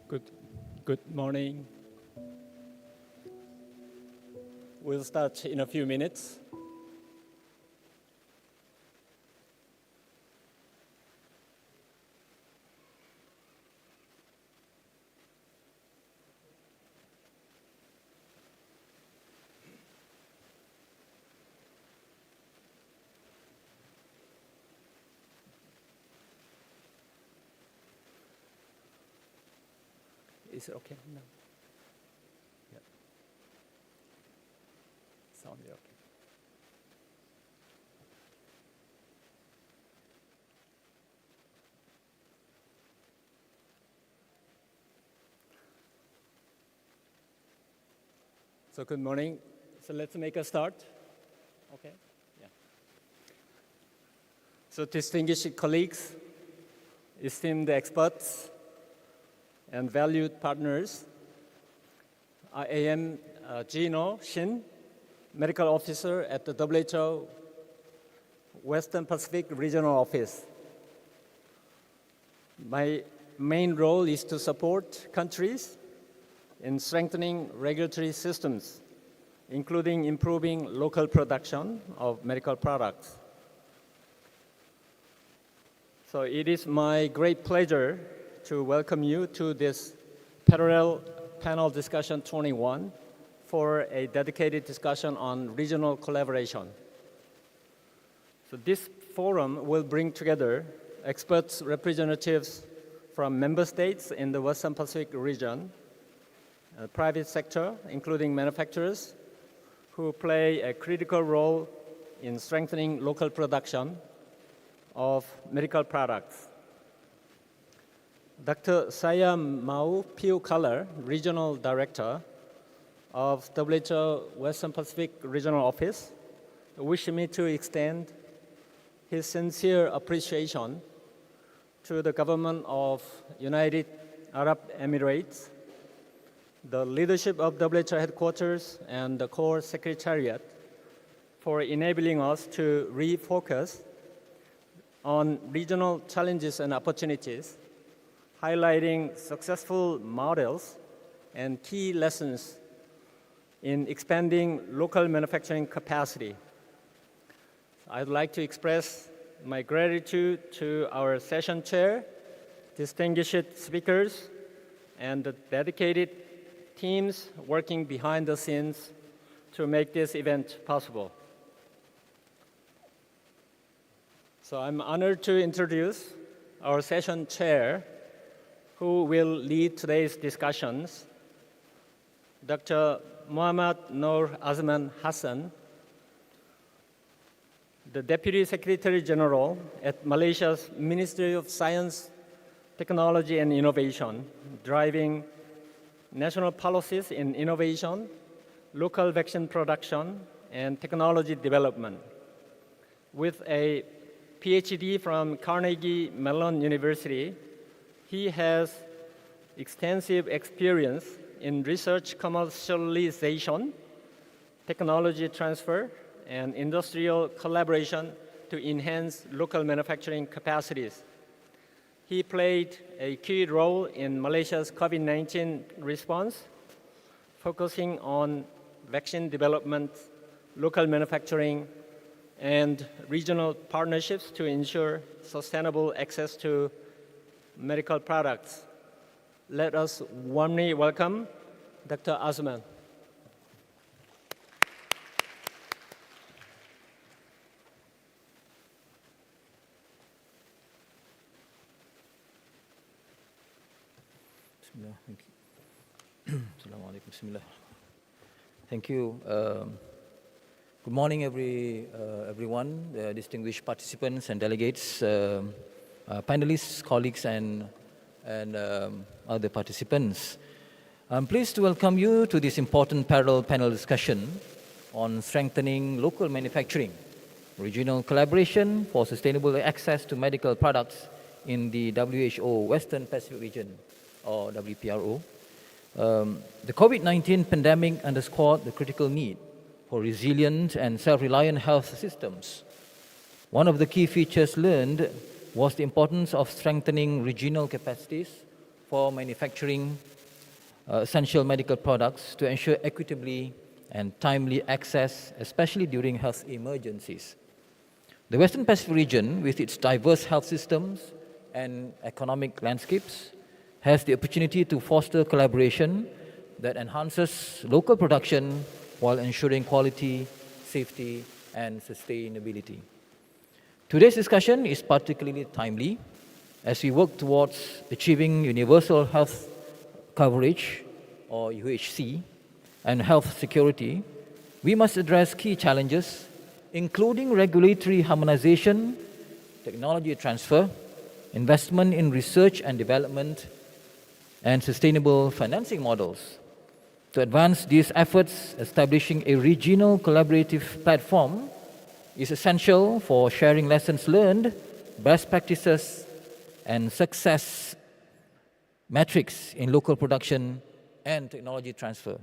Good morning. We'll start in a few minutes. Is it okay? No. Yeah. Sound okay. So good morning. So let's make a start. Okay. Yeah. So distinguished colleagues, esteemed experts, and valued partners, I am Gino Shin, Medical Officer at the WHO Western Pacific Regional Office. My main role is to support countries in strengthening regulatory systems, including improving local production of medical products. So it is my great pleasure to welcome you to this parallel panel discussion 21 for a dedicated discussion on regional collaboration. So this forum will bring together experts, representatives from member states in the Western Pacific region, private sector, including manufacturers, who play a critical role in strengthening local production of medical products. Dr. Saya Mau Piu-Kalar, Regional Director of WHO Western Pacific Regional Office, wished me to extend his sincere appreciation to the government of United Arab Emirates, the leadership of WHO headquarters, and the core secretariat for enabling us to refocus on regional challenges and opportunities, highlighting successful models and key lessons in expanding local manufacturing capacity. I'd like to express my gratitude to our session chair, distinguished speakers, and the dedicated teams working behind the scenes to make this event possible. So I'm honored to introduce our session chair, who will lead today's discussions, Dr. Muhammad Noor Azman Hassan, the Deputy Secretary General at Malaysia's Ministry of Science, Technology and Innovation, driving national policies in innovation, local vaccine production, and technology development. With a PhD from Carnegie Mellon University, he has extensive experience in research commercialization, technology transfer, and industrial collaboration to enhance local manufacturing capacities. He played a key role in Malaysia's COVID-19 response, focusing on vaccine development, local manufacturing, and regional partnerships to ensure sustainable access to medical products. Let us warmly welcome Dr. Azman. Thank you. Assalamu alaikum. Bismillah. Thank you. Good morning, everyone, distinguished participants and delegates, panelists, colleagues, and other participants. I'm pleased to welcome you to this important parallel panel discussion on strengthening local manufacturing, regional collaboration for sustainable access to medical products in the WHO Western Pacific region, or WPRO. The COVID-19 pandemic underscored the critical need for resilient and self-reliant health systems. One of the key features learned was the importance of strengthening regional capacities for manufacturing essential medical products to ensure equitably and timely access, especially during health emergencies. The Western Pacific region, with its diverse health systems and economic landscapes, has the opportunity to foster collaboration that enhances local production while ensuring quality, safety, and sustainability. Today's discussion is particularly timely as we work towards achieving universal health coverage, or UHC, and health security. We must address key challenges, including regulatory harmonization, technology transfer, investment in research and development, and sustainable financing models. To advance these efforts, establishing a regional collaborative platform is essential for sharing lessons learned, best practices, and success metrics in local production and technology transfer.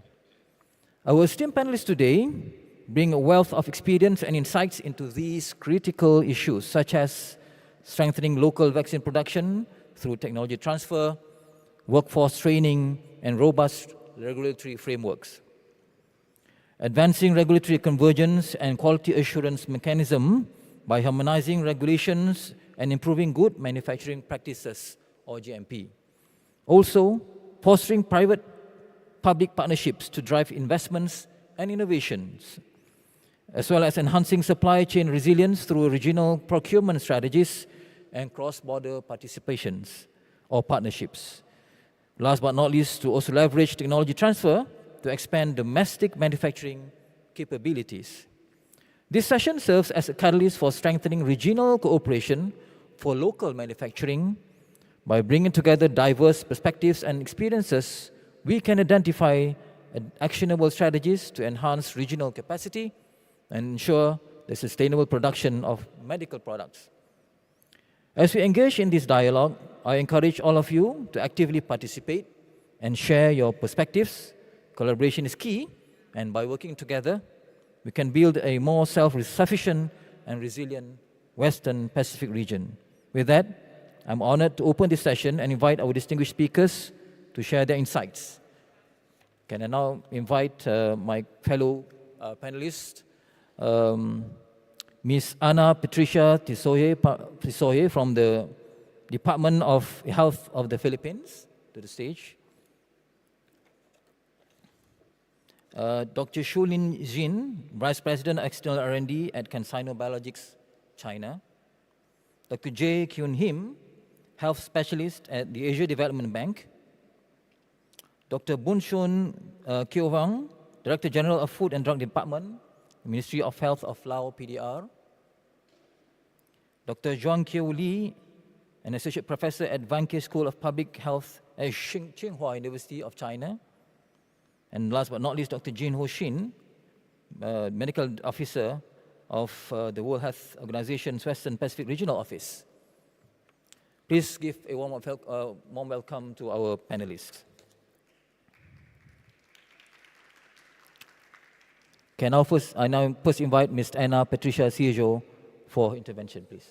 Our esteemed panelists today bring a wealth of experience and insights into these critical issues, such as strengthening local vaccine production through technology transfer, workforce training, and robust regulatory frameworks. Advancing regulatory convergence and quality assurance mechanism by harmonizing regulations and improving good manufacturing practices, or GMP. Also, fostering private-public partnerships to drive investments and innovations, as well as enhancing supply chain resilience through regional procurement strategies and cross-border participations or partnerships. Last but not least, to also leverage technology transfer to expand domestic manufacturing capabilities. This session serves as a catalyst for strengthening regional cooperation for local manufacturing. By bringing together diverse perspectives and experiences, we can identify actionable strategies to enhance regional capacity and ensure the sustainable production of medical products. As we engage in this dialogue, I encourage all of you to actively participate and share your perspectives. Collaboration is key, and by working together, we can build a more self-sufficient and resilient Western Pacific region. With that, I'm honored to open this session and invite our distinguished speakers to share their insights. Can I now invite my fellow panelists, Ms. Ana Patricia Tisoye from the Department of Health of the Philippines to the stage. Dr. Shulin Jin, Vice President of External R&D at CanSino Biologics, China. Dr. Jae Kyun Him, Health Specialist at the Asia Development Bank. Dr. Bunshun Kiovang, Director General of Food and Drug Department, Ministry of Health of Laos PDR. Dr. Zhuang Kiu Li, an Associate Professor at Vanke School of Public Health at Tsinghua University of China. And last but not least, Dr. Jin Ho Shin, Medical Officer of the World Health Organization's Western Pacific Regional Office. Please give a warm welcome to our panelists. I now first invite Ms. Ana Patricia Tisoye for intervention, please.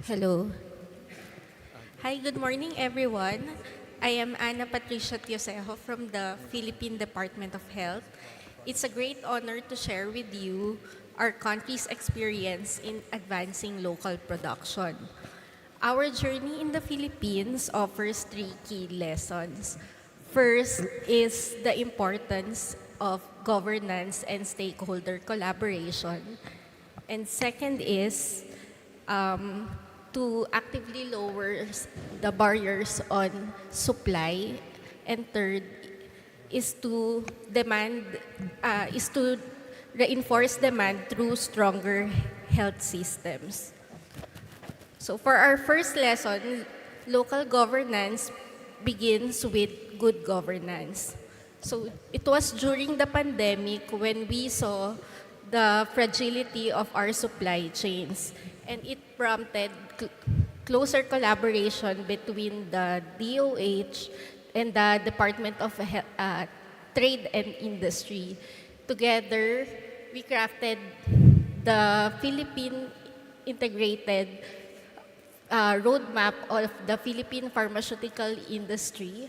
Hello. Hi, good morning, everyone. I am Ana Patricia Tisoye from the Philippine Department of Health. It's a great honor to share with you our country's experience in advancing local production. Our journey in the Philippines offers 3 key lessons. First is the importance of governance and stakeholder collaboration. And second is to actively lower the barriers on supply. And third is to reinforce demand through stronger health systems. So for our first lesson, local governance begins with good governance. So it was during the pandemic when we saw the fragility of our supply chains, and it prompted closer collaboration between the DOH and the Department of Trade and Industry. Together, we crafted the Philippine Integrated Roadmap of the Philippine pharmaceutical industry,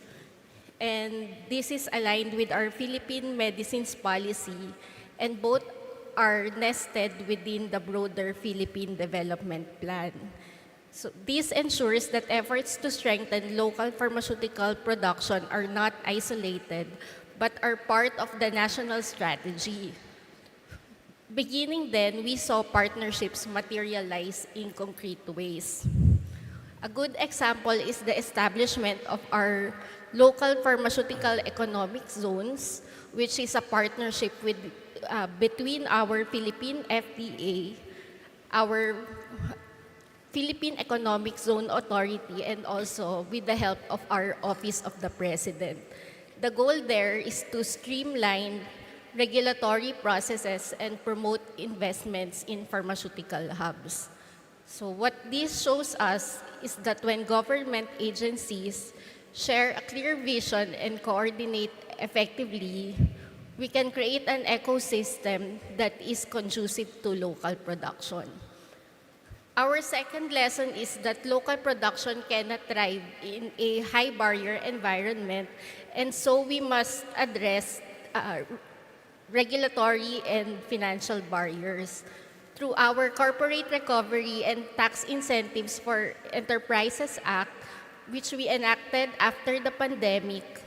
and this is aligned with our Philippine medicines policy, and both are nested within the broader Philippine Development Plan. So this ensures that efforts to strengthen local pharmaceutical production are not isolated, but are part of the national strategy. Beginning then, we saw partnerships materialize in concrete ways. A good example is the establishment of our local pharmaceutical economic zones, which is a partnership between our Philippine FDA, our Philippine Economic Zone Authority, and also with the help of our Office of the President. The goal there is to streamline regulatory processes and promote investments in pharmaceutical hubs. So what this shows us is that when government agencies share a clear vision and coordinate effectively, we can create an ecosystem that is conducive to local production. Our second lesson is that local production cannot thrive in a high barrier environment, and so we must address regulatory and financial barriers. Through our Corporate Recovery and Tax Incentives for Enterprises Act, which we enacted after the pandemic,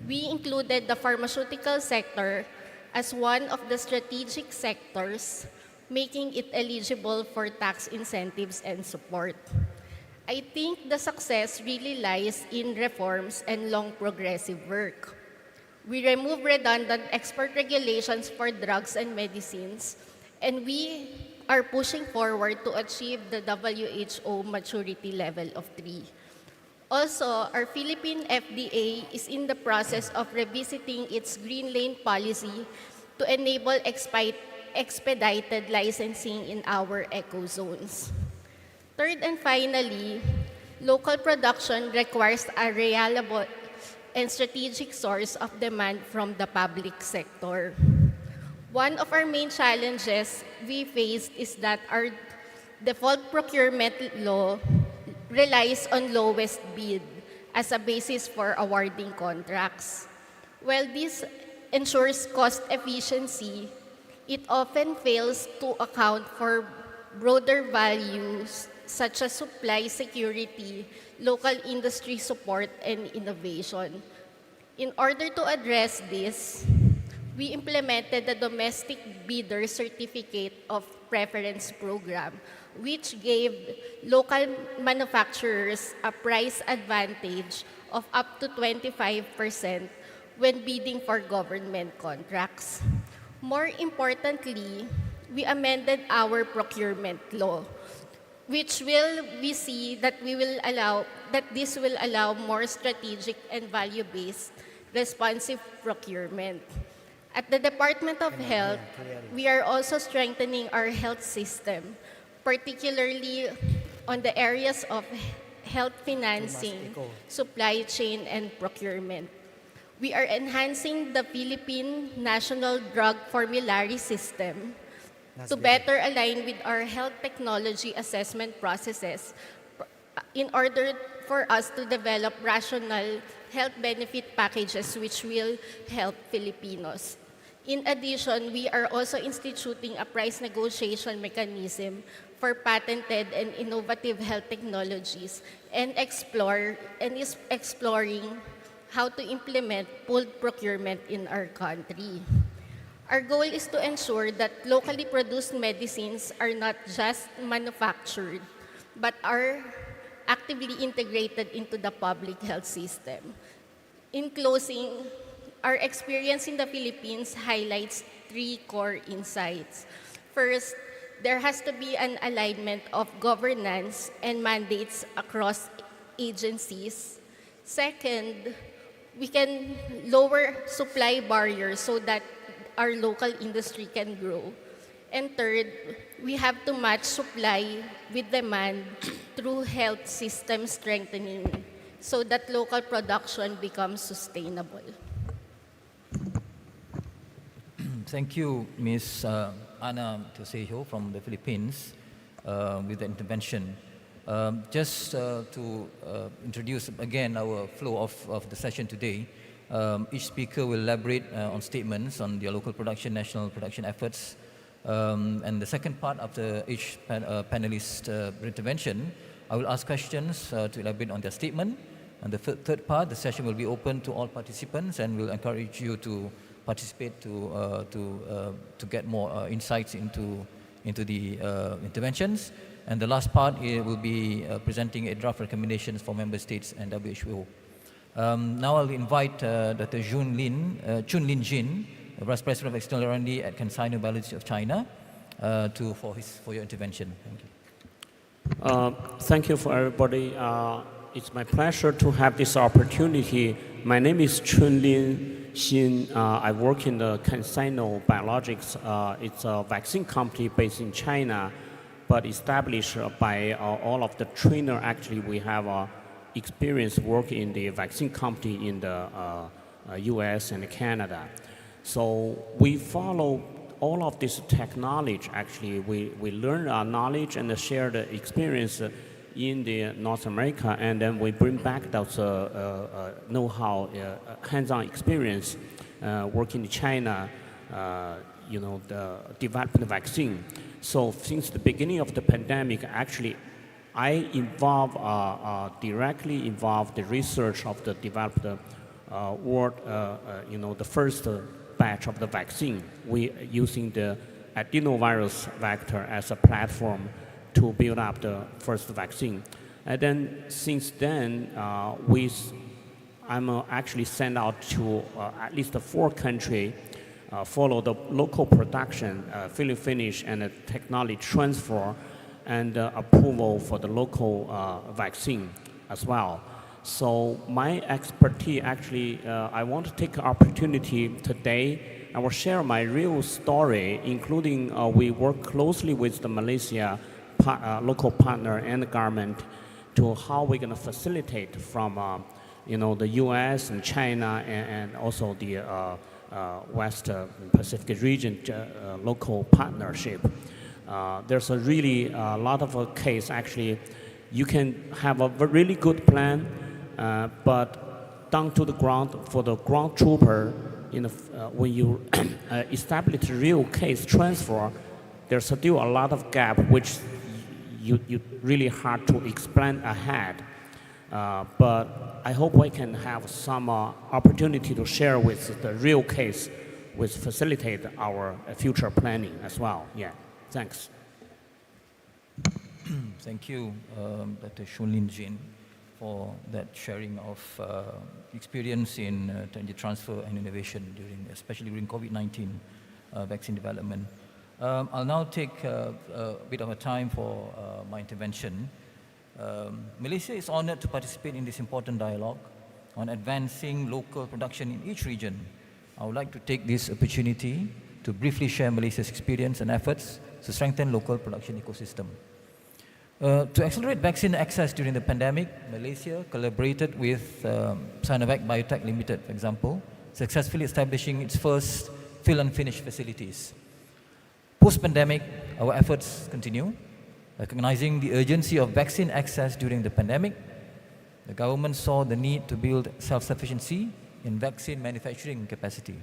we included the pharmaceutical sector as one of the strategic sectors, making it eligible for tax incentives and support. I think the success really lies in reforms and long progressive work. We remove redundant export regulations for drugs and medicines, and we are pushing forward to achieve the WHO maturity level of 3. Also, our Philippine FDA is in the process of revisiting its Green Lane policy to enable expedited licensing in our eco-zones. Third and finally, local production requires a reliable and strategic source of demand from the public sector. One of our main challenges we faced is that our default procurement law relies on lowest bid as a basis for awarding contracts. While this ensures cost efficiency, it often fails to account for broader values such as supply security, local industry support, and innovation. In order to address this, we implemented the Domestic Bidder Certificate of Preference Program, which gave local manufacturers a price advantage of up to 25% when bidding for government contracts. More importantly, we amended our procurement law, which we see that this will allow more strategic and value-based responsive procurement. At the Department of Health, we are also strengthening our health system, particularly on the areas of health financing, supply chain, and procurement. We are enhancing the Philippine National Drug Formulary System to better align with our health technology assessment processes in order for us to develop rational health benefit packages which will help Filipinos. In addition, we are also instituting a price negotiation mechanism for patented and innovative health technologies and is exploring how to implement pooled procurement in our country. Our goal is to ensure that locally produced medicines are not just manufactured, but are actively integrated into the public health system. In closing, our experience in the Philippines highlights 3 core insights. First, there has to be an alignment of governance and mandates across agencies. Second, we can lower supply barriers so that our local industry can grow. And third, we have to match supply with demand through health system strengthening so that local production becomes sustainable. Thank you, Ms. Ana Teosejo from the Philippines, with the intervention. Just to introduce again our flow of the session today, each speaker will elaborate on statements on their local production, national production efforts. And the second part, after each panelist intervention, I will ask questions to elaborate on their statement. And the third part, the session will be open to all participants, and we'll encourage you to participate to get more insights into the interventions. And the last part will be presenting a draft recommendations for member states and WHO. Now I'll invite Dr. Chunlin Jin, Vice President of External R&D at Consignor Biology of China, for your intervention. Thank you. Thank you for everybody. It's my pleasure to have this opportunity. My name is Chunlin Xin. I work in the Consignor Biologics. It's a vaccine company based in China, but established by all of the trainer. Actually, we have experience working in the vaccine company in the US and Canada. So we follow all of this technology. Actually, we learn our knowledge and share the experience in the North America, and then we bring back those know-how, hands-on experience working in China, developing the vaccine. So since the beginning of the pandemic, actually, I directly involved the research of the developed world, the first batch of the vaccine. We using the adenovirus vector as a platform to build up the first vaccine. And then since then, I'm actually sent out to at least 4 countries, follow the local production, fill and finish, and technology transfer, and approval for the local vaccine as well. So my expertise, actually, I want to take the opportunity today. I will share my real story, including we work closely with the Malaysia local partner and the government to how we're going to facilitate from the U.S. and China and also the West Pacific region local partnership. There's a really lot of case. Actually, you can have a really good plan, but down to the ground for the ground trooper, when you establish real case transfer, there's still a lot of gap which you really hard to explain ahead. But I hope we can have some opportunity to share with the real case, which facilitate our future planning as well. Yeah, thanks. Thank you, Dr. Chunlin Jin, for that sharing of experience in technology transfer and innovation especially during COVID-19 vaccine development. I'll now take a bit of a time for my intervention. Malaysia is honored to participate in this important dialogue on advancing local production in each region. I would like to take this opportunity to briefly share Malaysia's experience and efforts to strengthen local production ecosystem. To accelerate vaccine access during the pandemic, Malaysia collaborated with Sinovac Biotech Limited, for example, successfully establishing its first fill and finish facilities. Post-pandemic, our efforts continue. Recognizing the urgency of vaccine access during the pandemic, the government saw the need to build self-sufficiency in vaccine manufacturing capacity.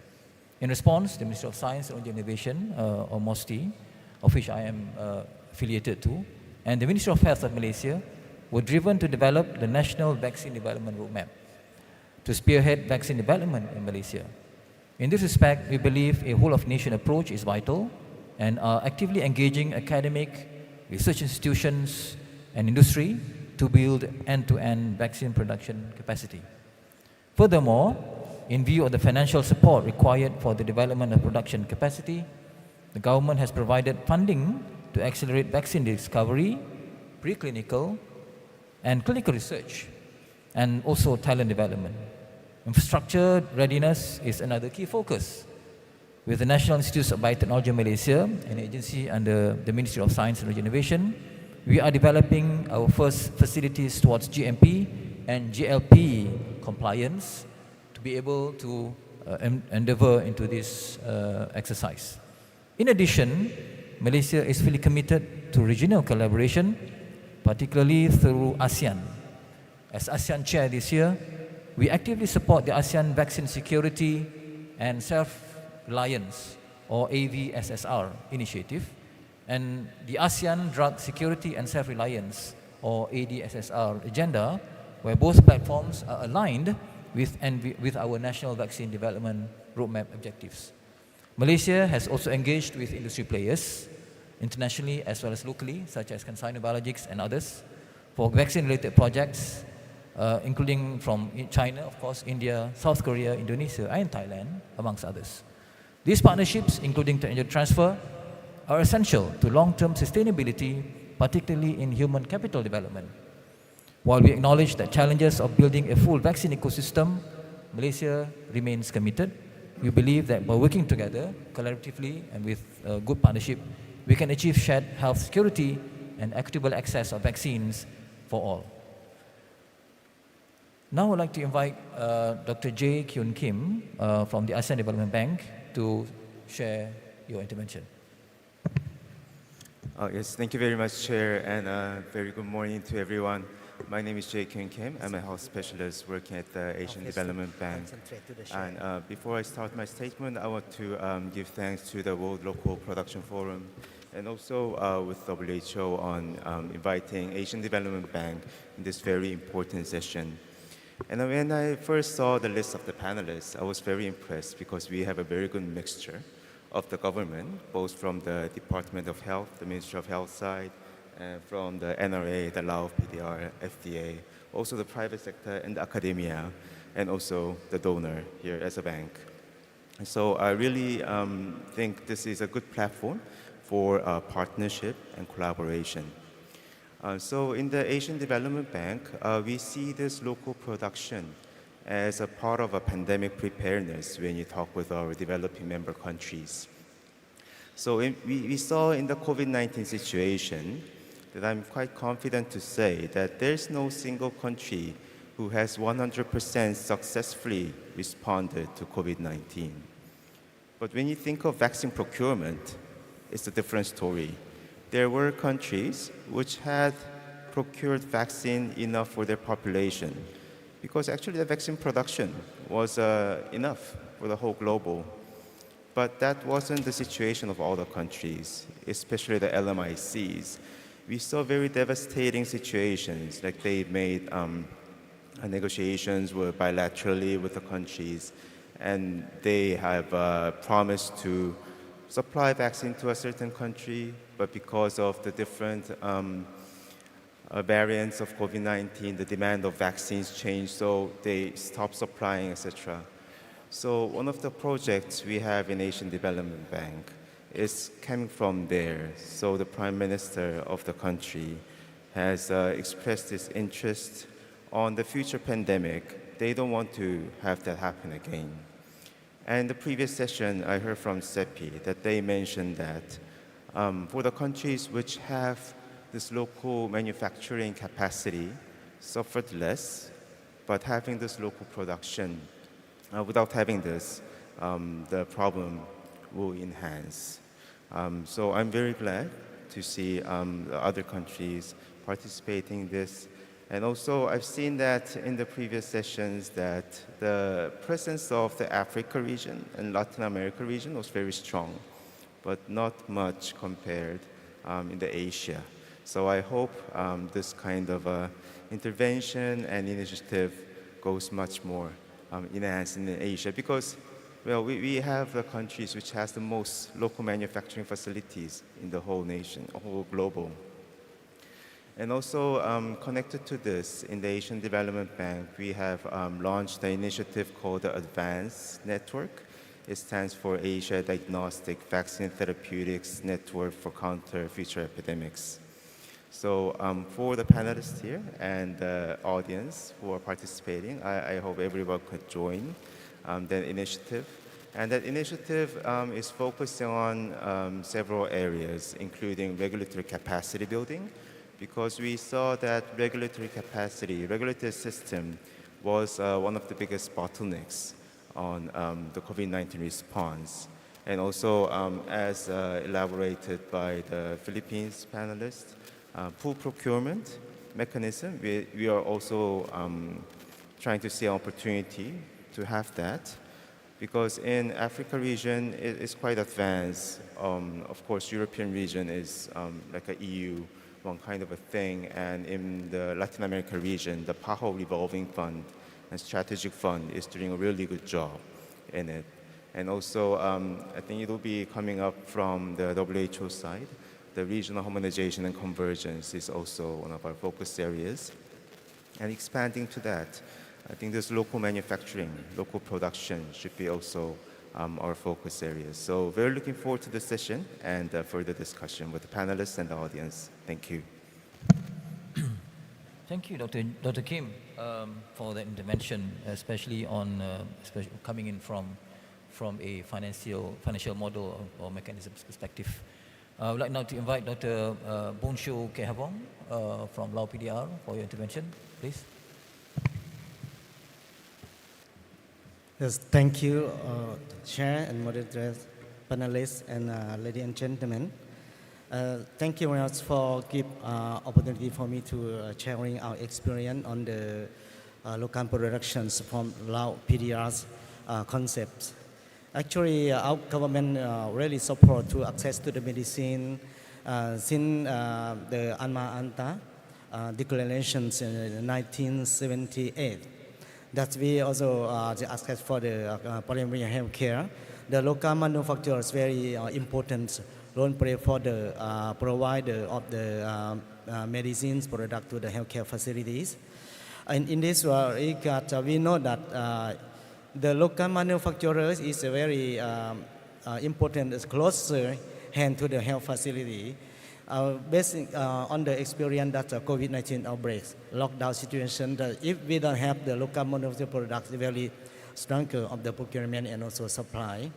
In response, the Ministry of Science and Innovation, or MOSTI, of which I am affiliated to, and the Ministry of Health of Malaysia were driven to develop the National Vaccine Development Roadmap to spearhead vaccine development in Malaysia. In this respect, we believe a whole-of-nation approach is vital and are actively engaging academic, research institutions, and industry to build end-to-end vaccine production capacity. Furthermore, in view of the financial support required for the development of production capacity, the government has provided funding to accelerate vaccine discovery, preclinical, and clinical research, and also talent development. Infrastructure readiness is another key focus. with the National Institute of Biotechnology Malaysia, an agency under the Ministry of Science and Innovation, we are developing our first facilities towards GMP and GLP compliance to be able to endeavor into this exercise. In addition, Malaysia is fully committed to regional collaboration, particularly through ASEAN. As ASEAN Chair this year, we actively support the ASEAN Vaccine Security and Self-Reliance, or AVSSR, initiative, and the ASEAN Drug Security and Self-Reliance, or ADSSR, agenda, where both platforms are aligned with our national vaccine development roadmap objectives. Malaysia has also engaged with industry players, internationally as well as locally, such as Consigno Biologics and others, for vaccine-related projects, including from China, of course, India, South Korea, Indonesia, and Thailand, amongst others. These partnerships, including technology transfer, are essential to long-term sustainability, particularly in human capital development. While we acknowledge the challenges of building a full vaccine ecosystem, Malaysia remains committed. We believe that by working together, collaboratively, and with good partnership, we can achieve shared health security and equitable access of vaccines for all. Now I'd like to invite Dr. Jae Kyun Kim from the ASEAN Development Bank to share your intervention. Yes, thank you very much, Chair, and very good morning to everyone. My name is Jae Kyun Kim. I'm a health specialist working at the Asian Development Bank. And before I start my statement, I want to give thanks to the World Local Production Forum and also with WHO on inviting Asian Development Bank in this very important session. And when I first saw the list of the panelists, I was very impressed because we have a very good mixture of the government, both from the Department of Health, the Ministry of Health side, and from the NRA, the Laos PDR, FDA, also the private sector and the academia, and also the donor here as a bank. And so I really think this is a good platform for partnership and collaboration. So in the Asian Development Bank, we see this local production as a part of a pandemic preparedness when you talk with our developing member countries. So we saw in the COVID-19 situation that I'm quite confident to say that there's no single country who has 100% successfully responded to COVID-19. But when you think of vaccine procurement, it's a different story. There were countries which had procured vaccine enough for their population because actually the vaccine production was enough for the whole global. But that wasn't the situation of all the countries, especially the LMICs. We saw very devastating situations, like they made negotiations bilaterally with the countries, and they have promised to supply vaccine to a certain country, but because of the different variants of COVID-19, the demand of vaccines changed, so they stopped supplying, etc. So one of the projects we have in Asian Development Bank is coming from there. So the Prime Minister of the country has expressed his interest on the future pandemic. They don't want to have that happen again. And the previous session, I heard from CEPI that they mentioned that for the countries which have this local manufacturing capacity, suffered less, but having this local production, without having this, the problem will enhance. So I'm very glad to see the other countries participating in this. And also, I've seen that in the previous sessions that the presence of the Africa region and Latin America region was very strong, but not much compared in the Asia. So I hope this kind of intervention and initiative goes much more enhanced in Asia because, well, we have the countries which has the most local manufacturing facilities in the whole nation, whole global. And also connected to this, in the Asian Development Bank, we have launched an initiative called the ADVANCE Network. It stands for Asia Diagnostic Vaccine Therapeutics Network for Counter Future Epidemics. So for the panelists here and the audience who are participating, I hope everyone could join that initiative. And that initiative is focusing on several areas, including regulatory capacity building, because we saw that regulatory capacity, regulatory system was one of the biggest bottlenecks on the COVID-19 response. And also, as elaborated by the Philippines panelists, pool procurement mechanism, we are also trying to see an opportunity to have that, because in Africa region, it's quite advanced. Of course, European region is like a EU, one kind of a thing, and in the Latin America region, the PAHO revolving fund and strategic fund is doing a really good job in it. And also, I think it will be coming up from the WHO side. The regional harmonization and convergence is also one of our focus areas. And expanding to that, I think this local manufacturing, local production should be also our focus areas. So very looking forward to this session and further discussion with the panelists and the audience. Thank you. Thank you, Dr. Kim, for the intervention, especially on coming in from a financial model or mechanism perspective. I would like now to invite Dr. Bonsho Kehavong from Laos PDR for your intervention, please. Yes, thank you, Chair and moderators, panelists, and ladies and gentlemen. Thank you very much for give opportunity for me to sharing our experience on the local productions from Laos PDR's concepts. Actually, our government really support to access to the medicine since the Alma Ata declarations in 1978. That we also the access for the primary health care. The local manufacturer is very important role play for the provider of the medicines product to the healthcare facilities. And in this regard, we know that the local manufacturers is a very important, closer hand to the health facility. Based on the experience that COVID-19 outbreaks, lockdown situation, that if we don't have the local manufactured products, very stronger of the procurement and also supply.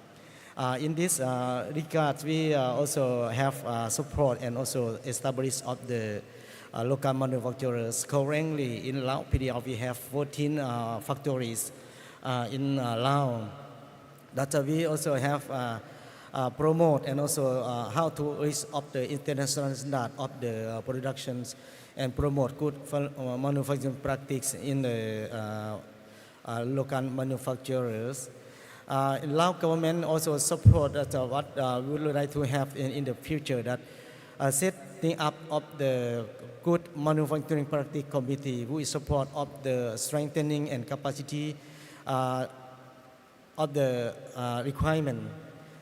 In this regard, we also have support and also establish of the local manufacturers. Currently in Laos PDR, we have 14 factories in Laos. That we also have promote and also how to raise up the international standard of the productions and promote good manufacturing practice in the local manufacturers. Lao government also support what we would like to have in the future, that setting up of the good manufacturing practice committee who is support of the strengthening and capacity of the requirement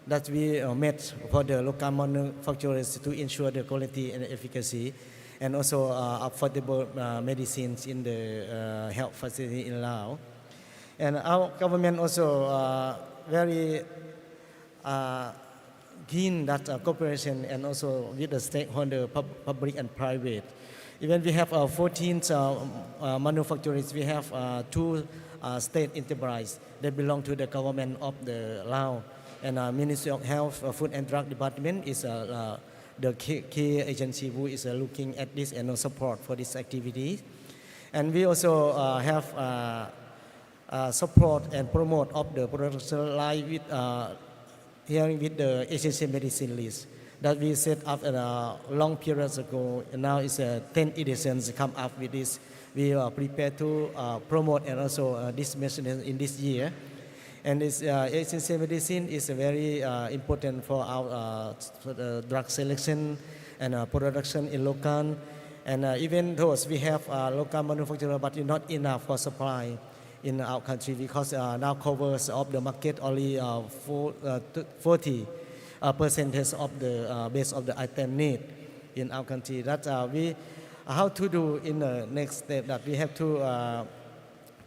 that we met for the local manufacturers to ensure the quality and efficacy, and also affordable medicines in the health facility in Laos. And our government also very keen that cooperation and also with the stakeholder, public and private. Even we have 14 manufacturers, we have 2 state enterprise that belong to the government of the Laos. And Ministry of Health, Food and Drug Department is the key agency who is looking at this and support for this activity. And we also have support and promote of the production line with here with the essential medicine list that we set up long periods ago. And now it's 10 editions come up with this. We are prepared to promote and also this medicine in this year. And this essential medicine is very important for our drug selection and production in local. And even though we have local manufacturer, but not enough for supply in our country, because now covers of the market only 40% of the base of the item need in our country. That we how to do in the next step, that we have to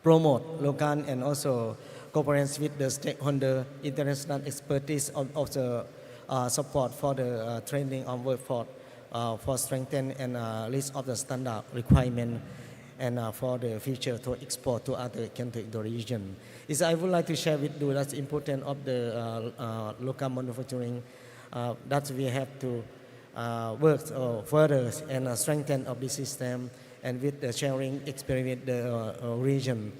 promote local and also cooperate with the stakeholder, international expertise, also support for the training of workforce for strengthen and list of the standard requirement. and for the future to export to other countries in the region. Is I would like to share with you that's important of the local manufacturing that we have to work further and strengthen of the system and with the sharing experience with the region.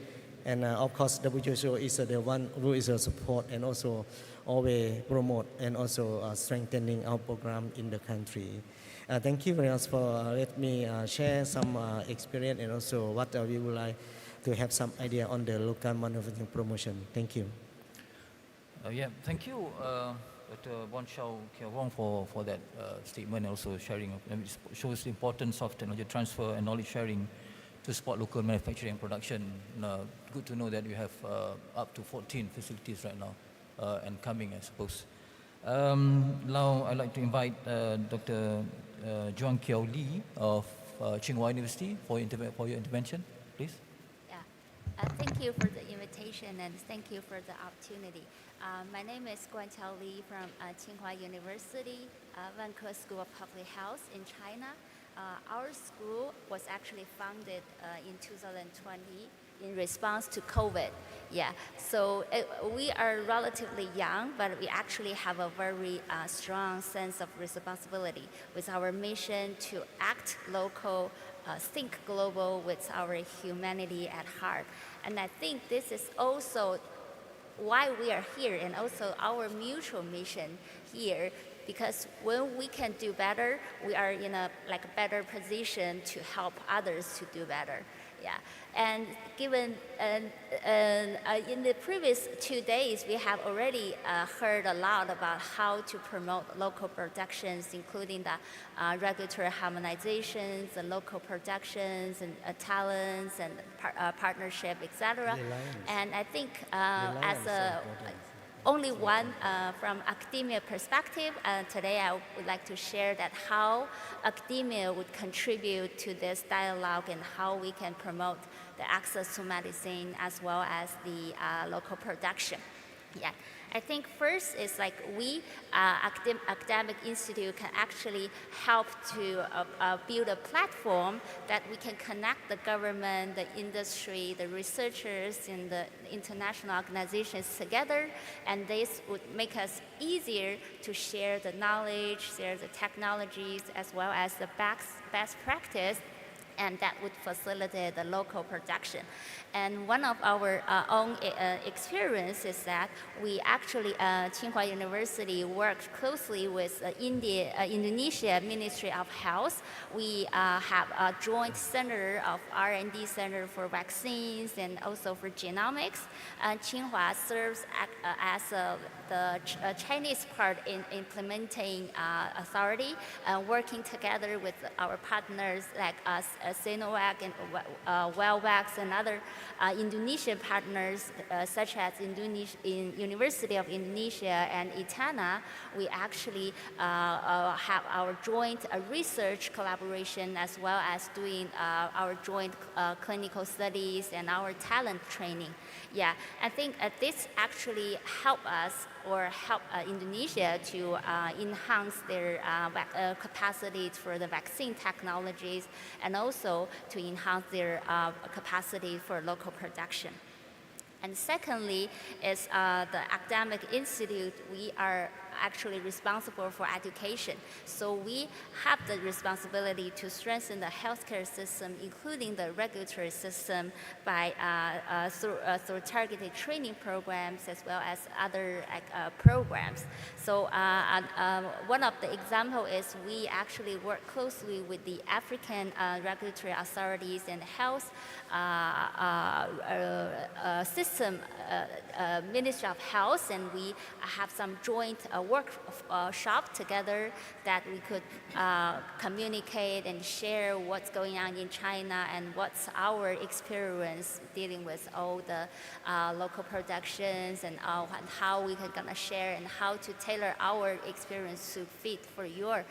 And of course, WHO is the one who is a support and also always promote and also strengthening our program in the country. Thank you very much for let me share some experience and also what we would like to have some idea on the local manufacturing promotion. Thank you. Yeah, thank you, Dr. Bon Shao Kiawong for that statement, also sharing. It shows the importance of technology transfer and knowledge sharing to support local manufacturing and production. Good to know that you have up to 14 facilities right now and coming, I suppose. Now I'd like to invite Dr. Juan Kiao Lee of Tsinghua University for your intervention, please. Yeah, thank you for the invitation and thank you for the opportunity. My name is Guan Qiao Li from Tsinghua University, Vanke School of Public Health in China. Our school was actually founded in 2020 in response to COVID. Yeah, so we are relatively young, but we actually have a very strong sense of responsibility with our mission to act local, think global with our humanity at heart. And I think this is also why we are here and also our mutual mission here, because when we can do better, we are in a better position to help others to do better. Yeah, and given in the previous 2 days, we have already heard a lot about how to promote local productions, including the regulatory harmonizations, the local productions, and talents, and partnership, etc. And I think as only one from academia perspective, today I would like to share that how academia would contribute to this dialogue and how we can promote the access to medicine as well as the local production. Yeah, I think first is we, academic institute, can actually help to build a platform that we can connect the government, the industry, the researchers, and the international organizations together, and this would make us easier to share the knowledge, share the technologies, as well as the best practice, and that would facilitate the local production. And one of our own experience is that we actually, Tsinghua University worked closely with Indonesia Ministry of Health. We have a joint center of R&D center for vaccines and also for genomics. Tsinghua serves as the Chinese part in implementing authority, working together with our partners like us, Sinovac and Wellvax and other Indonesian partners such as University of Indonesia and ITANA. We actually have our joint research collaboration as well as doing our joint clinical studies and our talent training. Yeah, I think this actually help us or help Indonesia to enhance their capacities for the vaccine technologies and also to enhance their capacity for local production. And secondly is the academic institute. We are actually responsible for education. So we have the responsibility to strengthen the healthcare system, including the regulatory system, by through targeted training programs as well as other programs. So one of the example is we actually work closely with the African regulatory authorities and health system, Ministry of Health, and we have some joint workshop together that we could communicate and share what's going on in China and what's our experience dealing with all the local productions and how we can gonna share and how to tailor our experience to fit for your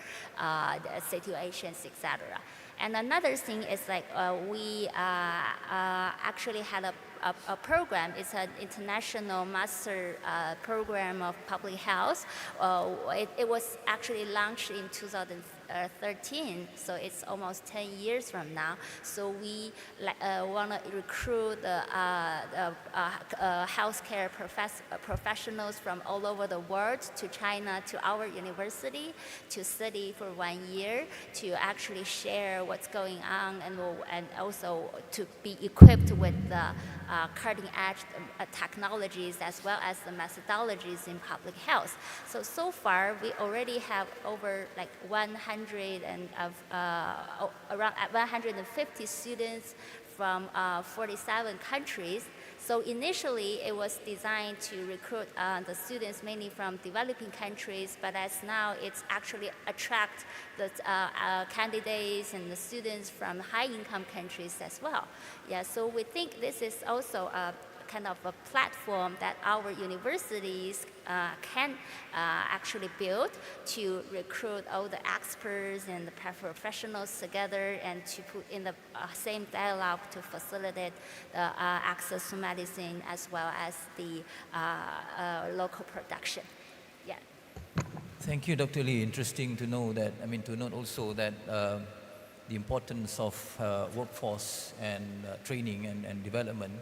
situations, etc. And another thing is we actually had a program. It's an international master program of public health. It was actually launched in 2013, so it's almost 10 years from now. So we want to recruit the healthcare professionals from all over the world to China, to our university, to study for 1 year, to actually share what's going on, and also to be equipped with the cutting-edge technologies as well as the methodologies in public health. So far, we already have over like around 150 students from 47 countries. So initially, it was designed to recruit the students mainly from developing countries, but as now, it's actually attract the candidates and the students from high-income countries as well. Yeah, so we think this is also a kind of a platform that our universities can actually build to recruit all the experts and the professionals together and to put in the same dialogue to facilitate the access to medicine as well as the local production. Yeah. Thank you, Dr. Lee. Interesting to know that, to note also that the importance of workforce and training and development,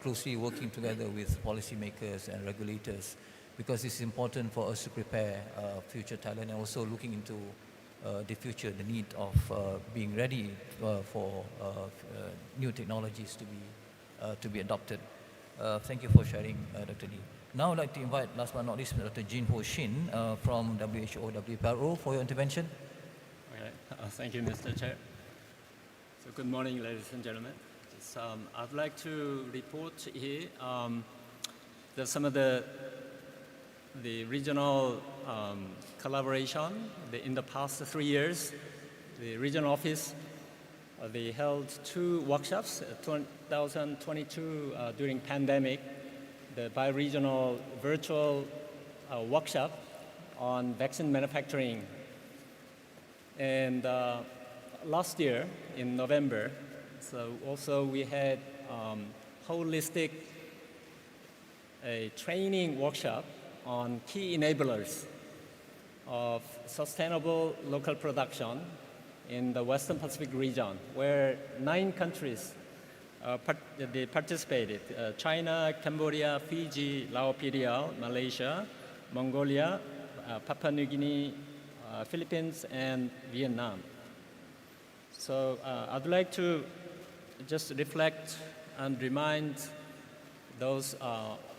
closely working together with policymakers and regulators, because it's important for us to prepare future talent and also looking into the future, the need of being ready for new technologies to be adopted. Thank you for sharing, Dr. Lee. Now I'd like to invite, last but not least, Dr. Jin Ho Shin from WHO WPRO for your intervention. Okay. Thank you, Mr. Chair. So good morning, ladies and gentlemen. I'd like to report here that some of the regional collaboration in the past 3 years. The regional office they held 2 workshops, 2022 during pandemic, the bi-regional virtual workshop on vaccine manufacturing. And last year in November, so also we had holistic a training workshop on key enablers of sustainable local production in the Western Pacific region, where 9 countries they participated: China, Cambodia, Fiji, Laos, Malaysia, Mongolia, Papua New Guinea, Philippines, and Vietnam. So I'd like to just reflect and remind those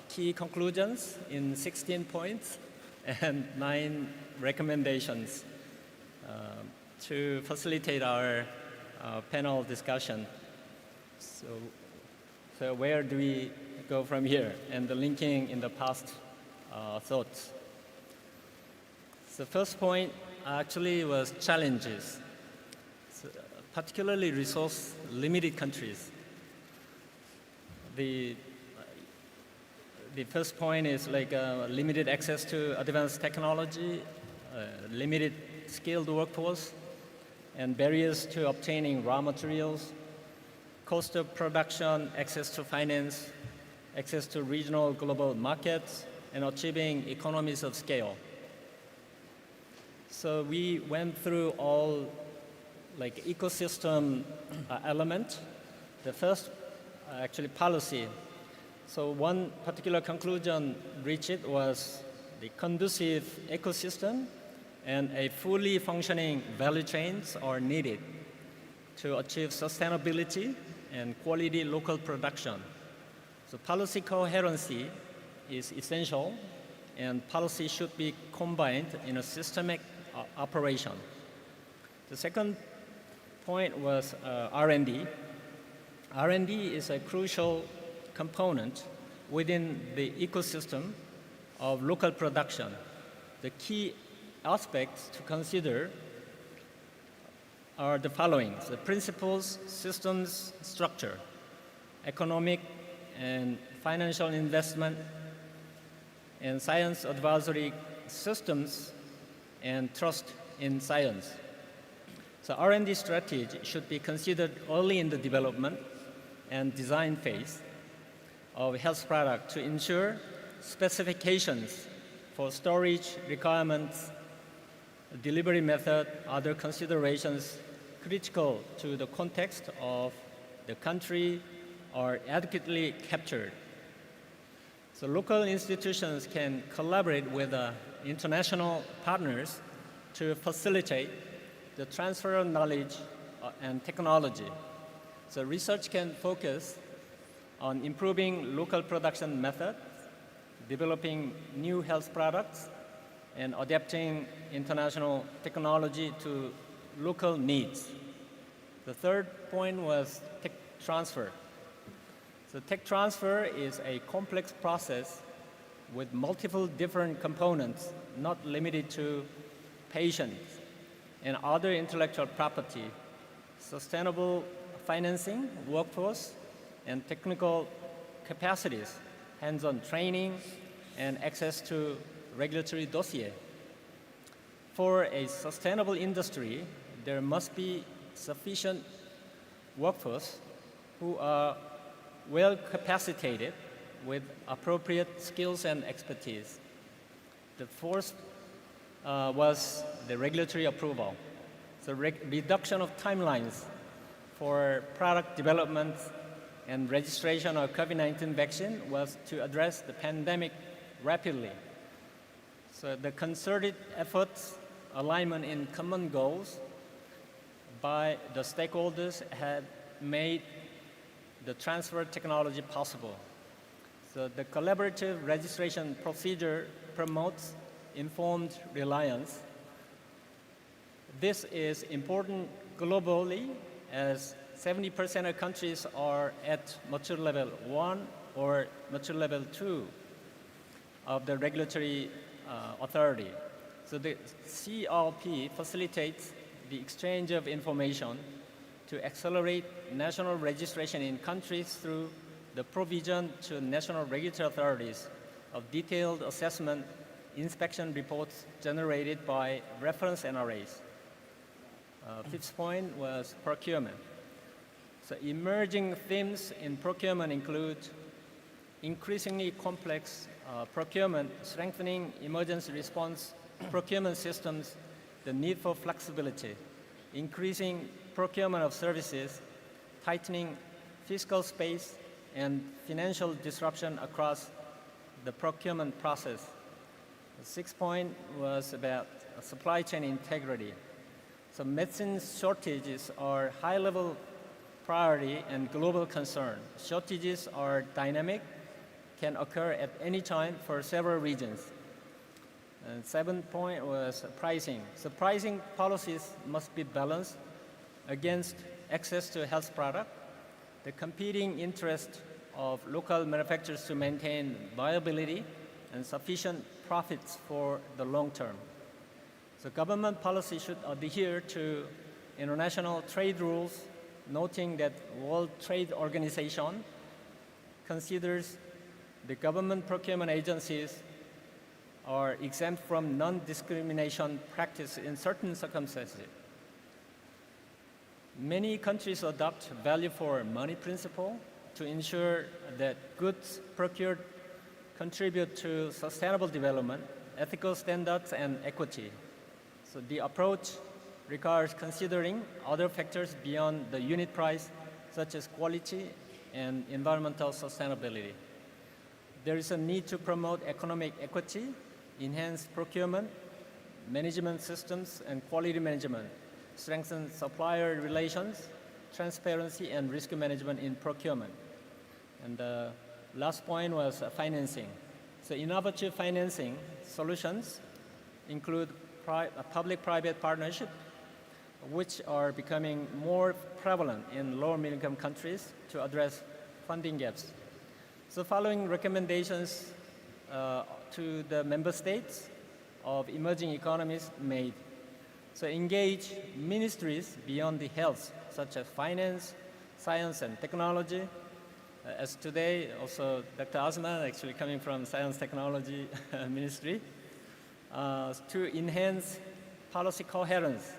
key conclusions in 16 points and 9 recommendations to facilitate our panel discussion. So where do we go from here? And the linking in the past thoughts. The first point actually was challenges, so, particularly resource-limited countries. The first point is like limited access to advanced technology, limited skilled workforce, and barriers to obtaining raw materials, cost of production, access to finance, access to regional global markets, and achieving economies of scale. So we went through all like ecosystem element. The first actually policy. So one particular conclusion reached was the conducive ecosystem and a fully functioning value chains are needed to achieve sustainability and quality local production. So policy coherency is essential, and policy should be combined in a systemic operation. The second point was R&D. R&D is a crucial component within the ecosystem of local production. The key aspects to consider are the following: the principles, systems, structure, economic and financial investment, and science advisory systems, and trust in science. So R&D strategy should be considered early in the development and design phase of health product to ensure specifications for storage requirements, delivery method, other considerations critical to the context of the country are adequately captured. So local institutions can collaborate with international partners to facilitate the transfer of knowledge and technology. So research can focus on improving local production methods, developing new health products, and adapting international technology to local needs. The third point was tech transfer. So tech transfer is a complex process with multiple different components, not limited to patents and other intellectual property, sustainable financing, workforce, and technical capacities, hands-on training, and access to regulatory dossier. For a sustainable industry, there must be sufficient workforce who are well capacitated with appropriate skills and expertise. The fourth was the regulatory approval. So reduction of timelines for product development and registration of COVID-19 vaccine was to address the pandemic rapidly. So the concerted efforts, alignment in common goals by the stakeholders had made the transfer technology possible. So the collaborative registration procedure promotes informed reliance. This is important globally as 70% of countries are at mature level 1 or mature level 2 of the regulatory authority. So the CRP facilitates the exchange of information to accelerate national registration in countries through the provision to national regulatory authorities of detailed assessment inspection reports generated by reference NRAs. Fifth point was procurement. So emerging themes in procurement include increasingly complex procurement, strengthening emergency response procurement systems, the need for flexibility, increasing procurement of services, tightening fiscal space, and financial disruption across the procurement process. The sixth point was about supply chain integrity. So medicine shortages are high-level priority and global concern. Shortages are dynamic, can occur at any time for several regions. And seventh point was pricing. So pricing policies must be balanced against access to health product, the competing interest of local manufacturers to maintain viability and sufficient profits for the long term. So government policy should adhere to international trade rules, noting that World Trade Organization considers the government procurement agencies are exempt from non-discrimination practice in certain circumstances. Many countries adopt value for money principle to ensure that goods procured contribute to sustainable development, ethical standards, and equity. So the approach requires considering other factors beyond the unit price, such as quality and environmental sustainability. There is a need to promote economic equity, enhance procurement, management systems, and quality management, strengthen supplier relations, transparency, and risk management in procurement. And the last point was financing. So innovative financing solutions include public-private partnership, which are becoming more prevalent in lower middle-income countries to address funding gaps. So following recommendations to the member states of emerging economies made. So engage ministries beyond the health, such as finance, science, and technology. As today, also Dr. Osman, actually coming from Science Technology Ministry, to enhance policy coherence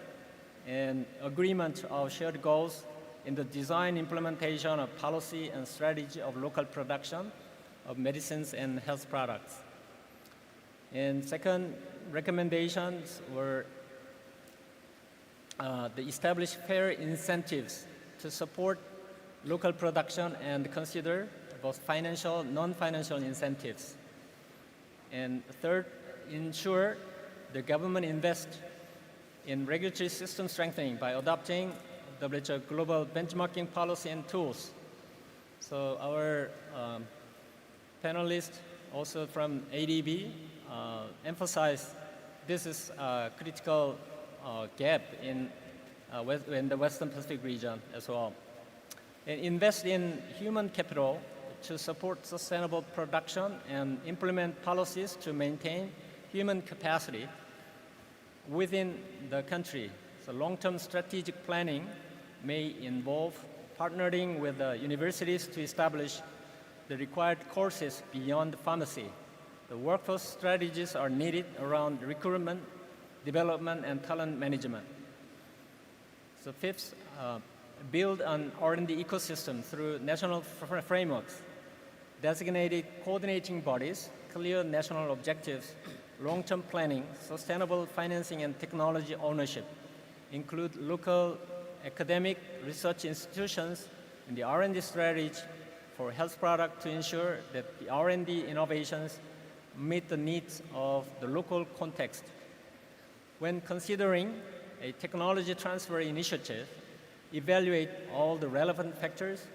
and agreement of shared goals in the design implementation of policy and strategy of local production of medicines and health products. And second recommendations were the establish fair incentives to support local production and consider both financial, non-financial incentives. And third, ensure the government invest in regulatory system strengthening by adopting WHO global benchmarking policy and tools. So our panelists also from ADB emphasize this is a critical gap in the Western Pacific region as well. And invest in human capital to support sustainable production and implement policies to maintain human capacity within the country. So long-term strategic planning may involve partnering with the universities to establish the required courses beyond pharmacy. The workforce strategies are needed around recruitment, development, and talent management. So fifth, build an R&D ecosystem through national frameworks, designated coordinating bodies, clear national objectives, long-term planning, sustainable financing, and technology ownership. Include local academic research institutions in the R&D strategy for health products to ensure that the R&D innovations meet the needs of the local context. When considering a technology transfer initiative, evaluate all the relevant factors,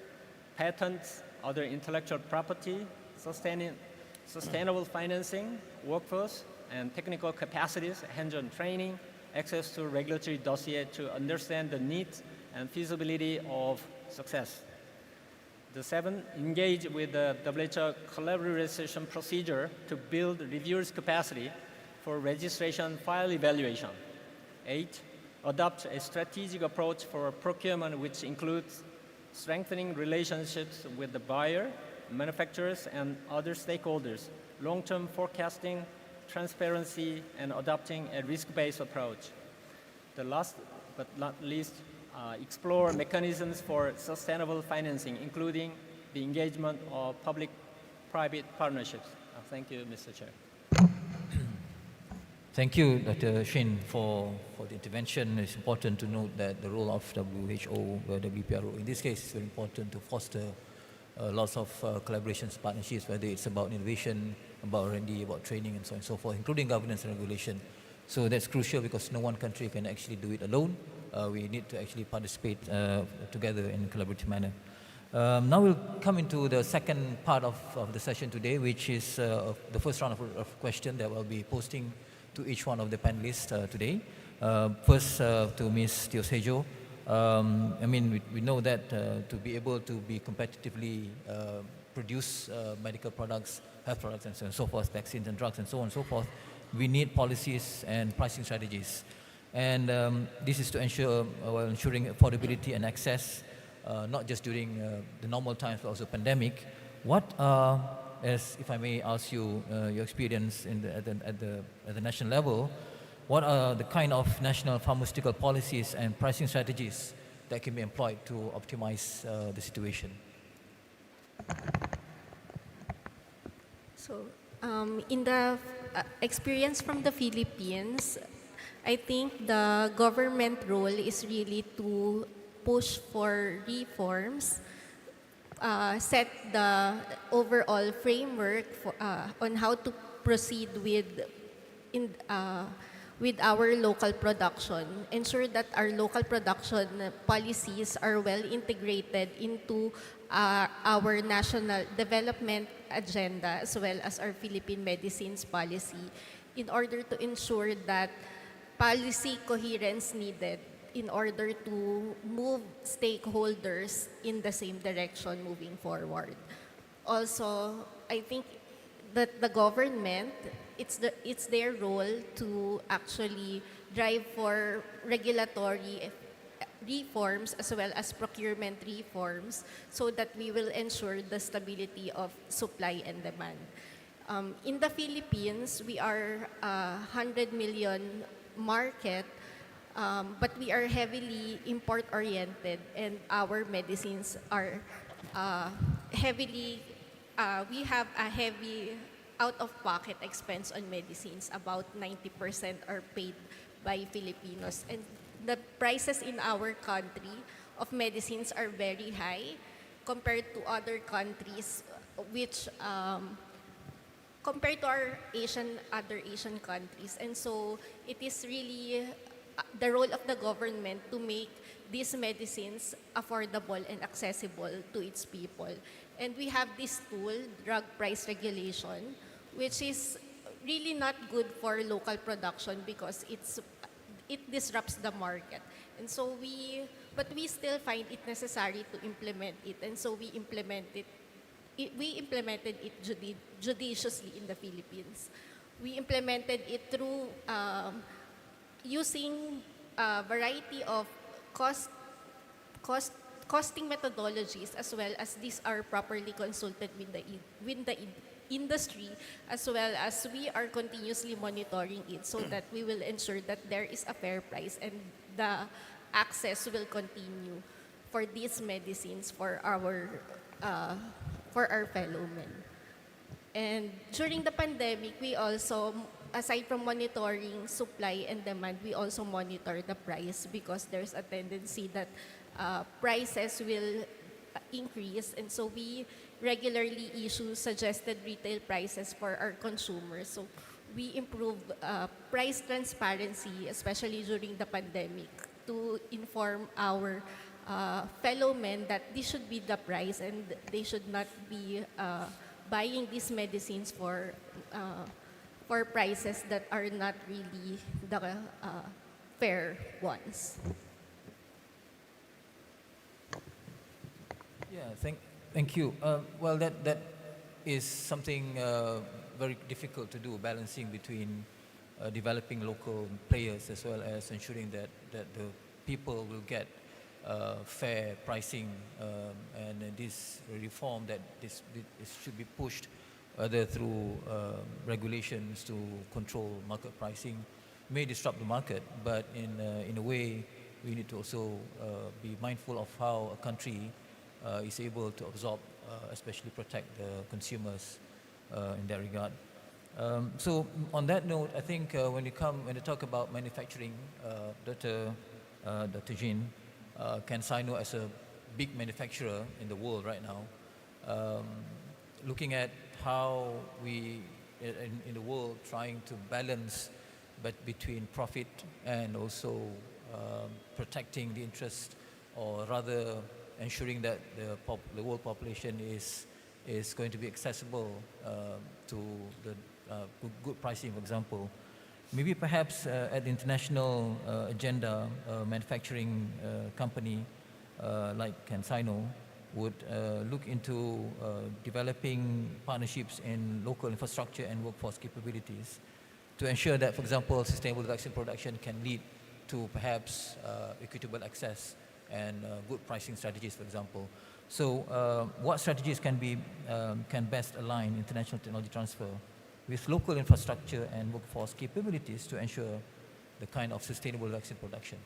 patents, other intellectual property, sustainable financing, workforce, and technical capacities, hands-on training, access to regulatory dossier to understand the needs and feasibility of success. The seventh, engage with the WHO collaboration procedure to build reviewers' capacity for registration file evaluation. 8, adopt a strategic approach for procurement which includes strengthening relationships with the buyer, manufacturers, and other stakeholders, long-term forecasting, transparency, and adopting a risk-based approach. The last but not least, explore mechanisms for sustainable financing, including the engagement of public-private partnerships. Thank you, Mr. Chair. Thank you, Dr. Shin, for the intervention. It's important to note that the role of WHO, WPRO, in this case, is very important to foster lots of collaborations, partnerships, whether it's about innovation, about R&D, about training, and so on and so forth, including governance and regulation. So that's crucial because no one country can actually do it alone. We need to actually participate together in a collaborative manner. Now we'll come into the second part of the session today, which is the first round of questions that we'll be posting to each one of the panelists today. First to Ms. Tiosejo. I mean, we know that to be able to be competitively produce medical products, health products, and so on and so forth, vaccines and drugs, and so on and so forth, we need policies and pricing strategies. And this is to ensure, while ensuring affordability and access, not just during the normal times, but also pandemic. What as if I may ask you, your experience at the national level, what are the kind of national pharmaceutical policies and pricing strategies that can be employed to optimize the situation? So, in the experience from the Philippines, I think the government role is really to push for reforms, set the overall framework for, on how to proceed with our local production, ensure that our local production policies are well integrated into our national development agenda as well as our Philippine medicines policy in order to ensure that policy coherence needed in order to move stakeholders in the same direction moving forward. Also, I think that the government, it's their role to actually drive for regulatory reforms as well as procurement reforms so that we will ensure the stability of supply and demand. In the Philippines, we are a 100 million market, but we are heavily import-oriented and our medicines are heavily we have a heavy out-of-pocket expense on medicines. About 90% are paid by Filipinos. And the prices in our country of medicines are very high compared to other countries, which compared to our other Asian countries. And so it is really the role of the government to make these medicines affordable and accessible to its people. And we have this tool, drug price regulation, which is really not good for local production because it disrupts the market. And so but we still find it necessary to implement it. And so we implemented it judiciously in the Philippines. We implemented it through using a variety of costing methodologies, as well as these are properly consulted with the industry, as well as we are continuously monitoring it so that we will ensure that there is a fair price and the access will continue for these medicines for our fellow men. And during the pandemic, we also, aside from monitoring supply and demand, we also monitor the price because there's a tendency that prices will increase. And so we regularly issue suggested retail prices for our consumers. So we improve price transparency, especially during the pandemic, to inform our fellow men that this should be the price and they should not be buying these medicines for prices that are not really the fair ones. Yeah, thank you. Well, that is something very difficult to do, balancing between developing local players as well as ensuring that the people will get fair pricing, and this reform that this should be pushed either through regulations to control market pricing may disrupt the market, but in a way we need to also be mindful of how a country is able to absorb, especially protect the consumers in that regard. So on that note, I think when you talk about manufacturing, Dr. Jin, CanSino as a big manufacturer in the world right now, looking at how we in the world trying to balance between profit and also protecting the interest, or rather ensuring that the world population is going to be accessible to the good pricing, for example. Maybe perhaps at the international agenda, manufacturing company like CanSino would look into developing partnerships in local infrastructure and workforce capabilities to ensure that, for example, sustainable vaccine production can lead to perhaps equitable access and good pricing strategies, for example. So what strategies can best align international technology transfer with local infrastructure and workforce capabilities to ensure the kind of sustainable vaccine production?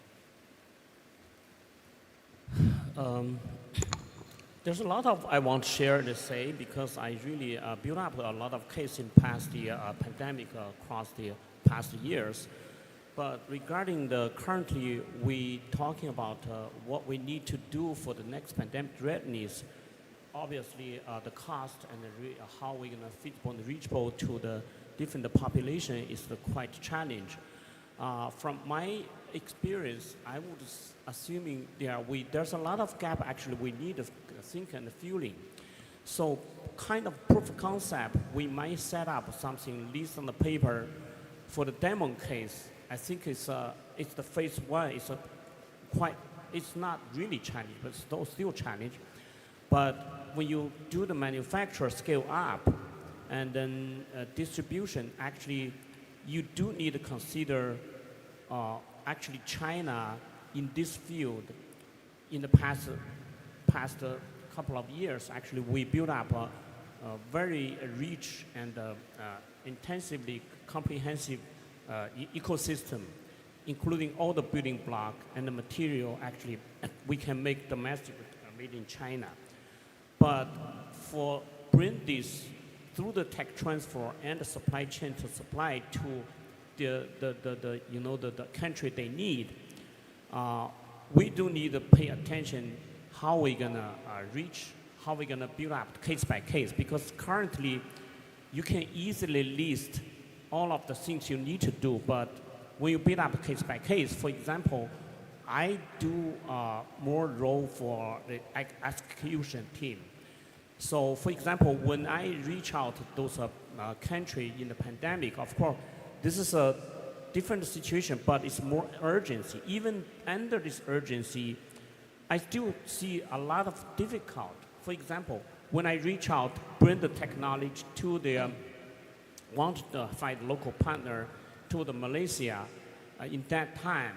There's a lot of I want to share to say, because I really built up a lot of cases in past the pandemic across the past years. But regarding the currently, we talking about what we need to do for the next pandemic readiness. Obviously, the cost and how we're going to feasible and reachable to the different population is quite a challenge. From my experience, I would assuming there's a lot of gap actually we need to think and feeling. So kind of proof of concept, we might set up something list on the paper for the demo case. I think it's the phase one. It's not really challenge, but still challenge. But when you do the manufacture scale up and then distribution, actually you do need to consider actually China in this field. In the past couple of years, actually we built up a very rich and intensively comprehensive ecosystem, including all the building block and the material actually we can make domestic made in China. But for bring this through the tech transfer and the supply chain to supply to the country they need. We do need to pay attention how we're gonna reach, how we're gonna build up case by case, because currently you can easily list all of the things you need to do, but when you build up case by case, for example, I do more role for the execution team. So for example, when I reach out to those countries in the pandemic, of course, this is a different situation, but it's more urgency. Even under this urgency, I still see a lot of difficult. For example, when I reach out, bring the technology to the, want to find local partner to the Malaysia, in that time,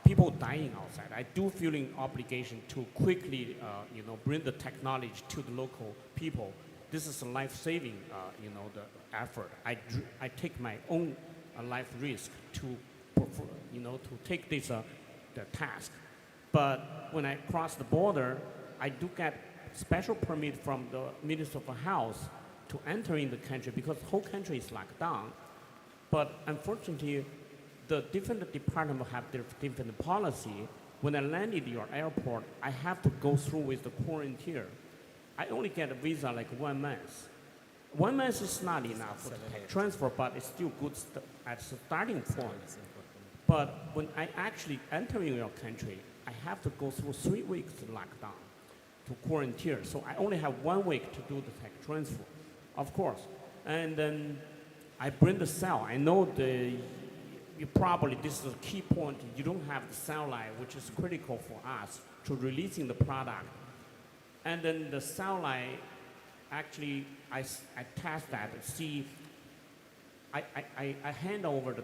people dying outside. I do feeling obligation to quickly, bring the technology to the local people. This is a life-saving, the effort. I take my own life risk to, to take this the task. But when I cross the border, I do get special permit from the Minister of Health to enter in the country because the whole country is locked down. But unfortunately, the different departments have their different policy. When I landed your airport, I have to go through with the quarantine. I only get a visa like 1 month. 1 month is not enough for the tech transfer, but it's still good at the starting point. But when I actually enter in your country, I have to go through 3 weeks lockdown to quarantine. So I only have 1 week to do the tech transfer, of course. And then I bring the cell. I know this is a key point. You don't have the cell line, which is critical for us to releasing the product. And then the cell line, actually, I test that and see. I hand over the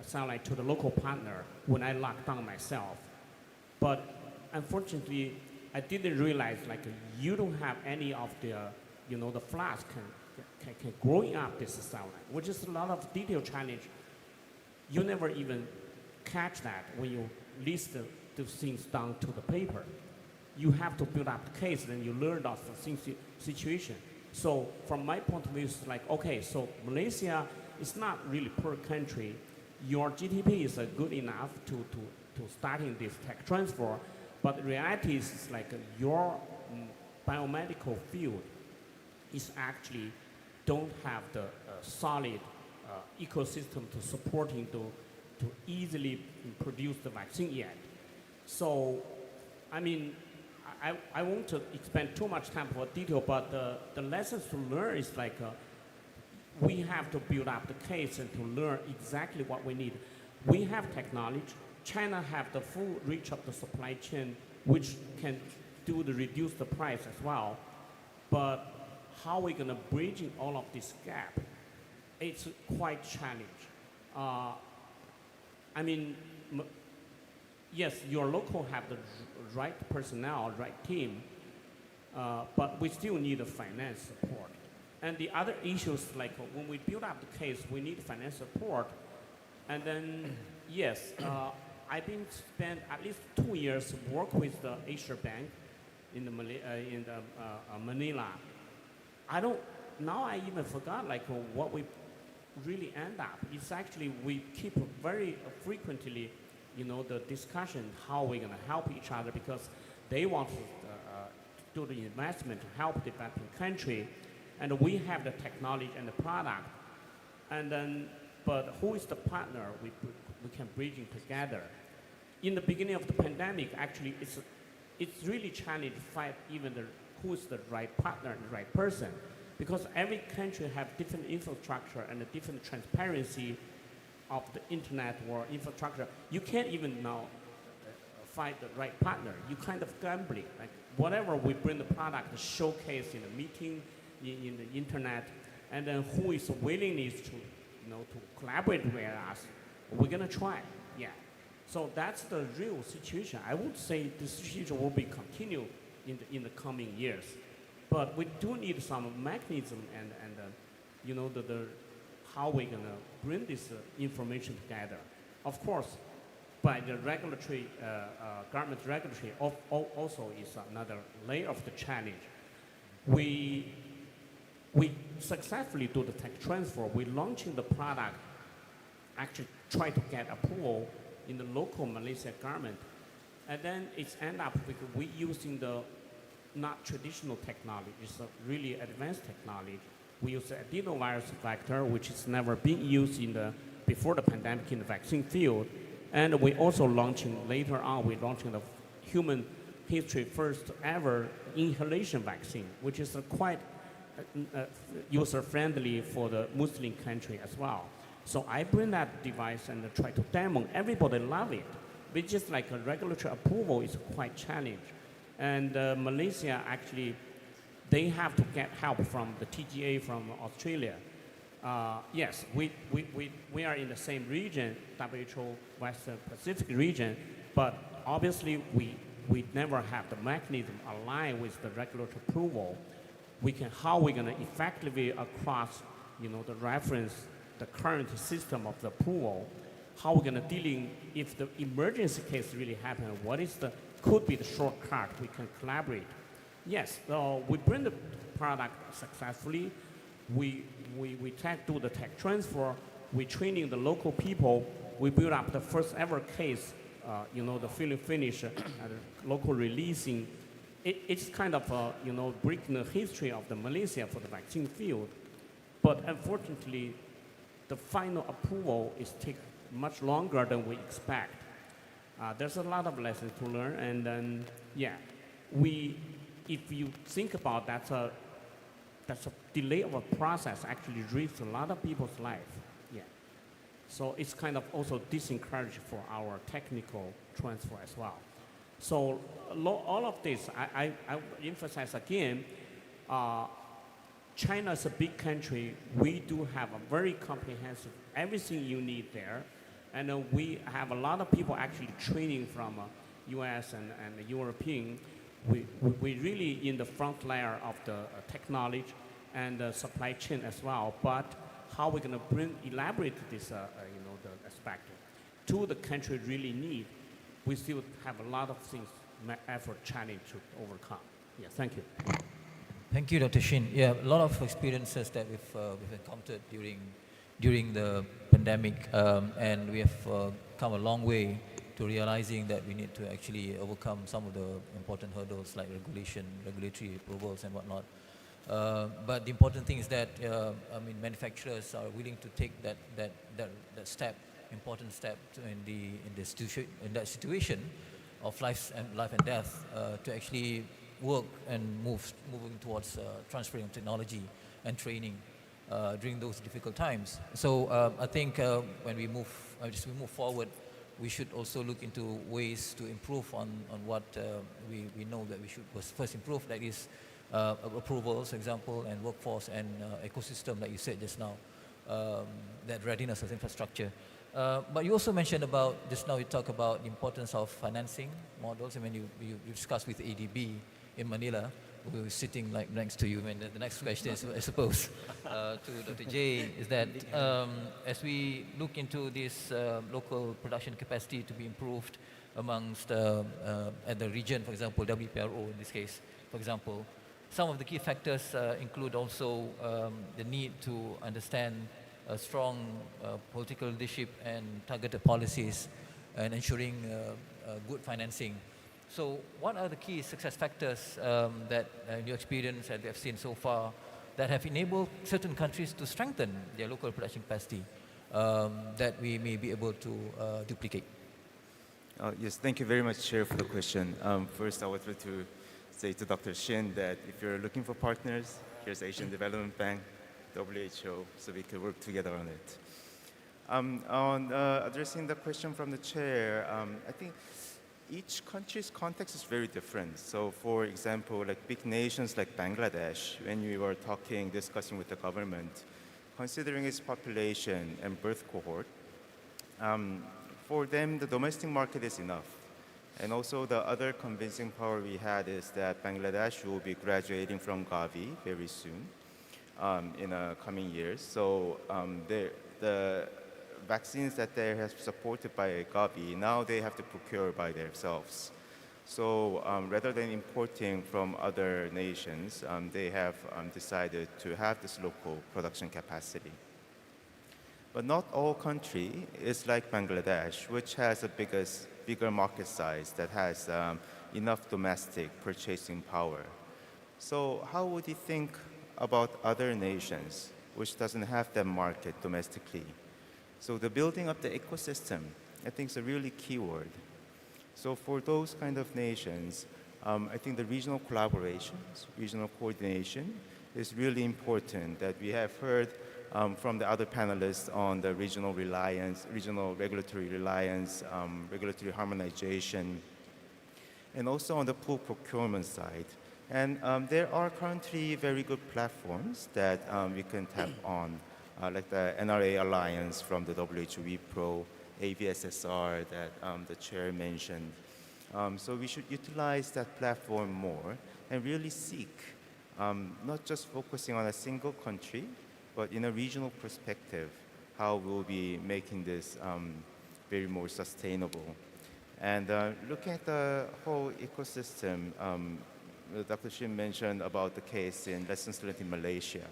cell line to the local partner when I lock down myself. But unfortunately, I didn't realize you don't have any of the, the flask can growing up this cell line, which is a lot of detail challenge. You never even catch that when you list the things down to the paper. You have to build up the case, then you learn of the situation. So from my point of view, it's like, okay, so Malaysia is not really poor country. Your GDP is good enough to starting this tech transfer, but the reality is like your biomedical field is actually don't have the solid ecosystem to supporting to easily produce the vaccine yet. So, I mean, I won't expend too much time for detail, but the lessons to learn is like we have to build up the case and to learn exactly what we need. We have technology. China have the full reach of the supply chain, which can reduce the price as well. But how are we going to bridging all of this gap? It's quite challenging. I mean, yes, your local have the right personnel, right team, but we still need the finance support. And the other issues, like when we build up the case, we need finance support. And then, yes, I've been spent at least 2 years work with the Asia Bank in Manila. Now I even forgot what we really end up. It's actually, we keep very frequently, the discussion how we're going to help each other because they want to do the investment to help developing country, and we have the technology and the product, and then, but who is the partner we can bridging together? In the beginning of the pandemic, actually, it's really challenging to find even who is the right partner and the right person, because every country have different infrastructure and a different transparency of the internet or infrastructure. You can't even now find the right partner. You kind of gambling. Like whatever we bring the product, the showcase in the meeting, in the internet, and then who is willingness to, to collaborate with us, we're gonna try. Yeah. So that's the real situation. I would say the situation will be continue in the coming years. But we do need some mechanism and how we're gonna bring this information together. Of course, by the regulatory, government regulatory also is another layer of the challenge. We we successfully do the tech transfer. We launching the product, actually try to get approval in the local Malaysia government. And then it's end up with we using the not traditional technology, it's a really advanced technology. We use the adenovirus vector, which has never been used before the pandemic in the vaccine field. And we also later on, we're launching the human history first ever inhalation vaccine, which is quite user-friendly for the Muslim country as well. So I bring that device and try to demo. Everybody love it. But just like a regulatory approval is quite challenging. And Malaysia actually, they have to get help from the TGA from Australia. Yes, we are in the same region, WHO Western Pacific region, but obviously we never have the mechanism aligned with the regulatory approval. How we're going to effectively across, the reference, the current system of the approval, how we're going to dealing if the emergency case really happen, could be the shortcut we can collaborate. Yes, we bring the product successfully. We do the tech transfer. We training the local people. We build up the first ever case, the fill and finish, local releasing. It's kind of, breaking the history of the Malaysia for the vaccine field. But unfortunately, the final approval is take much longer than we expect. There's a lot of lessons to learn, and then, if you think about that's a delay of a process actually risks a lot of people's life. Yeah. So it's kind of also disencouraging for our technical transfer as well. So all of this, I emphasize again, China is a big country. We do have a very comprehensive, everything you need there. And we have a lot of people actually training from US and European. We really in the front layer of the technology and the supply chain as well. But how we're going to elaborate this, the aspect to the country really need, we still have a lot of things, effort, challenge to overcome. Yeah, thank you. Thank you, Dr. Shin. Yeah, a lot of experiences that we've encountered during the pandemic, and we have come a long way to realizing that we need to actually overcome some of the important hurdles like regulatory approvals and whatnot. But the important thing is that manufacturers are willing to take that step, important step in that situation of life and death, to actually work and moving towards transferring of technology and training during those difficult times. So I think when we move forward, we should also look into ways to improve on what we know that we should first improve, that is approvals, for example, and workforce and ecosystem, like you said just now, that readiness as infrastructure. But you also mentioned just now you talk about the importance of financing models. I mean, you discussed with ADB in Manila, who is sitting like next to you. And the next question, I suppose, to Dr. J is that as we look into this local production capacity to be improved amongst at the region, for example, WPRO in this case, for example, some of the key factors include also the need to understand a strong political leadership and targeted policies and ensuring good financing. So what are the key success factors that in your experience that we have seen so far that have enabled certain countries to strengthen their local production capacity that we may be able to duplicate? Yes, thank you very much, Chair, for the question. First, I would like to say to Dr. Shin that if you're looking for partners, here's Asian Development Bank, WHO, so we can work together on it. On addressing the question from the Chair, I think each country's context is very different. So for example, like big nations like Bangladesh, when we were discussing with the government, considering its population and birth cohort, for them, the domestic market is enough. And also the other convincing power we had is that Bangladesh will be graduating from Gavi very soon in coming years. So the vaccines that they have supported by Gavi, now they have to procure by themselves. So rather than importing from other nations, they have decided to have this local production capacity. But not all country is like Bangladesh, which has a bigger market size that has enough domestic purchasing power. So how would you think about other nations which doesn't have that market domestically? So the building of the ecosystem, I think, is a really key word. So for those kind of nations, I think the regional collaborations, regional coordination is really important that we have heard from the other panelists on the regional reliance, regional regulatory reliance, regulatory harmonization, and also on the pool procurement side. And there are currently very good platforms that we can tap on, like the NRA Alliance from the WHO WIPRO, AVSSR that the chair mentioned. So we should utilize that platform more and really seek, not just focusing on a single country, but in a regional perspective, how we'll be making this very more sustainable. And looking at the whole ecosystem, Dr. Shim mentioned about the case in lessons learned in Malaysia.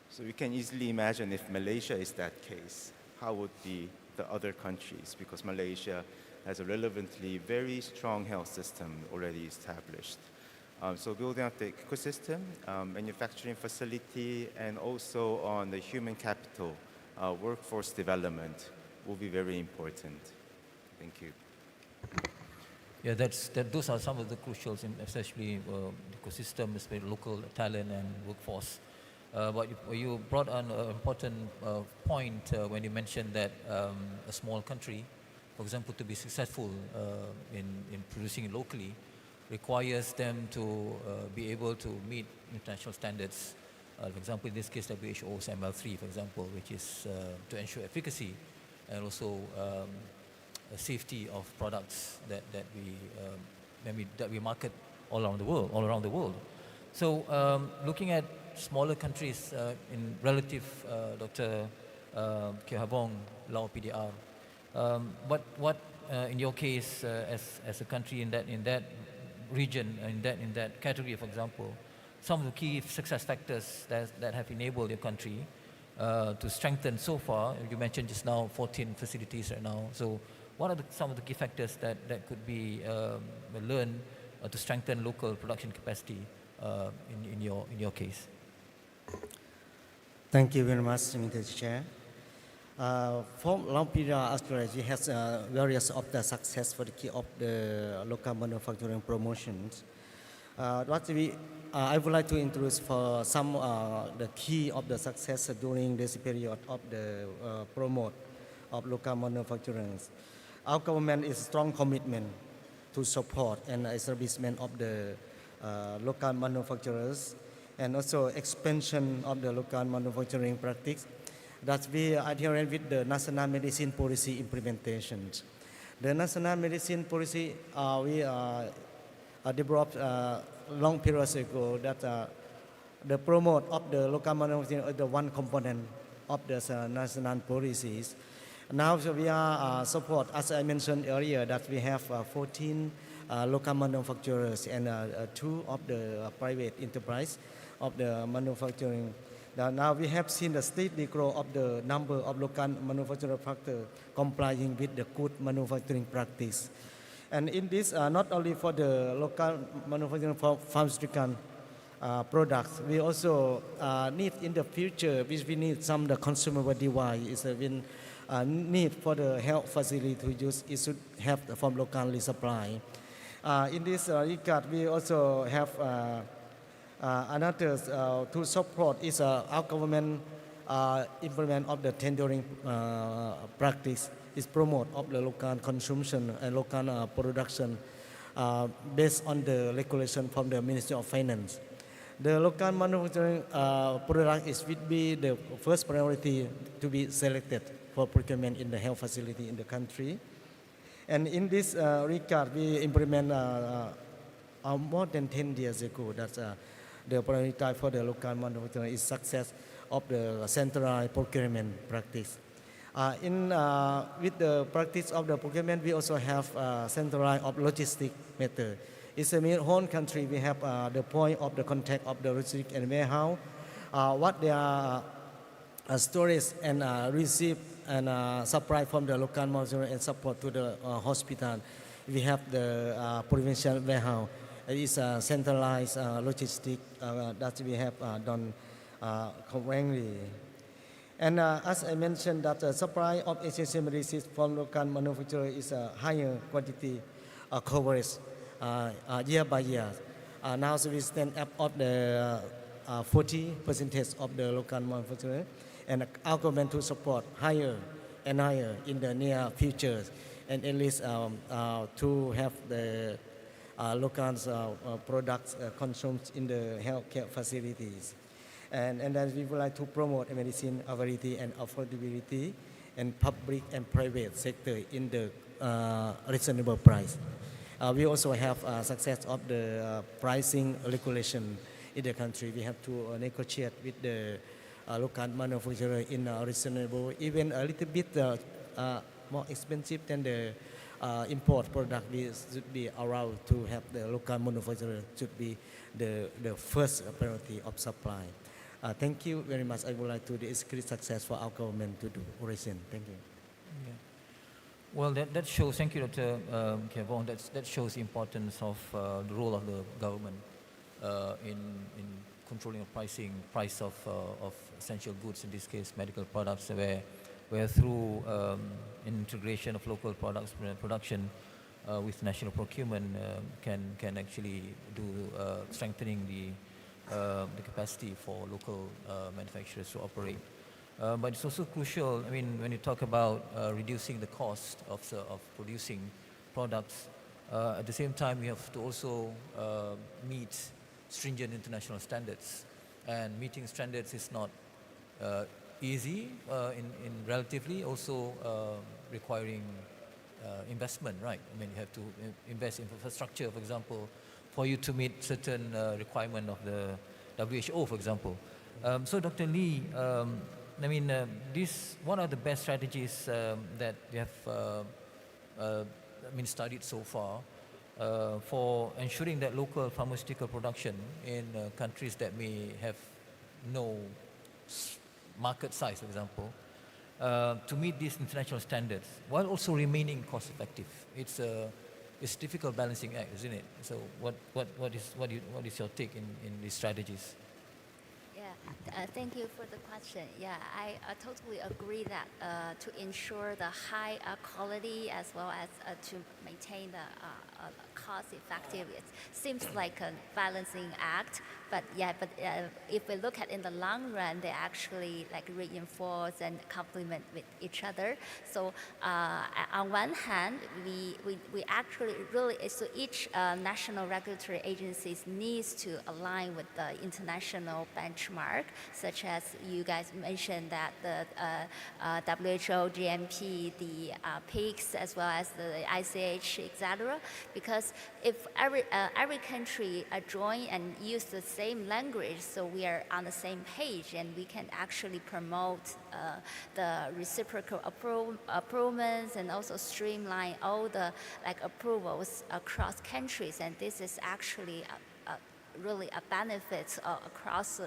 So you can easily imagine if Malaysia is that case, how would be the other countries? Because Malaysia has a relevantly very strong health system already established. So building up the ecosystem, manufacturing facility, and also on the human capital, workforce development will be very important. Thank you. Yeah, those are some of the crucials, especially the ecosystem, especially local talent and workforce. But you brought on an important point when you mentioned that a small country, for example, to be successful in producing locally, requires them to be able to meet international standards. For example, in this case, WHO's ML3, for example, which is to ensure efficacy and also safety of products that we market all around the world. So looking at smaller countries in relative, Dr. Kehavong, Laos PDR, what in your case as a country in that region, in that category, for example, some of the key success factors that have enabled your country to strengthen so far? You mentioned just now 14 facilities right now. So what are some of the key factors that could be learned to strengthen local production capacity in your case? Thank you very much, Mr. Chair. For long period, Australia has various of the success for the key of the local manufacturing promotions. I would like to introduce for some the key of the success during this period of the promote of local manufacturing. Our government is strong commitment to support and establishment of the local manufacturers and also expansion of the local manufacturing practice that we adhere with the national medicine policy implementations. The national medicine policy we developed long periods ago that the promote of the local manufacturing is the one component of the national policies. Now we are support, as I mentioned earlier, that we have 14 local manufacturers and 2 of the private enterprise of the manufacturing. Now we have seen the steady growth of the number of local manufacturing factors complying with the good manufacturing practice. And in this, not only for the local manufacturing pharmaceutical products, we also need in the future, which we need some the consumable device is need for the health facility to use, it should have from locally supply. In this regard, we also have another to support is our government implement of the tendering practice is promote of the local consumption and local production based on the regulation from the Ministry of Finance. The local manufacturing product would be the first priority to be selected for procurement in the health facility in the country. And in this regard, we implement more than 10 years ago that the priority for the local manufacturing is success of the centralized procurement practice. With the practice of the procurement, we also have centralized of logistic method. It's a whole country. We have the point of the contact of the logistic and warehouse. What they are storage and receive and supply from the local manufacturer and support to the hospital. We have the provincial warehouse. It is a centralized logistic that we have done correctly. And as I mentioned, that the supply of essential medicines from local manufacturer is a higher quantity coverage year by year. Now so we stand up of the 40% of the local manufacturer, and our government to support higher and higher in the near future, and at least to have the local products consumed in the healthcare facilities. And then we would like to promote medicine availability and affordability in public and private sector in the reasonable price. We also have success of the pricing regulation in the country. We have to negotiate with the local manufacturer in a reasonable, even a little bit more expensive than the import product. We should be allowed to have the local manufacturer should be the first priority of supply. Thank you very much. I would like to discuss success for our government to do recent. Thank you. Yeah. Well, that shows, thank you, Dr. Kevon, that shows the importance of the role of the government in controlling the price of essential goods, in this case medical products, where through integration of local products production with national procurement can actually do strengthening the capacity for local manufacturers to operate. But it's also crucial, I mean, when you talk about reducing the cost of producing products, at the same time we have to also meet stringent international standards. And meeting standards is not easy in relatively, also requiring investment, right? I mean, you have to invest in infrastructure, for example, for you to meet certain requirement of the WHO, for example. So Dr. Lee, I mean, what are the best strategies that you have studied so far for ensuring that local pharmaceutical production in countries that may have no market size, for example, to meet these international standards while also remaining cost effective? It's a difficult balancing act, isn't it? So what is your take in these strategies? Yeah, thank you for the question. Yeah, I totally agree that to ensure the high quality as well as to maintain the cost effective, it seems like a balancing act. But yeah, if we look at in the long run, they actually like reinforce and complement with each other. So on one hand, we actually really, so each national regulatory agencies needs to align with the international benchmark, such as you guys mentioned that the WHO, GMP, the PICS, as well as the ICH, etc. Because if every country join and use the same language, so we are on the same page, and we can actually promote the reciprocal approvals and also streamline all the approvals across countries, and this is actually really a benefit across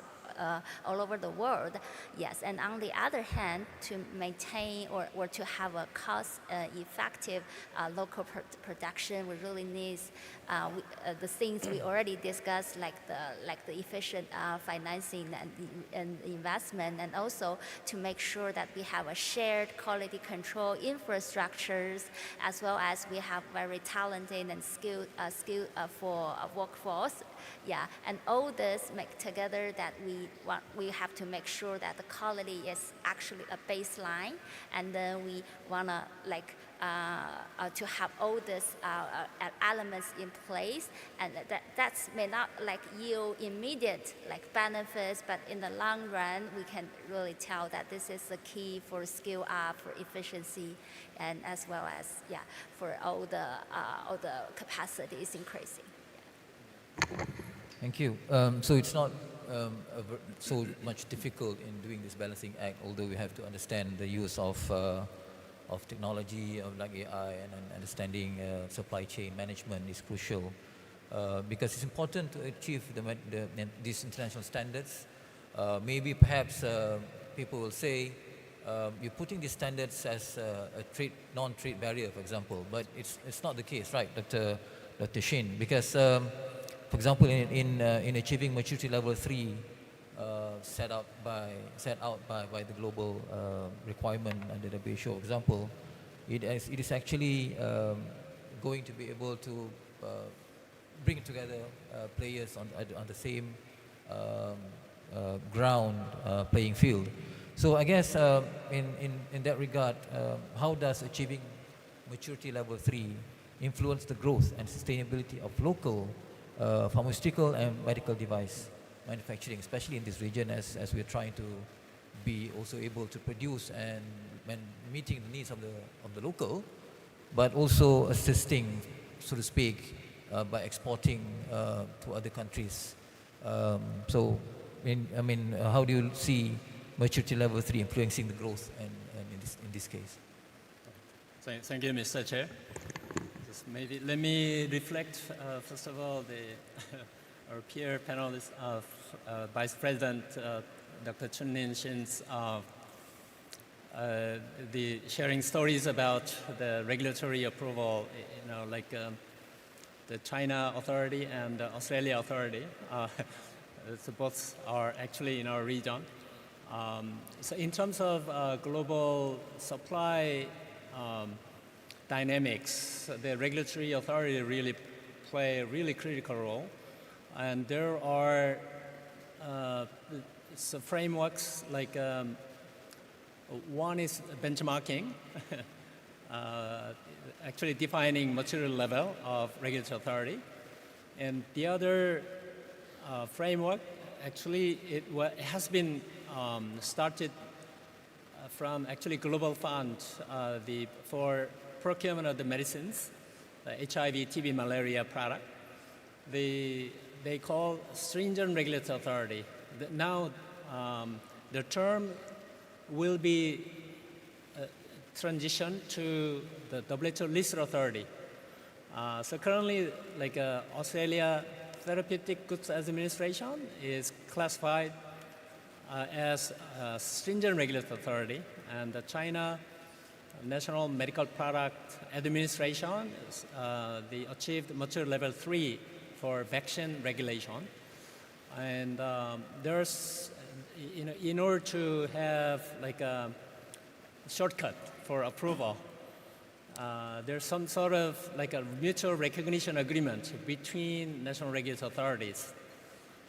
all over the world. Yes, and on the other hand, to maintain or to have a cost-effective local production, we really need the things we already discussed, like the efficient financing and investment, and also to make sure that we have a shared quality control infrastructures, as well as we have very talented and skilled for workforce. Yeah, and all this make together that we have to make sure that the quality is actually a baseline, and then we wanna to have all these elements in place, and that may not yield immediate benefits, but in the long run we can really tell that this is the key for skill up, for efficiency, and as well as for all the capacities increasing. Thank you. So it's not so much difficult in doing this balancing act, although we have to understand the use of technology, of like AI, and understanding supply chain management is crucial because it's important to achieve these international standards. Maybe perhaps people will say you're putting these standards as a non-trade barrier, for example, but it's not the case, right, Dr. Shin? Because, for example, in achieving maturity level 3, set out by the global requirement under the WHO, for example, it is actually going to be able to bring together players on the same ground playing field. So I guess in that regard, how does achieving maturity level 3 influence the growth and sustainability of local pharmaceutical and medical device manufacturing, especially in this region, as we're trying to be also able to produce and meeting the needs of the local, but also assisting, so to speak, by exporting to other countries. So, how do you see maturity level 3 influencing the growth and in this case? Thank you, Mr. Chair. Just maybe let me reflect, first of all, our peer panelist, Vice President Dr. Chun-Lin Shin's the sharing stories about the regulatory approval, like the China authority and the Australia authority. So both are actually in our region. So in terms of global supply dynamics, the regulatory authority really play a really critical role. And there are frameworks like one is benchmarking, actually defining material level of regulatory authority. And the other framework, actually, it has been started from actually Global Fund for procurement of the medicines, HIV, TB, malaria product. They call stringent regulatory authority. Now, the term will be transitioned to the WHO list authority. So currently, like Australia Therapeutic Goods Administration is classified as stringent regulatory authority, and the China National Medical Product Administration they achieved mature level 3 for vaccine regulation. And there's, in order to have like a shortcut for approval, there's some sort of like a mutual recognition agreement between national regulatory authorities.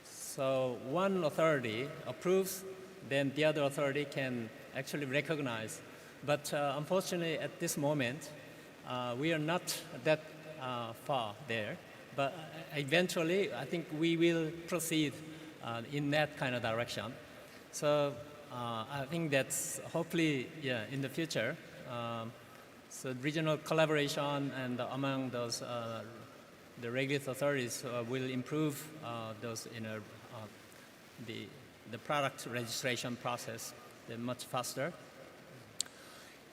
So one authority approves, then the other authority can actually recognize. But unfortunately, at this moment, we are not that far there. But eventually, I think we will proceed in that kind of direction. So I think that's hopefully, in the future. So regional collaboration and among those, the regulatory authorities will improve those, the product registration process much faster.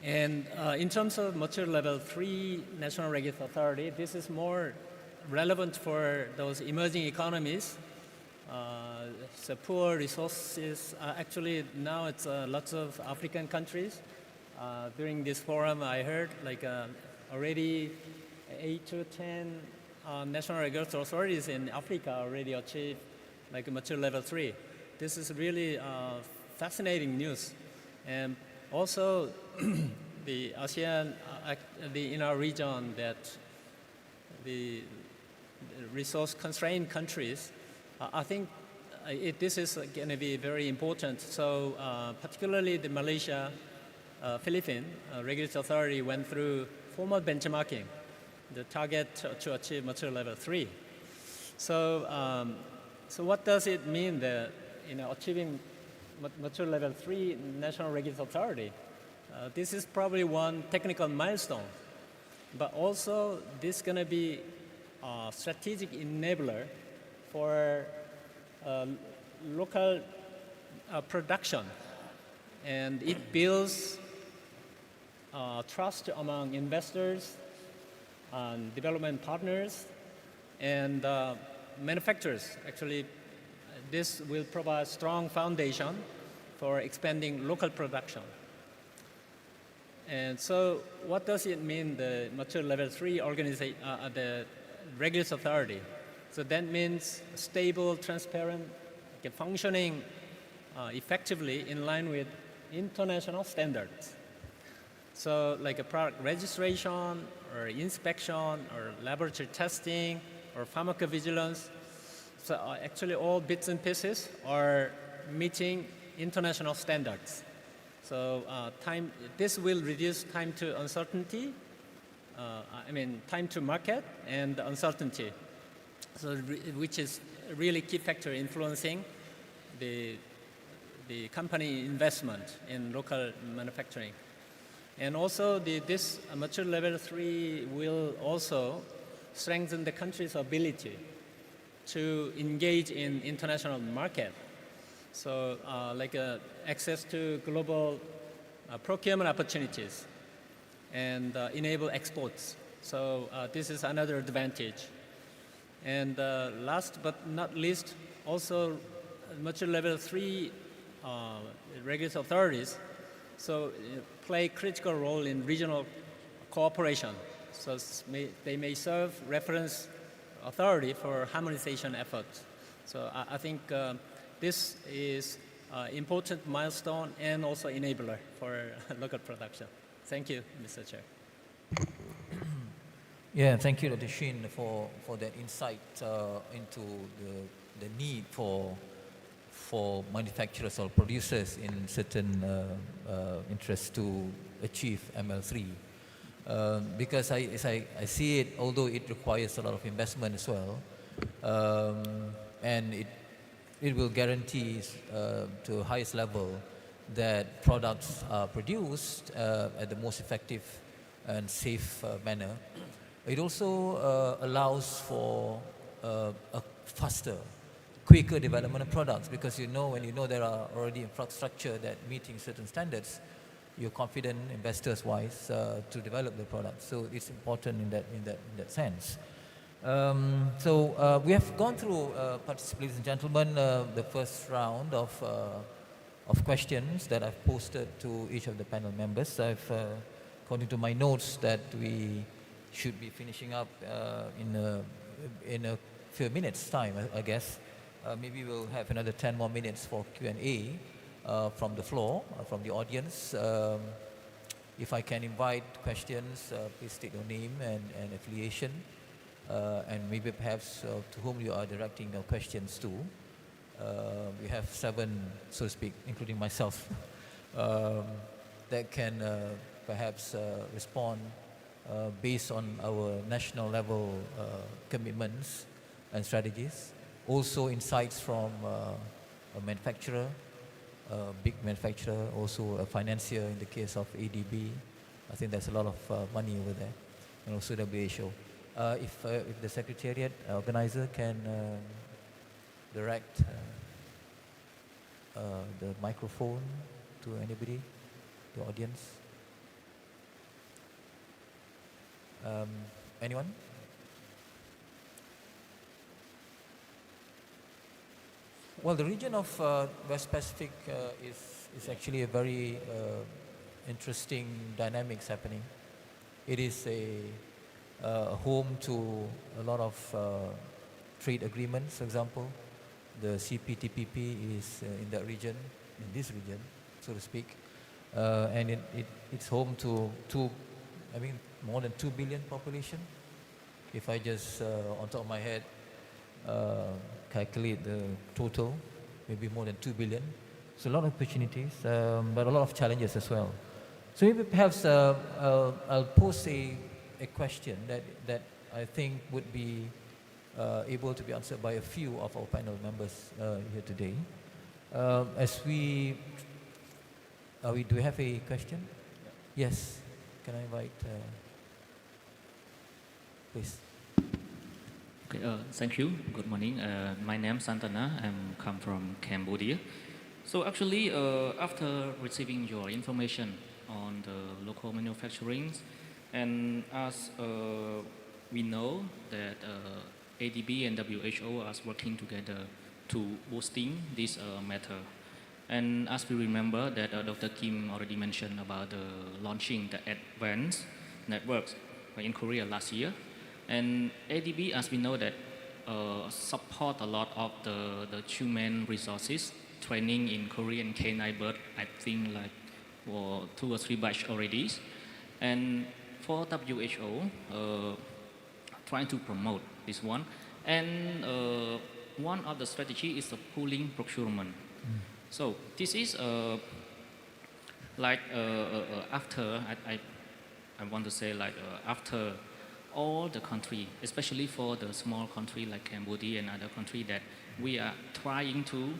And in terms of mature level 3 national regulatory authority, this is more relevant for those emerging economies. So poor resources, actually now it's lots of African countries. During this forum, I heard like already 8 to 10 national regulatory authorities in Africa already achieved like a mature level 3. This is really fascinating news. And also the ASEAN, in our region, that the resource-constrained countries, I think this is going to be very important. So particularly the Malaysia, Philippine regulatory authority went through formal benchmarking, the target to achieve mature level 3. So, so what does it mean that achieving mature level 3 national regulatory authority? This is probably one technical milestone, but also this is going to be a strategic enabler for local production, and it builds trust among investors and development partners and manufacturers. Actually, this will provide strong foundation for expanding local production. And so what does it mean, the mature level 3 organization, the regulatory authority? So that means stable, transparent, functioning effectively in line with international standards. So like a product registration or inspection or laboratory testing or pharmacovigilance. So actually all bits and pieces are meeting international standards. So this will reduce time to uncertainty, time to market and uncertainty. So which is a really key factor influencing the company investment in local manufacturing. And also this mature level 3 will also strengthen the country's ability to engage in international market. So access to global procurement opportunities and enable exports. So this is another advantage. And last but not least, also mature level 3 regulatory authorities play critical role in regional cooperation. So they may serve reference authority for harmonization efforts. So I think this is important milestone and also enabler for local production. Thank you, Mr. Chair. Yeah, thank you, Dr. Shin, for that insight into the need for manufacturers or producers in certain interests to achieve ML3. Because as I see it, although it requires a lot of investment as well, and it will guarantee to the highest level that products are produced at the most effective and safe manner. It also allows for a faster, quicker development of products, because when you know there are already infrastructure that meeting certain standards, you're confident investors-wise to develop the product. So it's important in that sense. So we have gone through, ladies and gentlemen, the first round of questions that I've posted to each of the panel members. According to my notes, that we should be finishing up in a few minutes' time, I guess. Maybe we'll have another 10 more minutes for Q&A from the floor, from the audience. If I can invite questions, please state your name and affiliation, and maybe perhaps to whom you are directing your questions to. We have 7, so to speak, including myself, that can perhaps respond based on our national level commitments and strategies. Also insights from a manufacturer, a big manufacturer, also a financier in the case of ADB. I think there's a lot of money over there, and also WHO. If the Secretariat organizer can direct the microphone to anybody, the audience. Anyone? Well, the region of West Pacific is actually a very interesting dynamics happening. It is a home to a lot of trade agreements, for example. The CPTPP is in that region, in this region, so to speak. And it's home to more than 2 billion population. If I just, on top of my head, calculate the total, maybe more than 2 billion. So a lot of opportunities, but a lot of challenges as well. So maybe perhaps I'll pose a question that I think would be able to be answered by a few of our panel members here today. Do we have a question? Yes. Can I invite, please? Okay, thank you. Good morning. My name is Santana. I'm come from Cambodia. So actually, after receiving your information on the local manufacturing, and as we know that ADB and WHO are working together to boosting this matter. And as we remember that Dr. Kim already mentioned about launching the advanced networks in Korea last year. And ADB, as we know that, support a lot of the human resources training in Korean K9 bird, I think like for 2 or 3 batch already. And for WHO, trying to promote this one. And one of the strategy is the pooling procurement. So this is like after, I want to say like after all the country, especially for the small country like Cambodia and other country that we are trying to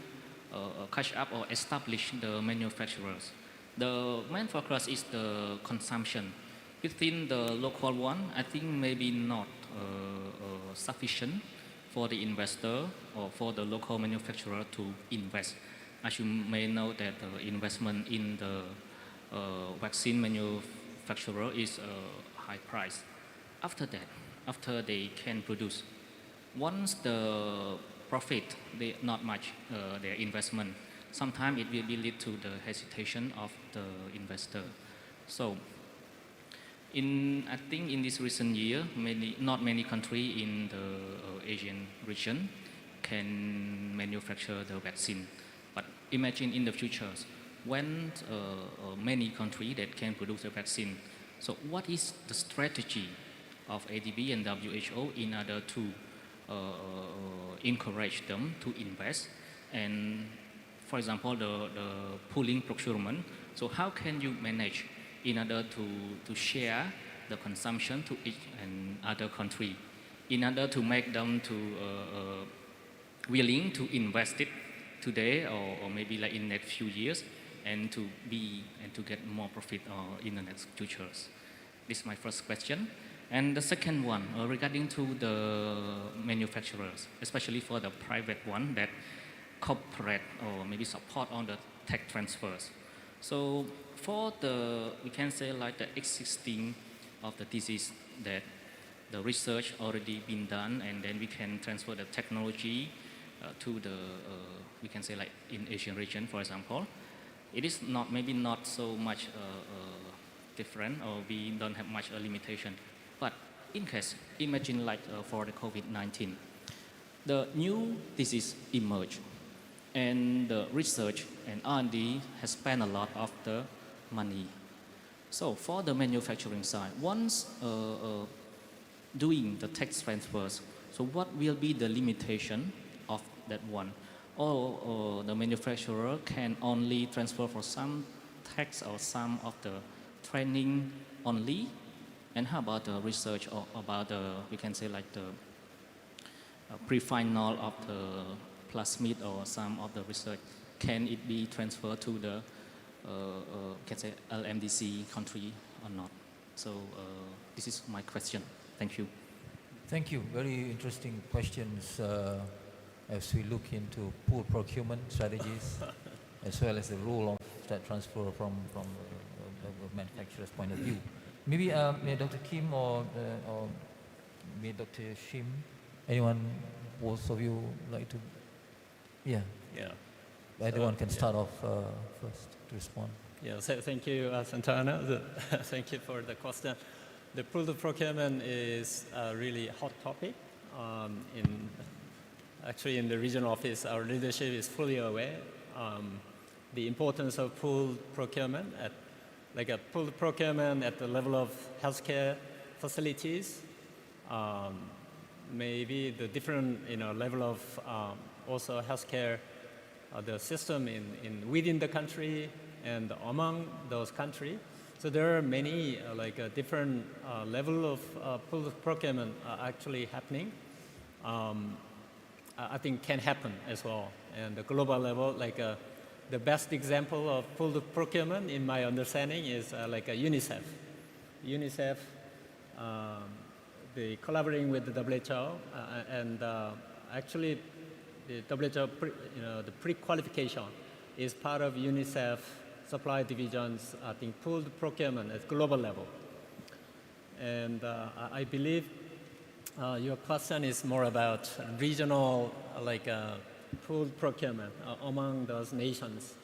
catch up or establish the manufacturers. The main focus is the consumption. Within the local one, I think maybe not sufficient for the investor or for the local manufacturer to invest. As you may know that the investment in the vaccine manufacturer is high price. After that, after they can produce, once the profit, they not much their investment, sometimes it will be lead to the hesitation of the investor. So, I think in this recent year, not many countries in the Asian region can manufacture the vaccine. But imagine in the future, when many countries that can produce a vaccine, so what is the strategy of ADB and WHO in order to encourage them to invest? And for example, the pooling procurement. So how can you manage in order to share the consumption to each and other country in order to make them to willing to invest it today or maybe like in the next few years and to get more profit in the next futures? This is my first question. And the second one, regarding to the manufacturers, especially for the private one that cooperate or maybe support on the tech transfers. So for the, we can say like the existing of the disease that the research already been done and then we can transfer the technology to the, we can say like in Asian region, for example. It is not, maybe not so much different or we don't have much limitation. But in case, imagine like for the COVID-19, the new disease emerged and the research and R&D has spent a lot of the money. So for the manufacturing side, once doing the tech transfers, so what will be the limitation of that one? Or the manufacturer can only transfer for some techs or some of the training only? And how about the research or about the, we can say like the pre-final of the plasmid or some of the research, can it be transferred to the, can say LMDC country or not? So this is my question. Thank you. Thank you. Very interesting questions as we look into pool procurement strategies as well as the role of that transfer from a manufacturer's point of view. Maybe may Dr. Kim or may Dr. Shim, anyone, both of you like to, yeah. Either one can start off first to respond. Yeah, so thank you, Santana. Thank you for the question. The pooled procurement is a really hot topic. Actually, in the regional office, our leadership is fully aware the importance of pooled procurement like a pooled procurement at the level of healthcare facilities, maybe the different level of also healthcare, the system within the country and among those countries. So there are many like a different level of pooled procurement actually happening. I think can happen as well. And the global level, like the best example of pooled procurement, in my understanding, is like a UNICEF. UNICEF the collaborating with the WHO and actually the WHO, the pre-qualification is part of UNICEF supply division's, I think, pooled procurement at global level. And I believe your question is more about regional, like pooled procurement among those nations.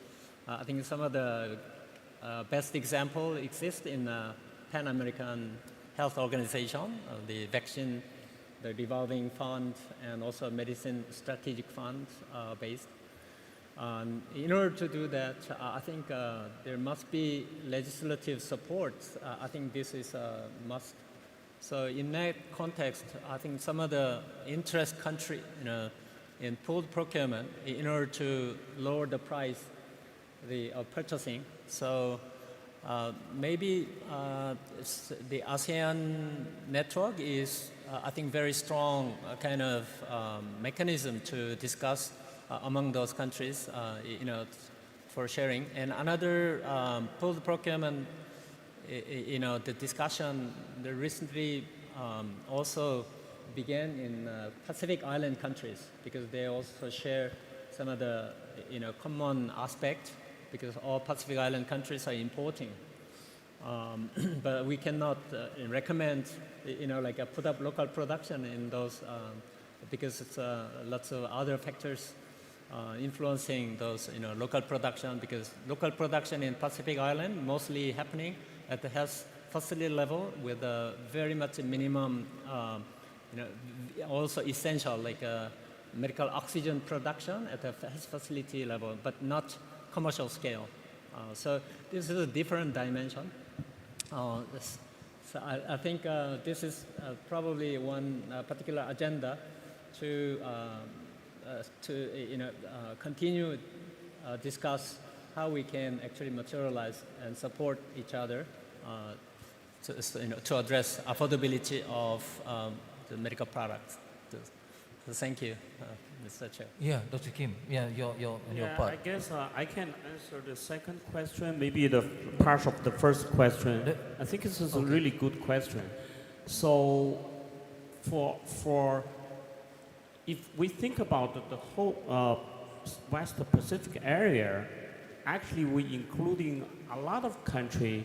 I think some of the best example exist in Pan American Health Organization, the vaccine, the revolving fund, and also medicine strategic fund based. In order to do that, I think there must be legislative support. I think this is a must. So in that context, I think some of the interest country, in pooled procurement, in order to lower the price of purchasing. So maybe the ASEAN network is, I think, very strong kind of mechanism to discuss among those countries, for sharing. And another pooled procurement, the discussion recently also began in Pacific Island countries because they also share some of the common aspects because all Pacific Island countries are importing. But we cannot recommend, put up local production in those because it's lots of other factors influencing those, local production, because local production in Pacific Island mostly happening at the health facility level with a very much minimum, also essential, like medical oxygen production at the health facility level, but not commercial scale. So this is a different dimension. So I think this is probably one particular agenda to continue discuss how we can actually materialize and support each other to address affordability of the medical products. So thank you, Mr. Chair. Yeah, Dr. Kim. Yeah, your part. I guess I can answer the second question, maybe the part of the first question. I think this is a really good question. So, for if we think about the whole West Pacific area, actually we including a lot of country.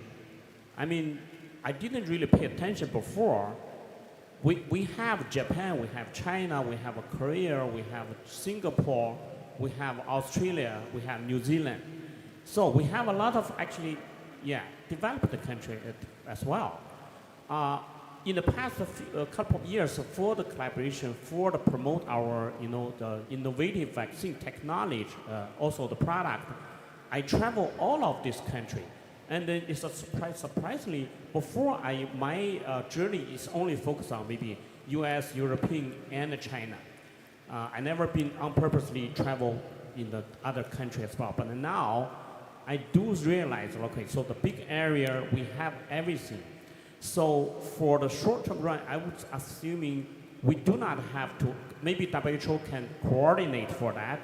I mean, I didn't really pay attention before. We have Japan, we have China, we have Korea, we have Singapore, we have Australia, we have New Zealand. So we have a lot of actually, developed country as well. In the past couple of years, for the collaboration, for the promote our, the innovative vaccine technology, also the product, I travel all of this country. And then it's surprisingly, before my journey is only focused on maybe US, European, and China. I never been on purposely travel in the other country as well. But now, I do realize, okay, so the big area, we have everything. So for the short-term run, I was assuming we do not have to, maybe WHO can coordinate for that.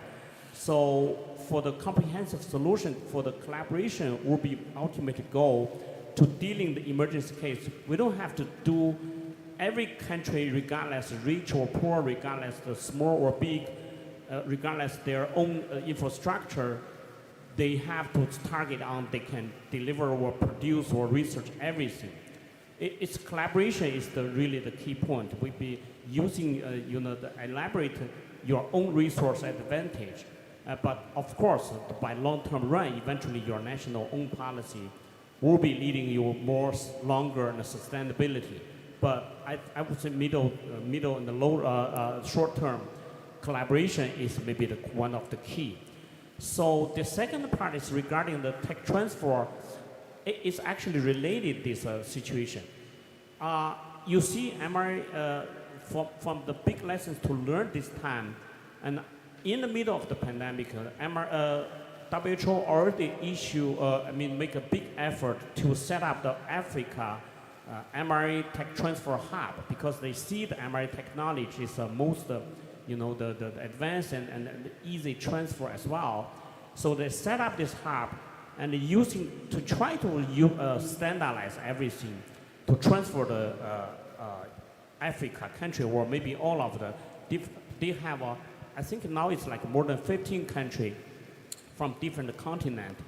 So for the comprehensive solution, for the collaboration will be ultimate goal to dealing the emergency case. We don't have to do every country, regardless rich or poor, regardless the small or big, regardless their own infrastructure, they have to target on they can deliver or produce or research everything. It's collaboration is really the key point. We be using the elaborate your own resource advantage. But of course, by long-term run, eventually your national own policy will be leading you more longer and sustainability. But I would say middle and the low short-term collaboration is maybe one of the key. So the second part is regarding the tech transfer. It's actually related this situation. You see, from the big lessons to learn this time, and in the middle of the pandemic, WHO already make a big effort to set up the Africa mRNA tech transfer hub because they see the mRNA technology is the most, the advanced and easy transfer as well. So they set up this hub and to try to standardize everything to transfer the Africa country or maybe all of they have I think now it's like more than 15 countries from different continents.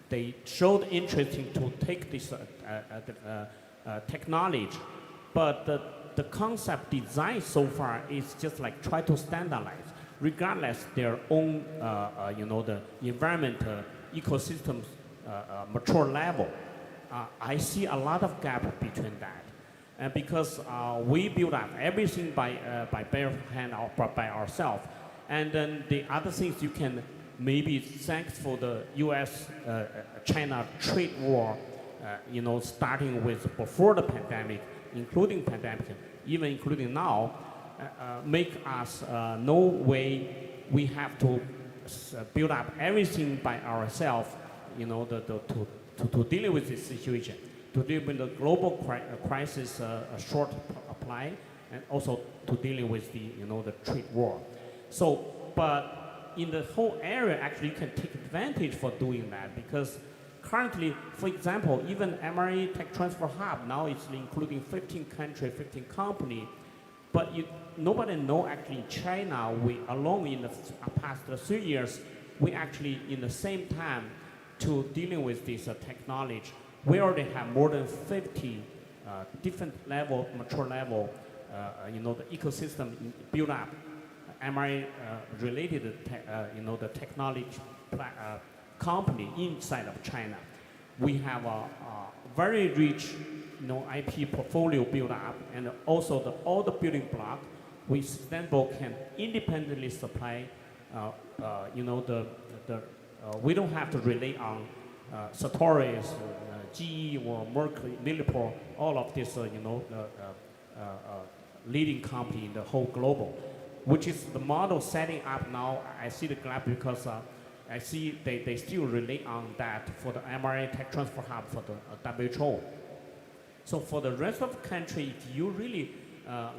They showed interest in to take this technology, but the concept design so far is just like try to standardize, regardless their own, the environment ecosystems mature level. I see a lot of gap between that. And because we build up everything by bare hand or by ourselves. And then the other things you can maybe thanks for the US-China trade war, starting with before the pandemic, including pandemic, even including now, make us no way we have to build up everything by ourselves, to deal with this situation, to deal with the global crisis short supply, and also to dealing with the trade war. So, but in the whole area, actually, you can take advantage for doing that because currently, for example, even MRE Tech Transfer Hub now is including 15 countries, 15 companies, but nobody know actually in China, we alone in the past 3 years, we actually in the same time to dealing with this technology, we already have more than 50 different level, mature level, the ecosystem built up, MRI related, the technology company inside of China. We have a very rich, IP portfolio built up, and also all the building block we sustainable can independently supply. We don't have to rely on Sartorius, GE, or Mercury, Millipore, all of this, leading company in the whole global, which is the model setting up now. I see the gap because I see they still rely on that for the mRNA tech transfer hub for the WHO. So for the rest of the country, if you really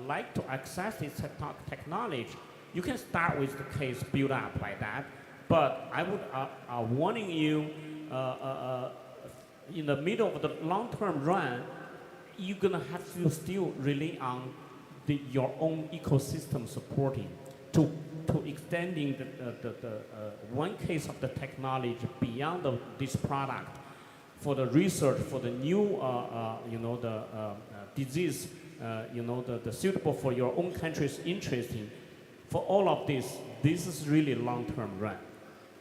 like to access this technology, you can start with the case built up by that. But I would warning you, in the middle of the long-term run, you're gonna have to still rely on your own ecosystem supporting to extending the one case of the technology beyond this product for the research for the new disease, the suitable for your own country's interesting. For all of this is really long-term run.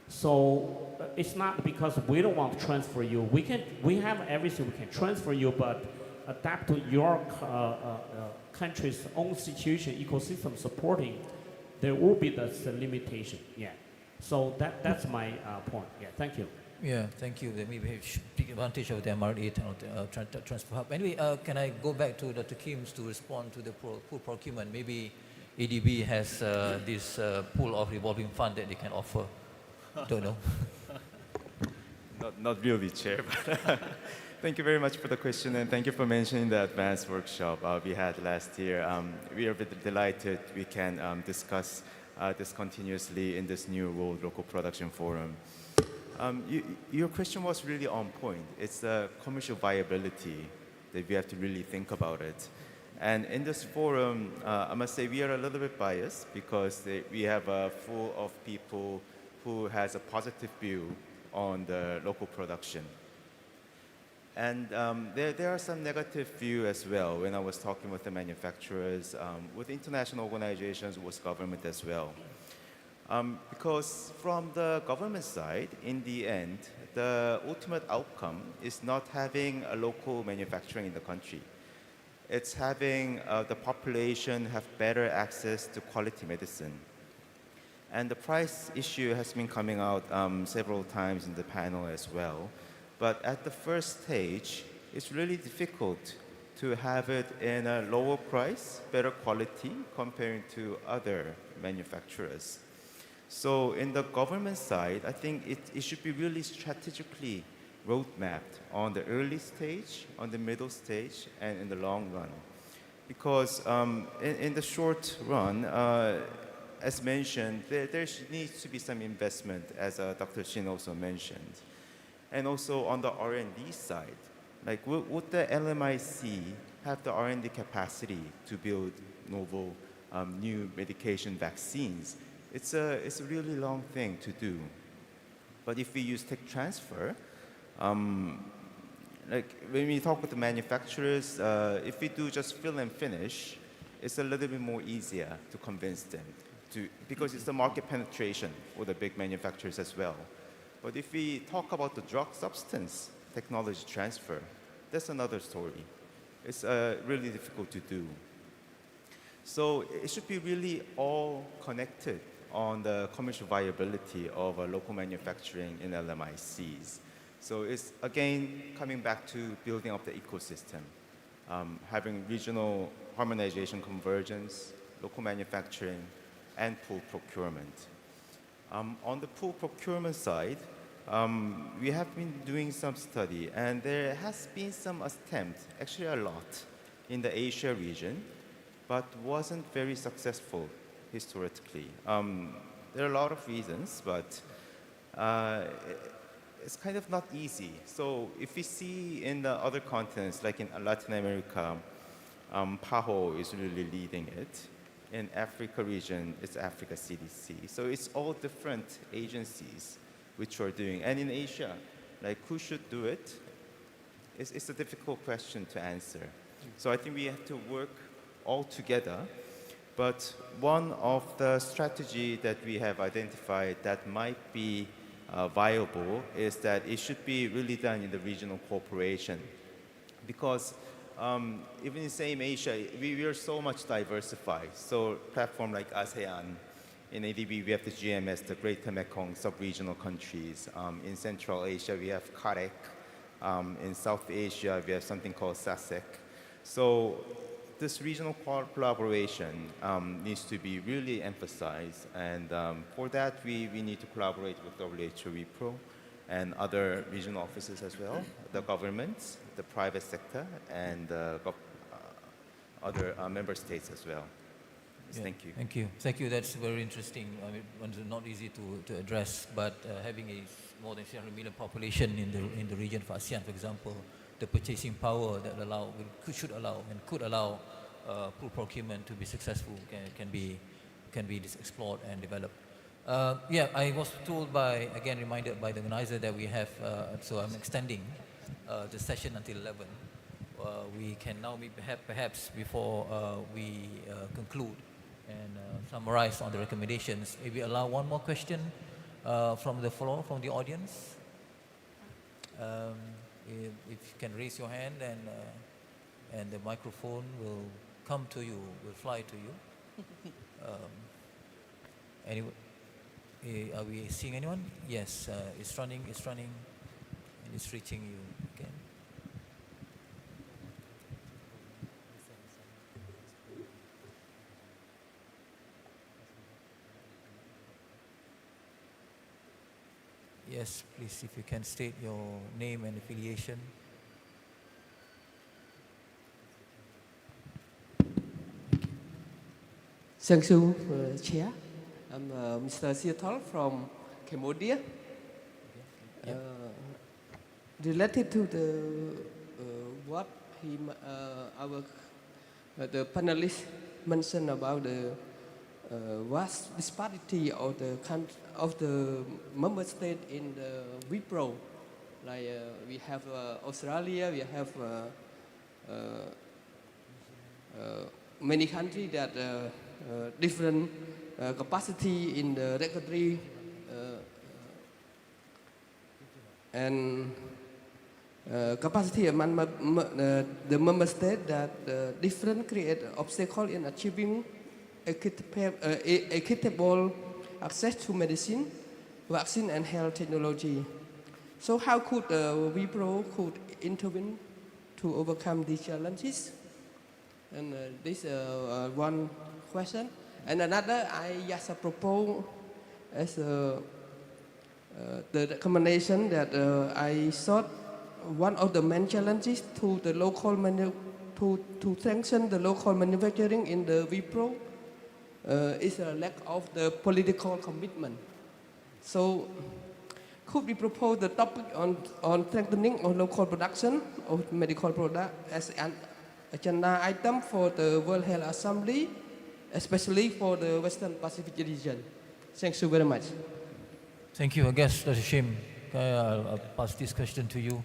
So it's not because we don't want to transfer you. We have everything we can transfer you, but adapt to your country's own situation, ecosystem supporting, there will be the limitation. Yeah. So that's my point. Yeah. Thank you. Yeah, thank you. Maybe we should take advantage of the MRA transfer hub. Anyway, can I go back to Dr. Kim's to respond to the pool procurement? Maybe ADB has this pool of revolving fund that they can offer. Don't know. Not really, Chair. But thank you very much for the question, and thank you for mentioning the advanced workshop we had last year. We are delighted we can discuss this continuously in this new World Local Production Forum. Your question was really on point. It's the commercial viability that we have to really think about it. And in this forum, I must say we are a little bit biased because we have full of people who has a positive view on the local production. And there are some negative view as well when I was talking with the manufacturers, with international organizations, with government as well. Because from the government side, in the end, the ultimate outcome is not having a local manufacturing in the country. It's having the population have better access to quality medicine. And the price issue has been coming out several times in the panel as well. But at the first stage, it's really difficult to have it in a lower price, better quality, comparing to other manufacturers. So in the government side, I think it should be really strategically roadmapped on the early stage, on the middle stage, and in the long run. Because in the short run, as mentioned, there needs to be some investment, as Dr. Shin also mentioned. And also on the R&D side, like would the LMIC have the R&D capacity to build novel new medication vaccines, it's a really long thing to do. But if we use tech transfer, like when we talk with the manufacturers, if we do just fill and finish, it's a little bit more easier to convince them because it's the market penetration for the big manufacturers as well. But if we talk about the drug substance technology transfer, that's another story. It's really difficult to do. So it should be really all connected on the commercial viability of local manufacturing in LMICs. So it's, again, coming back to building up the ecosystem, having regional harmonization convergence, local manufacturing, and pool procurement. On the pool procurement side, we have been doing some study, and there has been some attempt, actually a lot, in the Asia region, but wasn't very successful historically. There are a lot of reasons, but it's kind of not easy. So if we see in the other continents, like in Latin America, PAHO is really leading it. In Africa region, it's Africa CDC. So it's all different agencies which are doing. And in Asia, like who should do it? It's a difficult question to answer. So I think we have to work all together. But one of the strategy that we have identified that might be viable is that it should be really done in the regional cooperation. Because even in the same Asia, we are so much diversified. So platform like ASEAN, in ADB we have the GMS, the Greater Mekong sub-regional countries. In Central Asia we have CAREC. In South Asia we have something called SASEC. So this regional collaboration needs to be really emphasized, and for that we need to collaborate with WHO WIPRO and other regional offices as well, the governments, the private sector, and other member states as well. Yeah. Thank you. Thank you. Thank you. That's very interesting. I mean, it's not easy to address, but having a more than 300 million population in the region for ASEAN, for example, the purchasing power that should allow and could allow pool procurement to be successful can be explored and developed. Yeah, I was told reminded by the organizer that we have, so I'm extending the session until 11. We can now perhaps before we conclude and summarize on the recommendations, maybe allow one more question from the floor, from the audience. If you can raise your hand and the microphone will come to you, will fly to you. Anyway, are we seeing anyone? Yes, it's running, and it's reaching you again. Yes, please, if you can state your name and affiliation. Thank you, Chair. I'm Mr. Siatol from Cambodia. Related to what the panelist mentioned about the vast disparity of the member state in the WIPRO. Like we have Australia, we have many countries that different capacity in the regulatory and capacity among the member states that different create obstacle in achieving equitable access to medicine, vaccine, and health technology. So how could WIPRO could intervene to overcome these challenges? And this one question. And another, I just propose as the recommendation that I thought one of the main challenges to the local to strengthen the local manufacturing in the WIPRO is a lack of the political commitment. So could we propose the topic on strengthening of local production of medical product as agenda item for the World Health Assembly, especially for the Western Pacific region. Thank you very much. Thank you. I guess, Dr. Shim, I'll pass this question to you,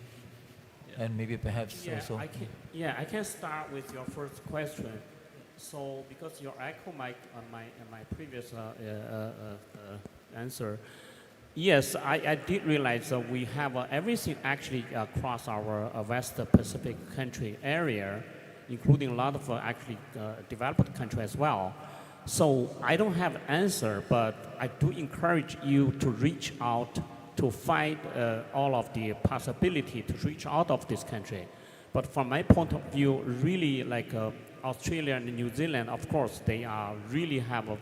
and maybe perhaps also. I can start with your first question. So, because you echo my previous answer, yes, I did realize that we have everything actually across our West Pacific country area, including a lot of actually developed countries as well. So I don't have an answer, but I do encourage you to reach out to find all of the possibility to reach out of this country. But from my point of view, really like Australia and New Zealand, of course, they are really have a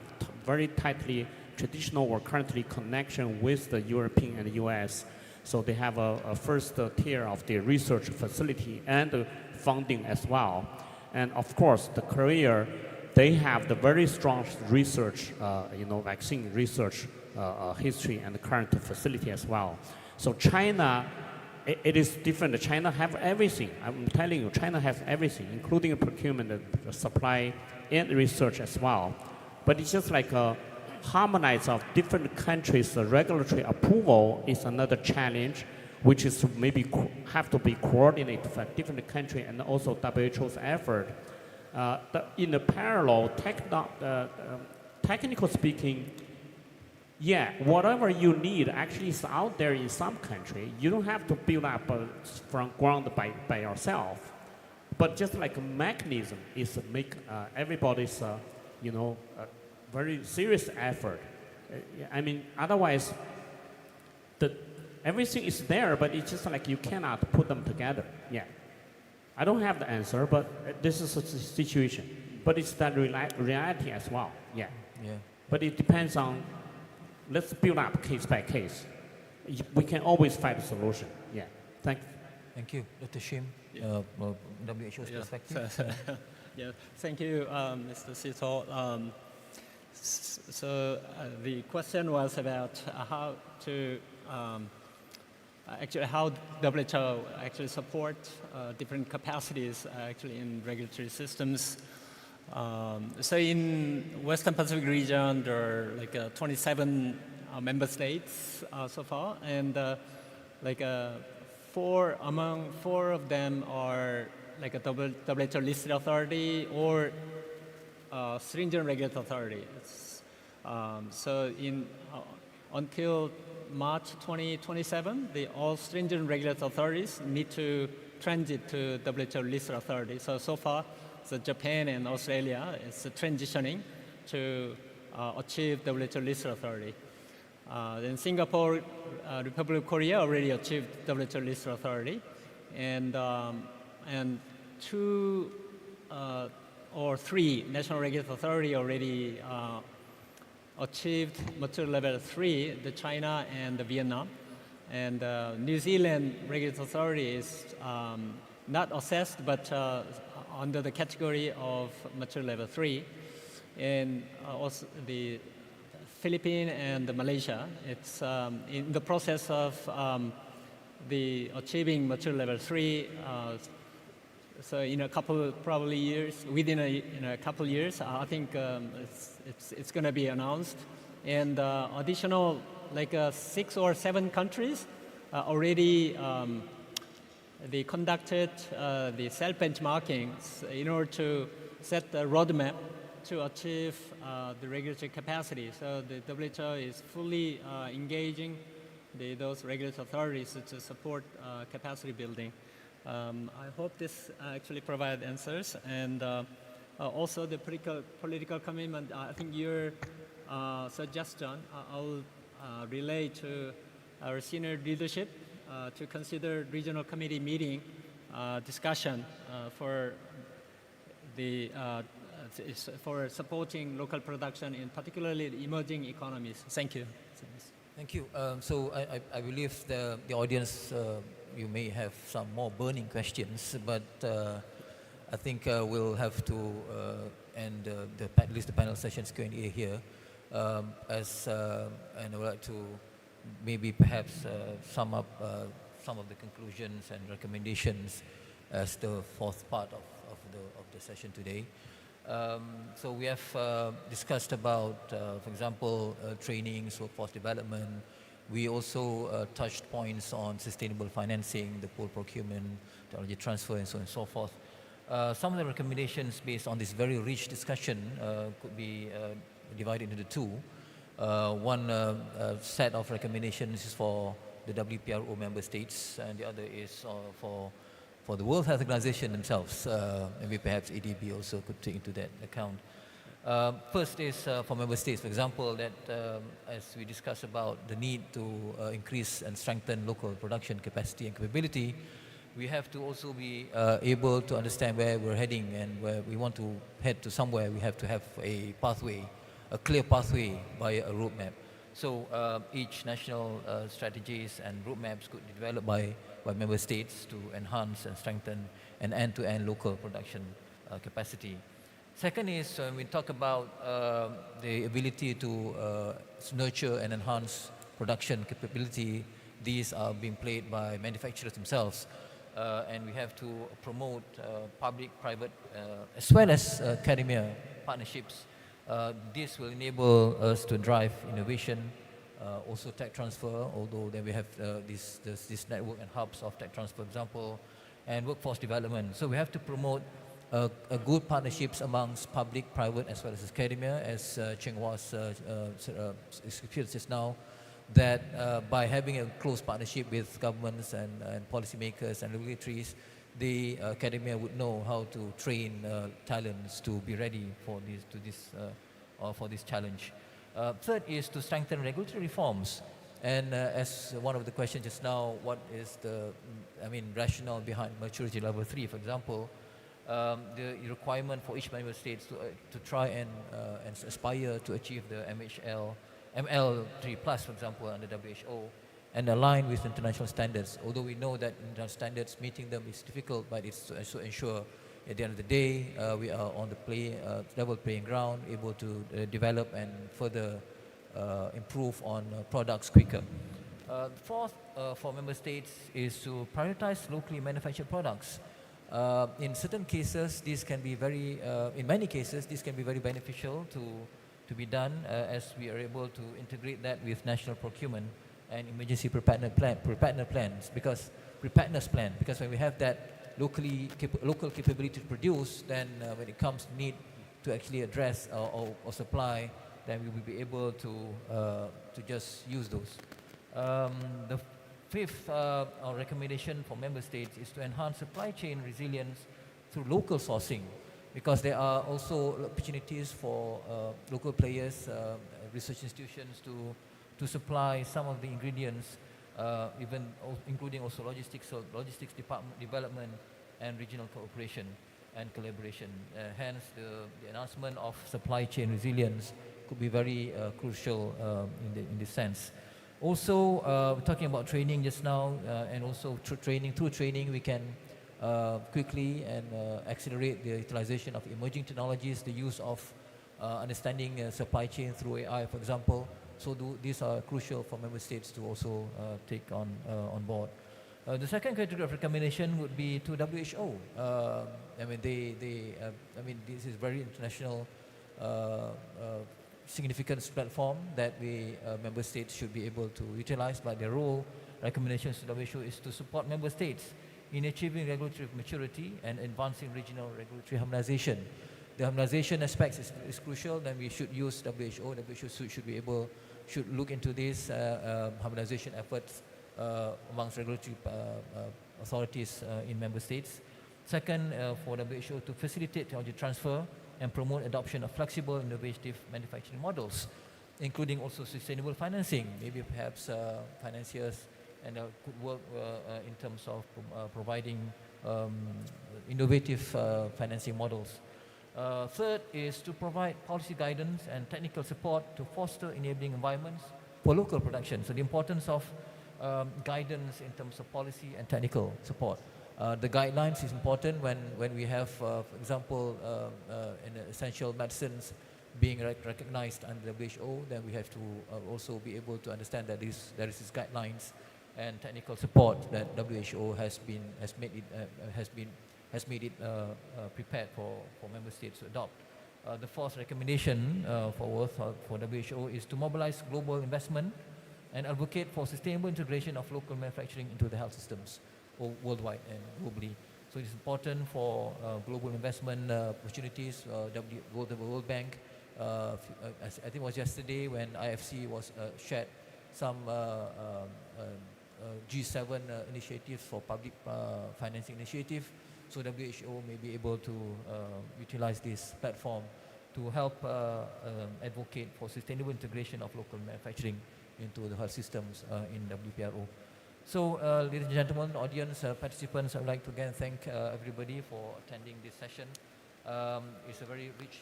very tightly traditional or currently connection with the European and the US. So they have a first tier of the research facility and funding as well. And of course, the Korea, they have the very strong research, vaccine research history and current facility as well. So China, it is different. China have everything. I'm telling you, China has everything, including procurement, supply, and research as well. But it's just like a harmonize of different countries' regulatory approval is another challenge, which is maybe have to be coordinated for different countries and also WHO's effort. In the parallel, technical speaking, whatever you need actually is out there in some country. You don't have to build up from ground by yourself. But just like a mechanism is to make everybody's, very serious effort. I mean, otherwise, everything is there, but it's just like you cannot put them together. Yeah. I don't have the answer, but this is a situation. But it's that reality as well. Yeah. But it depends on, let's build up case by case. We can always find a solution. Yeah. Thank you. Dr. Shim, WHO's perspective. Thank you, Mr. Sito. So the question was about how to how WHO actually support different capacities actually in regulatory systems. So in Western Pacific region, there are like 27 member states so far, and among four of them are like a WHO listed authority or stringent regulatory authority. So until March 2027, all stringent regulatory authorities need to transit to WHO listed authority. So far, Japan and Australia is transitioning to achieve WHO listed authority. Then Singapore, Republic of Korea already achieved WHO listed authority, and two or three national regulatory authority already achieved mature level 3, the China and the Vietnam. And New Zealand regulatory authority is not assessed, but under the category of mature level 3. And also the Philippine and the Malaysia, it's in the process of the achieving mature level 3. So in a couple probably years, within a couple years, I think it's going to be announced. And additional 6 or 7 countries already they conducted the self-benchmarkings in order to set the roadmap to achieve the regulatory capacity. So the WHO is fully engaging those regulatory authorities to support capacity building. I hope this actually provides answers, and also the political commitment. I think your suggestion I'll relay to our senior leadership to consider regional committee meeting discussion for supporting local production in particularly the emerging economies. Thank you. Thank you. So I believe the audience, you may have some more burning questions, but I think we'll have to end at least the panel sessions Q&A here. And I would like to maybe perhaps sum up some of the conclusions and recommendations as the fourth part of of the session today. So we have discussed about, for example, trainings, workforce development. We also touched points on sustainable financing, the pool procurement, technology transfer, and so on and so forth. Some of the recommendations based on this very rich discussion could be divided into two. One set of recommendations is for the WPRO member states, and the other is for the World Health Organization themselves. Maybe perhaps ADB also could take into that account. First is for member states, for example, that as we discussed about the need to increase and strengthen local production capacity and capability, we have to also be able to understand where we're heading, and where we want to head to somewhere. We have to have a pathway, a clear pathway via a roadmap. So each national strategies and roadmaps could be developed by member states to enhance and strengthen an end-to-end local production capacity. Second is when we talk about the ability to nurture and enhance production capability, these are being played by manufacturers themselves. And we have to promote public-private as well as academia partnerships. This will enable us to drive innovation, also tech transfer, although then we have this network and hubs of tech transfer, for example, and workforce development. So we have to promote a good partnerships amongst public, private, as well as academia, as Cheng Hua's experienced just now, that by having a close partnership with governments and policymakers and regulatories, the academia would know how to train talents to be ready for this challenge. Third is to strengthen regulatory reforms. And as one of the questions just now, what is the rationale behind maturity level 3, for example? The requirement for each member states to try and aspire to achieve the ML3+, for example, under WHO, and align with international standards. Although we know that international standards, meeting them is difficult, but it's to also ensure at the end of the day we are on the level playing ground, able to develop and further improve on products quicker. Fourth, for member states is to prioritize locally manufactured products. In certain cases, this can be in many cases, this can be very beneficial to be done as we are able to integrate that with national procurement and emergency preparedness plans. Because when we have that local capability to produce, then when it comes to need to actually address or supply, then we will be able to just use those. The fifth recommendation for member states is to enhance supply chain resilience through local sourcing, because there are also opportunities for local players, research institutions to supply some of the ingredients, including also logistics development and regional cooperation and collaboration. Hence, the announcement of supply chain resilience could be very crucial in this sense. Also, talking about training just now, and also through training we can quickly and accelerate the utilization of emerging technologies, the use of understanding supply chain through AI, for example. So these are crucial for member states to also take on board. The second category of recommendation would be to WHO. This is very international significant platform that we member states should be able to utilize. But their role, recommendations to WHO, is to support member states in achieving regulatory maturity and advancing regional regulatory harmonization. The harmonization aspects is crucial. Then we should use WHO. WHO should look into these harmonization efforts amongst regulatory authorities in member states. Second, for WHO to facilitate technology transfer and promote adoption of flexible, innovative manufacturing models, including also sustainable financing. Maybe perhaps financiers and could work in terms of providing innovative financing models. Third is to provide policy guidance and technical support to foster enabling environments for local production. So the importance of guidance in terms of policy and technical support. The guidelines is important when we have, for example, in essential medicines being recognized under WHO, then we have to also be able to understand that there is these guidelines and technical support that WHO has been has made it prepared for member states to adopt. The fourth recommendation for WHO is to mobilize global investment and advocate for sustainable integration of local manufacturing into the health systems worldwide and globally. So it's important for global investment opportunities, the World Bank. I think it was yesterday when IFC was shared some G7 initiatives for public financing initiative. So WHO may be able to utilize this platform to help advocate for sustainable integration of local manufacturing into the health systems in WPRO. So, ladies and gentlemen, audience, participants, I would like to again thank everybody for attending this session. It's a very rich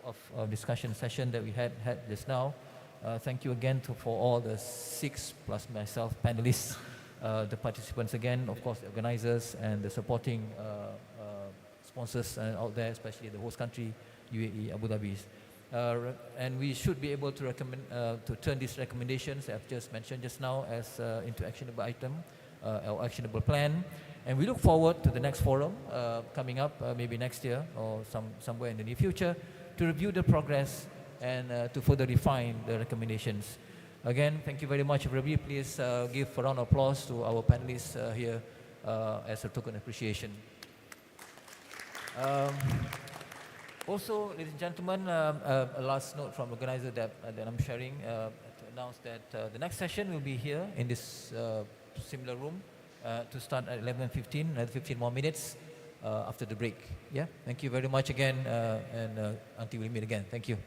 of discussion session that we had just now. Thank you again for all the 6 plus myself panelists, the participants again, of course, the organizers and the supporting sponsors out there, especially the host country, UAE, Abu Dhabi. And we should be able to recommend to turn these recommendations I've just mentioned just now as into actionable item or actionable plan. And we look forward to the next forum coming up maybe next year or somewhere in the near future to review the progress and to further refine the recommendations. Again, thank you very much, everybody. Please give a round of applause to our panelists here as a token of appreciation. Also, ladies and gentlemen, a last note from the organizer that I'm sharing to announce that the next session will be here in this similar room to start at 11:15, another 15 more minutes after the break. Yeah, thank you very much again, and until we meet again. Thank you.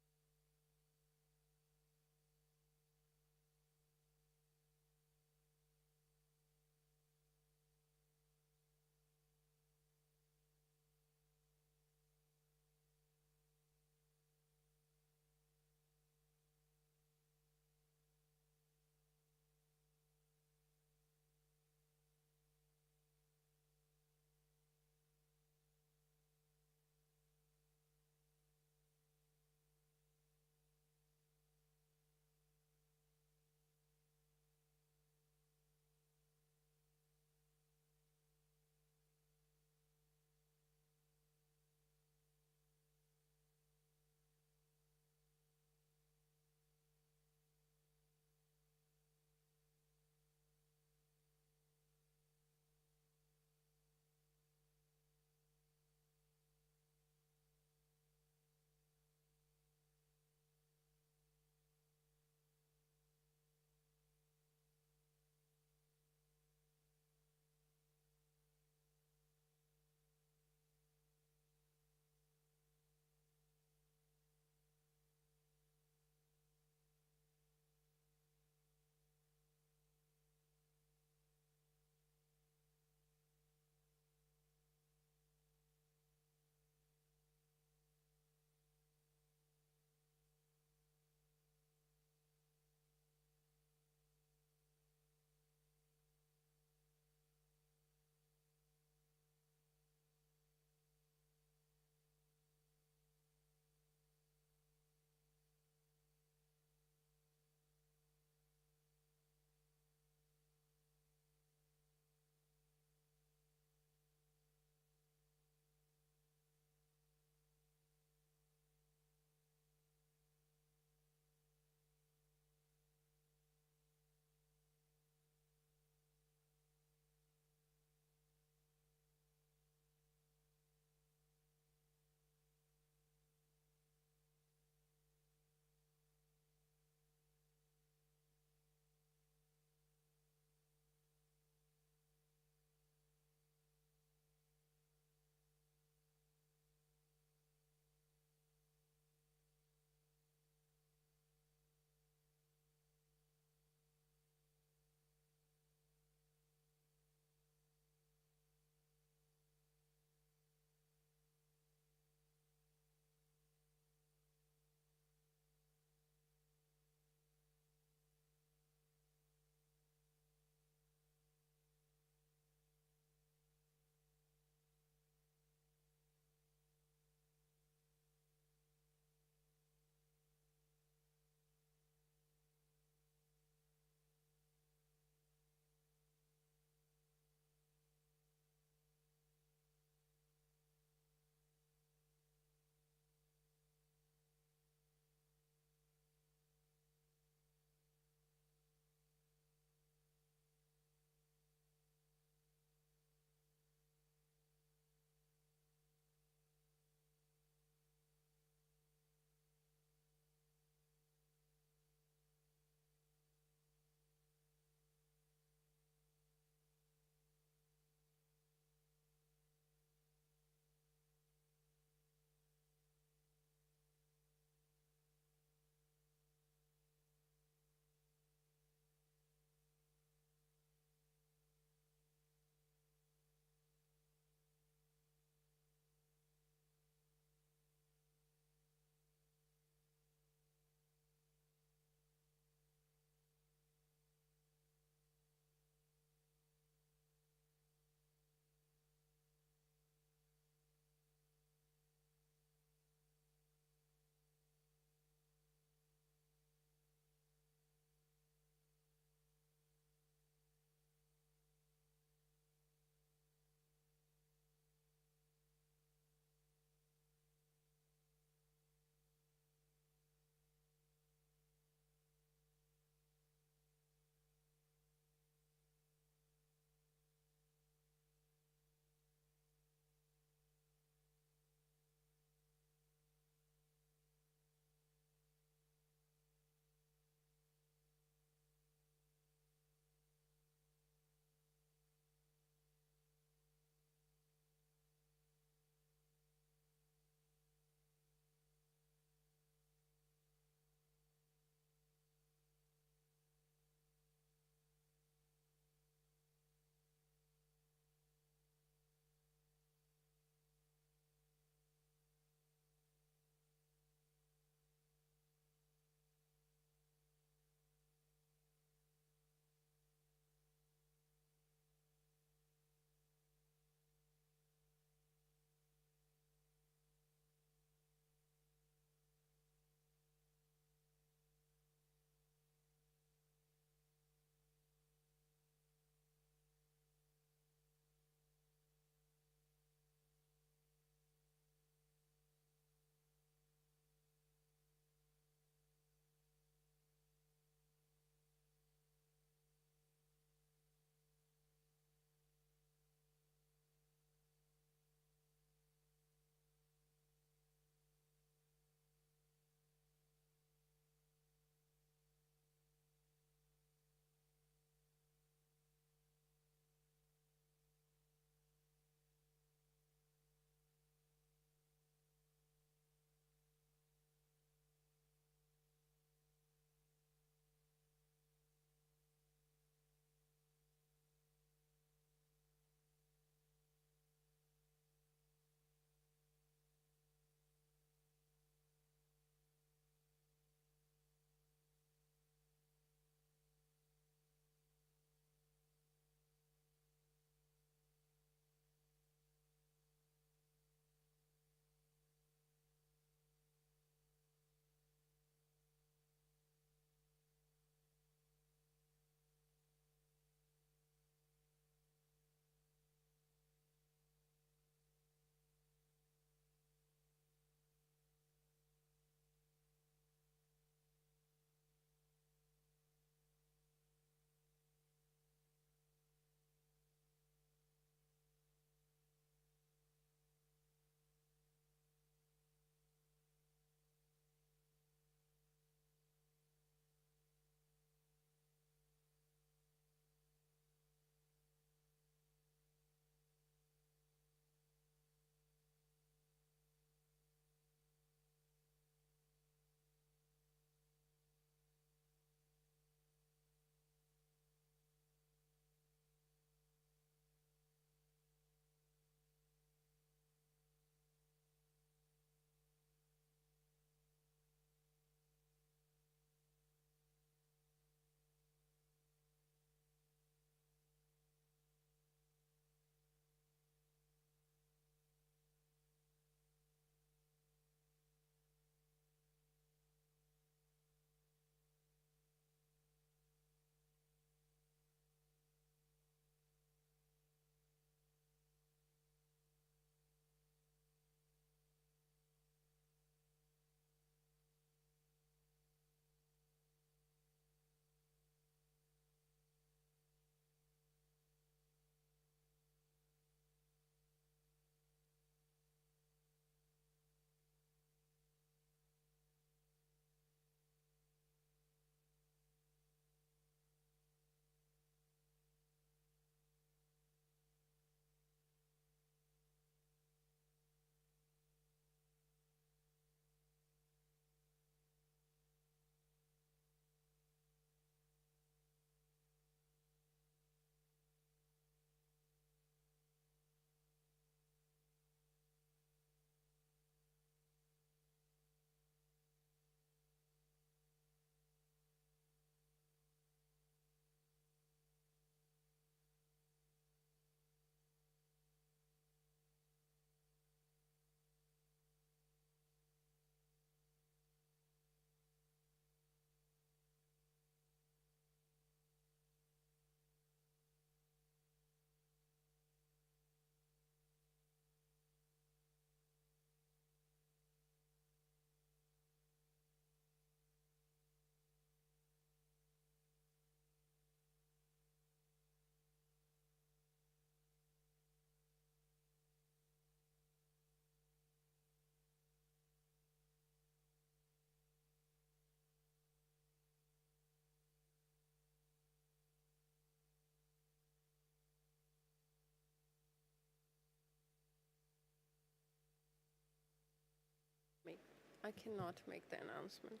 I cannot make the announcement.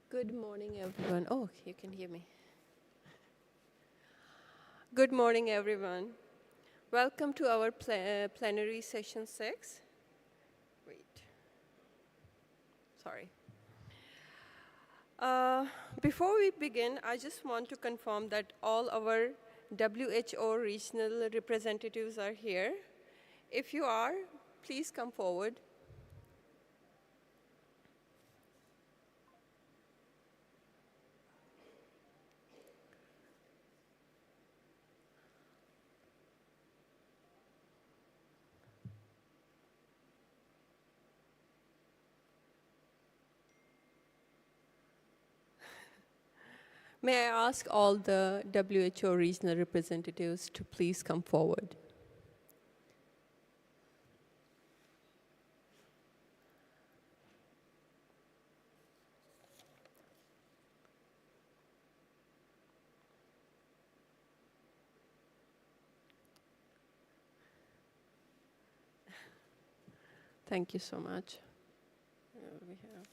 Good morning, everyone. Oh, you can hear me. Good morning, everyone. Welcome to our plenary session 6. Wait. Sorry. Before we begin, I just want to confirm that all our WHO regional representatives are here. If you are, please come forward. May I ask all the WHO regional representatives to please come forward? Thank you so much. We have.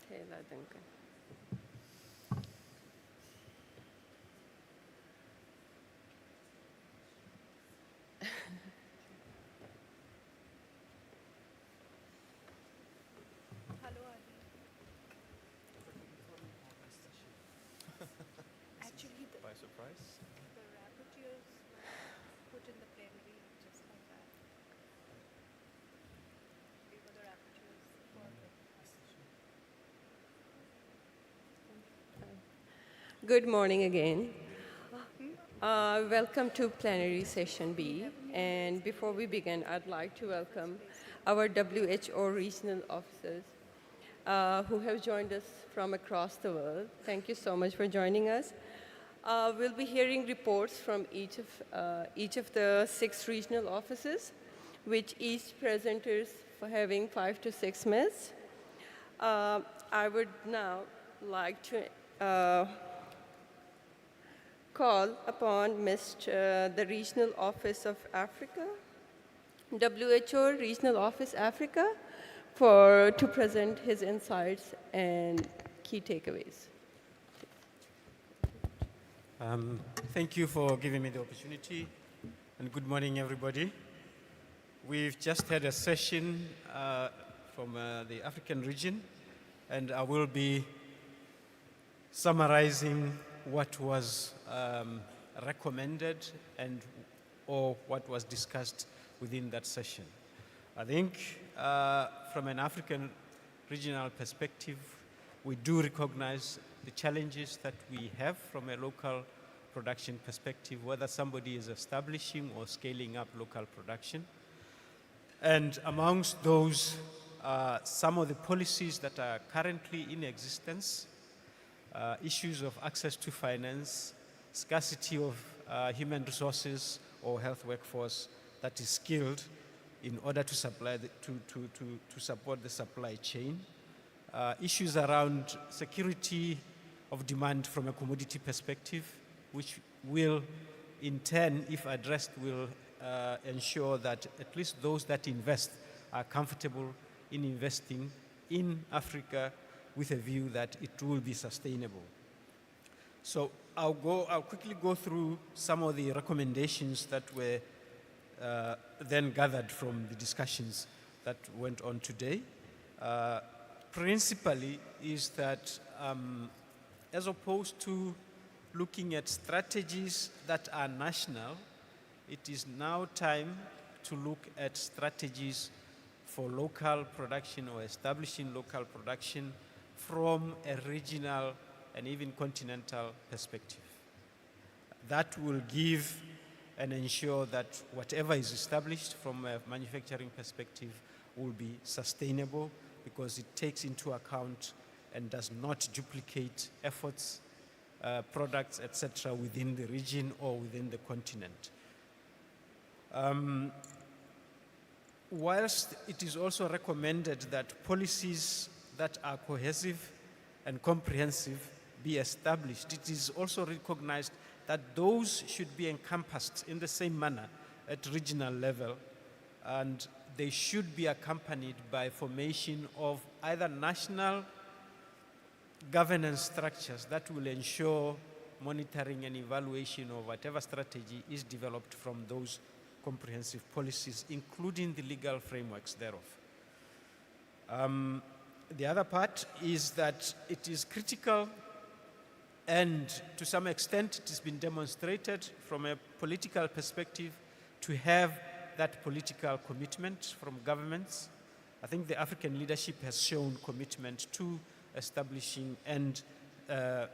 Taylor Duncan. Actually, by surprise. The rapporteurs were put in the plenary just like that. We were the rapporteurs for the. Good morning again. Welcome to plenary session B. And before we begin, I'd like to welcome our WHO regional officers who have joined us from across the world. Thank you so much for joining us. We'll be hearing reports from each of the 6 regional offices, which each presenters for having 5 to 6 minutes. I would now like to call upon the Regional Office of Africa, WHO Regional Office Africa, to present his insights and key takeaways. Thank you for giving me the opportunity, and good morning, everybody. We've just had a session from the African region, and I will be summarizing what was recommended or what was discussed within that session. I think from an African regional perspective, we do recognize the challenges that we have from a local production perspective, whether somebody is establishing or scaling up local production. And amongst those, some of the policies that are currently in existence, issues of access to finance, scarcity of human resources or health workforce that is skilled in order to supply to support the supply chain, issues around security of demand from a commodity perspective, which will, in turn, if addressed, will ensure that at least those that invest are comfortable in investing in Africa with a view that it will be sustainable. So I'll quickly go through some of the recommendations that were then gathered from the discussions that went on today. Principally is that as opposed to looking at strategies that are national, it is now time to look at strategies for local production or establishing local production from a regional and even continental perspective. That will give and ensure that whatever is established from a manufacturing perspective will be sustainable, because it takes into account and does not duplicate efforts, products, etc. within the region or within the continent. Whilst it is also recommended that policies that are cohesive and comprehensive be established, it is also recognized that those should be encompassed in the same manner at regional level, and they should be accompanied by formation of either national governance structures that will ensure monitoring and evaluation of whatever strategy is developed from those comprehensive policies, including the legal frameworks thereof. The other part is that it is critical, and to some extent it has been demonstrated from a political perspective, to have that political commitment from governments. I think the African leadership has shown commitment to establishing and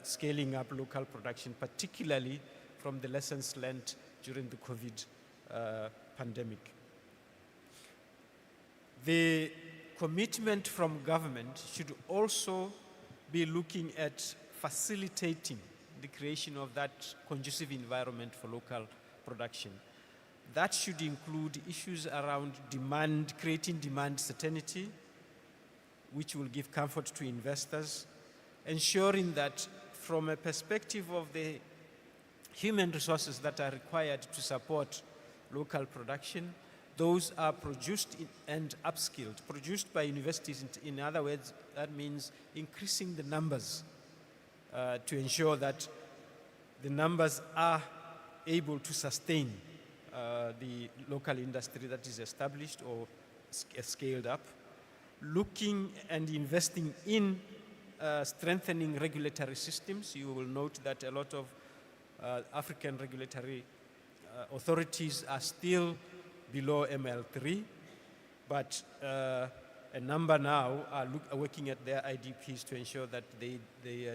scaling up local production, particularly from the lessons learned during the COVID pandemic. The commitment from government should also be looking at facilitating the creation of that conducive environment for local production. That should include issues around demand, creating demand certainty, which will give comfort to investors, ensuring that from a perspective of the human resources that are required to support local production, those are produced and upskilled, produced by universities. In other words, that means increasing the numbers to ensure that the numbers are able to sustain the local industry that is established or scaled up. Looking and investing in strengthening regulatory systems. You will note that a lot of African regulatory authorities are still below ML3, but a number now are working at their IDPs to ensure that they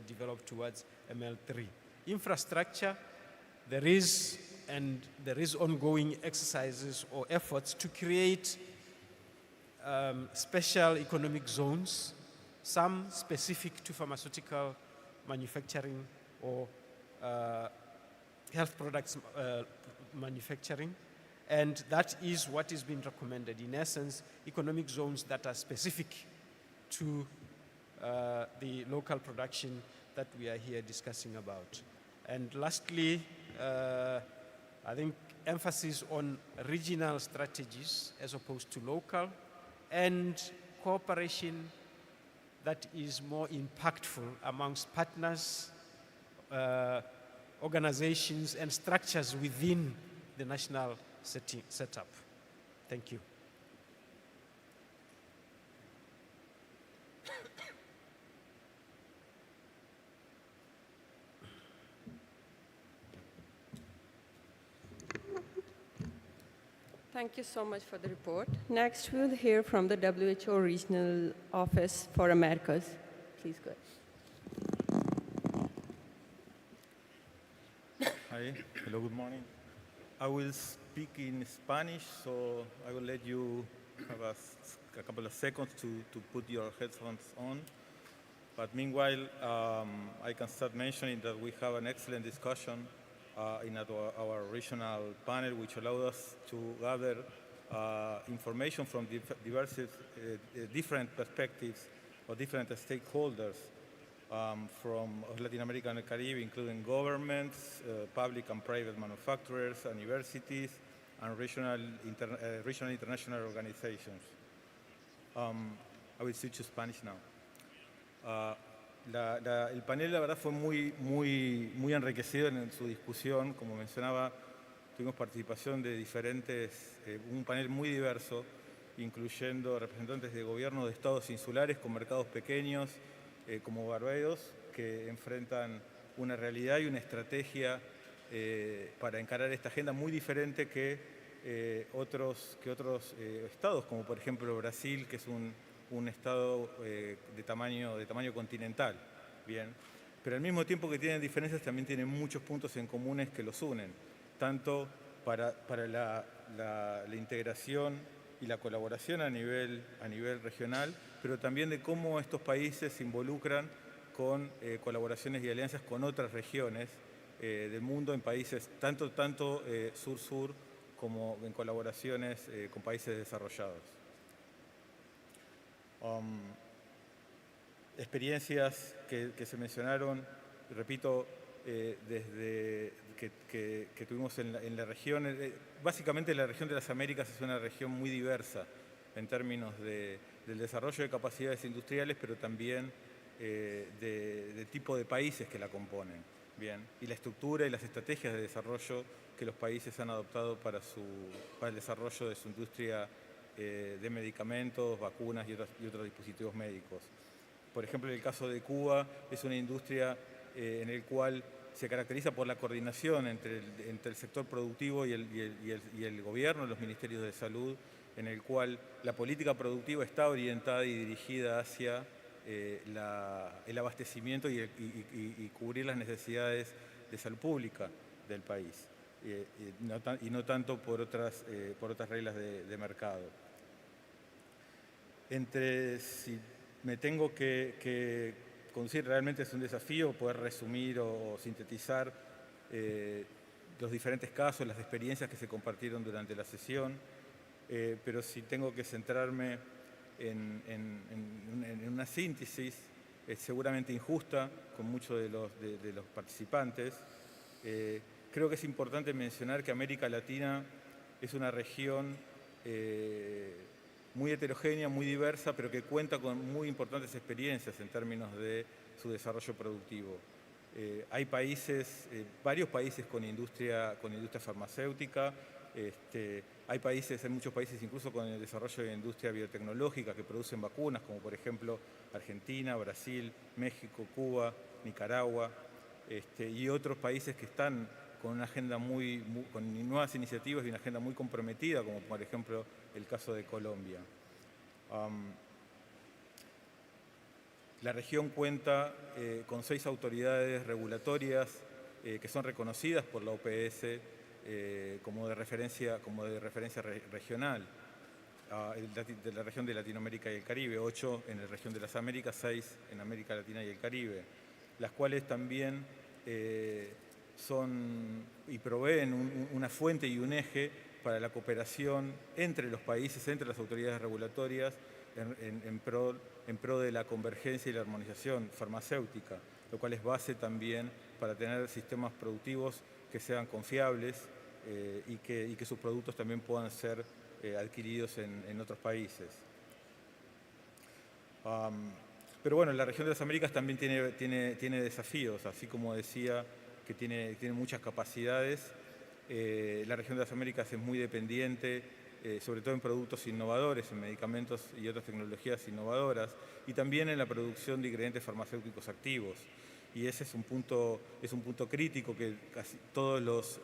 develop towards ML3. Infrastructure, there is ongoing exercises or efforts to create special economic zones, some specific to pharmaceutical manufacturing or health products manufacturing, and that is what is being recommended. In essence, economic zones that are specific to the local production that we are here discussing about. And lastly, I think emphasis on regional strategies as opposed to local, and cooperation that is more impactful amongst partners, organizations, and structures within the national setup. Thank you. Thank you so much for the report. Next, we'll hear from the WHO Regional Office for Americas. Please go ahead. Hi, hello, good morning. I will speak in Spanish, so I will let you have a couple of seconds to put your headphones on. But meanwhile, I can start mentioning that we have an excellent discussion in our regional panel, which allowed us to gather information from different perspectives or different stakeholders from Latin America and the Caribbean, including governments, public and private manufacturers, universities, and regional international organizations. I will switch to Spanish now. El panel, la verdad, fue muy enriquecido en su discusión. Como mencionaba, tuvimos participación de un panel muy diverso, incluyendo representantes de gobiernos de estados insulares con mercados pequeños, como Barbados, que enfrentan una realidad y una estrategia para encarar esta agenda muy diferente que otros estados, como por ejemplo Brasil, que es un estado de tamaño continental, bien. Pero al mismo tiempo que tienen diferencias, también tienen muchos puntos en comunes que los unen, tanto para la integración y la colaboración a nivel regional, pero también de cómo estos países se involucran con colaboraciones y alianzas con otras regiones del mundo, en países tanto sur-sur como en colaboraciones con países desarrollados. Experiencias que se mencionaron, repito, desde que tuvimos en la región. Básicamente la región de las Américas es una región muy diversa en términos del desarrollo de capacidades industriales, pero también de tipo de países que la componen, bien, y la estructura y las estrategias de desarrollo que los países han adoptado para el desarrollo de su industria de medicamentos, vacunas y otros dispositivos médicos. Por ejemplo, en el caso de Cuba, es una industria en el cual se caracteriza por la coordinación entre el sector productivo y el gobierno, los ministerios de salud, en el cual la política productiva está orientada y dirigida hacia el abastecimiento y cubrir las necesidades de salud pública del país, y no tanto por otras reglas de mercado. Si me tengo que conducir, realmente es un desafío poder resumir o sintetizar los diferentes casos, las experiencias que se compartieron durante la sesión, pero si tengo que centrarme en una síntesis seguramente injusta con muchos de los participantes, creo que es importante mencionar que América Latina es una región muy heterogénea, muy diversa, pero que cuenta con muy importantes experiencias en términos de su desarrollo productivo. Hay varios países con industria farmacéutica, hay muchos países incluso con el desarrollo de industria biotecnológica que producen vacunas, como por ejemplo Argentina, Brasil, México, Cuba, Nicaragua, y otros países que están con una agenda con nuevas iniciativas y una agenda muy comprometida, como por ejemplo el caso de Colombia. La región cuenta con 6 autoridades regulatorias que son reconocidas por la OPS como de referencia regional, de la región de Latinoamérica y el Caribe, 8 en la región de las Américas, 6 en América Latina y el Caribe, las cuales también son y proveen una fuente y un eje para la cooperación entre los países, entre las autoridades regulatorias, en pro de la convergencia y la armonización farmacéutica, lo cual es base también para tener sistemas productivos que sean confiables y que sus productos también puedan ser adquiridos en otros países. Pero bueno, la región de las Américas también tiene desafíos, así como decía que tiene muchas capacidades. La región de las Américas es muy dependiente, sobre todo en productos innovadores, en medicamentos y otras tecnologías innovadoras, y también en la producción de ingredientes farmacéuticos activos. Y ese es un punto crítico que casi todos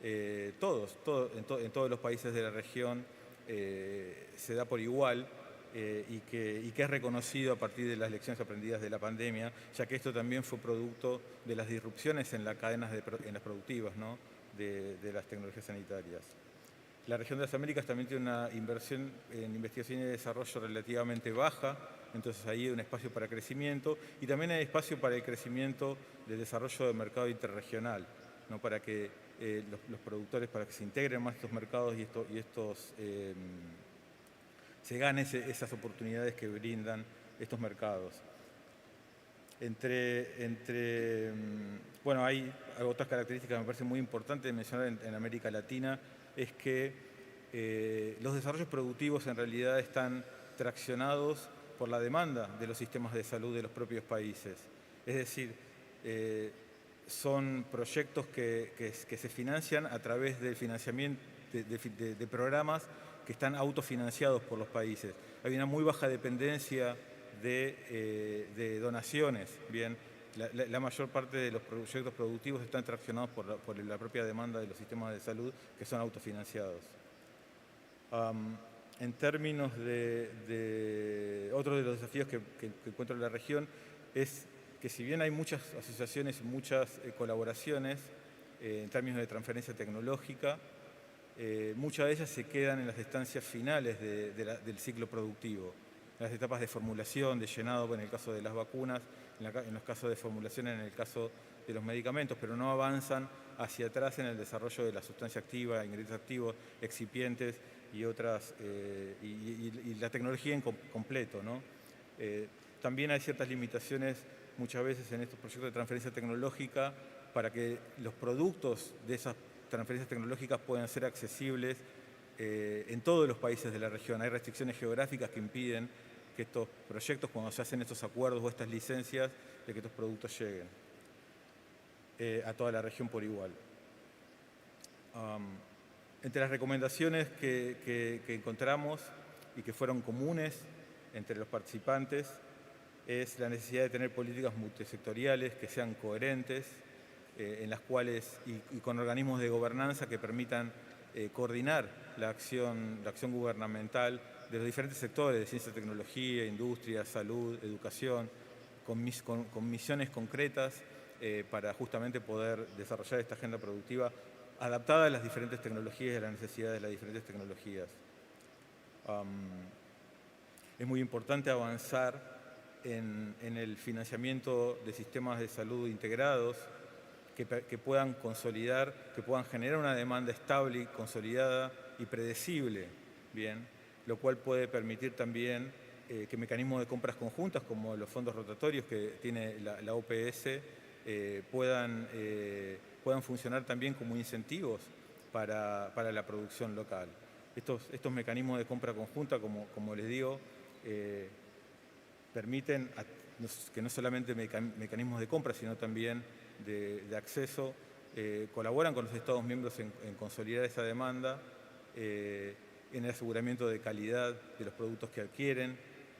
en todos los países de la región se da por igual. Y que es reconocido a partir de las lecciones aprendidas de la pandemia, ya que esto también fue producto de las disrupciones en las cadenas en las productivas, ¿no? de las tecnologías sanitarias. La región de las Américas también tiene una inversión en investigación y desarrollo relativamente baja, entonces ahí hay un espacio para crecimiento y también hay espacio para el crecimiento del desarrollo del mercado interregional, ¿no? Para que los productores, para que se integren más estos mercados y se ganen esas oportunidades que brindan estos mercados. Bueno, hay otras características que me parecen muy importantes de mencionar en América Latina, es que los desarrollos productivos en realidad están traccionados por la demanda de los sistemas de salud de los propios países. Es decir, son proyectos que se financian a través del financiamiento de programas que están autofinanciados por los países. Hay una muy baja dependencia de donaciones. Bien, la mayor parte de los proyectos productivos están traccionados por la propia demanda de los sistemas de salud que son autofinanciados. En términos otro de los desafíos que encuentro en la región es que si bien hay muchas asociaciones y muchas colaboraciones en términos de transferencia tecnológica, muchas de ellas se quedan en las estancias finales del ciclo productivo, en las etapas de formulación, de llenado en el caso de las vacunas, en los casos de formulación en el caso de los medicamentos, pero no avanzan hacia atrás en el desarrollo de la sustancia activa, ingredientes activos, excipientes y otras, y la tecnología en completo, ¿no? También hay ciertas limitaciones muchas veces en estos proyectos de transferencia tecnológica para que los productos de esas transferencias tecnológicas puedan ser accesibles en todos los países de la región. Hay restricciones geográficas que impiden que estos proyectos, cuando se hacen estos acuerdos o estas licencias, de que estos productos lleguen a toda la región por igual. Entre las recomendaciones que encontramos y que fueron comunes entre los participantes es la necesidad de tener políticas multisectoriales que sean coherentes, en las cuales, y con organismos de gobernanza que permitan coordinar la acción gubernamental de los diferentes sectores de ciencia, tecnología, industria, salud, educación, con misiones concretas para justamente poder desarrollar esta agenda productiva adaptada a las diferentes tecnologías y a las necesidades de las diferentes tecnologías. Es muy importante avanzar en el financiamiento de sistemas de salud integrados que puedan consolidar, que puedan generar una demanda estable, consolidada y predecible, bien, lo cual puede permitir también que mecanismos de compras conjuntas como los fondos rotatorios que tiene la OPS puedan funcionar también como incentivos para la producción local. Estos mecanismos de compra conjunta, como les digo, permiten que no solamente mecanismos de compra, sino también de acceso, colaboran con los Estados miembros en consolidar esa demanda, en el aseguramiento de calidad de los productos que adquieren,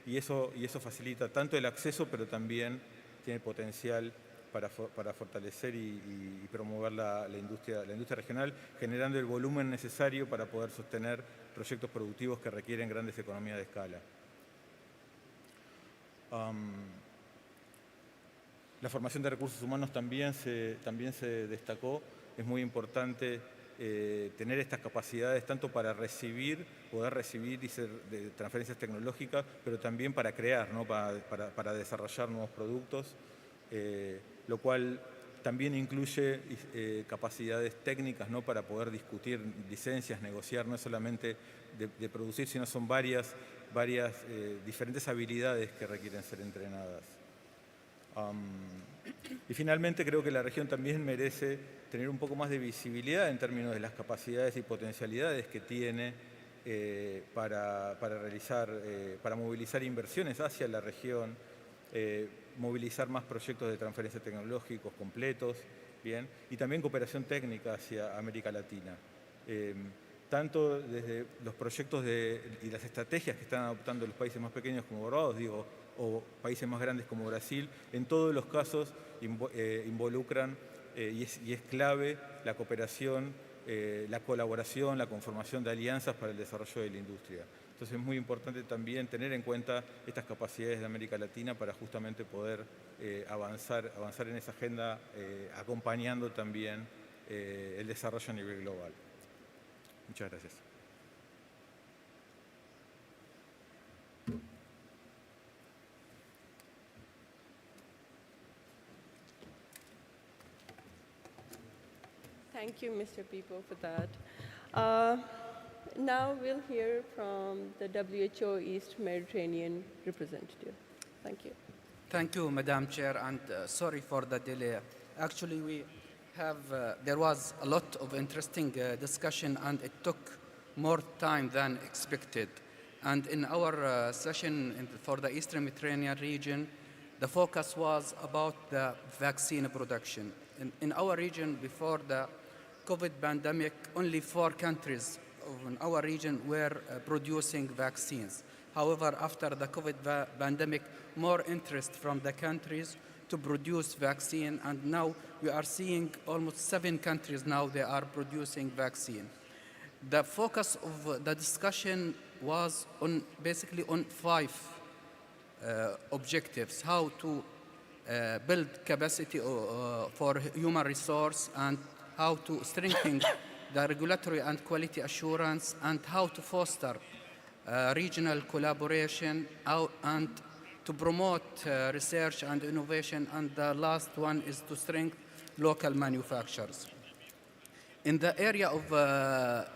y eso facilita tanto el acceso, pero también tiene potencial para fortalecer y promover la industria regional, generando el volumen necesario para poder sostener proyectos productivos que requieren grandes economías de escala. La formación de recursos humanos también se destacó. Es muy importante tener estas capacidades tanto para poder recibir y ser de transferencias tecnológicas, pero también para crear, ¿no? para desarrollar nuevos productos, lo cual también incluye capacidades técnicas, ¿no? Para poder discutir licencias, negociar, no solamente de producir, sino son varias diferentes habilidades que requieren ser entrenadas. Y finalmente creo que la región también merece tener un poco más de visibilidad en términos de las capacidades y potencialidades que tiene para movilizar inversiones hacia la región, movilizar más proyectos de transferencia tecnológicos completos, bien, y también cooperación técnica hacia América Latina. Tanto desde los proyectos y las estrategias que están adoptando los países más pequeños como Barbados, o países más grandes como Brasil, en todos los casos involucran y es clave la cooperación, la colaboración, la conformación de alianzas para el desarrollo de la industria. Entonces es muy importante también tener en cuenta estas capacidades de América Latina para justamente poder avanzar en esa agenda, acompañando también el desarrollo a nivel global. Muchas gracias. Thank you, Mr. People, for that. Now we'll hear from the WHO East Mediterranean representative. Thank you. Thank you, Madam Chair, and sorry for the delay. Actually, there was a lot of interesting discussion, and it took more time than expected. And in our session for the Eastern Mediterranean region, the focus was about the vaccine production. In our region, before the COVID pandemic, only 4 countries in our region were producing vaccines. However, after the COVID pandemic, more interest from the countries to produce vaccine, and now we are seeing almost 7 countries now they are producing vaccine. The focus of the discussion was basically on 5 objectives: how to build capacity for human resource, and how to strengthen the regulatory and quality assurance, and how to foster regional collaboration, and to promote research and innovation, and the last one is to strengthen local manufacturers. In the area of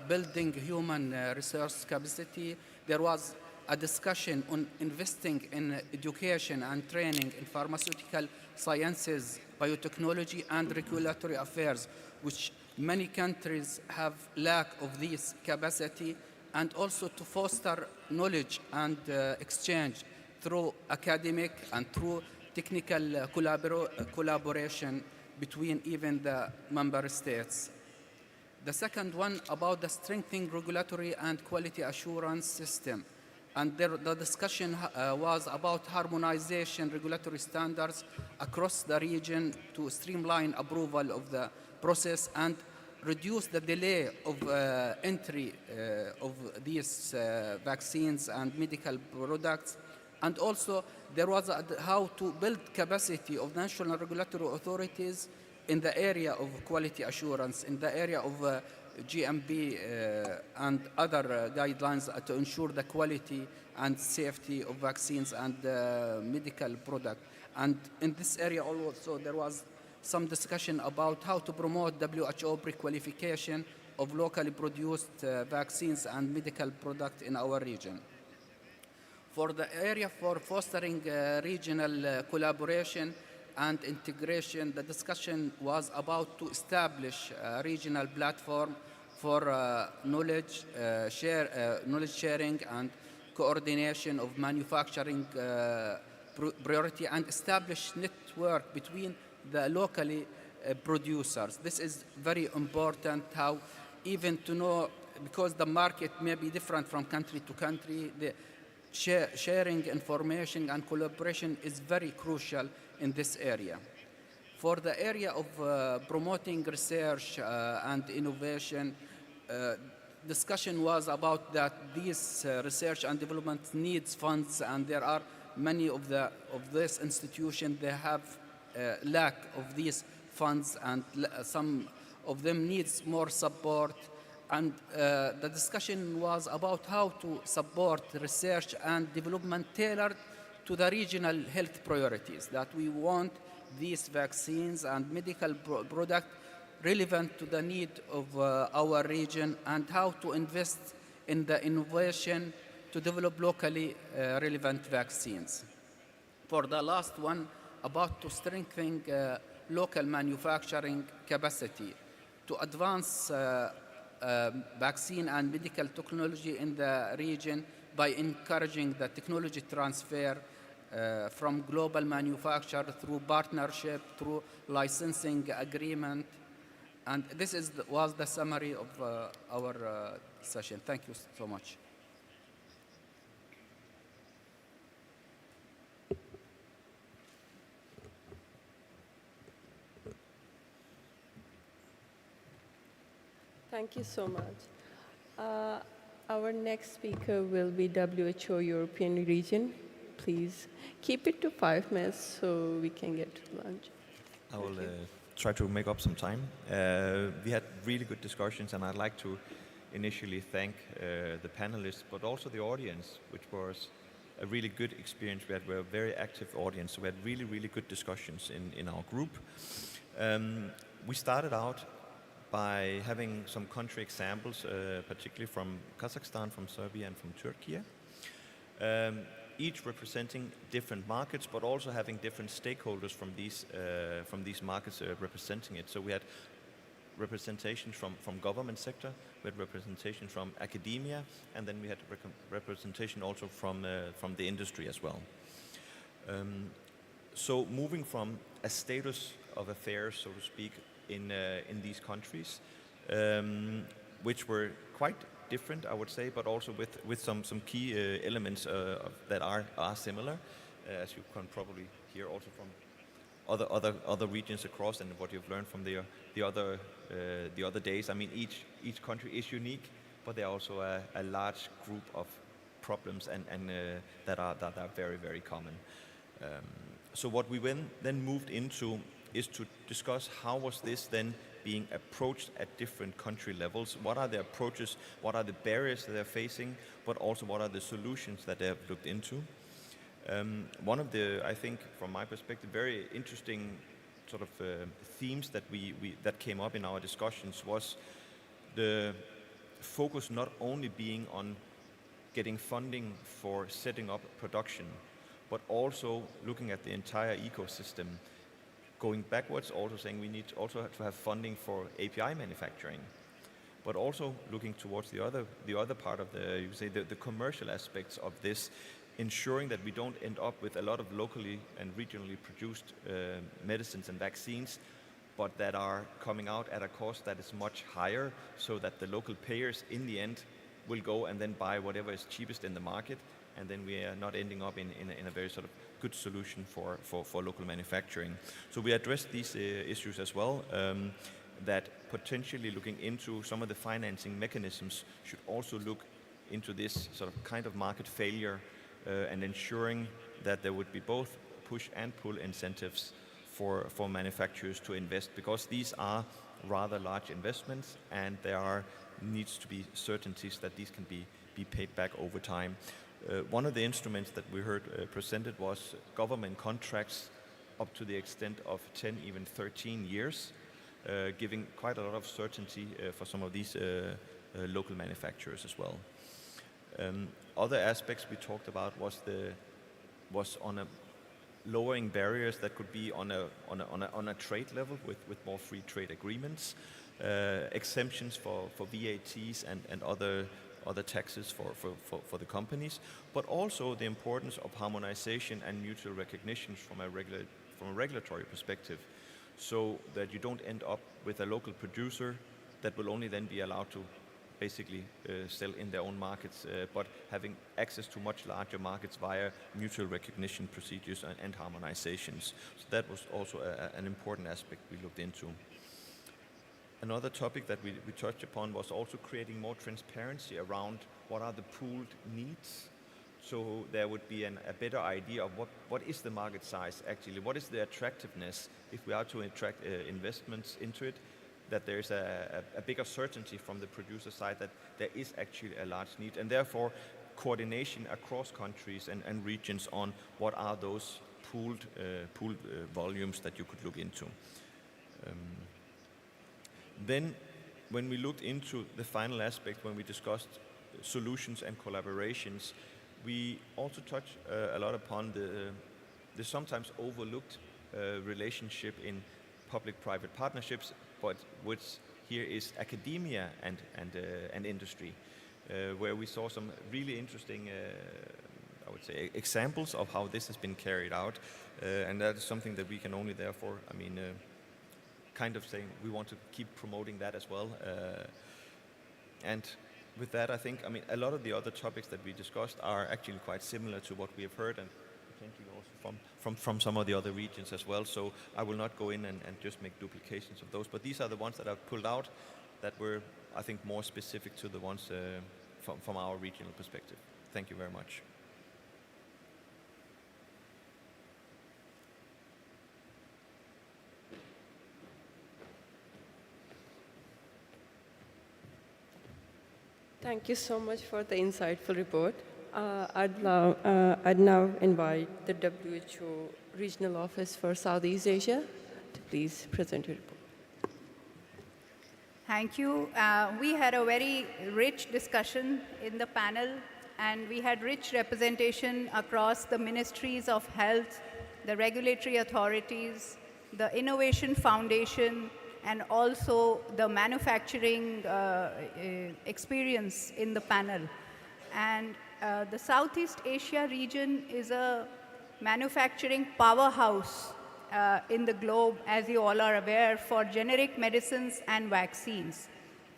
building human resource capacity, there was a discussion on investing in education and training in pharmaceutical sciences, biotechnology, and regulatory affairs, which many countries have lack of this capacity, and also to foster knowledge and exchange through academic and through technical collaboration between even the member states. The second one about the strengthening regulatory and quality assurance system. And the discussion was about harmonization regulatory standards across the region to streamline approval of the process and reduce the delay of entry of these vaccines and medical products. And also there was how to build capacity of national regulatory authorities in the area of quality assurance, in the area of GMP and other guidelines to ensure the quality and safety of vaccines and medical products. And in this area also there was some discussion about how to promote WHO pre-qualification of locally produced vaccines and medical products in our region. For the area for fostering regional collaboration and integration, the discussion was about to establish a regional platform for knowledge sharing and coordination of manufacturing priority, and establish network between the locally producers. This is very important, how even to know, because the market may be different from country to country, the sharing information and collaboration is very crucial in this area. For the area of promoting research and innovation, discussion was about that these research and development needs funds, and there are many of this institution, they have lack of these funds, and some of them needs more support. And the discussion was about how to support research and development tailored to the regional health priorities, that we want these vaccines and medical products relevant to the need of our region, and how to invest in the innovation to develop locally relevant vaccines. For the last one, about to strengthen local manufacturing capacity, to advance vaccine and medical technology in the region by encouraging the technology transfer from global manufacturer through partnership, through licensing agreement. And this was the summary of our session. Thank you so much. Thank you so much. Our next speaker will be WHO European region. Please keep it to 5 minutes so we can get to lunch. I will try to make up some time. We had really good discussions, and I'd like to initially thank the panelists, but also the audience, which was a really good experience. We were a very active audience, so we had really, really good discussions in our group. We started out by having some country examples, particularly from Kazakhstan, from Serbia, and from Turkey, each representing different markets, but also having different stakeholders from these markets representing it. So we had representation from government sector, we had representation from academia, and then we had representation also from the industry as well. So moving from a status of affairs, so to speak, in these countries, which were quite different, I would say, but also with some key elements that are similar, as you can probably hear also from other regions across, and what you've learned from the other days. I mean, each country is unique, but there are also a large group of problems and that are very, very common. So what we then moved into is to discuss how was this then being approached at different country levels. What are the approaches, what are the barriers that they're facing, but also what are the solutions that they have looked into. One of the, I think, from my perspective, very interesting sort of themes that came up in our discussions was the focus not only being on getting funding for setting up production, but also looking at the entire ecosystem, going backwards, also saying we need also to have funding for API manufacturing, but also looking towards the other part of the commercial aspects of this, ensuring that we don't end up with a lot of locally and regionally produced medicines and vaccines, but that are coming out at a cost that is much higher, so that the local payers in the end will go and then buy whatever is cheapest in the market, and then we are not ending up in a very sort of good solution for local manufacturing. So we addressed these issues as well, that potentially looking into some of the financing mechanisms should also look into this sort of kind of market failure, and ensuring that there would be both push and pull incentives for manufacturers to invest, because these are rather large investments, and there needs to be certainties that these can be paid back over time. One of the instruments that we heard presented was government contracts up to the extent of 10, even 13 years, giving quite a lot of certainty for some of these local manufacturers as well. Other aspects we talked about was on a lowering barriers that could be on a trade level with more free trade agreements, exemptions for VATs and other taxes for the companies, but also the importance of harmonization and mutual recognition from a regulatory perspective, so that you don't end up with a local producer that will only then be allowed to basically sell in their own markets, but having access to much larger markets via mutual recognition procedures and harmonizations. So that was also an important aspect we looked into. Another topic that we touched upon was also creating more transparency around what are the pooled needs. So there would be a better idea of what is the market size actually, what is the attractiveness if we are to attract investments into it, that there is a bigger certainty from the producer side that there is actually a large need, and therefore coordination across countries and regions on what are those pooled volumes that you could look into. Then when we looked into the final aspect, when we discussed solutions and collaborations, we also touched a lot upon the sometimes overlooked relationship in public-private partnerships, but which here is academia and industry, where we saw some really interesting, I would say, examples of how this has been carried out, and that is something that we can only therefore, kind of saying we want to keep promoting that as well. And with that, I think, a lot of the other topics that we discussed are actually quite similar to what we have heard, and potentially also from some of the other regions as well. So I will not go in and just make duplications of those, but these are the ones that I've pulled out that were, I think, more specific to the ones from our regional perspective. Thank you very much. Thank you so much for the insightful report. I'd now invite the WHO Regional Office for Southeast Asia to please present your report. Thank you. We had a very rich discussion in the panel, and we had rich representation across the ministries of health, the regulatory authorities, the Innovation Foundation, and also the manufacturing experience in the panel. And the Southeast Asia region is a manufacturing powerhouse in the globe, as you all are aware, for generic medicines and vaccines.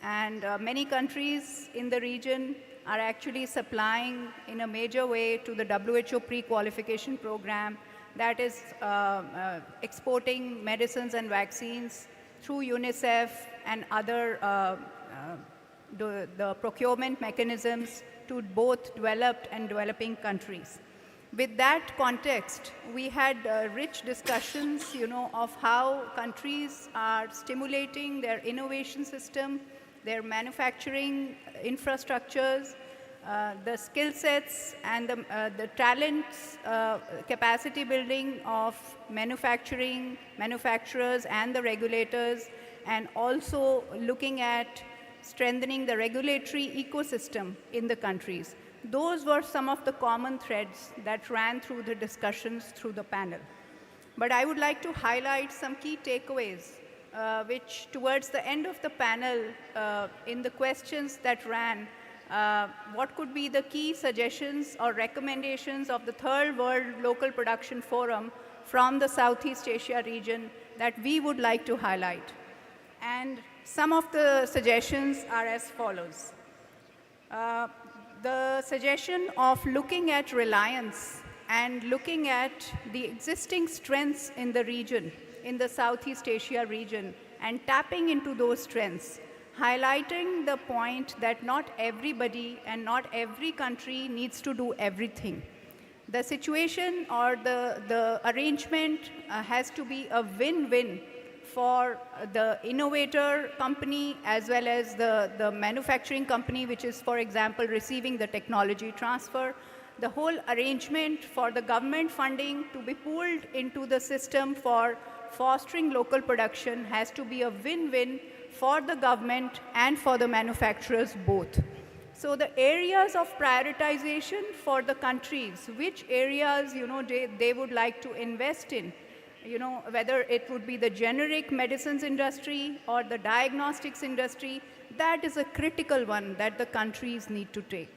And many countries in the region are actually supplying in a major way to the WHO pre-qualification program that is exporting medicines and vaccines through UNICEF and other the procurement mechanisms to both developed and developing countries. With that context, we had rich discussions, of how countries are stimulating their innovation system, their manufacturing infrastructures, the skill sets and the talents, capacity building of manufacturers and the regulators, and also looking at strengthening the regulatory ecosystem in the countries. Those were some of the common threads that ran through the discussions through the panel. But I would like to highlight some key takeaways, which towards the end of the panel, in the questions that ran, what could be the key suggestions or recommendations of the Third World Local Production Forum from the Southeast Asia region that we would like to highlight. And some of the suggestions are as follows. The suggestion of looking at reliance and looking at the existing strengths in the region, in the Southeast Asia region, and tapping into those strengths, highlighting the point that not everybody and not every country needs to do everything. The situation or the arrangement has to be a win-win for the innovator company as well as the manufacturing company, which is, for example, receiving the technology transfer. The whole arrangement for the government funding to be pooled into the system for fostering local production has to be a win-win for the government and for the manufacturers both. So the areas of prioritization for the countries, which areas they would like to invest in, whether it would be the generic medicines industry or the diagnostics industry, that is a critical one that the countries need to take.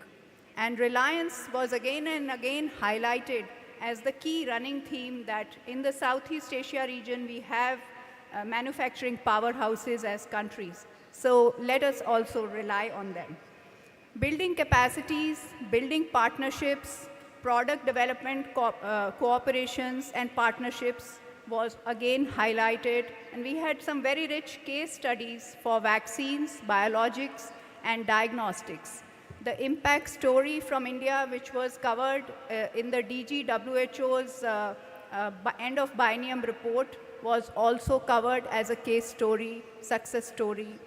And reliance was again and again highlighted as the key running theme that in the Southeast Asia region we have manufacturing powerhouses as countries. So let us also rely on them. Building capacities, building partnerships, product development cooperations and partnerships was again highlighted, and we had some very rich case studies for vaccines, biologics, and diagnostics. The impact story from India, which was covered in the DG WHO's end of biennium report, was also covered as a case story, success story,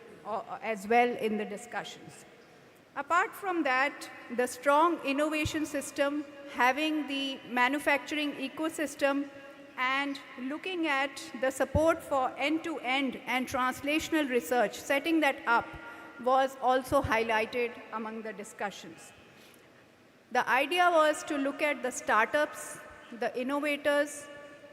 as well in the discussions. Apart from that, the strong innovation system, having the manufacturing ecosystem, and looking at the support for end-to-end and translational research, setting that up, was also highlighted among the discussions. The idea was to look at the startups, the innovators,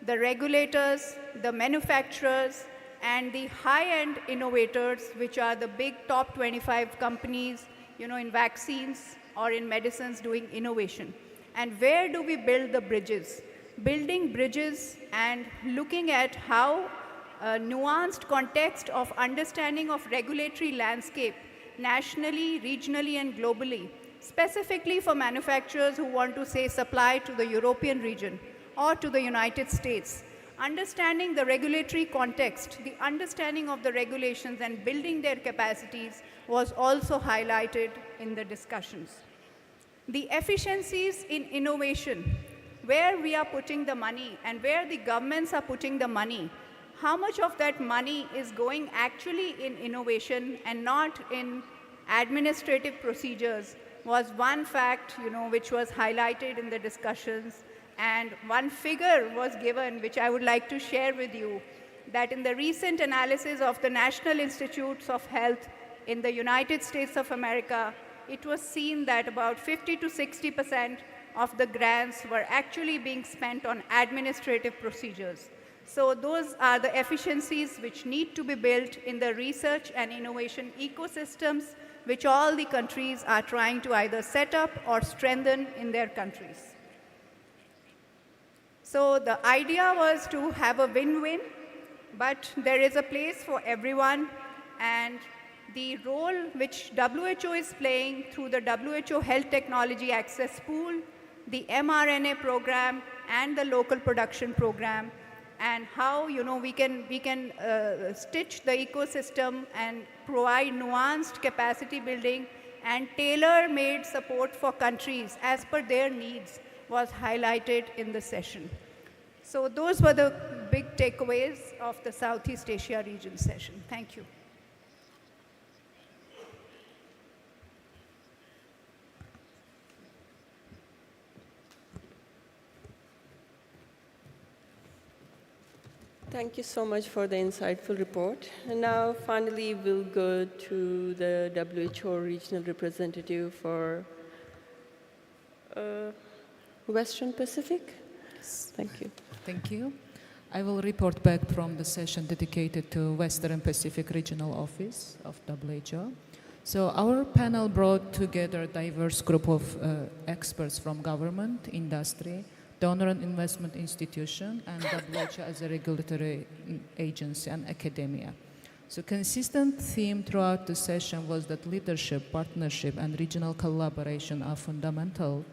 the regulators, the manufacturers, and the high-end innovators, which are the big top 25 companies, in vaccines or in medicines doing innovation. And where do we build the bridges? Building bridges and looking at how a nuanced context of understanding of regulatory landscape nationally, regionally, and globally, specifically for manufacturers who want to, say, supply to the European region or to the United States. Understanding the regulatory context, the understanding of the regulations and building their capacities was also highlighted in the discussions. The efficiencies in innovation, where we are putting the money and where the governments are putting the money, how much of that money is going actually in innovation and not in administrative procedures was one fact, which was highlighted in the discussions. And one figure was given, which I would like to share with you, that in the recent analysis of the National Institutes of Health in the United States of America, it was seen that about 50 to 60% of the grants were actually being spent on administrative procedures. So those are the efficiencies which need to be built in the research and innovation ecosystems, which all the countries are trying to either set up or strengthen in their countries. So the idea was to have a win-win, but there is a place for everyone, and the role which WHO is playing through the WHO Health Technology Access Pool, the mRNA program, and the local production program, and how we can stitch the ecosystem and provide nuanced capacity building and tailor-made support for countries as per their needs was highlighted in the session. So those were the big takeaways of the Southeast Asia region session. Thank you. Thank you so much for the insightful report. And now, finally, we'll go to the WHO regional representative for Western Pacific. Thank you. Thank you. I will report back from the session dedicated to Western Pacific Regional Office of WHO. So our panel brought together a diverse group of experts from government, industry, donor and investment institution, and WHO as a regulatory agency and academia. So consistent theme throughout the session was that leadership, partnership, and regional collaboration are fundamental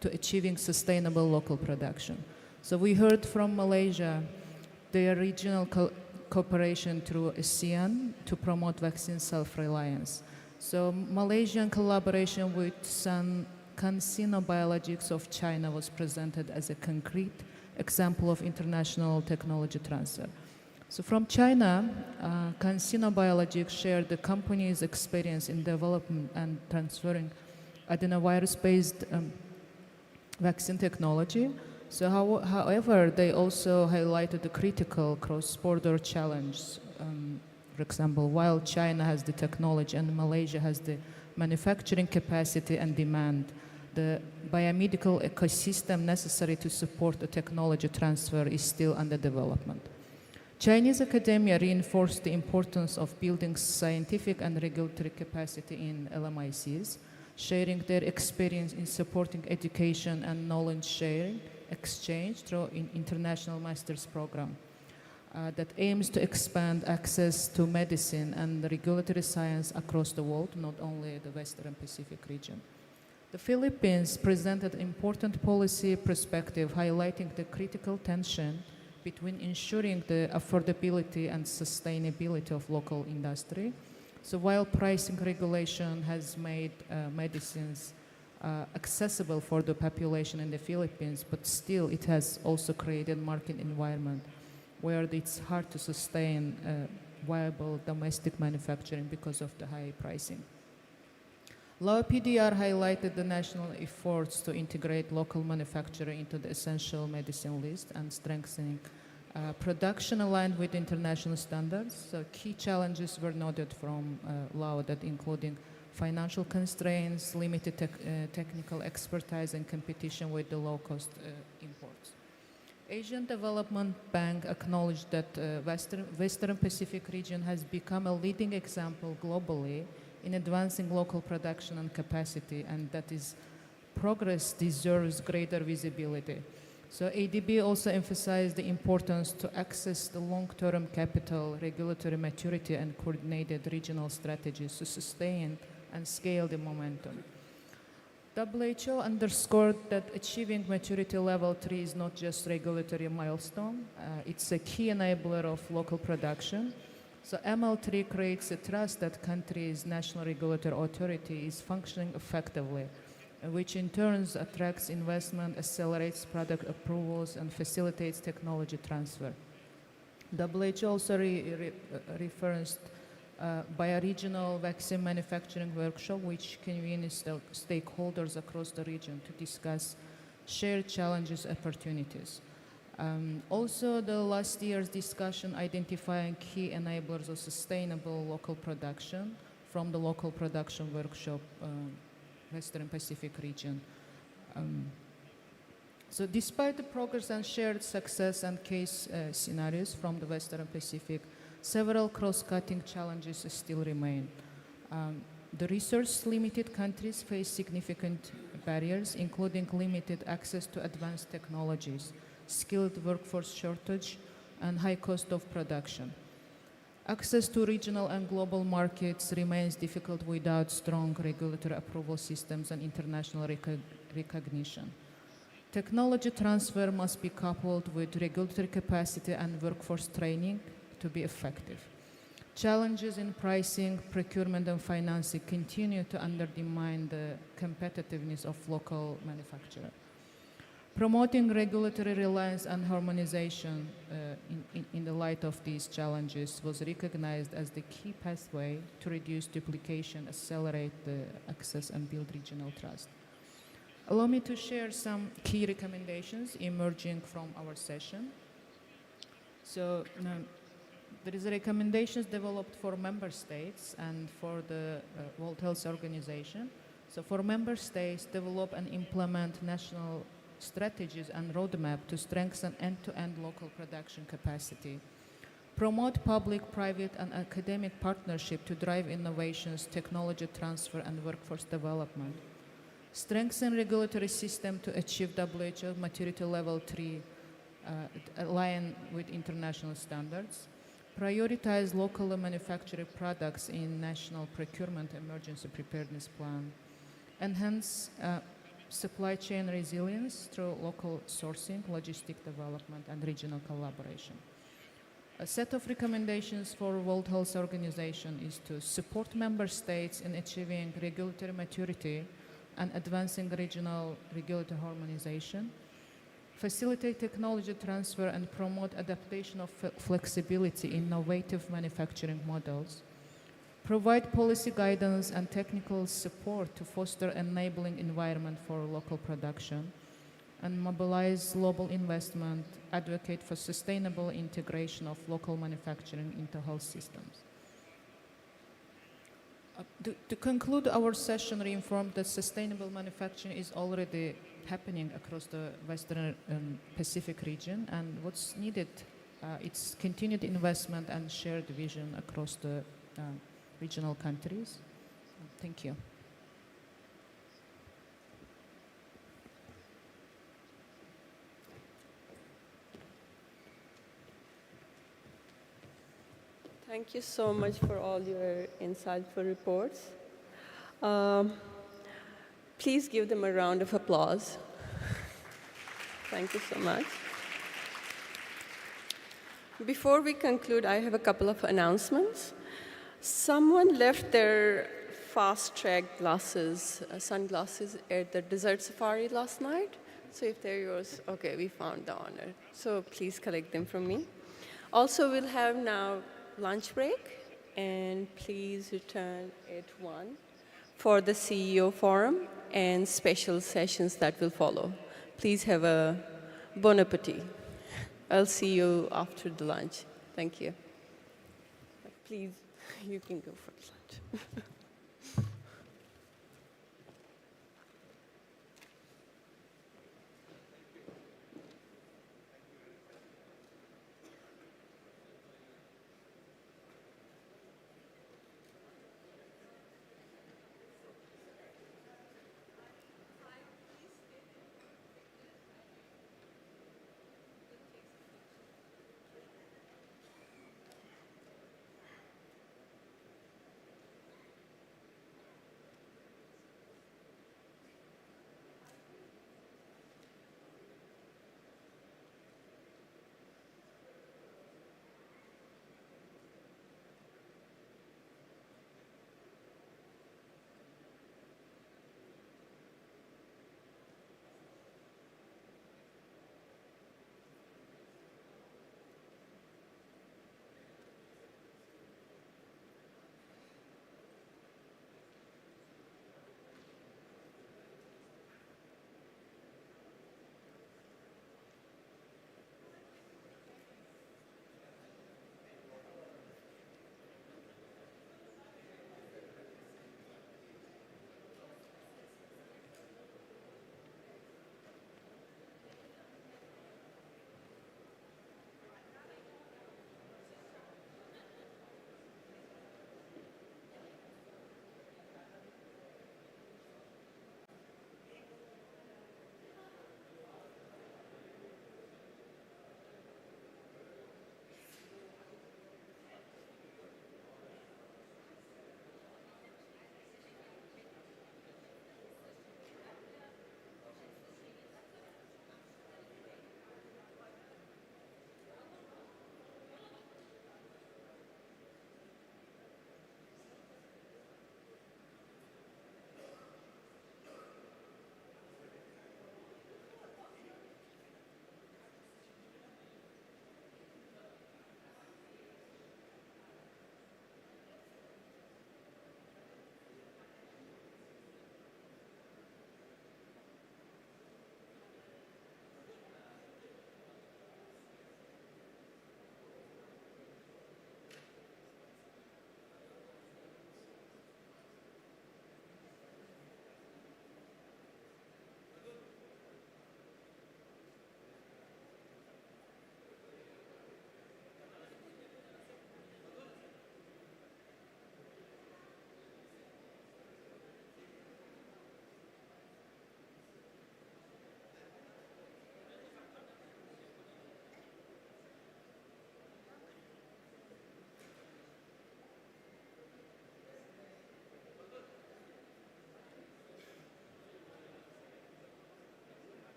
to achieving sustainable local production. So we heard from Malaysia their regional cooperation through ASEAN to promote vaccine self-reliance. So Malaysian collaboration with CanSino Biologics of China was presented as a concrete example of international technology transfer. So from China, CanSino Biologics shared the company's experience in development and transferring adenovirus-based vaccine technology. So however, they also highlighted the critical cross-border challenge. For example, while China has the technology and Malaysia has the manufacturing capacity and demand, the biomedical ecosystem necessary to support the technology transfer is still under development. Chinese academia reinforced the importance of building scientific and regulatory capacity in LMICs, sharing their experience in supporting education and knowledge sharing exchange through an international master's program that aims to expand access to medicine and regulatory science across the world, not only the Western Pacific region. The Philippines presented important policy perspective highlighting the critical tension between ensuring the affordability and sustainability of local industry. So while pricing regulation has made medicines accessible for the population in the Philippines, but still it has also created market environment where it's hard to sustain viable domestic manufacturing because of the high pricing. Lao PDR highlighted the national efforts to integrate local manufacturing into the essential medicine list and strengthening production aligned with international standards. So key challenges were noted from Lao, that including financial constraints, limited technical expertise, and competition with the low-cost imports. Asian Development Bank acknowledged that Western Pacific region has become a leading example globally in advancing local production and capacity, and that is progress deserves greater visibility. So ADB also emphasized the importance to access the long-term capital, regulatory maturity, and coordinated regional strategies to sustain and scale the momentum. WHO underscored that achieving maturity level 3 is not just regulatory milestone, it's a key enabler of local production. So ML3 creates a trust that country's national regulatory authority is functioning effectively, which in turn attracts investment, accelerates product approvals, and facilitates technology transfer. WHO also referenced by a regional vaccine manufacturing workshop, which convenes stakeholders across the region to discuss shared challenges and opportunities. Also, the last year's discussion identifying key enablers of sustainable local production from the local production workshop, Western Pacific region. So despite the progress and shared success and case scenarios from the Western Pacific, several cross-cutting challenges still remain. The resource-limited countries face significant barriers, including limited access to advanced technologies, skilled workforce shortage, and high cost of production. Access to regional and global markets remains difficult without strong regulatory approval systems and international recognition. Technology transfer must be coupled with regulatory capacity and workforce training to be effective. Challenges in pricing, procurement, and financing continue to undermine the competitiveness of local manufacturers. Promoting regulatory reliance and harmonization in the light of these challenges was recognized as the key pathway to reduce duplication, accelerate the access, and build regional trust. Allow me to share some key recommendations emerging from our session. So, there is recommendations developed for member states and for the World Health Organization. So for member states, develop and implement national strategies and roadmap to strengthen end-to-end local production capacity. Promote public, private, and academic partnership to drive innovations, technology transfer, and workforce development. Strengthen regulatory system to achieve WHO maturity level 3 align with international standards. Prioritize locally manufactured products in national procurement emergency preparedness plan. Enhance supply chain resilience through local sourcing, logistic development, and regional collaboration. A set of recommendations for World Health Organization is to support member states in achieving regulatory maturity and advancing regional regulatory harmonization, facilitate technology transfer and promote adaptation of flexibility in innovative manufacturing models, provide policy guidance and technical support to foster enabling environment for local production, and mobilize global investment, advocate for sustainable integration of local manufacturing into health systems. To conclude our session, reaffirm that sustainable manufacturing is already happening across the Western Pacific region, and what's needed, it's continued investment and shared vision across the regional countries. Thank you. Thank you so much for all your insightful reports. Please give them a round of applause. Thank you so much. Before we conclude, I have a couple of announcements. Someone left their fast-track glasses, sunglasses at the desert safari last night. So if they're yours, okay, we found the owner. So please collect them from me. Also, we'll have now lunch break, and please return at 1 for the CEO forum and special sessions that will follow. Please have a bon appetit. I'll see you after the lunch. Thank you. Please, you can go for lunch.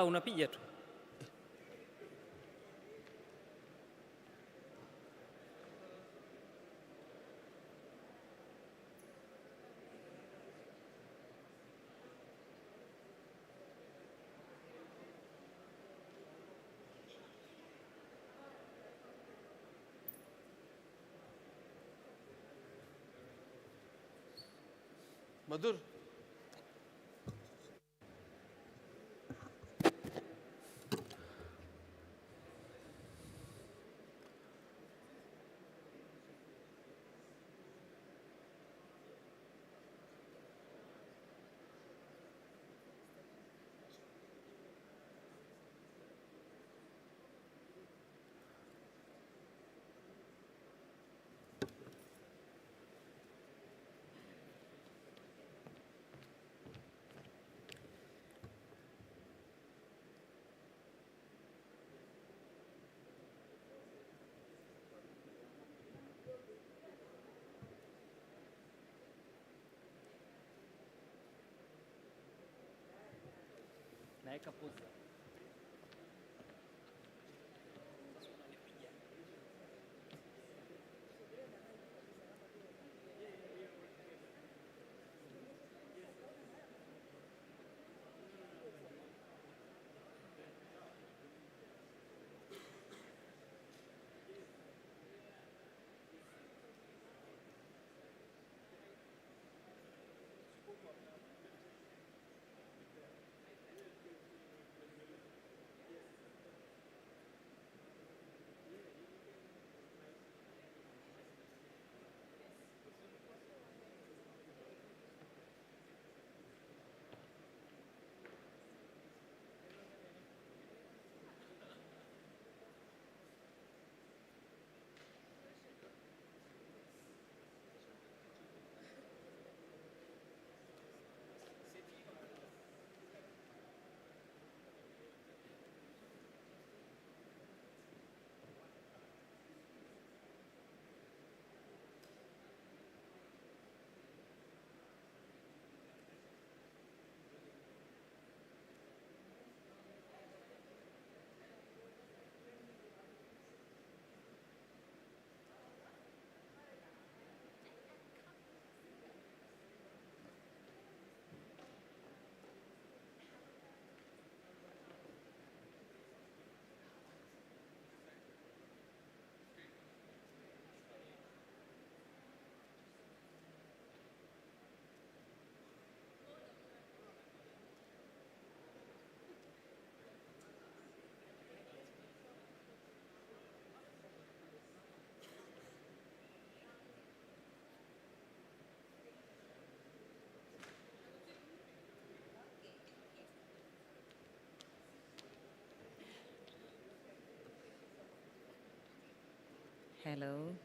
unapiga tu. Madhur. Naika puzza. Hello.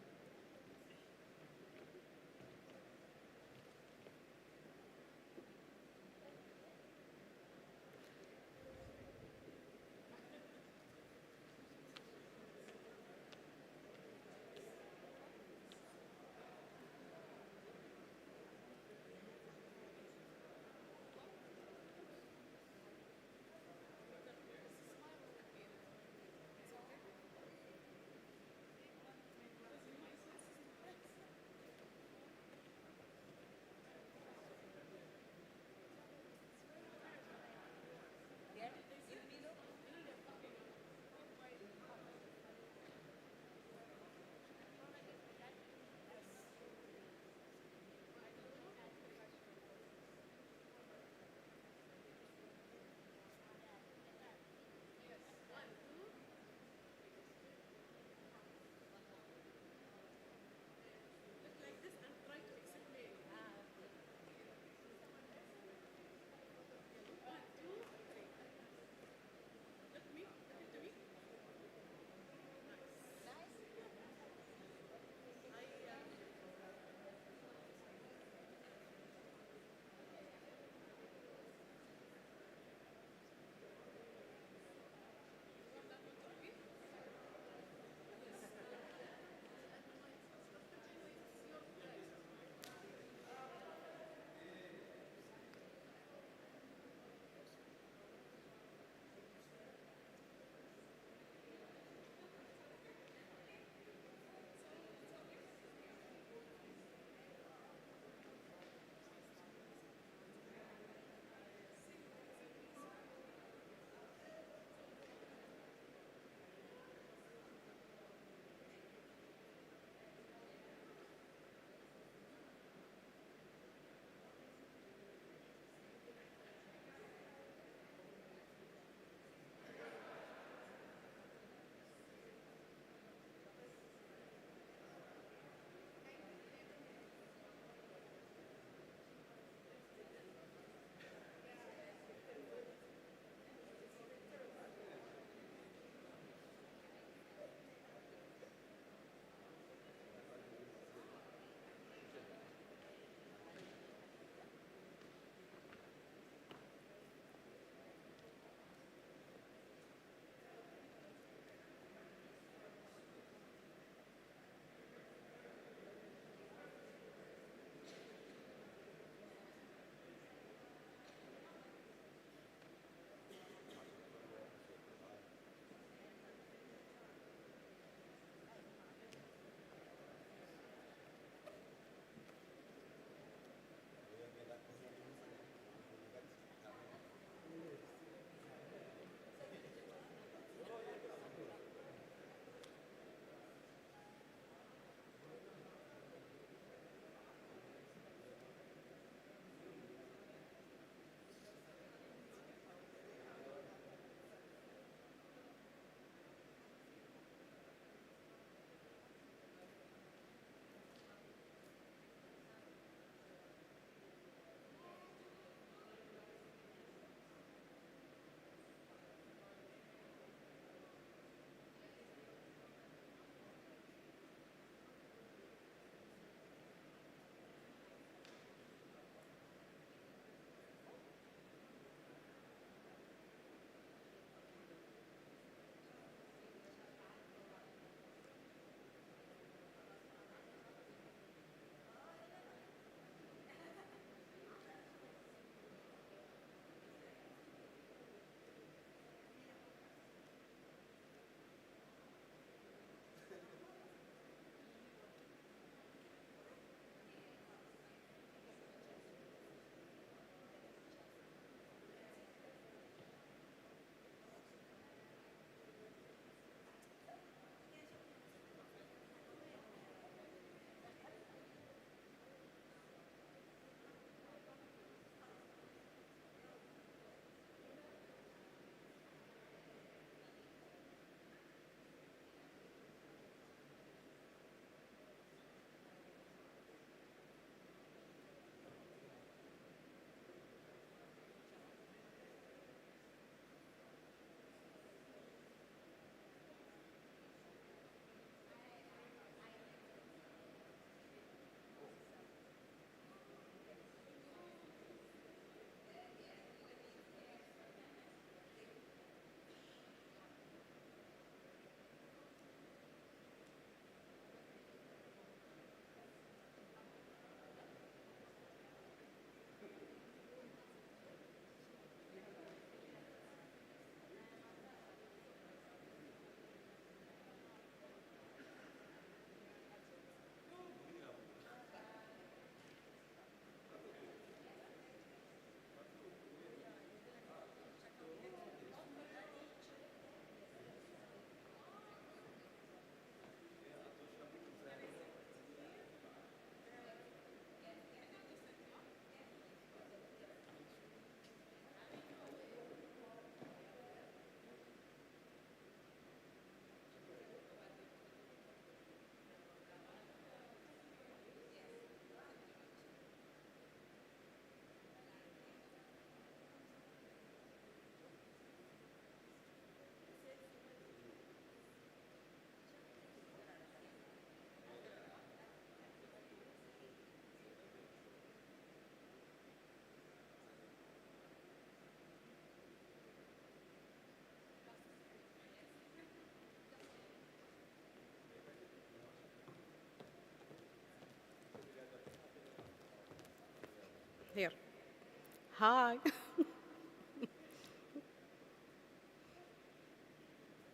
Hi.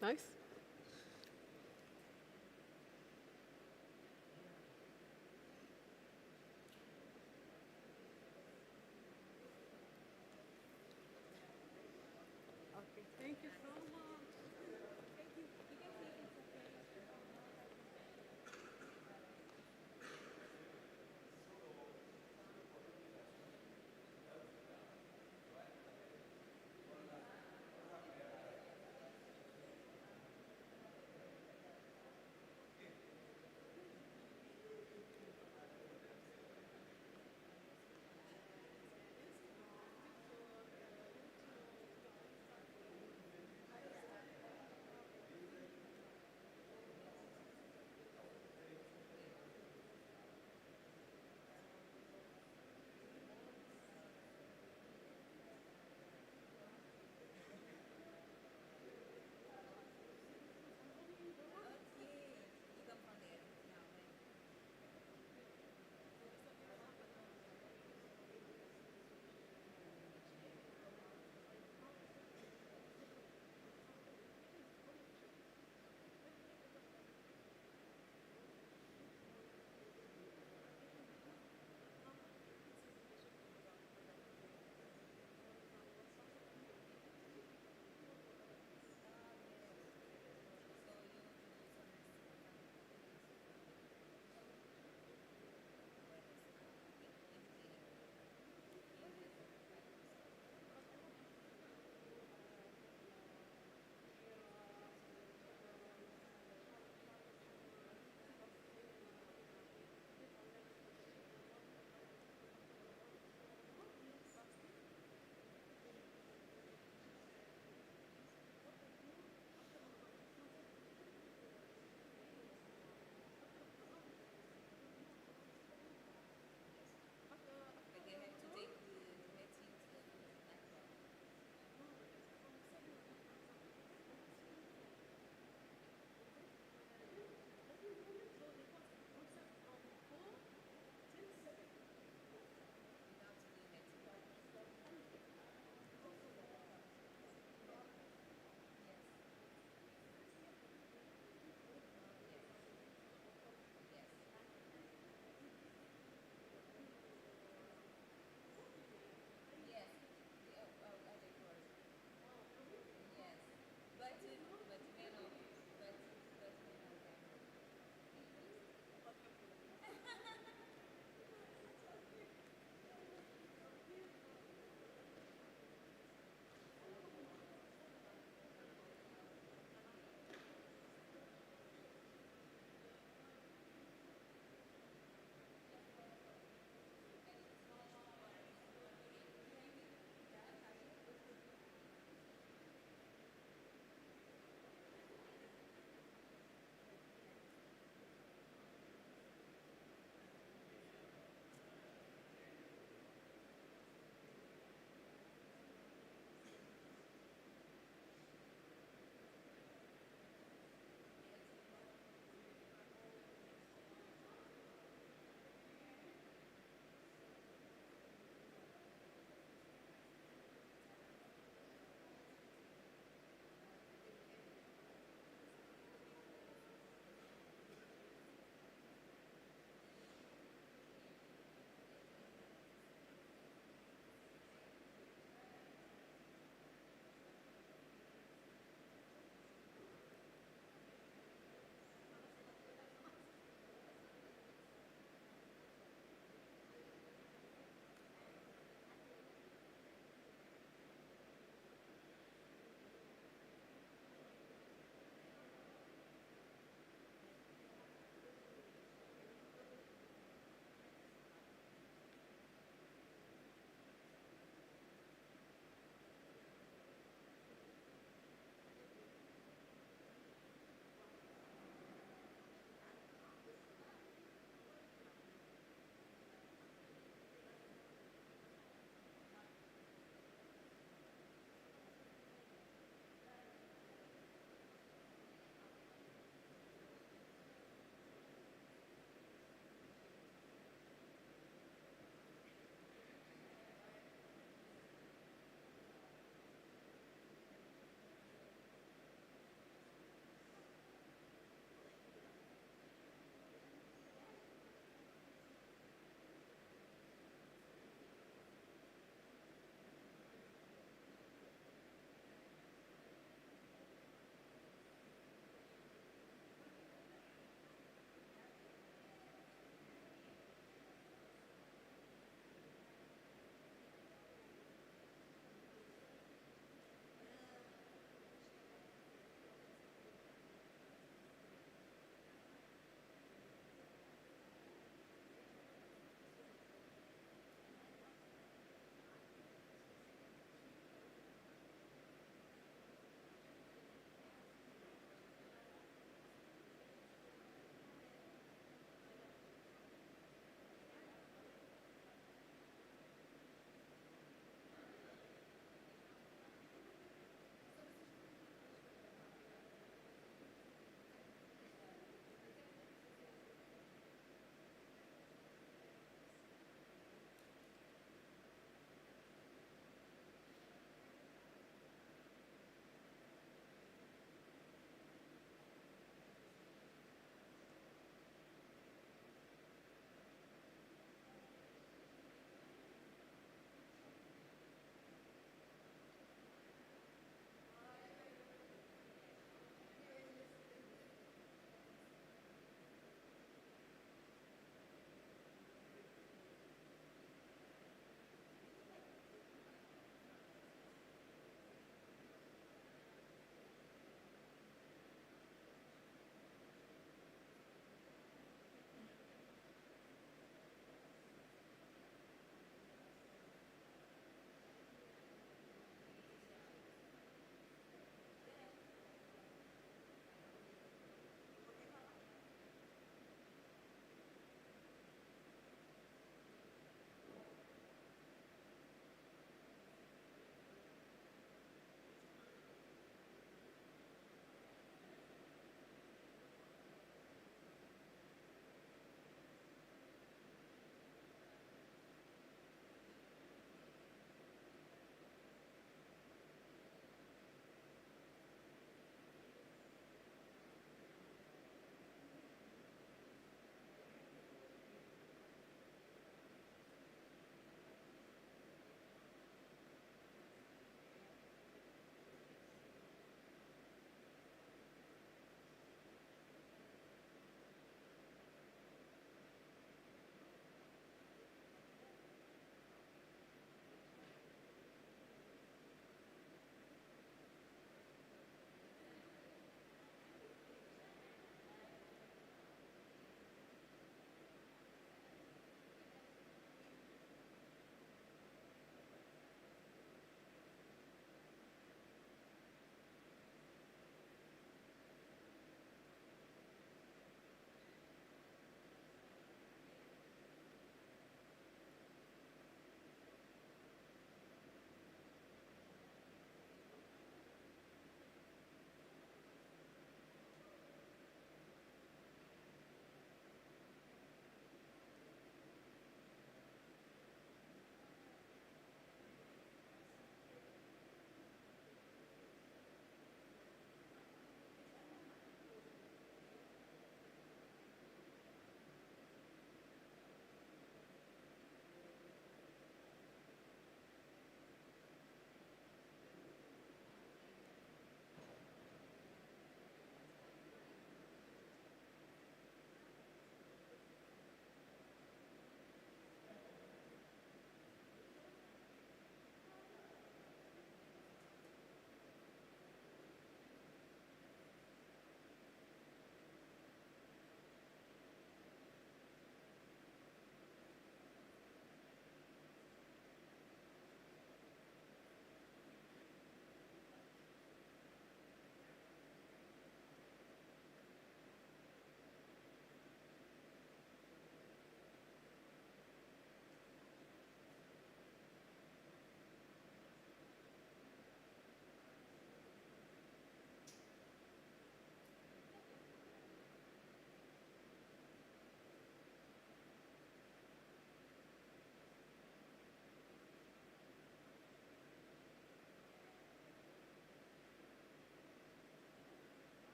Nice. Okay, thank you so much. Thank you. You can see it's okay.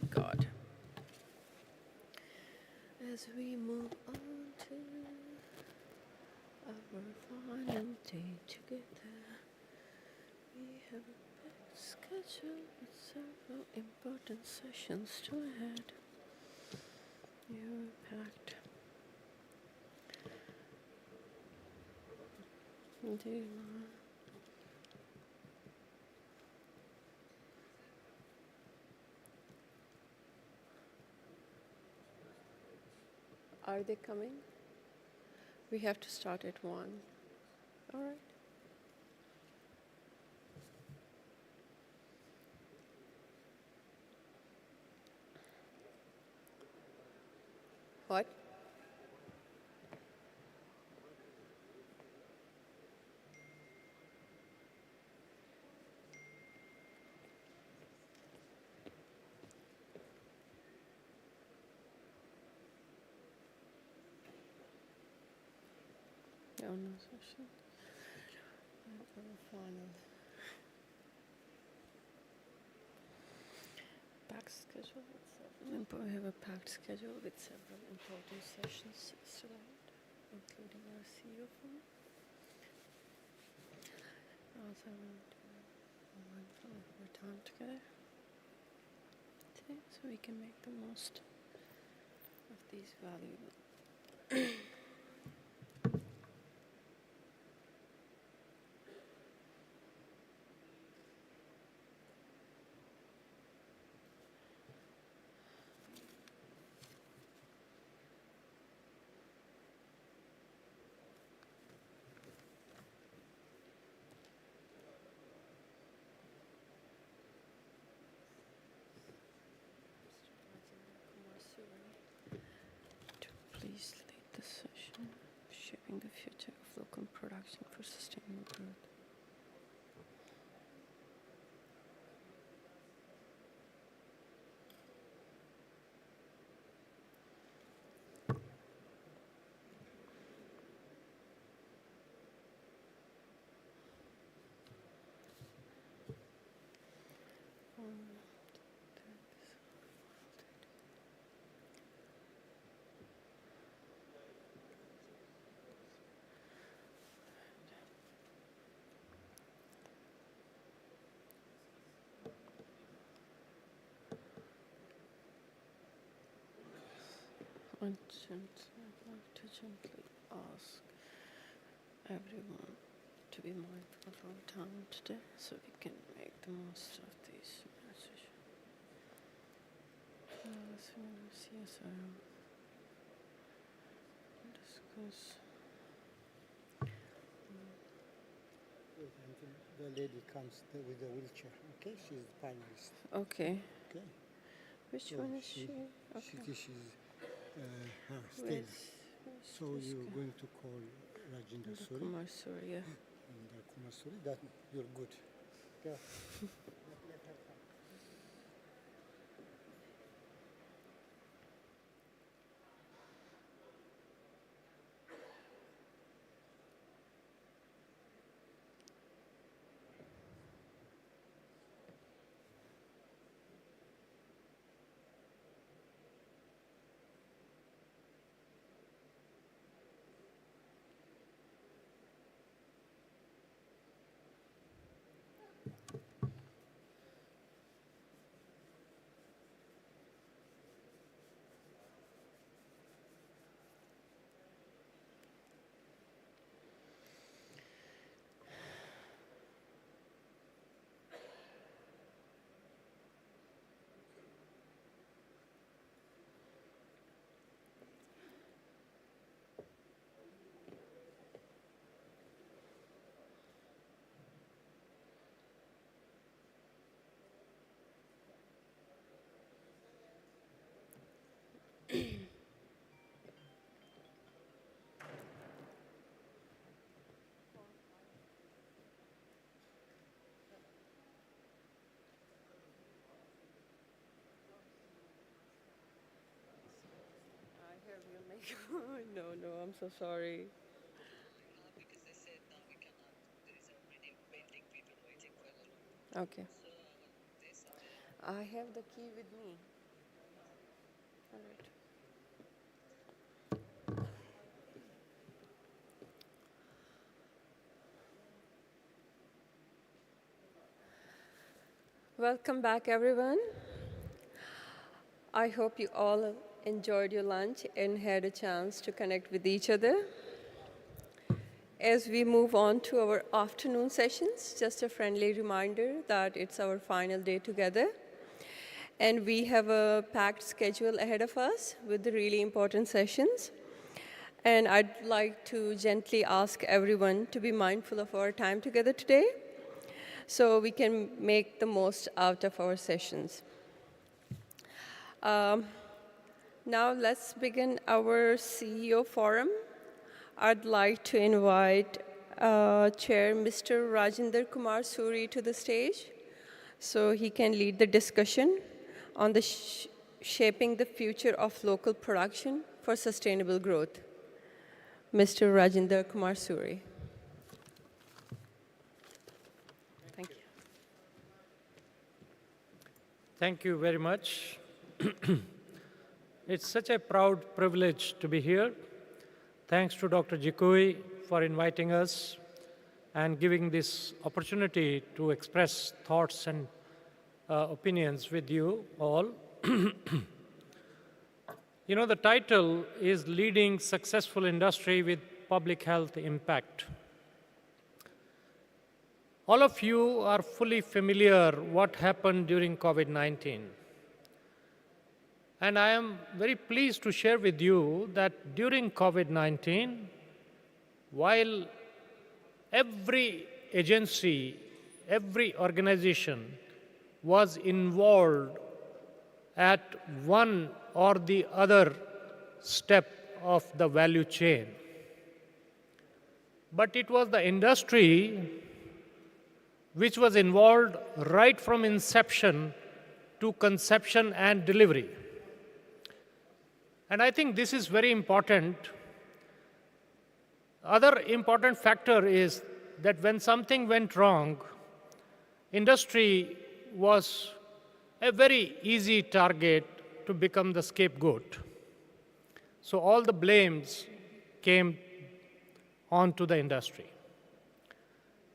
God. As we move on to our final day together, we have a packed schedule with several important sessions still ahead. You're packed. Indeed, Laura. Are they coming? We have to start at 1. All right. What? Oh, no session. Final. Packed schedule with several. We have a packed schedule with several important sessions still ahead, including our CEO forum. Also, I want to be mindful of our time together today, so we can make the most of these valuable. To please lead the session, shaping the future of local production for sustainable growth. I'd like to gently ask everyone to be mindful of our time today so we can make the most of these messages. Now let's CSR discuss. The lady comes with a wheelchair, okay? She's the panelist. Okay. Okay. Which So one is she? Okay. She's still. So you're going to call Rajinder Suri. Kumar Suri, yeah. And Kumar Suri, that you're good. Yeah. No, I'm so sorry. Okay. I have the key with me. Welcome back, everyone. I hope you all enjoyed your lunch and had a chance to connect with each other. As we move on to our afternoon sessions, just a friendly reminder that it's our final day together. And we have a packed schedule ahead of us with the really important sessions. And I'd like to gently ask everyone to be mindful of our time together today so we can make the most out of our sessions. Now let's begin our CEO forum. I'd like to invite Chair Mr. Rajinder Kumar Suri to the stage so he can lead the discussion on the shaping the future of local production for sustainable growth. Mr. Rajinder Kumar Suri. Thank you. Thank you very much. It's such a proud privilege to be here. Thanks to Dr. Jikui for inviting us and giving this opportunity to express thoughts and opinions with you all. You know, the title is Leading Successful Industry with Public Health Impact. All of you are fully familiar what happened during COVID-19. And I am very pleased to share with you that during COVID-19, while every agency, every organization was involved at one or the other step of the value chain, but it was the industry which was involved right from inception to conception and delivery. And I think this is very important. Other important factor is that when something went wrong, industry was a very easy target to become the scapegoat. So all the blames came onto the industry.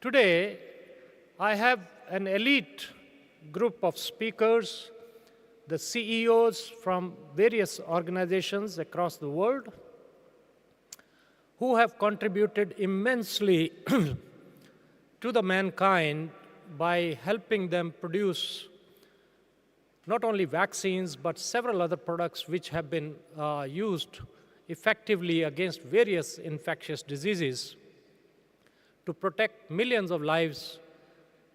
Today, I have an elite group of speakers, the CEOs from various organizations across the world who have contributed immensely to the mankind by helping them produce not only vaccines, but several other products which have been used effectively against various infectious diseases to protect millions of lives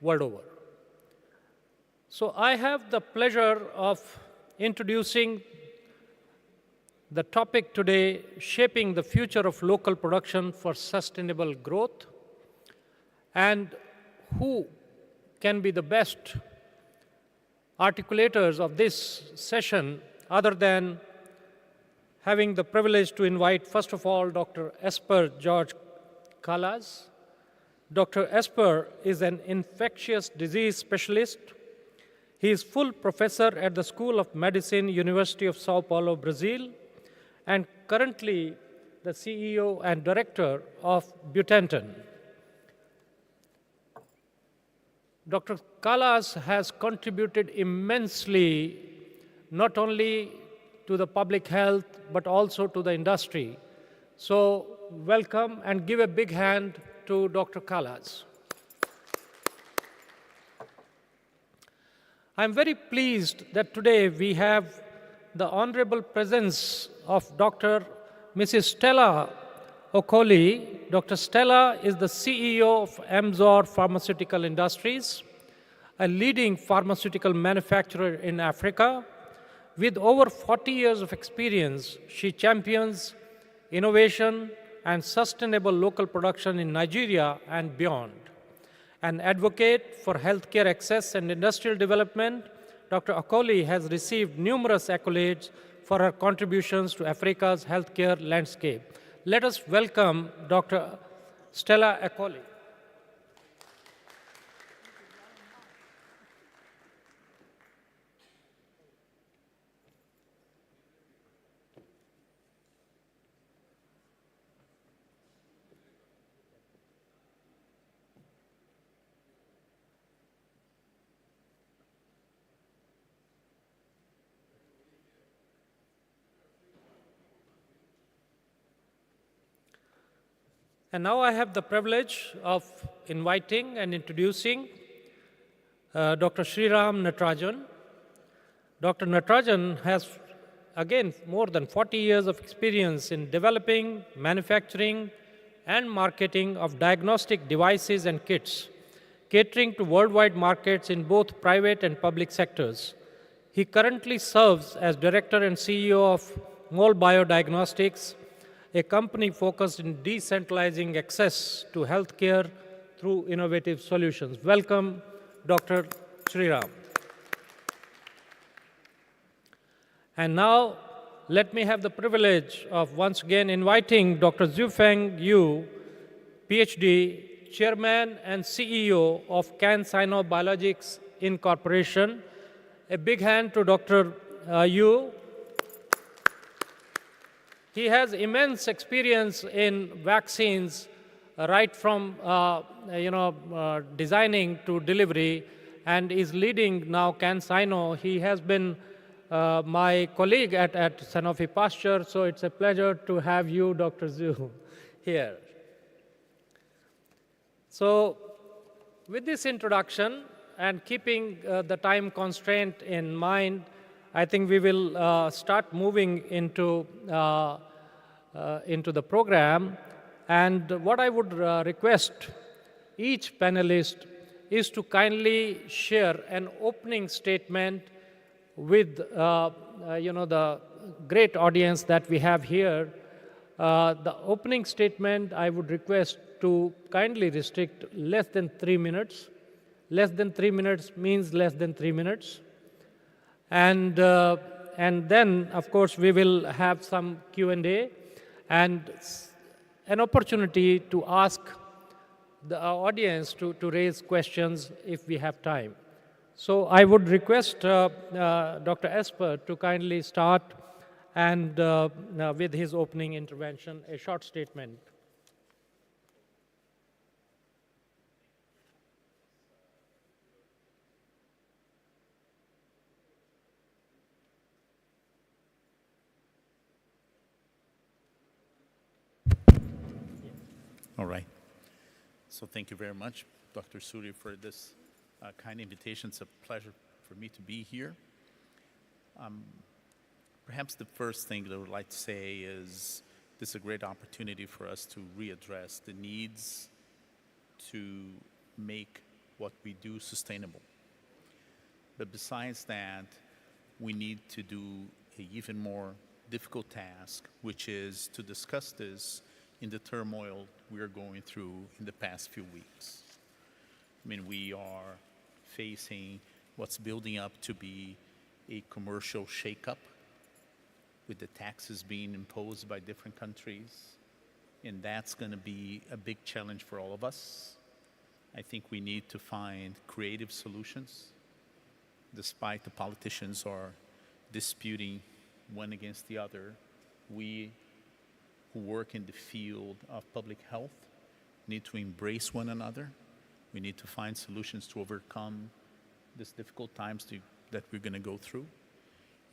world over. So I have the pleasure of introducing the topic today, Shaping the Future of Local Production for Sustainable Growth, and who can be the best articulators of this session other than having the privilege to invite, first of all, Dr. Esper George Callas. Dr. Esper is an infectious disease specialist. He is full professor at the School of Medicine, University of Sao Paulo, Brazil, and currently the CEO and director of Butantan. Dr. Callas has contributed immensely not only to the public health, but also to the industry. So welcome and give a big hand to Dr. Callas. I'm very pleased that today we have the honorable presence of Mrs. Stella Okoli. Dr. Stella is the CEO of Amzor Pharmaceutical Industries, a leading pharmaceutical manufacturer in Africa. With over 40 years of experience, she champions innovation and sustainable local production in Nigeria and beyond. An advocate for healthcare access and industrial development, Dr. Okoli has received numerous accolades for her contributions to Africa's healthcare landscape. Let us welcome Dr. Stella Okoli. And now I have the privilege of inviting and introducing Dr. Sriram Natarajan. Dr. Natarajan has, again, more than 40 years of experience in developing, manufacturing, and marketing of diagnostic devices and kits, catering to worldwide markets in both private and public sectors. He currently serves as Director and CEO of Mol Biodiagnostics, a company focused in decentralizing access to healthcare through innovative solutions. Welcome, Dr. Sriram. And now, let me have the privilege of once again inviting Dr. Zhufeng Yu, PhD, Chairman and CEO of CanSino Biologics Incorporation. A big hand to Dr. Yu. He has immense experience in vaccines, right from designing to delivery, and is leading now CanSino. He has been my colleague at Sanofi Pasteur, so it's a pleasure to have you, Dr. Zhu, here. So, with this introduction and keeping the time constraint in mind, I think we will start moving into the program. And what I would request each panelist is to kindly share an opening statement with the great audience that we have here. The opening statement I would request to kindly restrict less than 3 minutes. Less than 3 minutes means less than 3 minutes. And then, of course, we will have some Q&A and an opportunity to ask the audience to raise questions if we have time. So I would request Dr. Esper to kindly start and with his opening intervention, a short statement. All right. So thank you very much, Dr. Suri, for this kind invitation. It's a pleasure for me to be here. Perhaps the first thing that I would like to say is this is a great opportunity for us to readdress the needs to make what we do sustainable. But besides that, we need to do an even more difficult task, which is to discuss this in the turmoil we are going through in the past few weeks. I mean, we are facing what's building up to be a commercial shakeup with the taxes being imposed by different countries, and that's going to be a big challenge for all of us. I think we need to find creative solutions, despite the politicians are disputing one against the other. We who work in the field of public health need to embrace one another. We need to find solutions to overcome these difficult times that we're going to go through,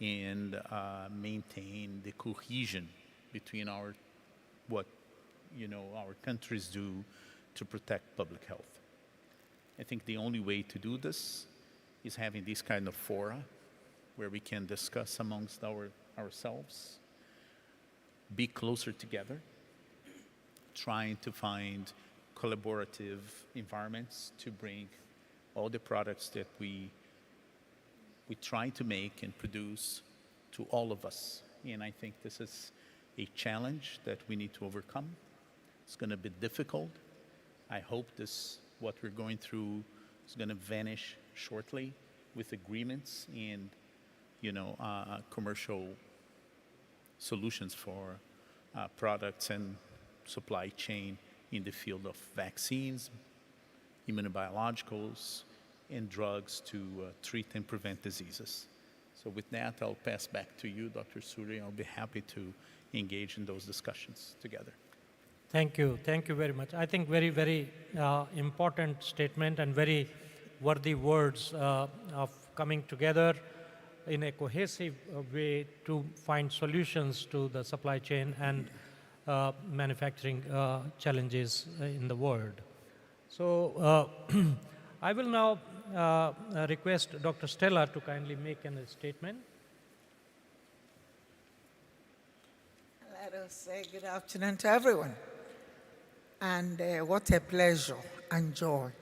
and maintain the cohesion between our countries do to protect public health. I think the only way to do this is having these kind of fora where we can discuss amongst ourselves, be closer together, trying to find collaborative environments to bring all the products that we try to make and produce to all of us. And I think this is a challenge that we need to overcome. It's going to be difficult. I hope what we're going through is going to vanish shortly with agreements and commercial solutions for products and supply chain in the field of vaccines, immunobiologicals, and drugs to treat and prevent diseases. So with that, I'll pass back to you, Dr. Suri. I'll be happy to engage in those discussions together. Thank you. Thank you very much. I think very, very important statement and very worthy words of coming together in a cohesive way to find solutions to the supply chain. And manufacturing challenges in the world. So I will now request Dr. Stella to kindly make a statement. Let us say good afternoon to everyone. And what a pleasure and joy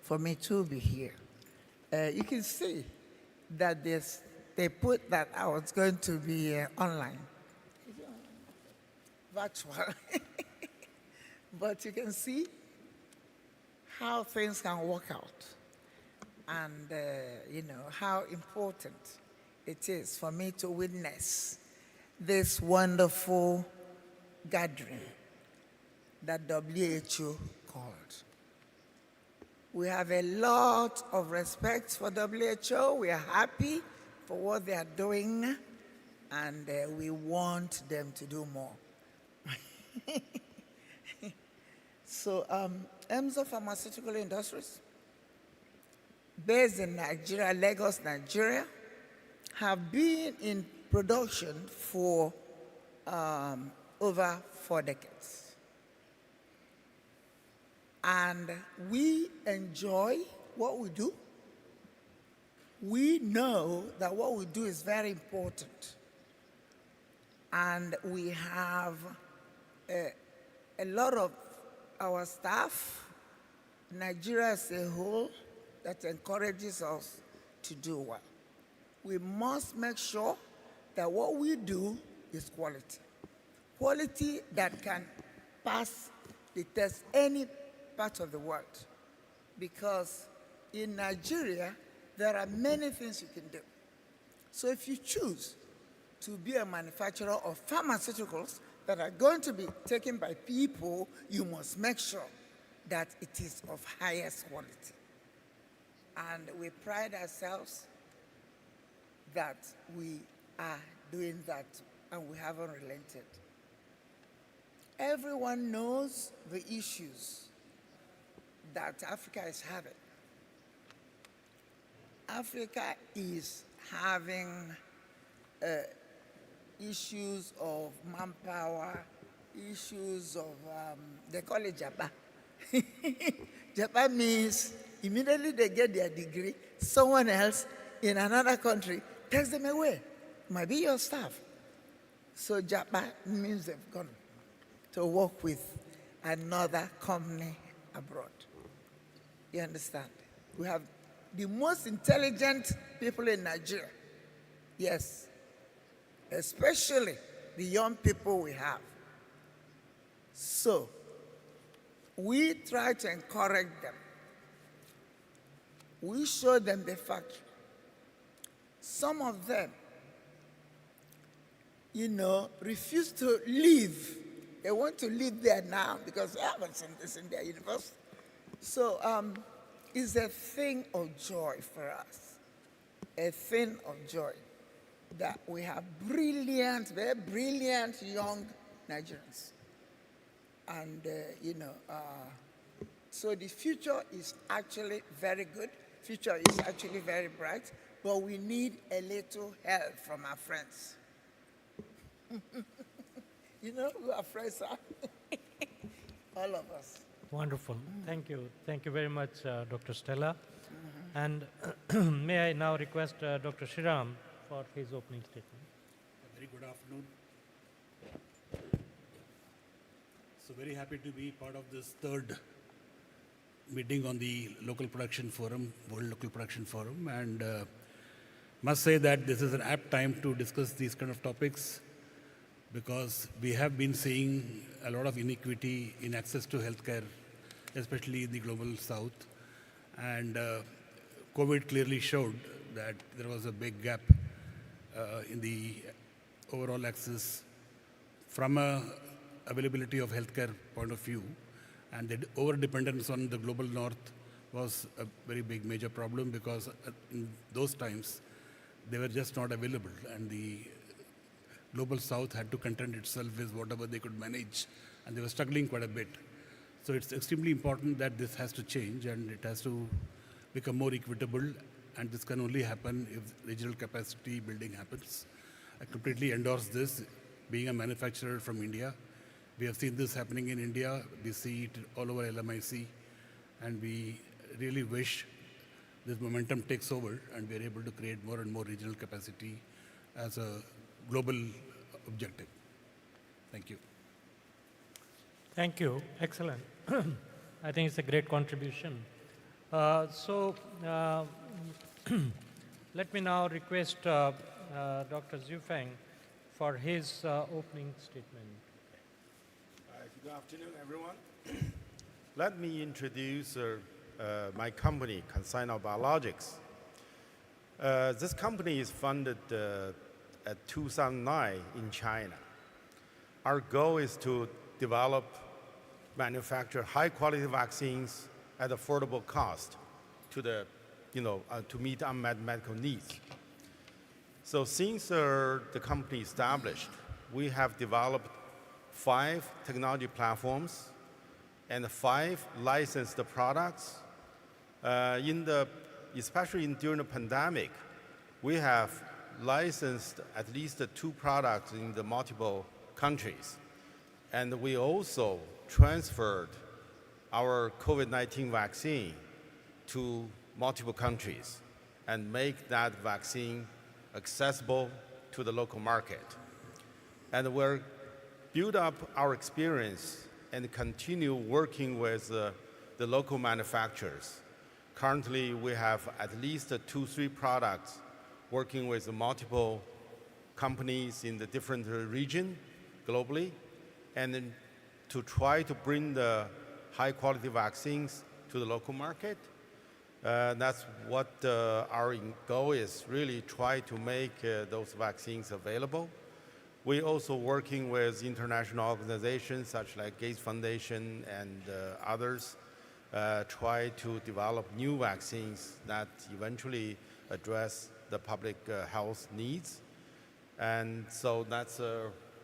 for me to be here. You can see that they put that I was going to be online, virtual. But you can see how things can work out and, you know, how important it is for me to witness this wonderful gathering that WHO called. We have a lot of respect for WHO. We are happy for what they are doing, and we want them to do more. So, EMSO Pharmaceutical Industries, based in Nigeria, Lagos, Nigeria, have been in production for over 4 decades. And we enjoy what we do. We know that what we do is very important. And we have a lot of our staff, Nigeria as a whole, that encourages us to do well. We must make sure that what we do is quality. Quality that can pass the test any part of the world. Because in Nigeria, there are many things you can do. So if you choose to be a manufacturer of pharmaceuticals that are going to be taken by people, you must make sure that it is of highest quality. And we pride ourselves that we are doing that, and we haven't relented. Everyone knows the issues that Africa is having. Africa is having issues of manpower, issues of, they call it Japa. Japa means immediately they get their degree, someone else in another country takes them away. Might be your staff. So Japa means they've gone to work with another company abroad. You understand? We have the most intelligent people in Nigeria. Yes. Especially the young people we have. So, we try to encourage them. We show them the factory. Some of them, you know, refuse to leave. They want to live there now because they haven't seen this in their university. So it's a thing of joy for us, a thing of joy that we have brilliant, very brilliant young Nigerians. And, you know, so the future is actually very good. Future is actually very bright, but we need a little help from our friends. You know who our friends are? All of us. Wonderful. Thank you. Thank you very much, Dr. Stella. And may I now request Dr. Shriram for his opening statement. Very good afternoon. So very happy to be part of this third meeting on the Local Production Forum, World Local Production Forum, and must say that this is an apt time to discuss these kind of topics because we have been seeing a lot of inequity in access to healthcare, especially in the global south. And COVID clearly showed that there was a big gap in the overall access from a availability of healthcare point of view. And the over-dependence on the global north was a very big major problem because in those times, they were just not available. And the global south had to contend itself with whatever they could manage. And they were struggling quite a bit. So it's extremely important that this has to change and it has to become more equitable. And this can only happen if regional capacity building happens. I completely endorse this. Being a manufacturer from India, We have seen this happening in India. We see it all over LMIC. And we really wish this momentum takes over and we are able to create more and more regional capacity as a global objective. Thank you. Thank you. Excellent. I think it's a great contribution. Let me now request Dr. Zhufeng for his opening statement. Good afternoon, everyone. Let me introduce my company, Consigno Biologics. This company is funded at 2009 in China. Our goal is to develop, manufacture high-quality vaccines at affordable cost to meet unmet medical needs. So since the company established, we have developed 5 technology platforms and 5 licensed products. Especially during the pandemic, we have licensed at least 2 products in the multiple countries. And we also transferred our COVID-19 vaccine to multiple countries and make that vaccine accessible to the local market. And we're build up our experience and continue working with the local manufacturers. Currently, we have at least 2-3 products working with multiple companies in the different regions globally, and then to try to bring the high-quality vaccines to the local market. That's what our goal is, really try to make those vaccines available. We're also working with international organizations such like Gates Foundation and others, try to develop new vaccines that eventually address the public health needs. And so that's,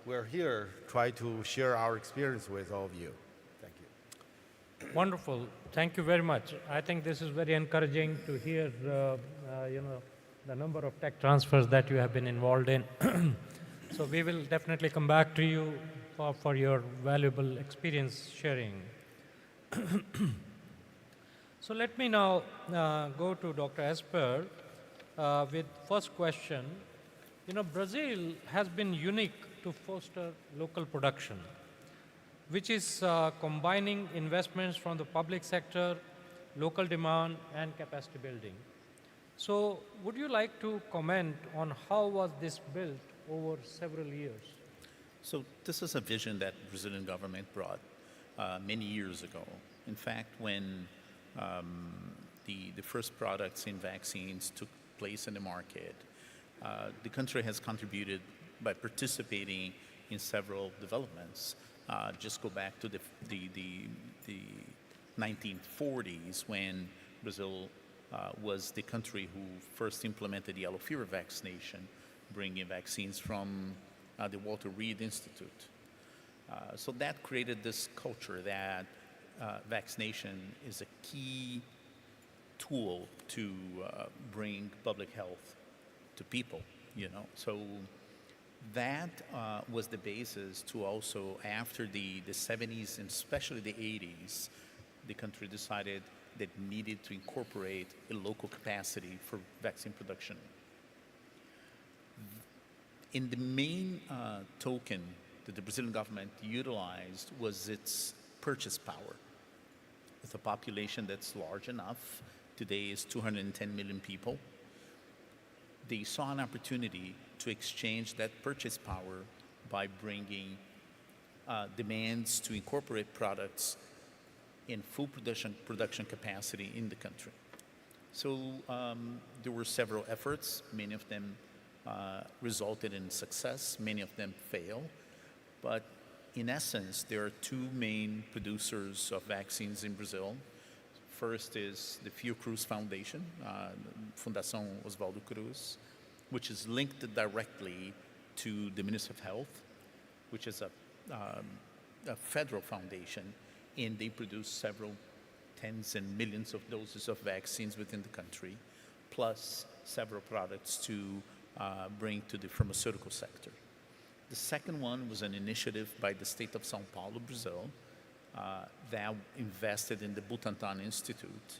we're here, try to share our experience with all of you. Thank you. Wonderful. Thank you very much. I think this is very encouraging to hear, the number of tech transfers that you have been involved in. So we will definitely come back to you for your valuable experience sharing. So let me now go to Dr. Esper with first question. Brazil has been unique to foster local production, which is combining investments from the public sector, local demand, and capacity building. So would you like to comment on how was this built over several years? So this is a vision that the Brazilian government brought many years ago. In fact, when the first products in vaccines took place in the market, the country has contributed by participating in several developments. Just go back to the 1940s when Brazil was the country who first implemented the yellow fever vaccination, bringing vaccines from the Walter Reed Institute. So that created this culture that vaccination is a key tool to bring public health to people, So that was the basis to also, after the 70s and especially the 80s, the country decided that needed to incorporate a local capacity for vaccine production. In the main token that the Brazilian government utilized was its purchase power. With a population that's large enough, today is 210 million people, they saw an opportunity to exchange that purchase power by bringing demands to incorporate products in full production capacity in the country. So there were several efforts. Many of them resulted in success. Many of them failed. But in essence, there are 2 main producers of vaccines in Brazil. First is the Fiocruz Foundation, Fundação Oswaldo Cruz, which is linked directly to the Ministry of Health, which is a federal foundation, and they produce several tens and millions of doses of vaccines within the country, plus several products to bring to the pharmaceutical sector. The second one was an initiative by the state of Sao Paulo, Brazil, that invested in the Butantan Institute.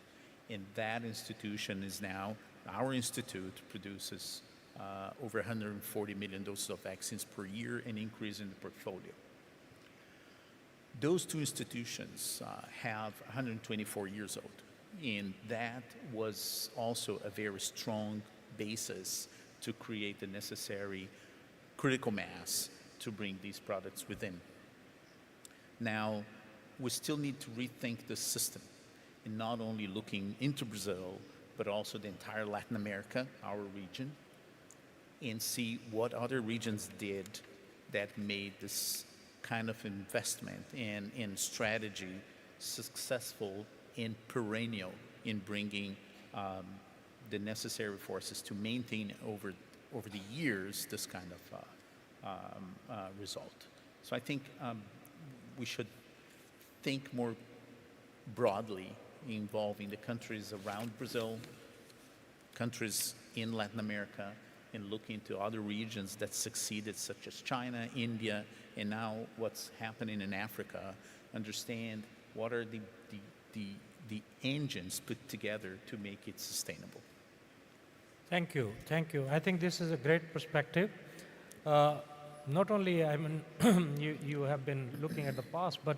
And that institution is now, our institute produces over 140 million doses of vaccines per year, an increase in the portfolio. Those two institutions have 124 years old, and that was also a very strong basis to create the necessary critical mass to bring these products within. Now, we still need to rethink the system, and not only looking into Brazil, but also the entire Latin America, our region, and see what other regions did that made this kind of investment and strategy successful and perennial in bringing the necessary forces to maintain over the years this kind of result. So I think we should think more broadly involving the countries around Brazil, countries in Latin America, and look into other regions that succeeded, such as China, India, and now what's happening in Africa. Understand what are the engines put together to make it sustainable. Thank you. Thank you. I think this is a great perspective. Not only, I mean, you have been looking at the past, but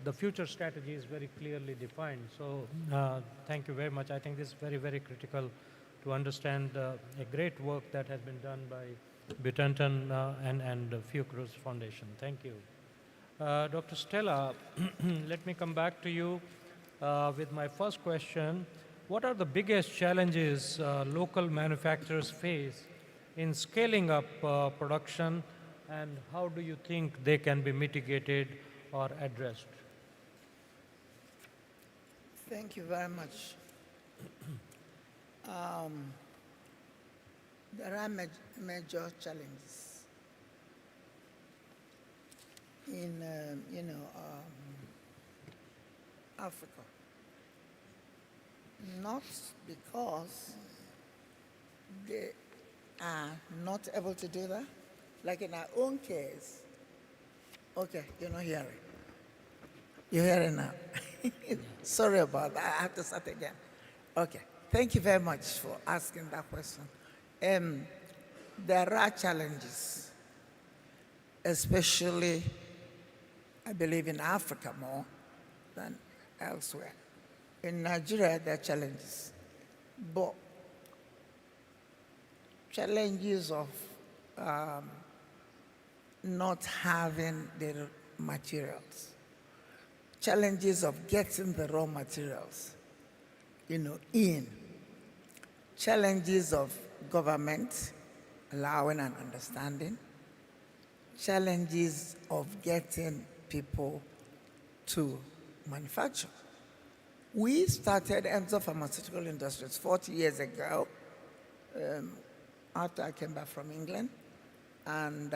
the future strategy is very clearly defined. So thank you very much. I think this is very, very critical to understand a great work that has been done by Butantan and Fiocruz Foundation. Thank you. Dr. Stella, let me come back to you with my first question. What are the biggest challenges local manufacturers face in scaling up production, and how do you think they can be mitigated or addressed? Thank you very much. There are major challenges in, Africa. Not because they are not able to do that. Like in our own case, okay, you're not hearing. You're hearing now. Sorry about that. I have to start again. Okay. Thank you very much for asking that question. There are challenges, especially, I believe, in Africa more than elsewhere. In Nigeria, there are challenges, but challenges of not having the materials, challenges of getting the raw materials, in, challenges of government allowing and understanding, challenges of getting people to manufacture. We started Emzo Pharmaceutical Industries 40 years ago, after I came back from England, and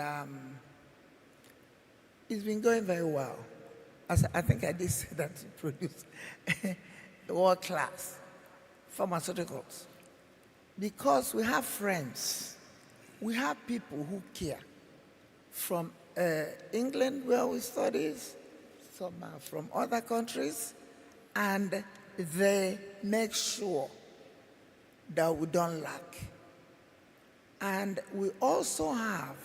it's been going very well. I think I did say that to produce world-class pharmaceuticals. Because we have friends, we have people who care. From England, where we studied, some are from other countries, and they make sure that we don't lack. And we also have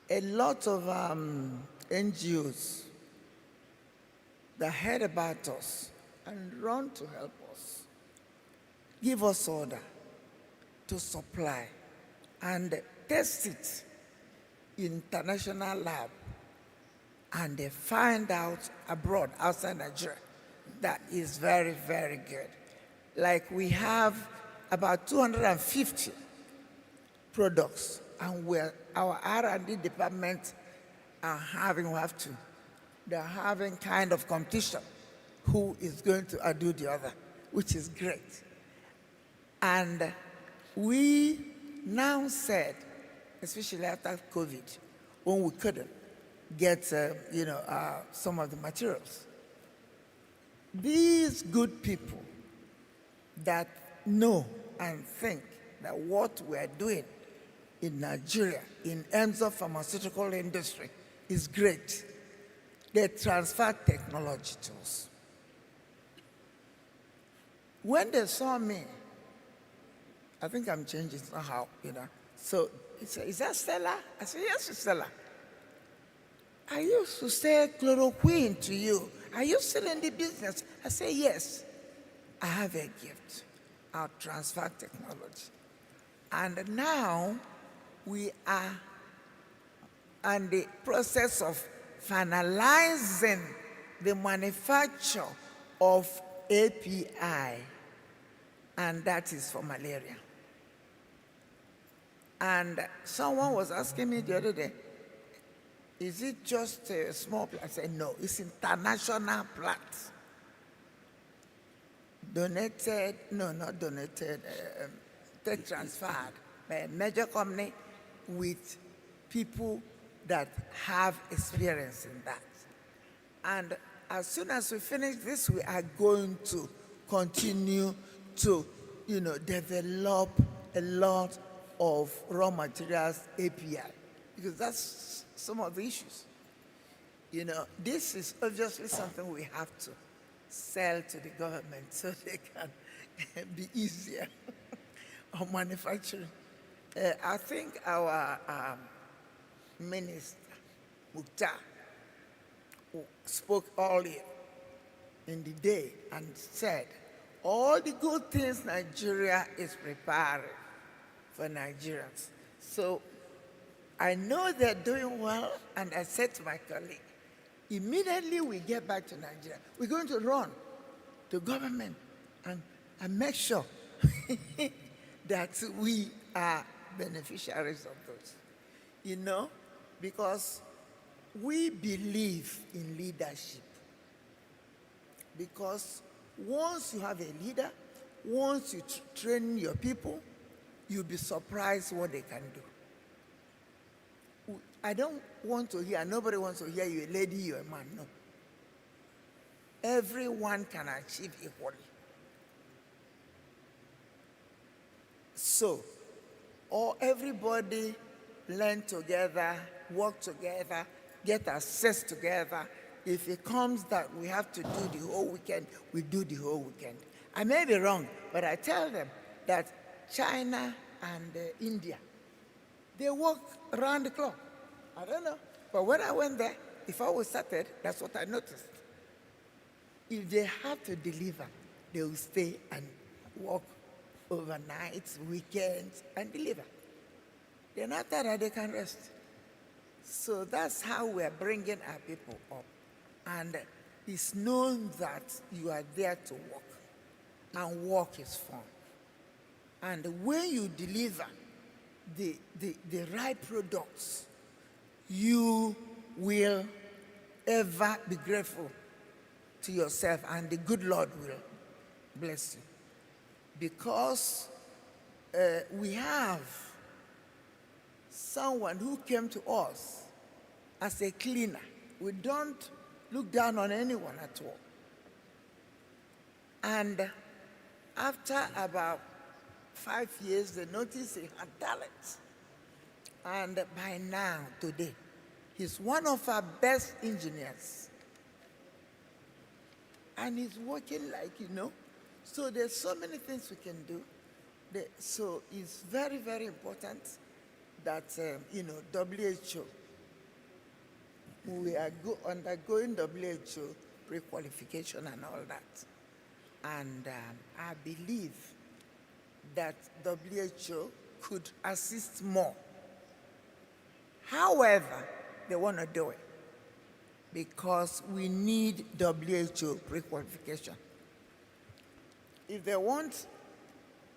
a lot of NGOs that heard about us and run to help us, give us order to supply and test it in international lab, and they find out abroad, outside Nigeria, that is very, very good. Like we have about 250 products, and our R&D department are having, they're having kind of competition who is going to do the other, which is great. And we now said, especially after COVID, when we couldn't get, some of the materials, these good people that know and think that what we're doing in Nigeria in terms of pharmaceutical industry is great. They transfer technology to us. When they saw me, I think I'm changing somehow, you know. So he said, "Is that Stella?" I said, "Yes, it's Stella. I used to say chloroquine to you. Are you still in the business?" I said, "Yes. I have a gift. I'll transfer technology." And now we are in the process of finalizing the manufacture of API, and that is for malaria. And someone was asking me the other day, "Is it just a small plant?" I said, "No, it's international plant. Donated, no, not donated, tech transferred by a major company with people that have experience in that. And as soon as we finish this, we are going to continue to, develop a lot of raw materials API, because that's some of the issues. This is obviously something we have to sell to the government so they can be easier on manufacturing. I think our Minister Mukhtar spoke earlier in the day and said, all the good things Nigeria is preparing for Nigerians. So I know they're doing well, and I said to my colleague, immediately we get back to Nigeria, we're going to run to government and make sure that we are beneficiaries of those. Because we believe in leadership. Because once you have a leader, once you train your people, you'll be surprised what they can do. I don't want to hear, nobody wants to hear you're a lady, you're a man, no. Everyone can achieve equally. So, everybody learn together, work together, get access together. If it comes that we have to do the whole weekend, we do the whole weekend. I may be wrong, but I tell them that China and India, they work around the clock. I don't know. But when I went there, before we started, that's what I noticed. If they have to deliver, they will stay and work overnight, weekends, and deliver. Then after that, they can rest. So that's how we're bringing our people up. And it's known that you are there to work, and work is fun. And when you deliver the right products, you will ever be grateful to yourself, and the good Lord will bless you. Because we have someone who came to us as a cleaner. We don't look down on anyone at all. And after about 5 years, they noticed he had talent. And by now, today, he's one of our best engineers. And he's working like, So there's so many things we can do. So it's very, very important that, WHO, we are undergoing WHO pre-qualification and all that. And I believe that WHO could assist more. However, they want to do it because we need WHO pre-qualification. If they want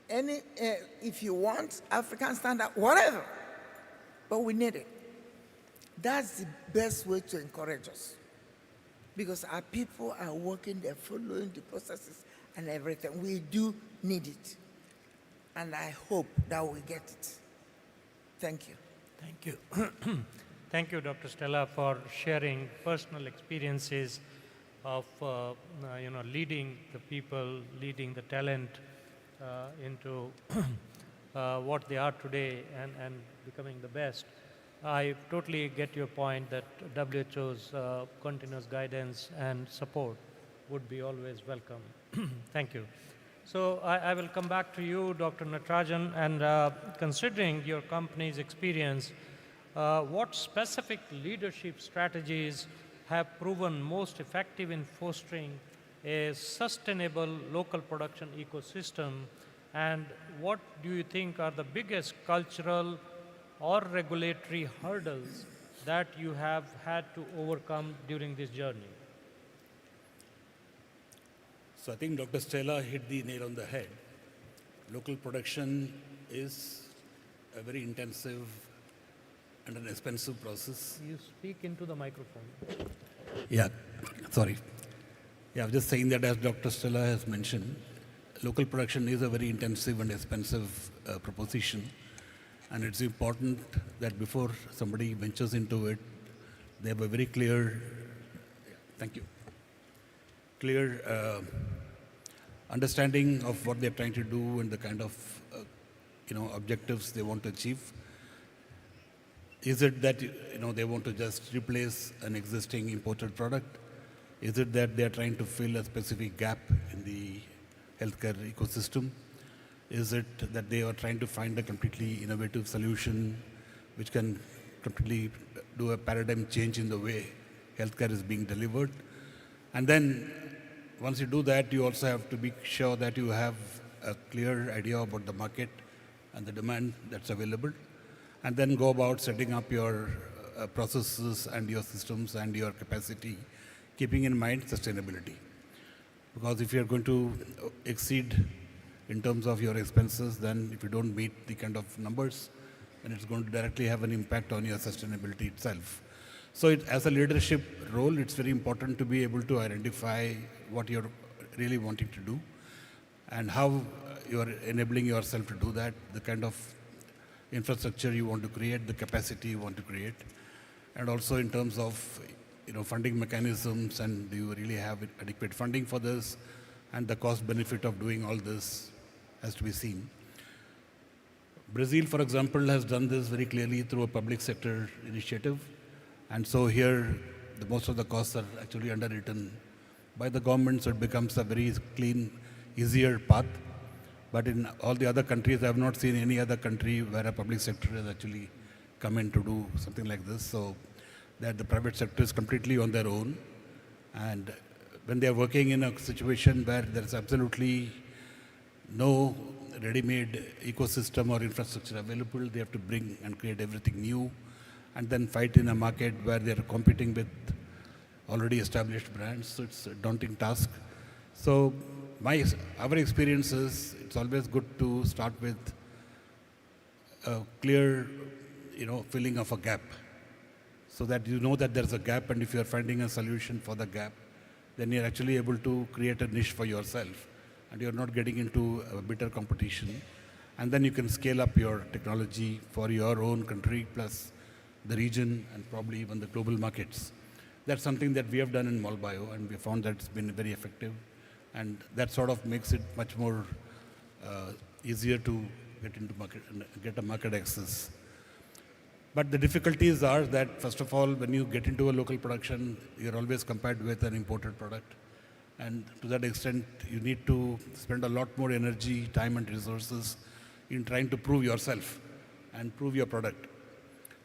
if you want African standard, whatever, but we need it. That's the best way to encourage us, because our people are working, they're following the processes and everything. We do need it, and I hope that we get it. Thank you. Thank you. Thank you, Dr. Stella, for sharing personal experiences of leading the people, leading the talent into what they are today and becoming the best. I totally get your point that WHO's continuous guidance and support would be always welcome. Thank you. So I will come back to you, Dr. Natarajan, and considering your company's experience, what specific leadership strategies have proven most effective in fostering a sustainable local production ecosystem, and what do you think are the biggest cultural or regulatory hurdles that you have had to overcome during this journey? So I think Dr. Stella hit the nail on the head. Local production is a very intensive and an expensive process. You speak into the microphone. Yeah, sorry. Yeah, I was just saying that as Dr. Stella has mentioned, local production is a very intensive and expensive proposition. And it's important that before somebody ventures into it, they have a very clear, thank you, clear understanding of what they're trying to do and the kind of objectives they want to achieve. Is it that they want to just replace an existing imported product? Is it that they're trying to fill a specific gap in the healthcare ecosystem? Is it that they are trying to find a completely innovative solution which can completely do a paradigm change in the way healthcare is being delivered? And then once you do that, you also have to be sure that you have a clear idea about the market and the demand that's available, and then go about setting up your processes and your systems and your capacity, keeping in mind sustainability. Because if you're going to exceed in terms of your expenses, then if you don't meet the kind of numbers, then it's going to directly have an impact on your sustainability itself. So as a leadership role, it's very important to be able to identify what you're really wanting to do and how you're enabling yourself to do that, the kind of infrastructure you want to create, the capacity you want to create, and also in terms of funding mechanisms, and do you really have adequate funding for this, and the cost benefit of doing all this has to be seen. Brazil, for example, has done this very clearly through a public sector initiative, and so here most of the costs are actually underwritten by the government, so it becomes a very clean, easier path. But in all the other countries, I have not seen any other country where a public sector has actually come in to do something like this, so that the private sector is completely on their own. And when they are working in a situation where there is absolutely no ready-made ecosystem or infrastructure available, they have to bring and create everything new, and then fight in a market where they are competing with already established brands. So it's a daunting task. So our experience is it's always good to start with a clear, filling of a gap, so that you know that there's a gap, and if you're finding a solution for the gap, then you're actually able to create a niche for yourself, and you're not getting into a bitter competition. And then you can scale up your technology for your own country, plus the region, and probably even the global markets. That's something that we have done in Malbio, and we found that it's been very effective. And that sort of makes it much more easier to get into market and get a market access. But the difficulties are that, first of all, when you get into a local production, you're always compared with an imported product. And to that extent, you need to spend a lot more energy, time, and resources in trying to prove yourself and prove your product.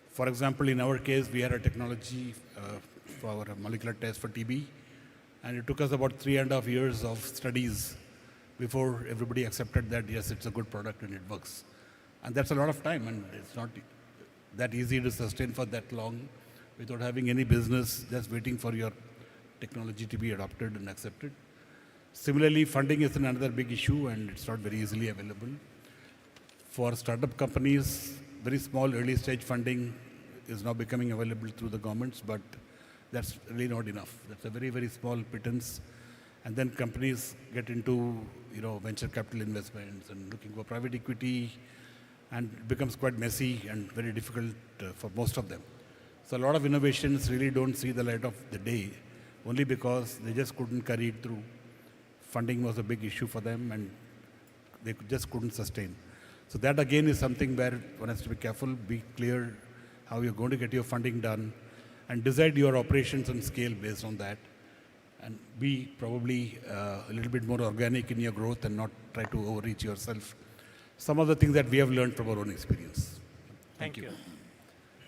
For example, in our case, we had a technology for our molecular test for TB, and it took us about 3.5 years of studies before everybody accepted that, yes, it's a good product and it works. And that's a lot of time, and it's not that easy to sustain for that long without having any business, just waiting for your technology to be adopted and accepted. Similarly, funding is another big issue, and it's not very easily available. For startup companies, very small early stage funding is now becoming available through the governments, but that's really not enough. That's a very, very small pittance. And then companies get into venture capital investments and looking for private equity, and it becomes quite messy and very difficult for most of them. So a lot of innovations really don't see the light of the day, only because they just couldn't carry it through. Funding was a big issue for them, and they just couldn't sustain. So that again is something where one has to be careful, be clear how you're going to get your funding done, and decide your operations and scale based on that, and be probably a little bit more organic in your growth and not try to overreach yourself. Some of the things that we have learned from our own experience. Thank you.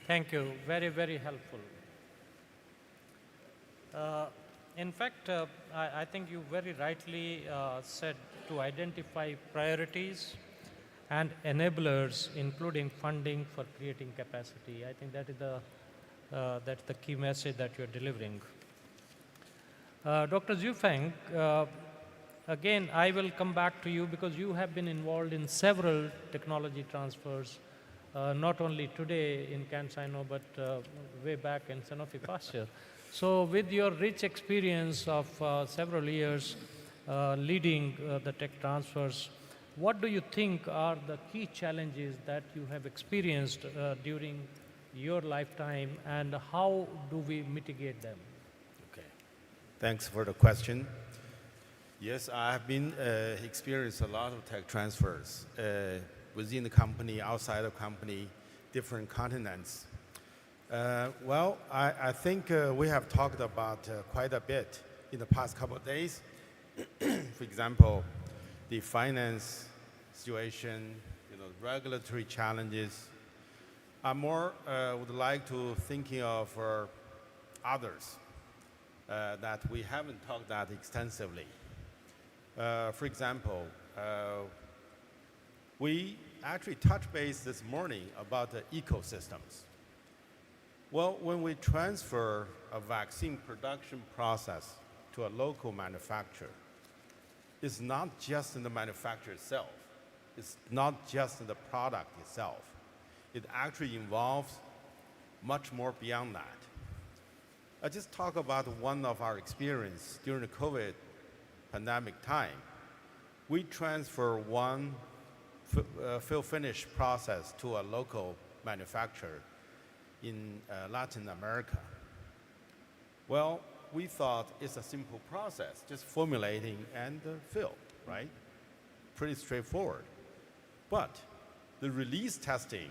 Thank you. Very, very helpful. In fact, I think you very rightly said to identify priorities and enablers, including funding for creating capacity. I think that is that's the key message that you're delivering. Dr. Zhufeng, again, I will come back to you because you have been involved in several technology transfers, not only today in CanSino, but way back in Sanofi Pasteur. So with your rich experience of several years leading the tech transfers, what do you think are the key challenges that you have experienced during your lifetime, and how do we mitigate them? Okay. Thanks for the question. Yes, I have been experienced a lot of tech transfers within the company, outside of company, different continents. Well, I think we have talked about quite a bit in the past couple of days. For example, the finance situation, regulatory challenges. I more would like to thinking of others that we haven't talked that extensively. For example, we actually touched base this morning about the ecosystems. Well, when we transfer a vaccine production process to a local manufacturer, it's not just in the manufacturer itself. It's not just in the product itself. It actually involves much more beyond that. I just talk about one of our experience during the COVID pandemic time. We transfer one fill finish process to a local manufacturer in Latin America. Well, we thought it's a simple process, just formulating and fill, right? Pretty straightforward. But the release testing,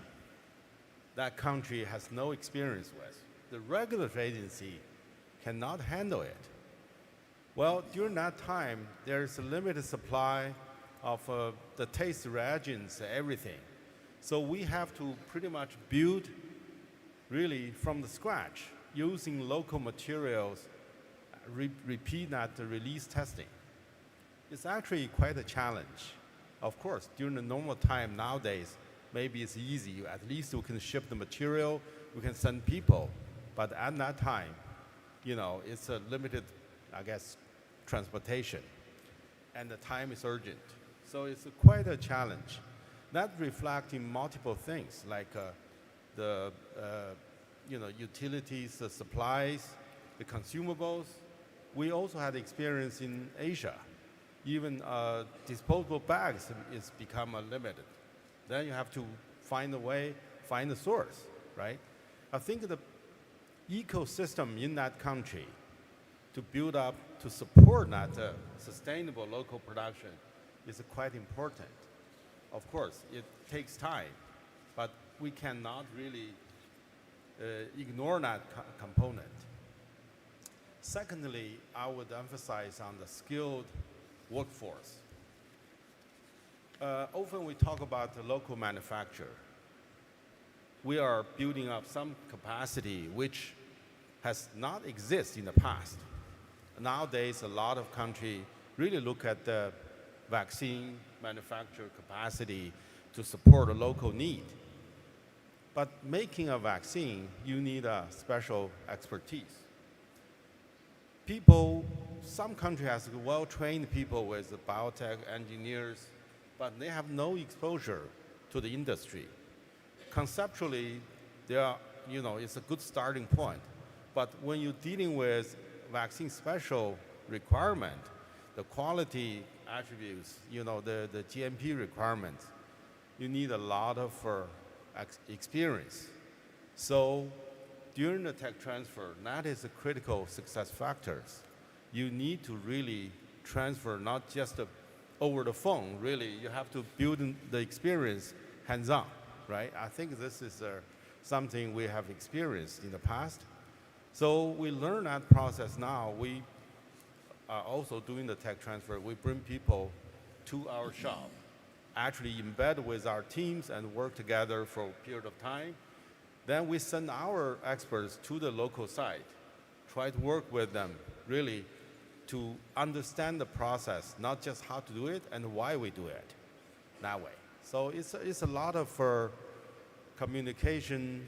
that country has no experience with. The regulatory agency cannot handle it. Well, during that time, there's a limited supply of the taste reagents, everything. So we have to pretty much build really from the scratch, using local materials, repeat that release testing. It's actually quite a challenge. Of course, during the normal time nowadays, maybe it's easy. At least we can ship the material, we can send people. But at that time, it's a limited, I guess, transportation. And the time is urgent. So it's quite a challenge. That reflecting multiple things, like the utilities, the supplies, the consumables. We also had experience in Asia. Even disposable bags is become limited. Then you have to find a way, find a source, right? I think the ecosystem in that country to build up, to support that sustainable local production is quite important. Of course, it takes time, but we cannot really ignore that component. Secondly, I would emphasize on the skilled workforce. Often we talk about the local manufacturer. We are building up some capacity which has not existed in the past. Nowadays, a lot of countries really look at the vaccine manufacturer capacity to support a local need. But making a vaccine, you need a special expertise. Some countries have well-trained people with biotech engineers, but they have no exposure to the industry. Conceptually, it's a good starting point. But when you're dealing with vaccine special requirement, the quality attributes, the GMP requirements, you need a lot of experience. So during the tech transfer, that is a critical success factors. You need to really transfer not just over the phone. Really, you have to build the experience hands-on, right? I think this is something we have experienced in the past. So we learn that process now. We are also doing the tech transfer. We bring people to our shop, actually embed with our teams and work together for a period of time. Then we send our experts to the local site, try to work with them, really, to understand the process, not just how to do it and why we do it that way. So it's a lot of communication,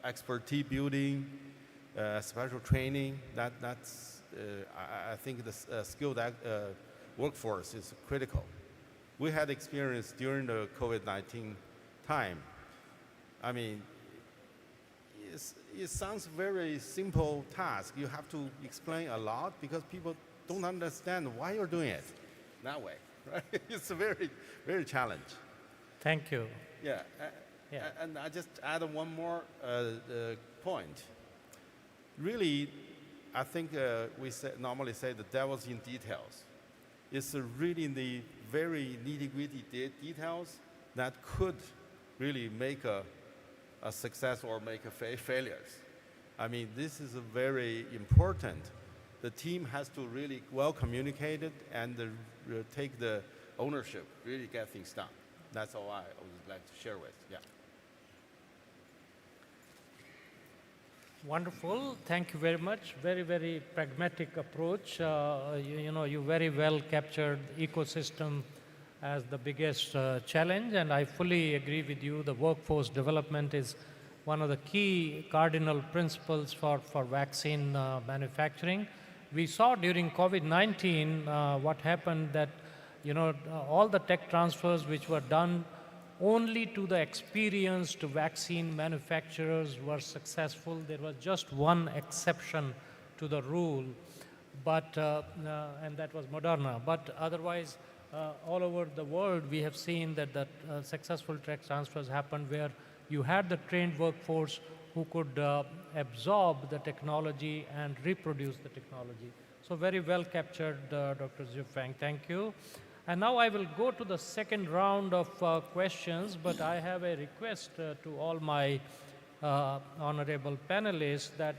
expertise building, special training. That's I think the skilled workforce is critical. We had experience during the COVID-19 time. I mean, it sounds very simple task. You have to explain a lot because people don't understand why you're doing it that way, right? It's a very, very challenge. Thank you. Yeah, and I just add one more point. Really, I think we normally say the devil's in details. It's really in the very nitty-gritty details that could really make a success or make a failures. I mean, this is very important. The team has to really well communicate it and take the ownership, really get things done. That's all I would like to share with. Yeah. Wonderful. Thank you very much. Very, very pragmatic approach. You very well captured ecosystem as the biggest challenge, and I fully agree with you. The workforce development is one of the key cardinal principles for vaccine manufacturing. We saw during COVID-19 what happened that, all the tech transfers which were done only to the experienced vaccine manufacturers were successful. There was just one exception to the rule, but and that was Moderna. But otherwise, all over the world, we have seen that successful tech transfers happened where you had the trained workforce who could absorb the technology and reproduce the technology. So very well captured, Dr. Zhifeng. Thank you. And now I will go to the second round of questions, but I have a request to all my honorable panelists that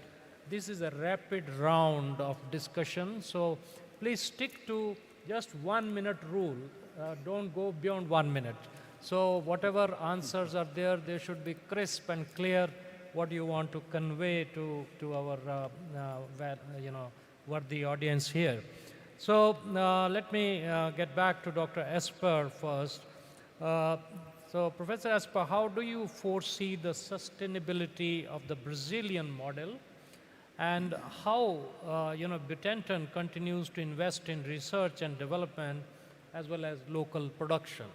this is a rapid round of discussion. So please stick to just 1 minute rule. Don't go beyond 1 minute. So whatever answers are there, they should be crisp and clear what you want to convey to our worthy audience here. So let me get back to Dr. Esper first. So Professor Esper, how do you foresee the sustainability of the Brazilian model, and how Butantan continues to invest in research and development as well as local production?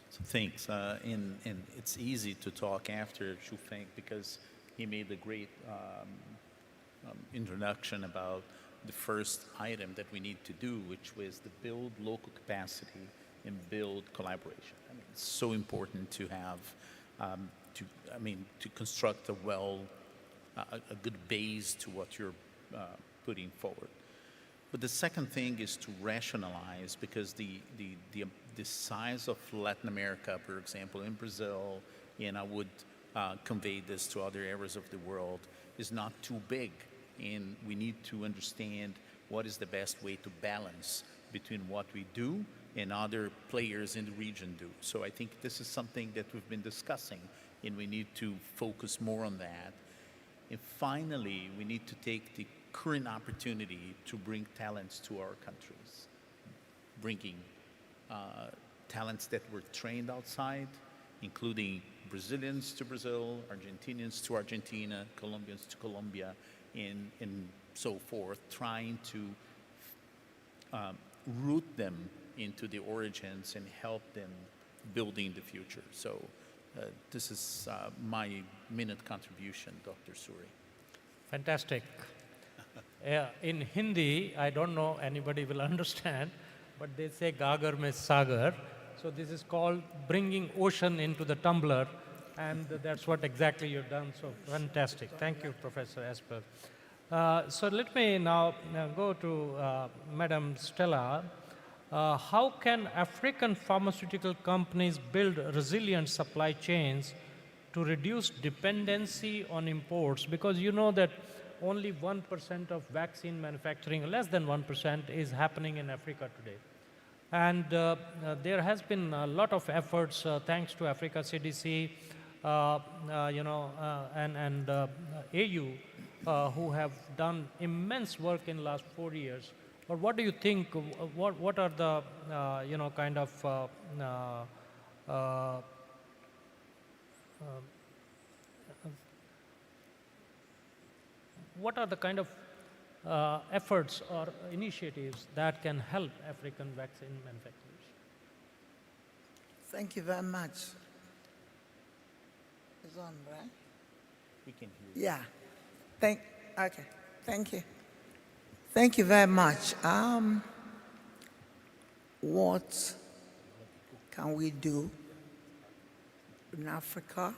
So thanks. And it's easy to talk after Zhifeng because he made a great introduction about the first item that we need to do, which was to build local capacity and build collaboration. I mean, it's so important to have, to construct a good base to what you're putting forward. But the second thing is to rationalize, because the size of Latin America, for example, in Brazil, and I would convey this to other areas of the world, is not too big. And we need to understand what is the best way to balance between what we do and other players in the region do. So I think this is something that we've been discussing, and we need to focus more on that. And finally, we need to take the current opportunity to bring talents to our countries, bringing talents that were trained outside, including Brazilians to Brazil, Argentinians to Argentina, Colombians to Colombia, and so forth, trying to root them into the origins and help them building the future. So this is my minute contribution, Dr. Suri. Fantastic. In Hindi, I don't know anybody will understand, but they say Gagar mein Sagar. So this is called bringing ocean into the tumbler, and that's what exactly you've done. So fantastic. Thank you, Professor Esper. So let me now go to Madam Stella. how can African pharmaceutical companies build resilient supply chains to reduce dependency on imports? Because you know that only 1% of vaccine manufacturing, less than 1%, is happening in Africa today. And there has been a lot of efforts, thanks to Africa CDC, and AU, who have done immense work in the last 4 years. But what do you think? What are the what are the kind of efforts or initiatives that can help African vaccine manufacturers? Thank you very much. It's on, right? We can hear you. Yeah. Okay. Thank you. Thank you very much. What can we do in Africa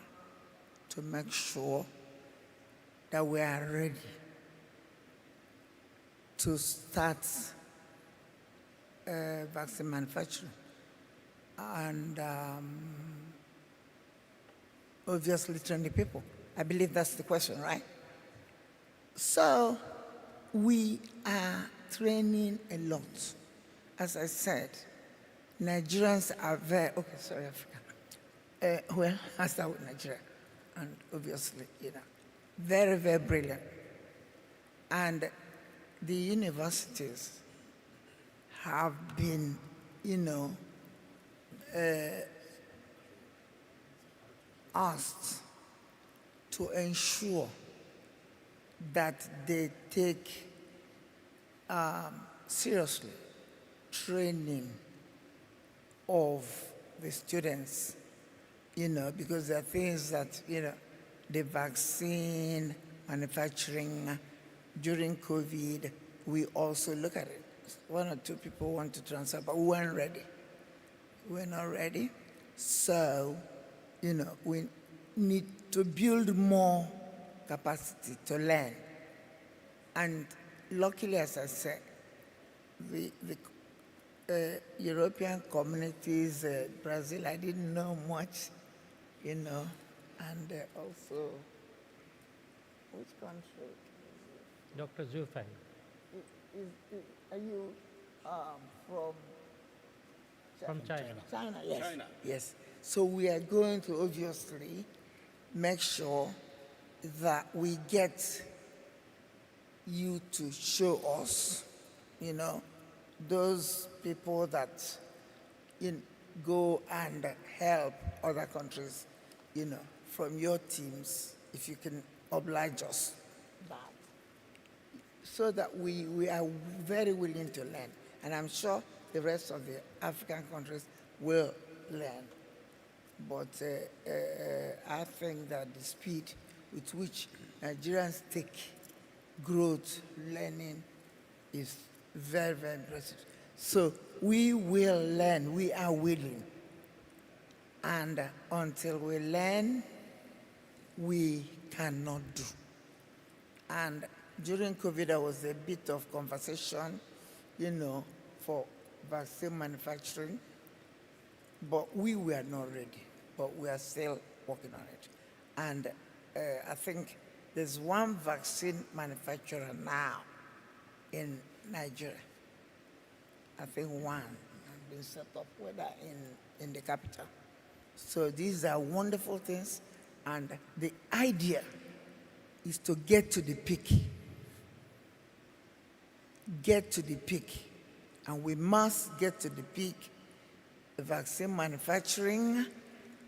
to make sure that we are ready to start vaccine manufacturing? And obviously train the people. I believe that's the question, right? So we are training a lot. As I said, Nigerians are very, okay, sorry, Africa. Well, I start with Nigeria. And obviously, very, very brilliant. And the universities have been, asked to ensure that they take seriously training of the students, because there are things that, the vaccine manufacturing during COVID, we also look at it. One or two people want to transfer, but we weren't ready. We're not ready. So, we need to build more capacity to learn. And luckily, as I said, the European communities, Brazil, I didn't know much, and also, which country? Dr. Zufang. Are you From China. China, yes. China. Yes. So we are going to obviously make sure that we get you to show us, those people that go and help other countries, from your teams, if you can oblige us that, so that we are very willing to learn. And I'm sure the rest of the African countries will learn. But I think that the speed with which Nigerians take growth, learning, is very, very impressive. So we will learn, we are willing. And until we learn, we cannot do. And during COVID, there was a bit of conversation, for vaccine manufacturing, but we were not ready, but we are still working on it. And I think there's one vaccine manufacturer now in Nigeria. I think one has been set up, whether in the capital. So these are wonderful things, and the idea is to get to the peak. Get to the peak. And we must get to the peak, the vaccine manufacturing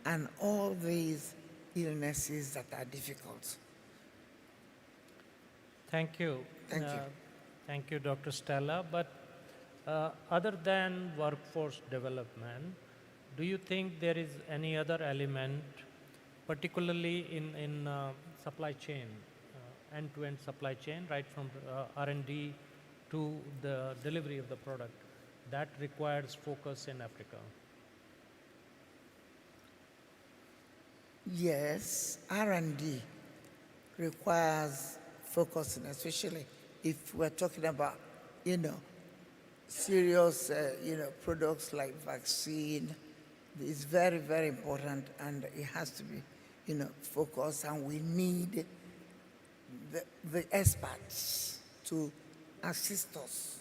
and all these illnesses that are difficult. Thank you. Thank you. Thank you, Dr. Stella. But other than workforce development, do you think there is any other element, particularly in supply chain, end-to-end supply chain, right from R&D to the delivery of the product, that requires focus in Africa? Yes, R&D requires focusing, especially if we're talking about, serious, products like vaccine is very, very important, and it has to be, focused, and we need the experts to assist us.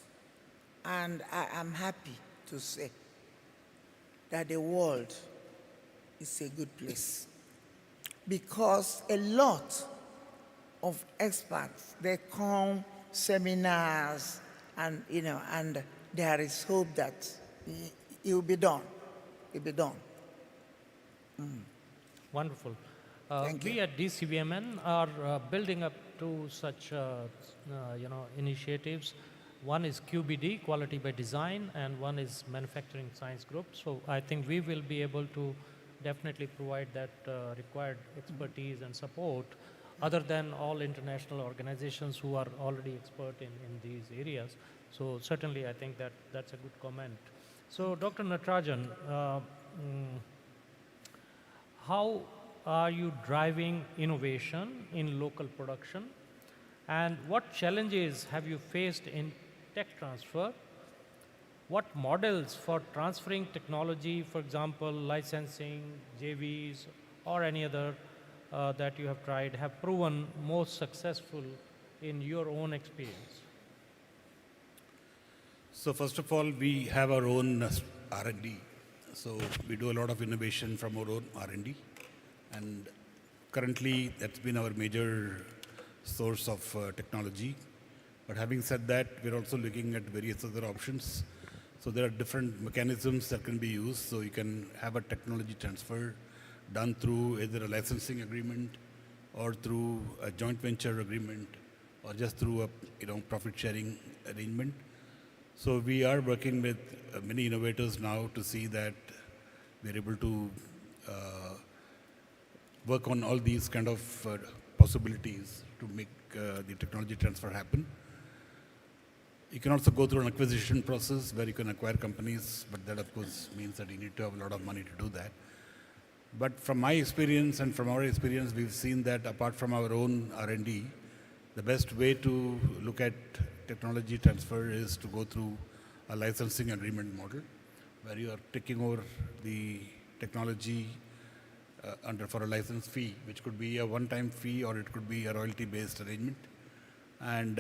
And I am happy to say that the world is a good place, because a lot of experts, they come seminars, and and there is hope that it will be done. It will be done. Wonderful. Thank We you. at DCVMN are building up to such initiatives. One is QBD, Quality by Design, and one is Manufacturing Science Group. So I think we will be able to definitely provide that required expertise and support, other than all international organizations who are already expert in these areas. So certainly I think that that's a good comment. So Dr. Natarajan, how are you driving innovation in local production, and what challenges have you faced in tech transfer? What models for transferring technology, for example, licensing, JVs, or any other that you have tried, have proven most successful in your own experience? So first of all, we have our own R&D. So we do a lot of innovation from our own R&D. And currently, that's been our major source of technology. But having said that, we're also looking at various other options. So there are different mechanisms that can be used. So you can have a technology transfer done through either a licensing agreement or through a joint venture agreement or just through a profit sharing arrangement. So we are working with many innovators now to see that we're able to work on all these kind of possibilities to make the technology transfer happen. You can also go through an acquisition process where you can acquire companies, but that of course means that you need to have a lot of money to do that. But from my experience and from our experience, we've seen that apart from our own R&D, the best way to look at technology transfer is to go through a licensing agreement model, where you are taking over the technology for a license fee, which could be a one-time fee or it could be a royalty-based arrangement. And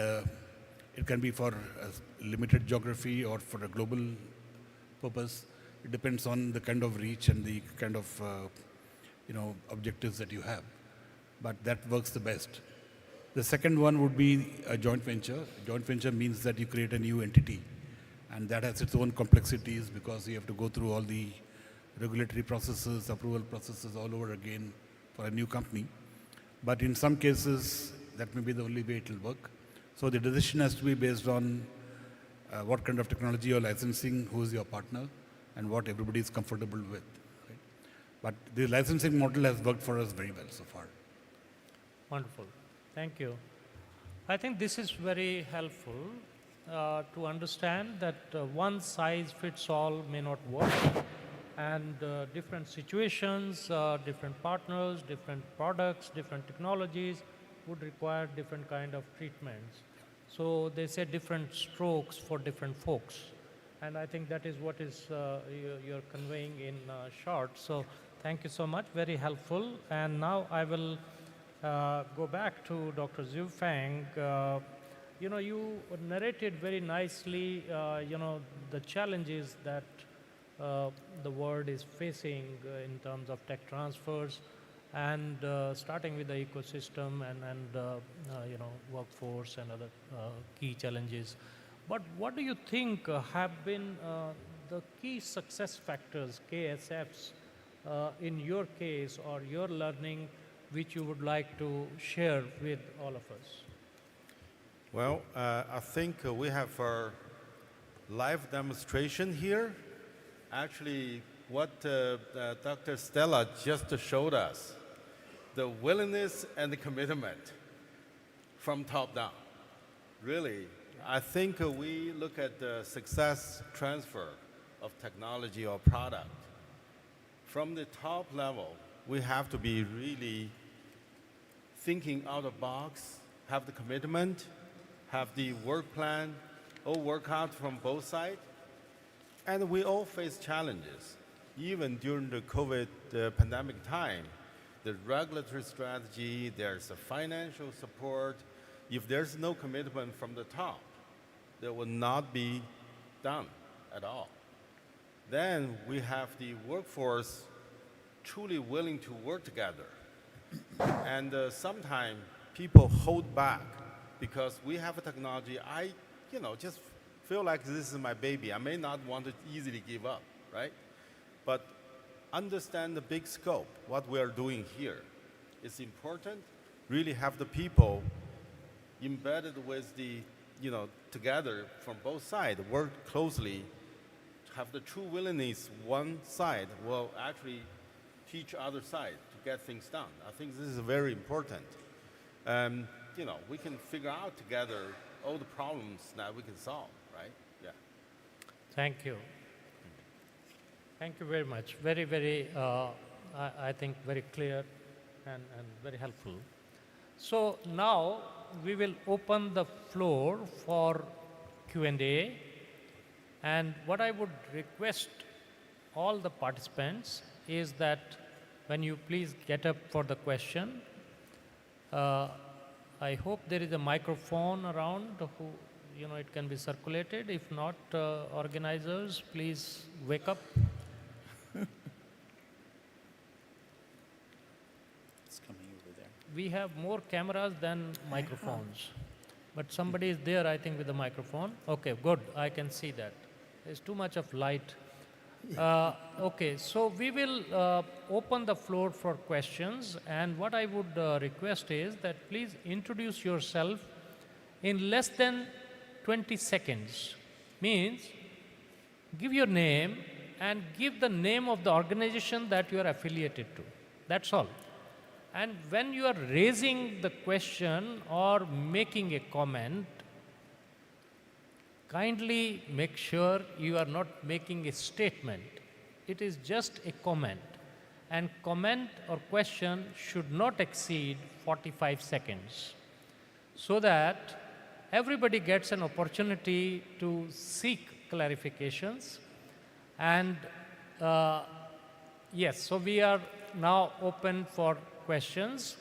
it can be for a limited geography or for a global purpose. It depends on the kind of reach and the kind of objectives that you have. But that works the best. The second one would be a joint venture. Joint venture means that you create a new entity, and that has its own complexities because you have to go through all the regulatory processes, approval processes all over again for a new company. But in some cases, that may be the only way it will work. So the decision has to be based on what kind of technology you're licensing, who is your partner, and what everybody is comfortable with. Right? But the licensing model has worked for us very well so far. Wonderful. Thank you. I think this is very helpful to understand that one size fits all may not work, and different situations, different partners, different products, different technologies would require different kind of treatments. So they say different strokes for different folks. And I think that is what is you're conveying in short. So thank you so much, very helpful. And now I will go back to Dr. Zhu Feng. You narrated very nicely, the challenges that the world is facing in terms of tech transfers, and starting with the ecosystem and workforce and other key challenges. But what do you think have been the key success factors, KSFs, in your case or your learning, which you would like to share with all of us? Well, I think we have a live demonstration here. Actually, what Dr. Stella just showed us, the willingness and the commitment from top down. Really, I think we look at the success transfer of technology or product. From the top level, we have to be really thinking out of the box, have the commitment, have the work plan, all work hard from both sides, and we all face challenges. Even during the COVID pandemic time, the regulatory strategy, there's a financial support. If there's no commitment from the top, that will not be done at all. Then we have the workforce truly willing to work together. And sometimes people hold back because we have a technology. I, just feel like this is my baby. I may not want to easily give up, right? But understand the big scope, what we are doing here. It's important, really have the people embedded with the, together from both sides, work closely, have the true willingness. One side will actually teach other side to get things done. I think this is very important. We can figure out together all the problems that we can solve, right? Yeah. Thank you. Thank you very much. Very, very, I think very clear and very helpful. So now we will open the floor for Q&A. And what I would request all the participants is that when you please get up for the question, I hope there is a microphone around who, it can be circulated. If not, organizers, please wake up. It's coming over there. We have more cameras than microphones. But somebody is there, I think, with the microphone. Okay, good. I can see that. There's too much of light. Okay, so we will open the floor for questions. And what I would request is that please introduce yourself in less than 20 seconds. Means give your name and give the name of the organization that you are affiliated to. That's all. And when you are raising the question or making a comment, kindly make sure you are not making a statement. It is just a comment. And comment or question should not exceed 45 seconds so that everybody gets an opportunity to seek clarifications. And yes, so we are now open for questions.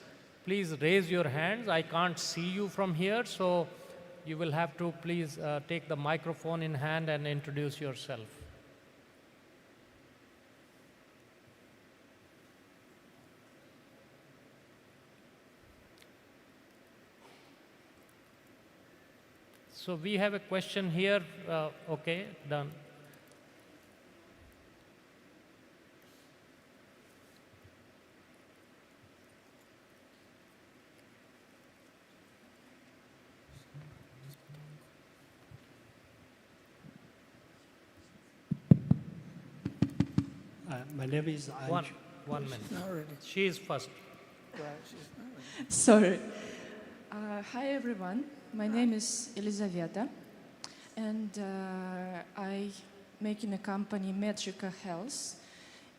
Please raise your hands. I can't see you from here, so you will have to please take the microphone in hand and introduce yourself. So we have a question here. Okay, done. My name is Anju. One minute. She is first. Sorry. Hi, everyone. My name is Elizaveta, and I make in a company Metrica Health.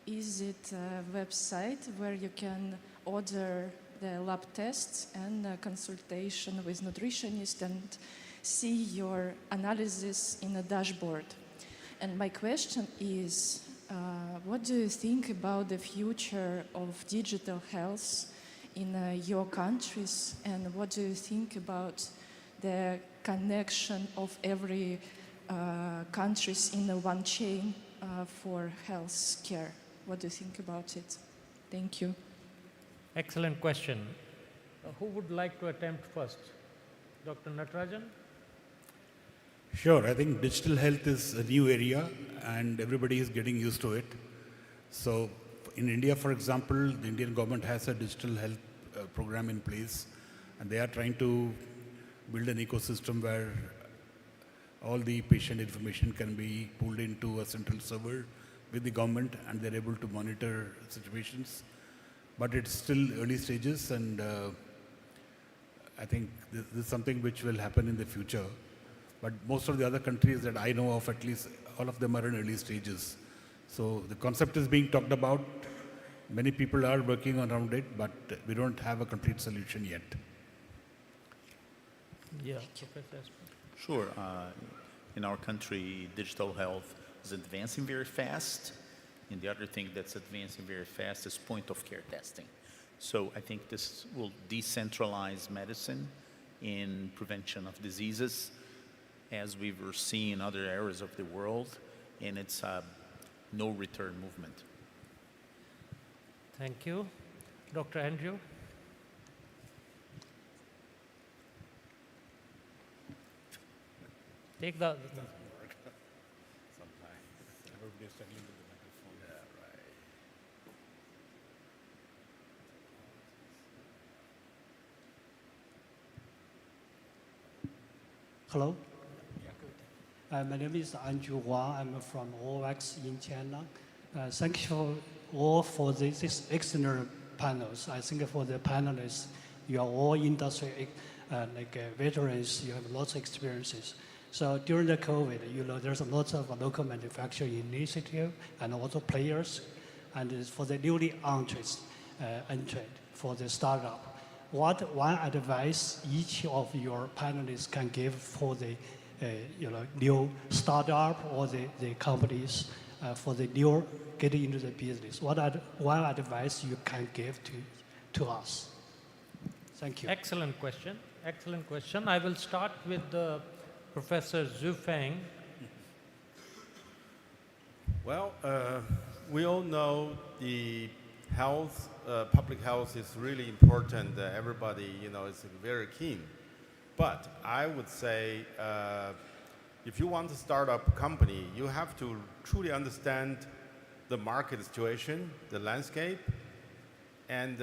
Is it a website where you can order the lab tests and consultation with nutritionist and see your analysis in a dashboard? And my question is, what do you think about the future of digital health in your countries, and what do you think about the connection of every countries in the one chain for health care? What do you think about it? Thank you. Excellent question. Who would like to attempt first? Dr. Natarajan? Sure, I think digital health is a new area and everybody is getting used to it. So in India, for example, the Indian government has a digital health program in place, and they are trying to build an ecosystem where all the patient information can be pulled into a central server with the government, and they're able to monitor situations. But it's still early stages, and I think this is something which will happen in the future. But most of the other countries that I know of, at least all of them are in early stages. So the concept is being talked about. Many people are working around it, but we don't have a complete solution yet. Yeah, Professor. Sure. in our country, digital health is advancing very fast. And the other thing that's advancing very fast is point-of-care testing. So I think this will decentralize medicine in prevention of diseases, as we were seeing in other areas of the world, and it's a no-return movement. Thank you. Dr. Andrew? Take the... Hello. My name is Andrew Wang. I'm from OX in China. Thank you all for this excellent panels. I think for the panelists, you are all industry veterans. You have lots of experiences. So during the COVID, there's a lot of local manufacturing initiative and also players, and for the newly entered for the startup. What one advice each of your panelists can give for the new startup or the companies for the new getting into the business? What one advice you can give to us? Thank you. Excellent question. Excellent question. I will start with Professor Zhu Feng. Well, we all know the health, public health is really important. Everybody, is very keen. But I would say, if you want to start up a company, you have to truly understand the market situation, the landscape, and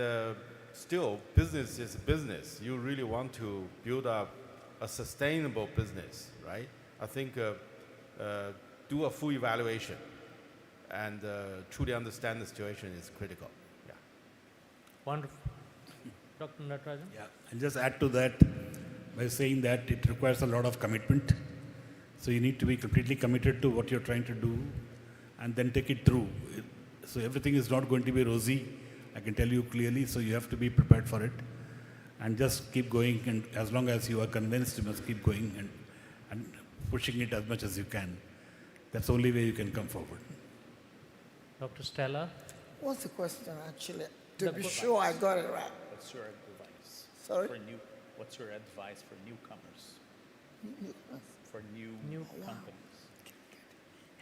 still, business is business. You really want to build up a sustainable business, right? I think do a full evaluation and truly understand the situation is critical. Yeah. Wonderful. Dr. Natarajan? Yeah, and just add to that by saying that it requires a lot of commitment. So you need to be completely committed to what you're trying to do and then take it through. So everything is not going to be rosy, I can tell you clearly, so you have to be prepared for it. And just keep going, and as long as you are convinced, you must keep going and pushing it as much as you can. That's the only way you can come forward. Dr. Stella? What's the question, actually? To be sure I got it right. What's your advice? Sorry? What's your advice for newcomers? For new companies?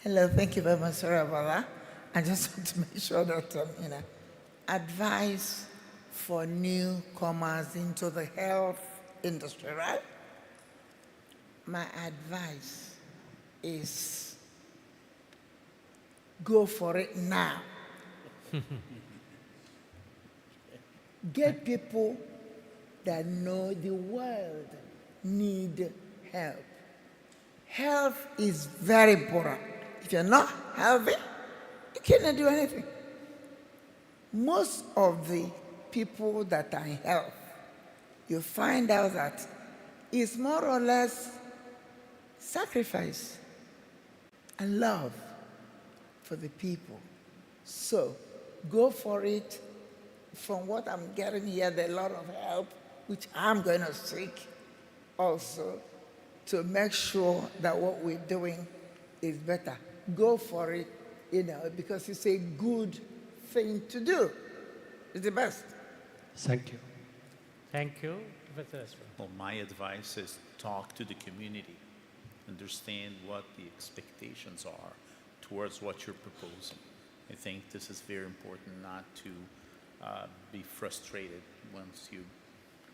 Hello, thank you very much. Sorry about that. I just want to make sure that, advice for newcomers into the health industry, right? My advice is go for it now. Get people that know the world need help. Health is very important. If you're not healthy, you cannot do anything. Most of the people that are in health, you find out that it's more or less sacrifice and love for the people. So go for it. From what I'm getting here, there's a lot of help, which I'm going to seek also to make sure that what we're doing is better. Go for it, because it's a good thing to do. It's the best. Thank you. Thank you, Professor Esra. Well, my advice is talk to the community, understand what the expectations are towards what you're proposing. I think this is very important, not to be frustrated once you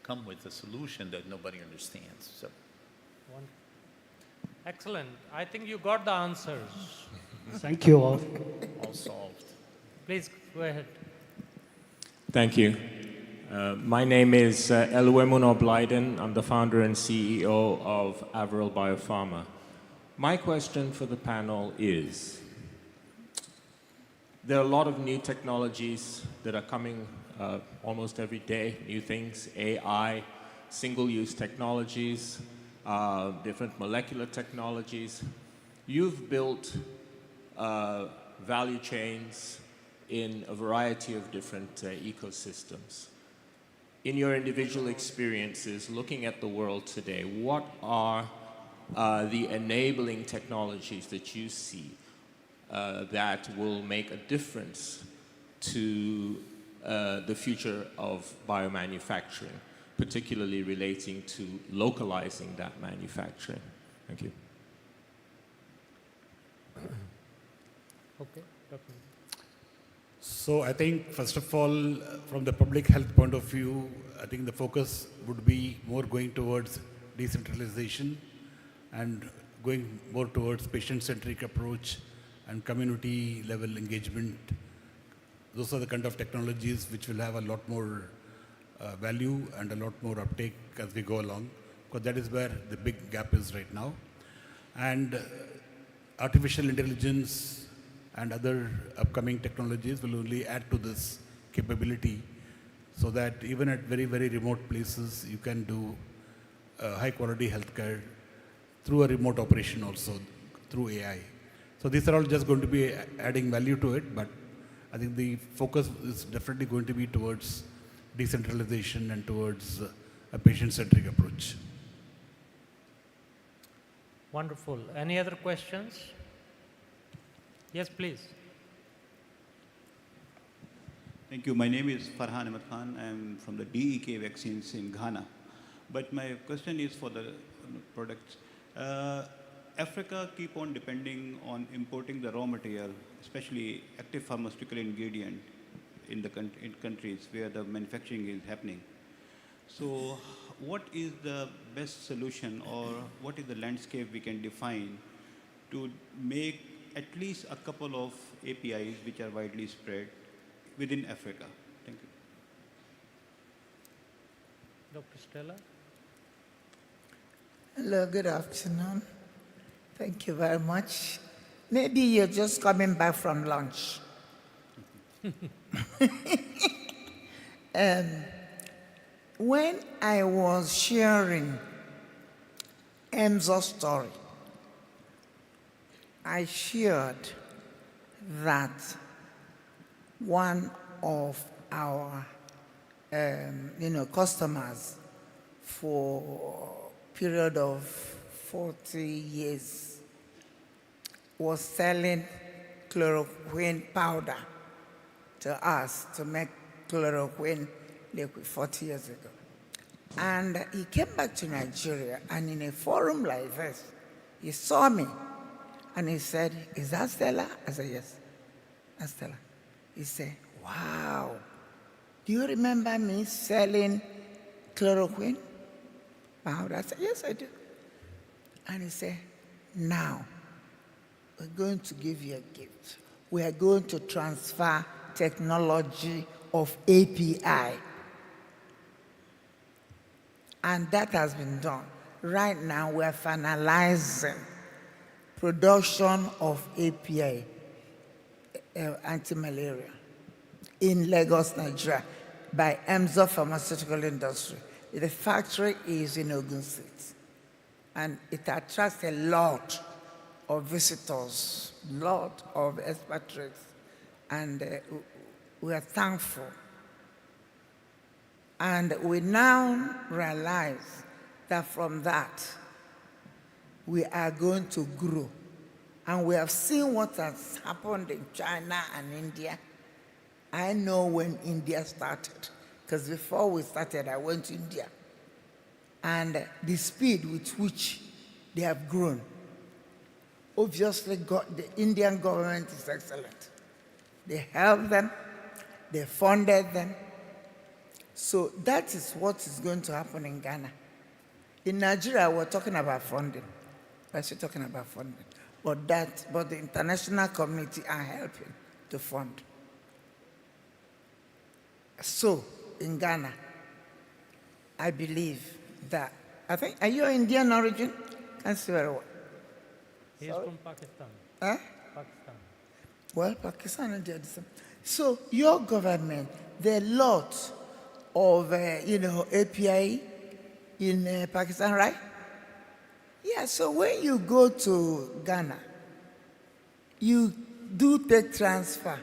come with a solution that nobody understands. So, excellent. I think you got the answers. Thank you all. All solved. Please go ahead. Thank you. My name is Eluemuno Blyden. I'm the founder and CEO of Avril Biopharma. My question for the panel is, there are a lot of new technologies that are coming almost every day, new things, AI, single-use technologies, different molecular technologies. You've built value chains in a variety of different ecosystems. In your individual experiences, looking at the world today, what are the enabling technologies that you see that will make a difference to the future of biomanufacturing, particularly relating to localizing that manufacturing? Thank you. Okay, Dr. So I think, first of all, from the public health point of view, I think the focus would be more going towards decentralization and going more towards patient-centric approach and community-level engagement. Those are the kind of technologies which will have a lot more value and a lot more uptake as we go along, because that is where the big gap is right now. And artificial intelligence and other upcoming technologies will only add to this capability, so that even at very, very remote places, you can do high quality healthcare through a remote operation also, through AI. So these are all just going to be adding value to it, but I think the focus is definitely going to be towards decentralization and towards a patient-centric approach. Wonderful. Any other questions? Yes, please. Thank you. My name is Farhan Ahmed Khan. I'm from the DEK vaccines in Ghana. But my question is for the products. Africa keep on depending on importing the raw material, especially active pharmaceutical ingredient in the in countries where the manufacturing is happening. So what is the best solution, or what is the landscape we can define to make at least a couple of APIs which are widely spread within Africa? Thank you. Dr. Stella? Hello, good afternoon. Thank you very much. Maybe you're just coming back from lunch. When I was sharing Emzo's story, I shared that one of our customers for a period of 40 years was selling chloroquine powder to us to make chloroquine liquid 40 years ago. And he came back to Nigeria, and in a forum like this, he saw me, and he said, "Is that Stella?" I said, "Yes, that's Stella." He said, "Wow, do you remember me selling chloroquine powder?" I said, "Yes, I do." And he said, "Now, we're going to give you a gift. We are going to transfer technology of API." And that has been done. Right now, we're finalizing production of API, anti-malaria, in Lagos, Nigeria, by Emzo Pharmaceutical Industry. The factory is in Ogun State, and it attracts a lot of visitors, lot of expatriates, and we are thankful. And we now realize that from that, we are going to grow. And we have seen what has happened in China and India. I know when India started, because before we started, I went to India. And the speed with which they have grown, obviously the Indian government is excellent. They helped them, they funded them. So that is what is going to happen in Ghana. In Nigeria, we're talking about funding. We're still talking about funding. But the international community are helping to fund. So in Ghana, I believe that, are you Indian origin? Can't see very well. He is from Pakistan. Huh? Pakistan. Well, Pakistan and India. So your government, there are lots of API in Pakistan, right? Yeah. So when you go to Ghana, you do tech transfer,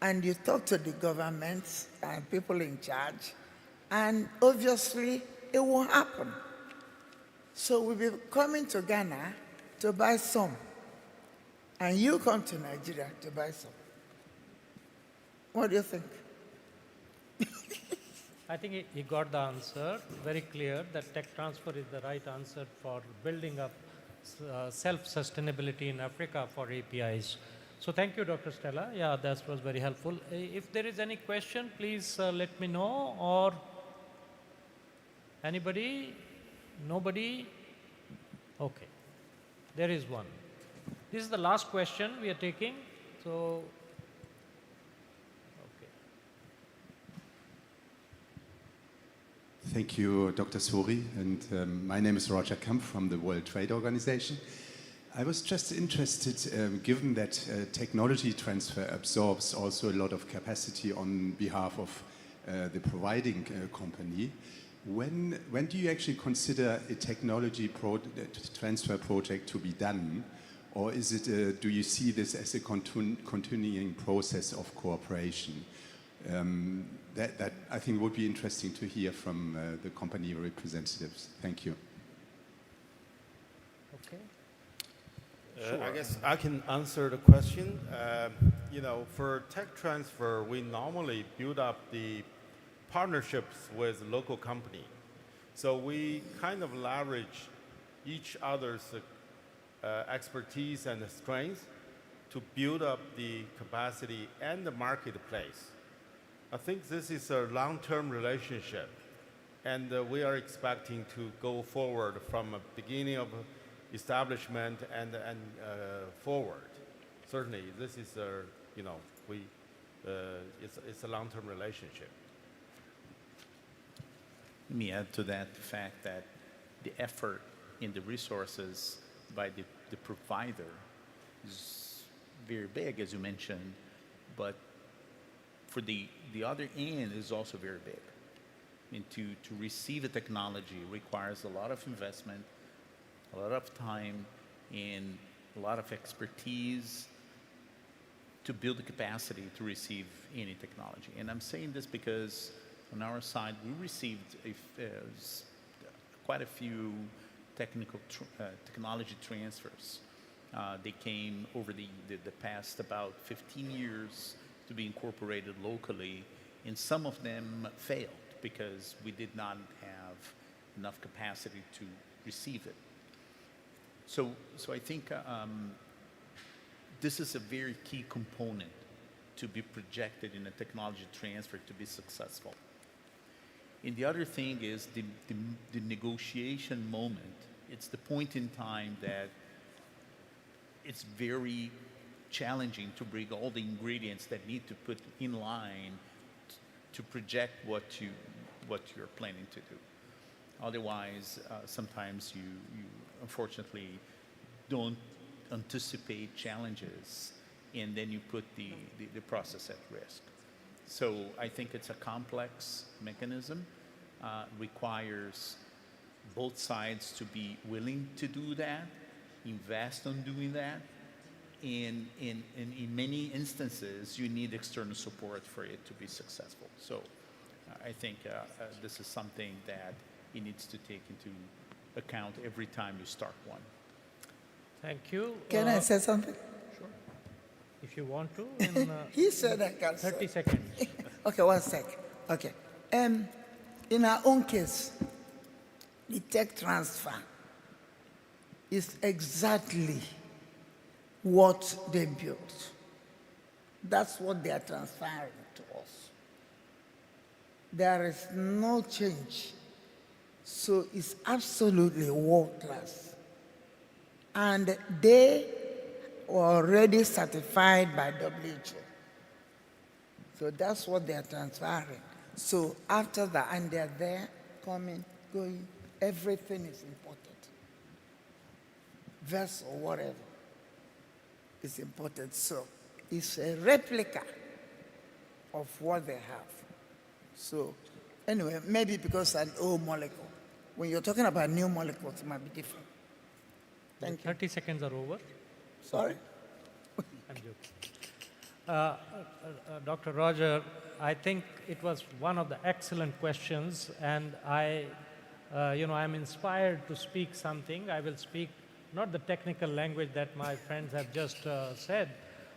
and you talk to the government and people in charge, and obviously it will happen. So we'll be coming to Ghana to buy some, and you come to Nigeria to buy some. What do you think? I think he got the answer very clear that tech transfer is the right answer for building up self-sustainability in Africa for APIs. So thank you, Dr. Stella. Yeah, that was very helpful. If there is any question, please let me know. Or anybody? Nobody? Okay. There is one. This is the last question we are taking. So, okay. Thank you, Dr. Suri. And my name is Roger Kamp from the World Trade Organization. I was just interested, given that technology transfer absorbs also a lot of capacity on behalf of the providing company, when do you actually consider a technology transfer project to be done? Or is it, do you see this as a continuing process of cooperation? That I think would be interesting to hear from the company representatives. Thank you. Okay. Sure. I guess I can answer the question. You know, for tech transfer, we normally build up the partnerships with local company. So we kind of leverage each other's expertise and strengths to build up the capacity and the marketplace. I think this is a long-term relationship, and we are expecting to go forward from a beginning of establishment and forward. Certainly, this is you know, it's a long-term relationship. Let me add to that the fact that the effort in the resources by the provider is very big, as you mentioned, but for the other end is also very big. I mean, to receive a technology requires a lot of investment, a lot of time, and a lot of expertise to build the capacity to receive any technology. And I'm saying this because on our side, we received quite a few technology transfers. They came over the past about 15 years to be incorporated locally, and some of them failed because we did not have enough capacity to receive it. So I think this is a very key component to be projected in a technology transfer to be successful. And the other thing is the negotiation moment. It's the point in time that it's very challenging to bring all the ingredients that need to put in line to project what you're planning to do. Otherwise, sometimes you unfortunately don't anticipate challenges, and then you put the process at risk. So I think it's a complex mechanism, requires both sides to be willing to do that, invest on doing that, and in many instances, you need external support for it to be successful. So I think this is something that it needs to take into account every time you start one. Thank you. Can I say something? Sure. If you want to. In, he said I can 30 seconds. Okay, 1 sec. Okay. In our own case, the tech transfer is exactly what they built. That's what they are transferring to us. There is no change. So it's absolutely world class. And they were already certified by WHO. So that's what they are transferring. So after that, and they're there, coming, going, everything is imported. Vessel, whatever, is imported. So it's a replica of what they have. So anyway, maybe because an old molecule. When you're talking about new molecules, it might be different. Thank you. 30 seconds are over. Sorry? I'm joking. Dr. Roger, I think it was one of the excellent questions, and I I'm inspired to speak something. I will speak not the technical language that my friends have just said,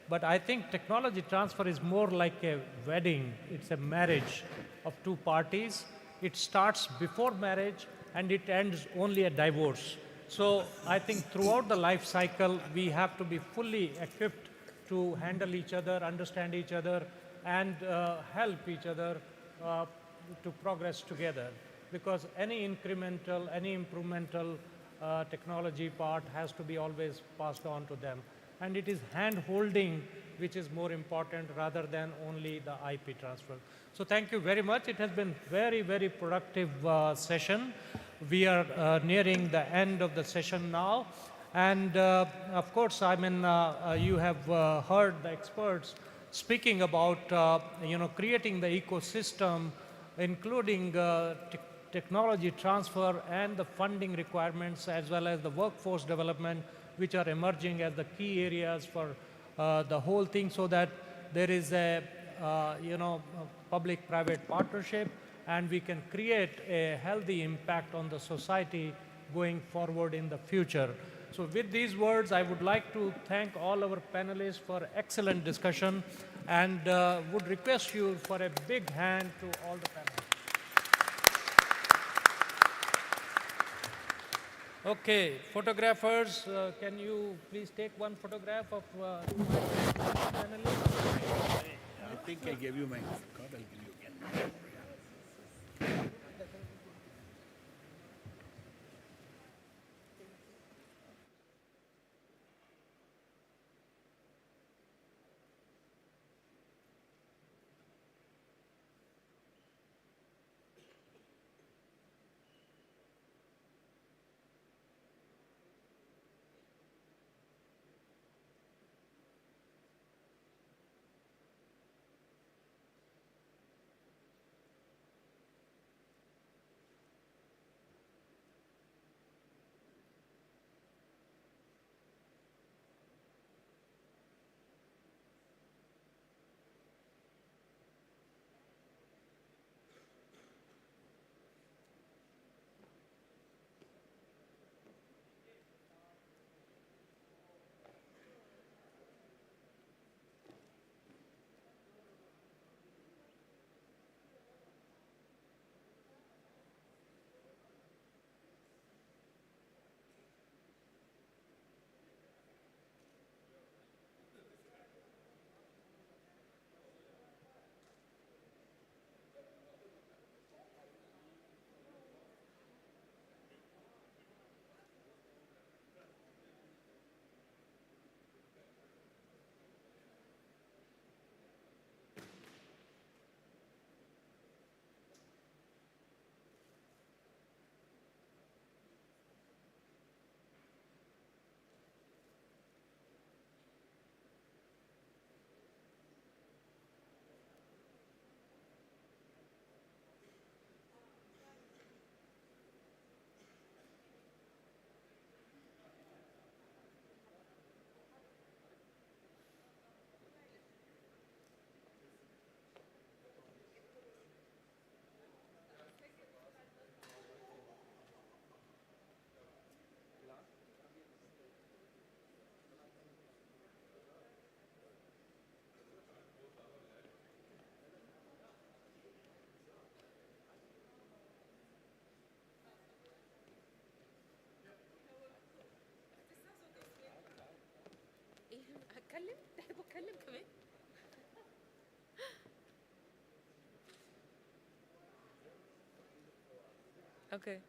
but I think technology transfer is more like a wedding. It's a marriage of two parties. It starts before marriage and it ends only a divorce. So I think throughout the life cycle, we have to be fully equipped to handle each other, understand each other, and help each other to progress together. Because any incremental, any implemental technology part has to be always passed on to them. And it is hand-holding which is more important rather than only the IP transfer. So thank you very much. It has been very, very productive session. We are nearing the end of the session now. And of course, I mean, you have heard the experts speaking about, creating the ecosystem, including technology transfer and the funding requirements, as well as the workforce development, which are emerging as the key areas for the whole thing, so that there is a, public-private partnership, and we can create a healthy impact on the society going forward in the future. So with these words, I would like to thank all our panelists for excellent discussion, and would request you for a big hand to all the panelists. Okay, photographers, can you please take one photograph of my panelists? I think I gave you my card. I'll give you again. اتكلم تحبوا اتكلم كمان اوكي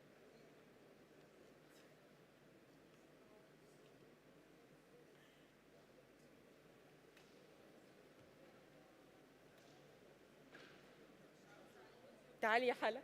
تعالي يا حلا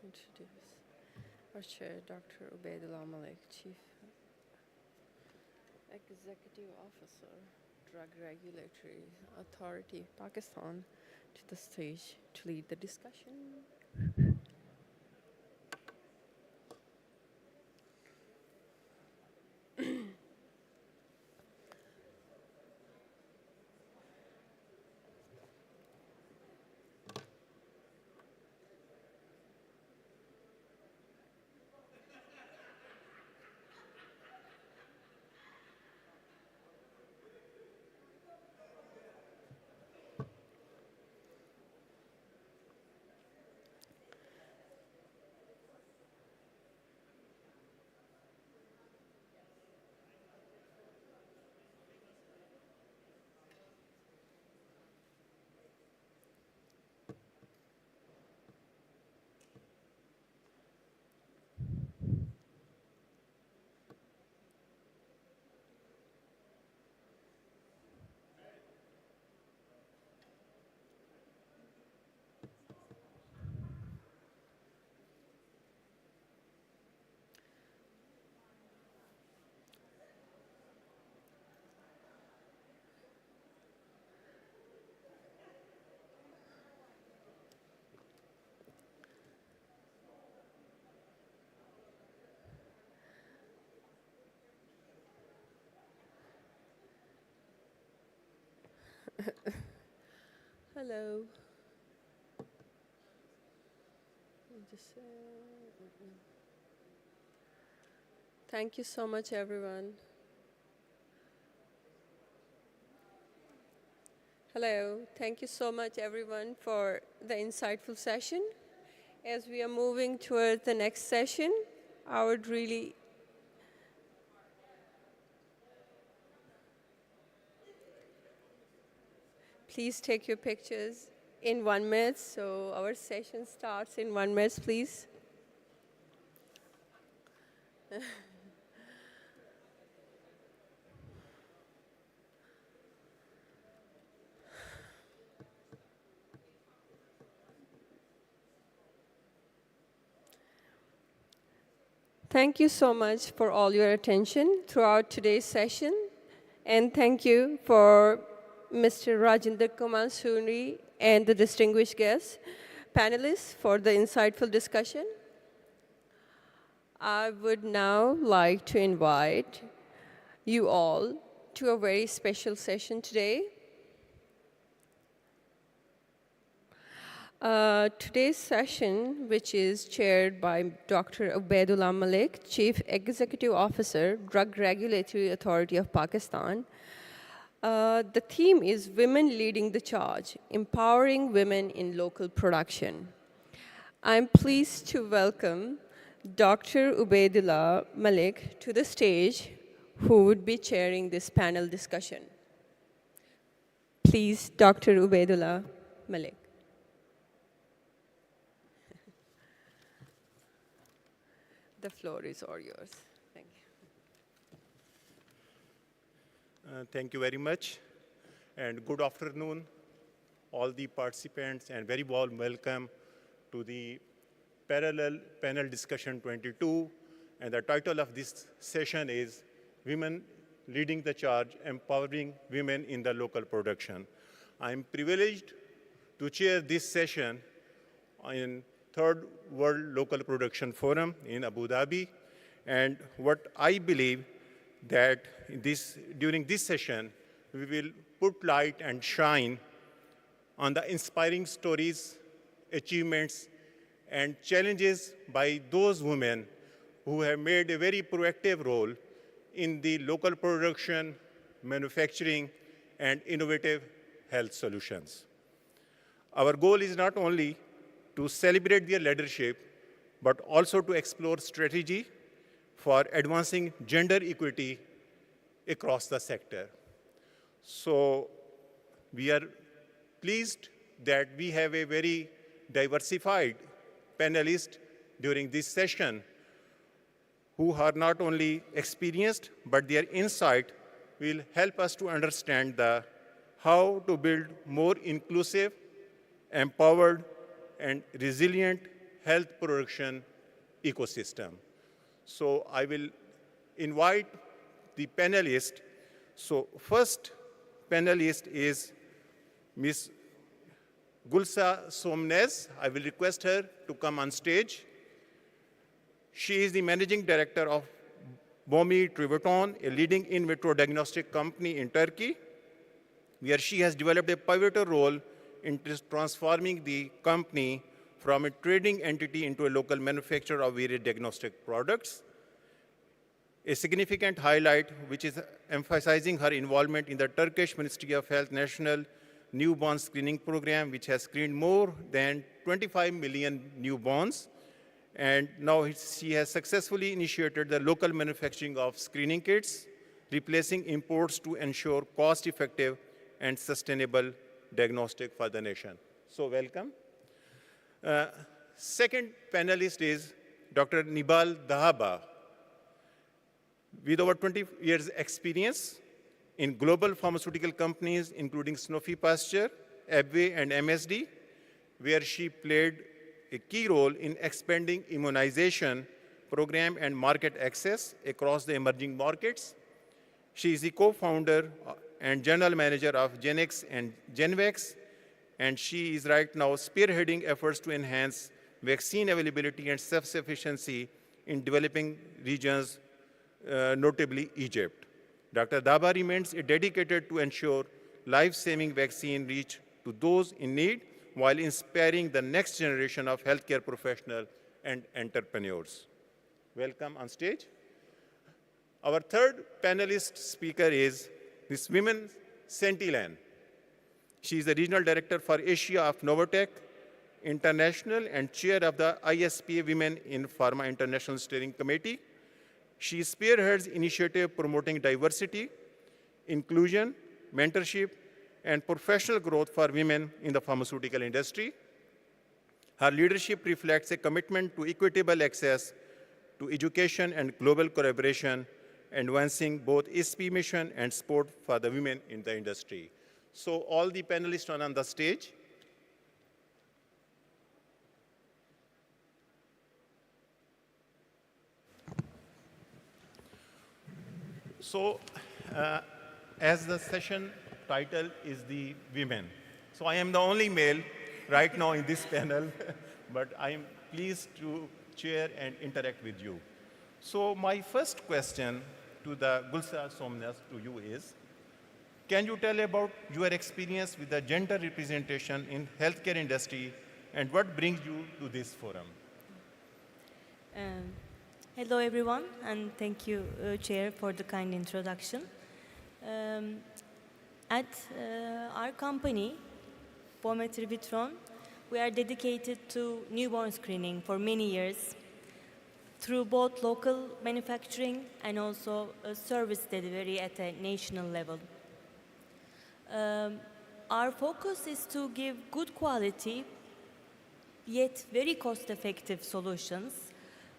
introduce our chair, Dr. Ubaidullah Malik, Chief Executive Officer, Drug Regulatory Authority, Pakistan, to the stage to lead the discussion. Hello. Thank you so much, everyone. Hello. Thank you so much, everyone, for the insightful session. As we are moving towards the next session, I would really please take your pictures in 1 minute. So our session starts in 1 minute, please. Thank you so much for all your attention throughout today's session. And thank you for Mr. Rajinder Kumar Suri and the distinguished guests, panelists, for the insightful discussion. I would now like to invite you all to a very special session today. Today's session, which is chaired by Dr. Ubaidullah Malik, Chief Executive Officer, Drug Regulatory Authority of Pakistan. The theme is Women Leading the Charge, Empowering Women in Local Production. I'm pleased to welcome Dr. Ubaidullah Malik to the stage, who would be chairing this panel discussion. Please, Dr. Ubaidullah Malik. The floor is all yours. Thank you. Thank you very much, and good afternoon, all the participants, and very warm welcome to the Parallel Panel Discussion 22, and the title of this session is Women Leading the Charge, Empowering Women in the Local Production. I'm privileged to chair this session in Third World Local Production Forum in Abu Dhabi, and what I believe that during this session, we will put light and shine on the inspiring stories, achievements, and challenges by those women who have made a very proactive role in the local production, manufacturing, and innovative health solutions. Our goal is not only to celebrate their leadership, but also to explore strategy for advancing gender equity across the sector. So we are pleased that we have a very diversified panelist during this session who are not only experienced, but their insight will help us to understand how to build more inclusive, empowered, and resilient health production ecosystem. So I will invite the panelists. So first panelist is Ms. Gulsa Somnes. I will request her to come on stage. She is the managing director of Bomi Tributon, a leading in vitro diagnostic company in Turkey, where she has developed a pivotal role in transforming the company from a trading entity into a local manufacturer of various diagnostic products. A significant highlight, which is emphasizing her involvement in the Turkish Ministry of Health National Newborn Screening Program, which has screened more than 25 million newborns. And now she has successfully initiated the local manufacturing of screening kits, replacing imports to ensure cost-effective and sustainable diagnostic for the nation. So welcome. Second panelist is Dr. Nibal Dahaba. With over 20 years experience in global pharmaceutical companies, including Sanofi Pasteur, Abway, and MSD, where she played a key role in expanding immunization program and market access across the emerging markets. She is the co-founder and general manager of Genex and Genvex, and she is right now spearheading efforts to enhance vaccine availability and self-sufficiency in developing regions, notably Egypt. Dr. Daba remains dedicated to ensure life-saving vaccine reach to those in need, while inspiring the next generation of healthcare professionals and entrepreneurs. Welcome on stage. Our third panelist speaker is Ms. Viman Sentilan. She is the regional director for Asia of Novotech International and chair of the ISPA Women in Pharma International Steering Committee. She spearheads initiatives promoting diversity, inclusion, mentorship, and professional growth for women in the pharmaceutical industry. Her leadership reflects a commitment to equitable access to education and global collaboration, advancing both ISP mission and support for the women in the industry. So all the panelists are on the stage. So as the session title is the women. So I am the only male right now in this panel, but I am pleased to chair and interact with you. So my first question to the Gulsa Somnas to you is, can you tell about your experience with the gender representation in healthcare industry and what brings you to this forum? Hello everyone, and thank you, Chair, for the kind introduction. At our company, Bometri Vitron, we are dedicated to newborn screening for many years through both local manufacturing and also service delivery at a national level. Our focus is to give good quality yet very cost-effective solutions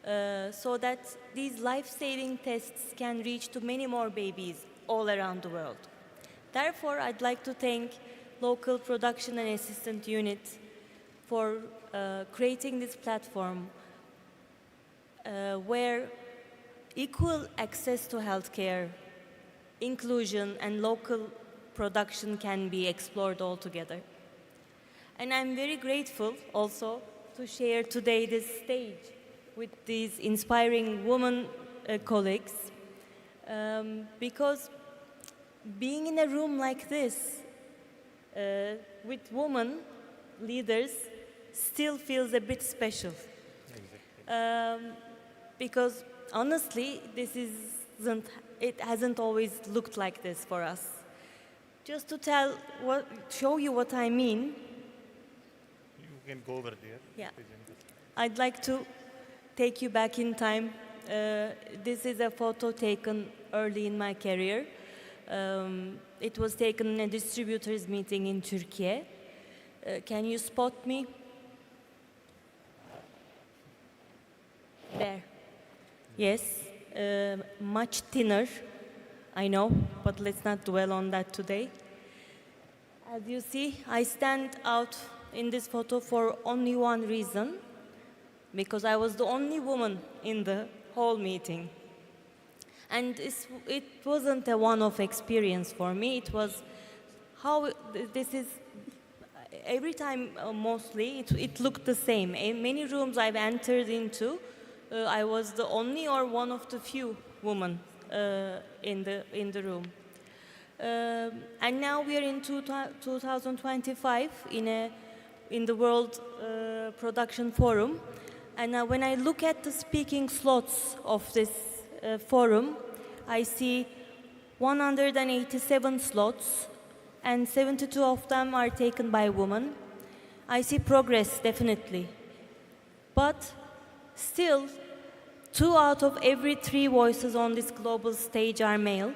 so that these life-saving tests can reach to many more babies all around the world. Therefore, I'd like to thank local production and assistant unit for creating this platform where equal access to healthcare, inclusion, and local production can be explored all together. And I'm very grateful also to share today this stage with these inspiring women colleagues because being in a room like this with women leaders still feels a bit special. Because honestly, it hasn't always looked like this for us. Just to show you what I mean. You can go over there. Yeah. I'd like to take you back in time. This is a photo taken early in my career. It was taken in a distributors meeting in Turkey. Can you spot me? There. Yes, much thinner, I know, but let's not dwell on that today. As you see, I stand out in this photo for only one reason. because I was the only woman in the whole meeting. And it wasn't a one-off experience for me. It was how this is, every time mostly, it looked the same. In many rooms I've entered into, I was the only or one of the few women in the room. And now we are in 2025 in the World Production Forum. And when I look at the speaking slots of this forum, I see 187 slots, and 72 of them are taken by women. I see progress, definitely. But still, 2 out of every 3 voices on this global stage are male.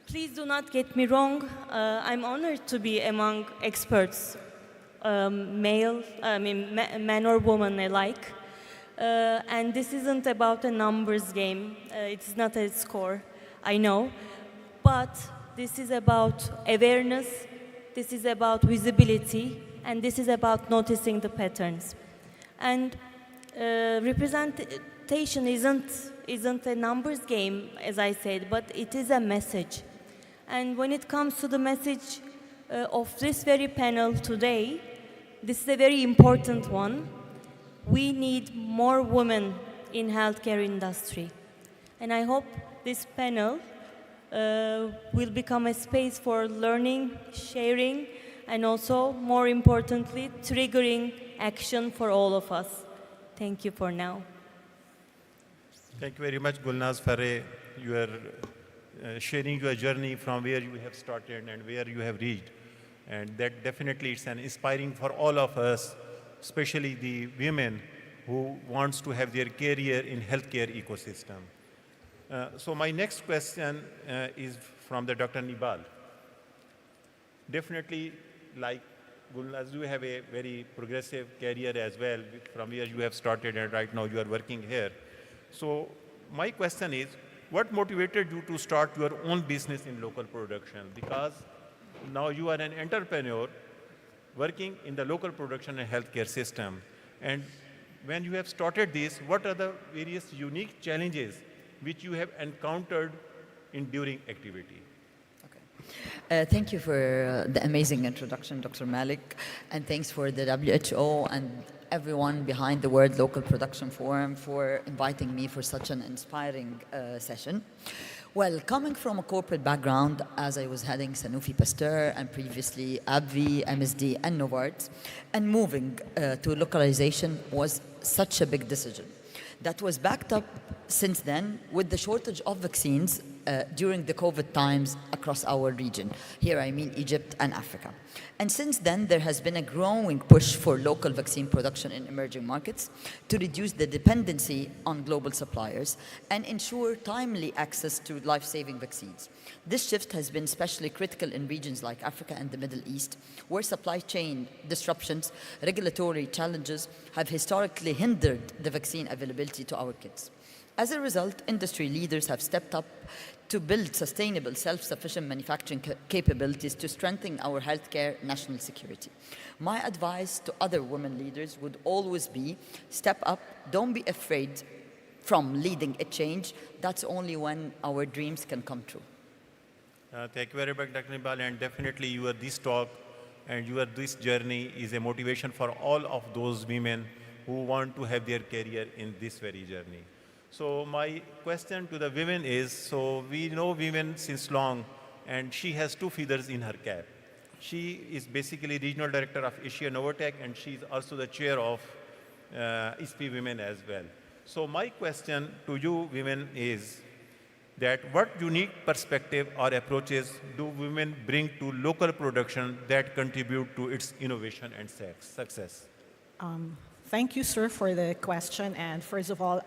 Please do not get me wrong. I'm honored to be among experts, men or women alike. And this isn't about a numbers game. It's not a score, I know. But this is about awareness, this is about visibility, and this is about noticing the patterns. And representation isn't a numbers game, as I said, but it is a message. And when it comes to the message of this very panel today, this is a very important one. We need more women in healthcare industry. And I hope this panel will become a space for learning, sharing, and also, more importantly, triggering action for all of us. Thank you for now. Thank you very much, Gulnaz, for your sharing your journey from where you have started and where you have reached. And that definitely is an inspiring for all of us, especially the women who wants to have their career in healthcare ecosystem. So my next question is from the Dr. Nibal. Definitely, like Gulnaz, you have a very progressive career as well from where you have started, and right now you are working here. So my question is, what motivated you to start your own business in local production? Because now you are an entrepreneur working in the local production and healthcare system. And when you have started this, what are the various unique challenges which you have encountered during activity? Thank you for the amazing introduction, Dr. Malik, and thanks for the WHO and everyone behind the World Local Production Forum for inviting me for such an inspiring session. Well, coming from a corporate background, as I was heading Sanofi Pasteur and previously AbbVie, MSD, and Novartis, and moving to localization was such a big decision. That was backed up since then with the shortage of vaccines during the COVID times across our region. Here I mean Egypt and Africa. And since then, there has been a growing push for local vaccine production in emerging markets to reduce the dependency on global suppliers and ensure timely access to life-saving vaccines. This shift has been especially critical in regions like Africa and the Middle East, where supply chain disruptions, regulatory challenges have historically hindered the vaccine availability to our kids. As a result, industry leaders have stepped up to build sustainable, self-sufficient manufacturing capabilities to strengthen our healthcare national security. My advice to other women leaders would always be, step up, don't be afraid from leading a change. That's only when our dreams can come true. Thank you very much, Dr. Nibal, and definitely this talk and this journey is a motivation for all of those women who want to have their career in this very journey. So my question to the women is, so we know women since long, and she has 2 feathers in her cap. She is basically regional director of Asia Novatech, and she's also the chair of ISPI Women as well. So my question to you women is that what unique perspective or approaches do women bring to local production that contribute to its innovation and success? Thank you, sir, for the question. And first of all,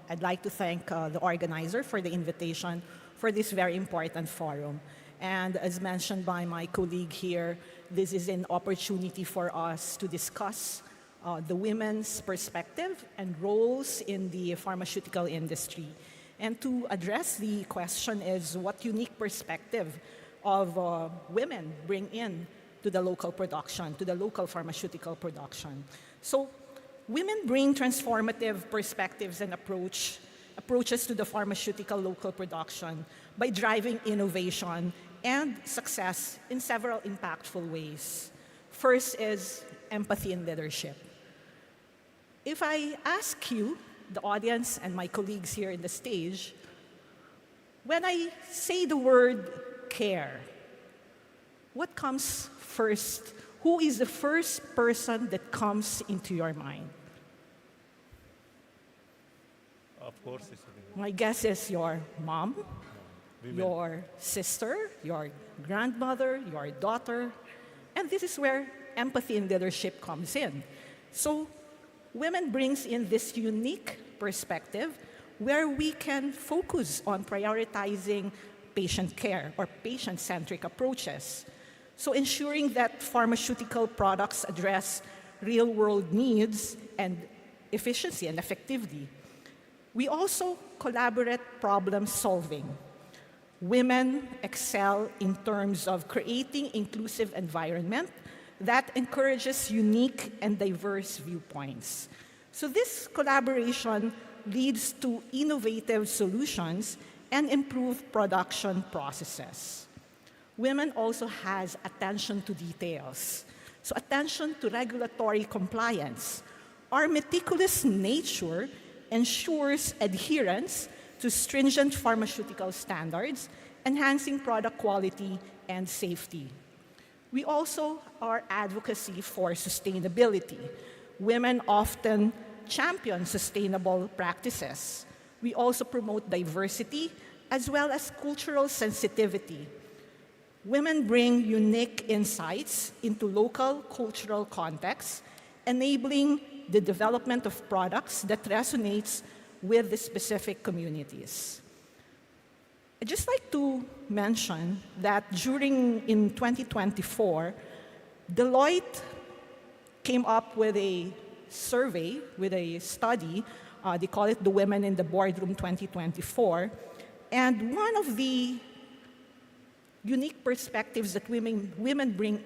I'd like to thank the organizer for the invitation for this very important forum. And as mentioned by my colleague here, this is an opportunity for us to discuss the women's perspective and roles in the pharmaceutical industry. And to address the question is what unique perspective of women bring in to the local production, to the local pharmaceutical production. So Women bring transformative perspectives and approaches to the pharmaceutical local production by driving innovation and success in several impactful ways. First is empathy and leadership. If I ask you, the audience and my colleagues here in the stage, when I say the word care, what comes first? Who is the first person that comes into your mind? Of course, it's My guess is your mom, women. your sister, your grandmother, your daughter. And this is where empathy and leadership comes in. So women brings in this unique perspective where we can focus on prioritizing patient care or patient-centric approaches. So ensuring that pharmaceutical products address real-world needs and efficiency and effectivity. We also collaborate problem solving. Women excel in terms of creating inclusive environment that encourages unique and diverse viewpoints. So this collaboration leads to innovative solutions and improved production processes. Women also has attention to details. So attention to regulatory compliance. Our meticulous nature ensures adherence to stringent pharmaceutical standards, enhancing product quality and safety. We also are advocacy for sustainability. Women often champion sustainable practices. We also promote diversity as well as cultural sensitivity. Women bring unique insights into local cultural contexts, enabling the development of products that resonates with the specific communities. I'd just like to mention that in 2024, Deloitte came up with a survey, with a study, they call it the Women in the Boardroom 2024, and one of the unique perspectives that women bring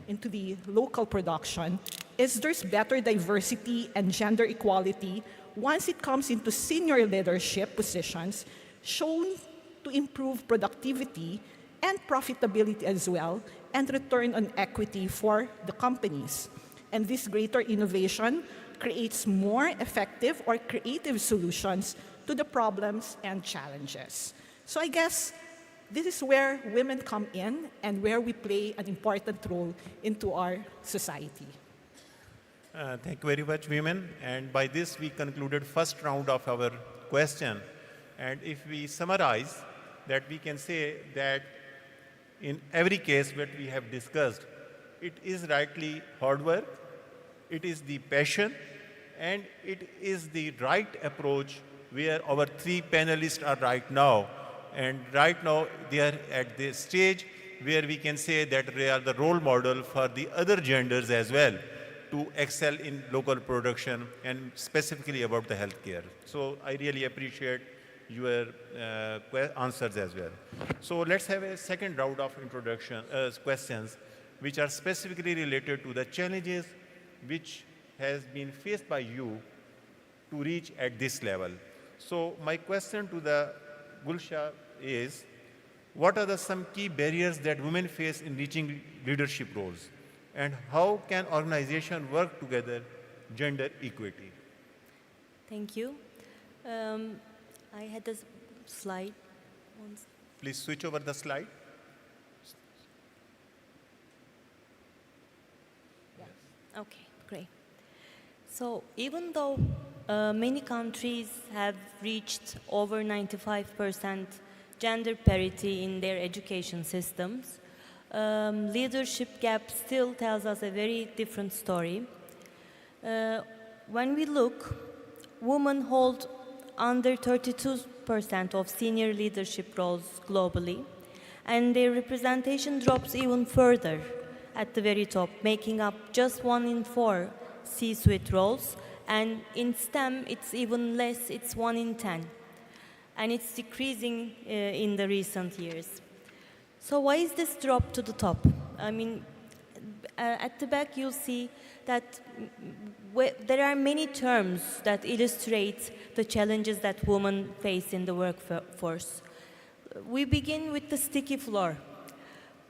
into the local production is there's better diversity and gender equality once it comes into senior leadership positions, shown to improve productivity and profitability as well, and return on equity for the companies. And this greater innovation creates more effective or creative solutions to the problems and challenges. So I guess this is where women come in and where we play an important role into our society. Thank you very much, women. And by this, we concluded first round of our question. And if we summarize, that we can say that in every case that we have discussed, it is rightly hard work, it is the passion, and it is the right approach where our three panelists are right now. And right now, they are at the stage where we can say that they are the role model for the other genders as well to excel in local production and specifically about the healthcare. So I really appreciate your answers as well. So let's have a second round of questions, which are specifically related to the challenges which has been faced by you to reach at this level. So my question to the Gulsha is, what are some key barriers that women face in reaching leadership roles? And how can organizations work together, gender equity? Thank you. I had a slide. Please switch over the slide. Okay, great. So even though many countries have reached over 95% gender parity in their education systems, leadership gap still tells us a very different story. When we look, women hold under 32% of senior leadership roles globally, and their representation drops even further at the very top, making up just 1 in 4 C-suite roles, and in STEM it's even less, it's 1 in 10. And it's decreasing in the recent years. So why is this drop to the top? I mean, At the back, you'll see that there are many terms that illustrate the challenges that women face in the workforce. We begin with the sticky floor.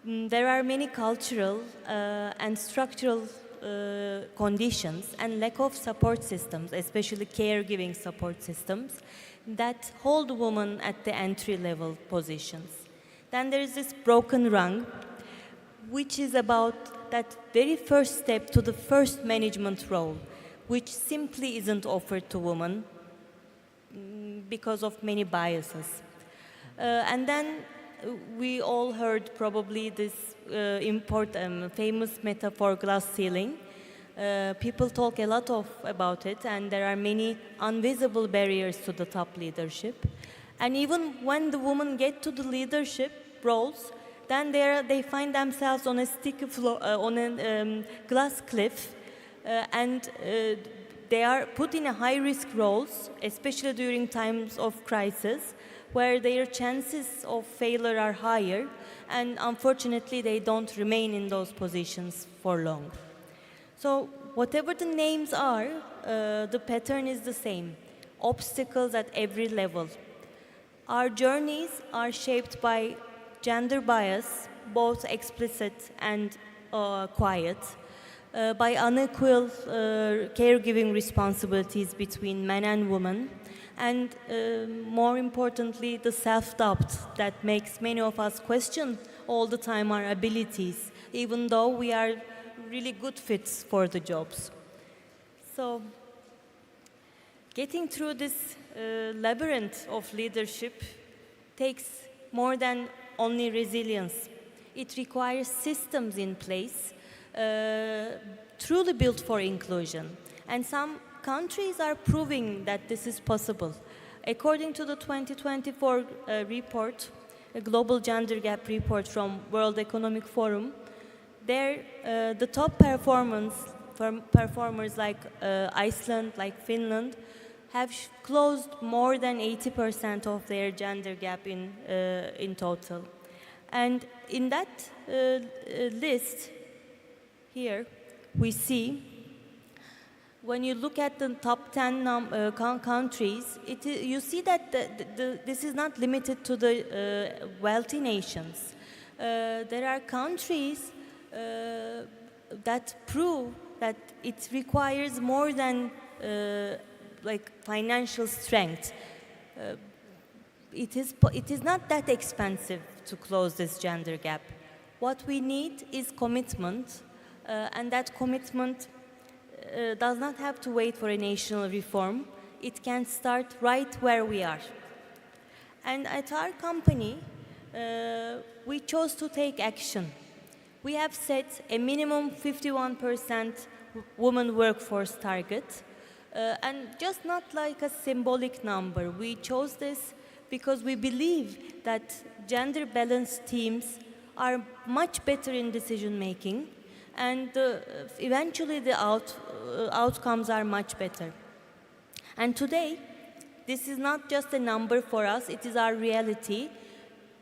There are many cultural and structural conditions and lack of support systems, especially caregiving support systems, that hold women at the entry-level positions. Then there is this broken rung, which is about that very first step to the first management role, which simply isn't offered to women because of many biases. And then we all heard probably this famous metaphor, glass ceiling. People talk a lot about it, and there are many invisible barriers to the top leadership. And even when the women get to the leadership roles, then they find themselves on a sticky floor, on a glass cliff, and they are put in a high-risk roles, especially during times of crisis, where their chances of failure are higher, and unfortunately they don't remain in those positions for long. So whatever the names are, the pattern is the same. Obstacles at every level. Our journeys are shaped by gender bias, both explicit and quiet, by unequal caregiving responsibilities between men and women, and more importantly, the self-doubt that makes many of us question all the time our abilities, even though we are really good fits for the jobs. So, getting through this labyrinth of leadership takes more than only resilience. It requires systems in place truly built for inclusion. And some countries are proving that this is possible. According to the 2024 report, a global gender gap report from World Economic Forum, the top performers like Iceland, like Finland, have closed more than 80% of their gender gap in total. And in that list here, we see, when you look at the top 10 countries, you see that this is not limited to the wealthy nations. There are countries that prove that it requires more than like financial strength. It is not that expensive to close this gender gap. What we need is commitment, and that commitment does not have to wait for a national reform. It can start right where we are. And at our company, we chose to take action. We have set a minimum 51% women workforce target, and just not like a symbolic number. We chose this because we believe that gender-balanced teams are much better in decision-making, and eventually the outcomes are much better. And today, this is not just a number for us, it is our reality.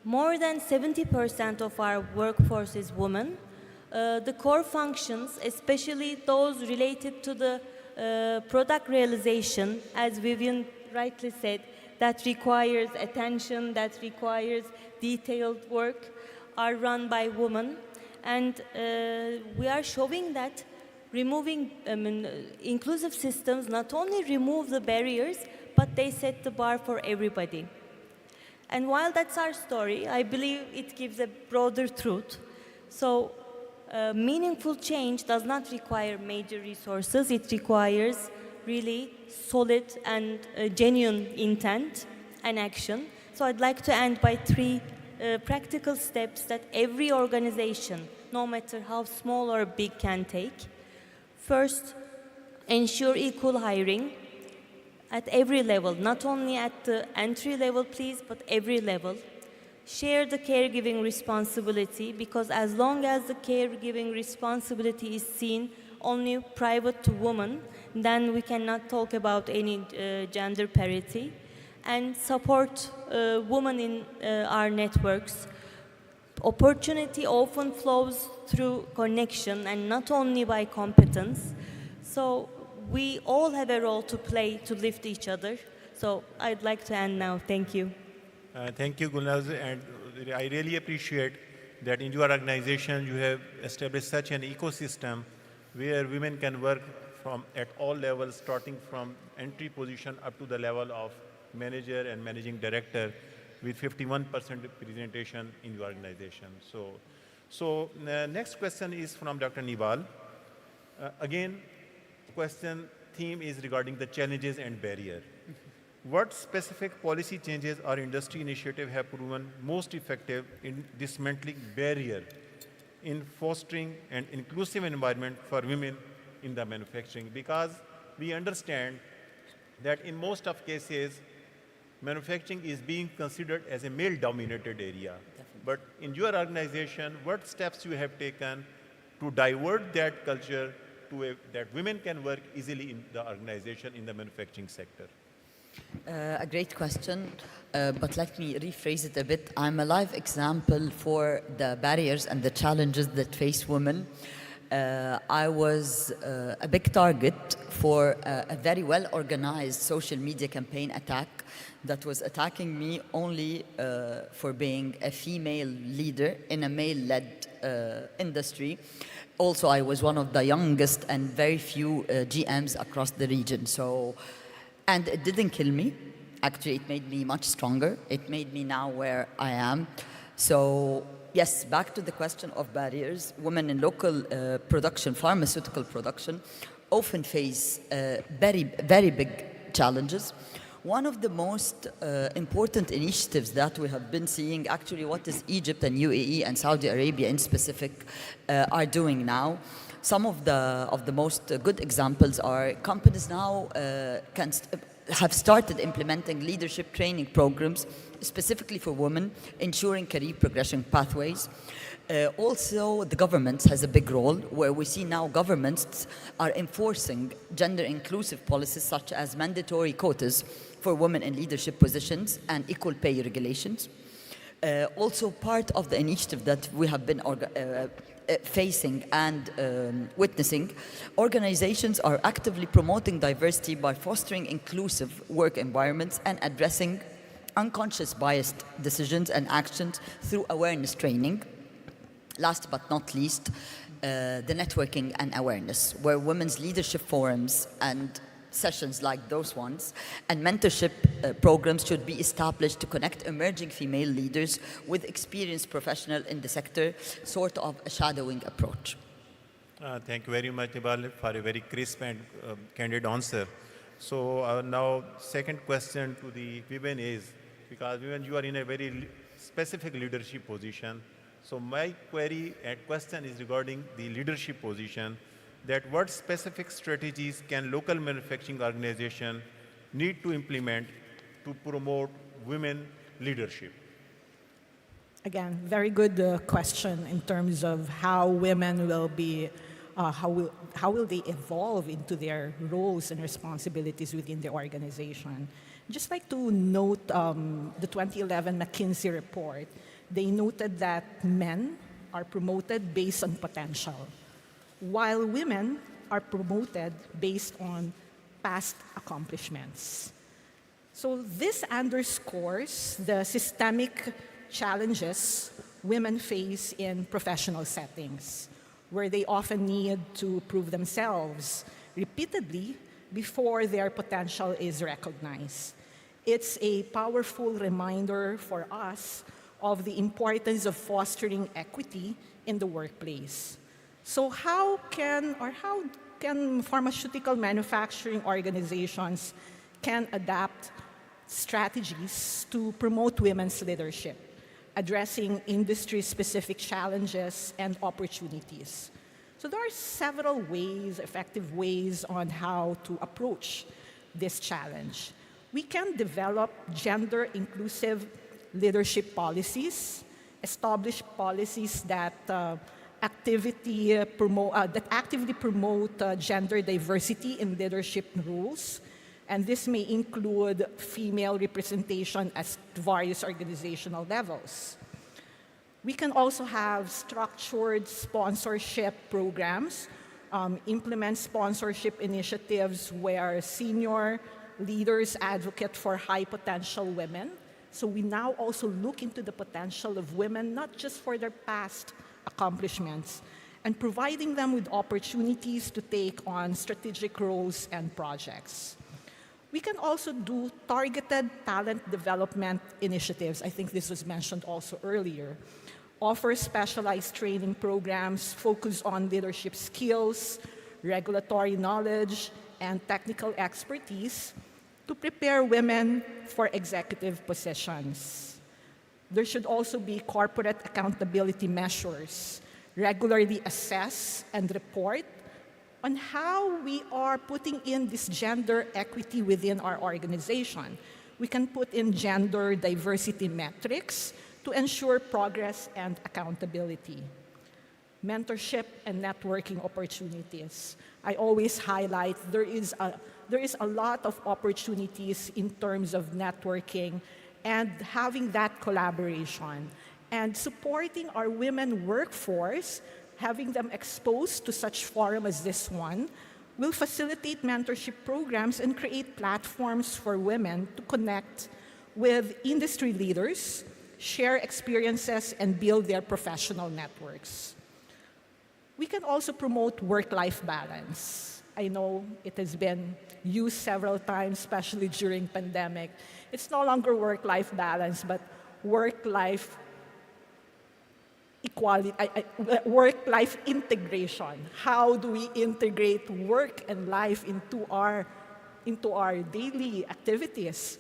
More than 70% of our workforce is women. The core functions, especially those related to the product realization, as Vivian rightly said, that requires attention, that requires detailed work, are run by women. And we are showing that removing inclusive systems not only remove the barriers, but they set the bar for everybody. And while that's our story, I believe it gives a broader truth. So meaningful change does not require major resources. It requires really solid and genuine intent and action. So I'd like to end by three practical steps that every organization, no matter how small or big, can take. First, ensure equal hiring at every level, not only at the entry level, please, but every level. Share the caregiving responsibility, because as long as the caregiving responsibility is seen only private to women, then we cannot talk about any gender parity. And support women in our networks. opportunity often flows through connection and not only by competence. So we all have a role to play to lift each other. So I'd like to end now. Thank you. Thank you, Gulnaz, and I really appreciate that in your organization you have established such an ecosystem where women can work from at all levels, starting from entry position up to the level of manager and managing director, with 51% representation in your organization. So next question is from Dr. Nival. Again, question theme is regarding the challenges and barrier. What specific policy changes or industry initiative have proven most effective in dismantling barrier in fostering an inclusive environment for women in the manufacturing? Because we understand that in most of cases, manufacturing is being considered as a male-dominated area. Definitely. But in your organization, what steps you have taken to divert that culture to that women can work easily in the organization in the manufacturing sector? A great question, but let me rephrase it a bit. I'm a live example for the barriers and the challenges that face women. I was a big target for a very well-organized social media campaign attack that was attacking me only for being a female leader in a male-led industry. Also, I was one of the youngest and very few GMs across the region. And it didn't kill me. Actually, it made me much stronger. It made me now where I am. So yes, back to the question of barriers. Women in local production, pharmaceutical production, often face very, very big challenges. One of the most important initiatives that we have been seeing, actually what is Egypt and UAE and Saudi Arabia in specific are doing now. Some of the most good examples are companies now have started implementing leadership training programs specifically for women, ensuring career progression pathways. Also, the government has a big role where we see now governments are enforcing gender-inclusive policies such as mandatory quotas for women in leadership positions and equal pay regulations. Also, part of the initiative that we have been facing and witnessing, organizations are actively promoting diversity by fostering inclusive work environments and addressing unconscious biased decisions and actions through awareness training. Last but not least, the networking and awareness, where women's leadership forums and sessions like those ones and mentorship programs should be established to connect emerging female leaders with experienced professionals in the sector, sort of a shadowing approach. Thank you very much, Nibal, for a very crisp and candid answer. So now, second question to the women is, because women, you are in a very specific leadership position. So my query and question is regarding the leadership position, that what specific strategies can local manufacturing organization need to implement to promote women leadership? Again, very good question in terms of how women will be, how will they evolve into their roles and responsibilities within the organization. Just like to note the 2011 McKinsey report, they noted that men are promoted based on potential, while women are promoted based on past accomplishments. So this underscores the systemic challenges women face in professional settings, where they often need to prove themselves repeatedly before their potential is recognized. It's a powerful reminder for us of the importance of fostering equity in the workplace. So how can pharmaceutical manufacturing organizations can adapt strategies to promote women's leadership, addressing industry-specific challenges and opportunities? So there are several ways, effective ways on how to approach this challenge. We can develop gender-inclusive leadership policies, establish policies that actively promote gender diversity in leadership roles, and this may include female representation at various organizational levels. We can also have structured sponsorship programs, implement sponsorship initiatives where senior leaders advocate for high potential women. So we now also look into the potential of women, not just for their past accomplishments, and providing them with opportunities to take on strategic roles and projects. We can also do targeted talent development initiatives. I think this was mentioned also earlier. Offer specialized training programs, focus on leadership skills, regulatory knowledge, and technical expertise to prepare women for executive positions. There should also be corporate accountability measures, regularly assess and report on how we are putting in this gender equity within our organization. We can put in gender diversity metrics to ensure progress and accountability. Mentorship and networking opportunities. I always highlight there is a lot of opportunities in terms of networking and having that collaboration. And supporting our women workforce, having them exposed to such forum as this one, will facilitate mentorship programs and create platforms for women to connect with industry leaders, share experiences, and build their professional networks. We can also promote work-life balance. I know it has been used several times, especially during pandemic. It's no longer work-life balance, but work-life equality, work-life integration. How do we integrate work and life into our daily activities?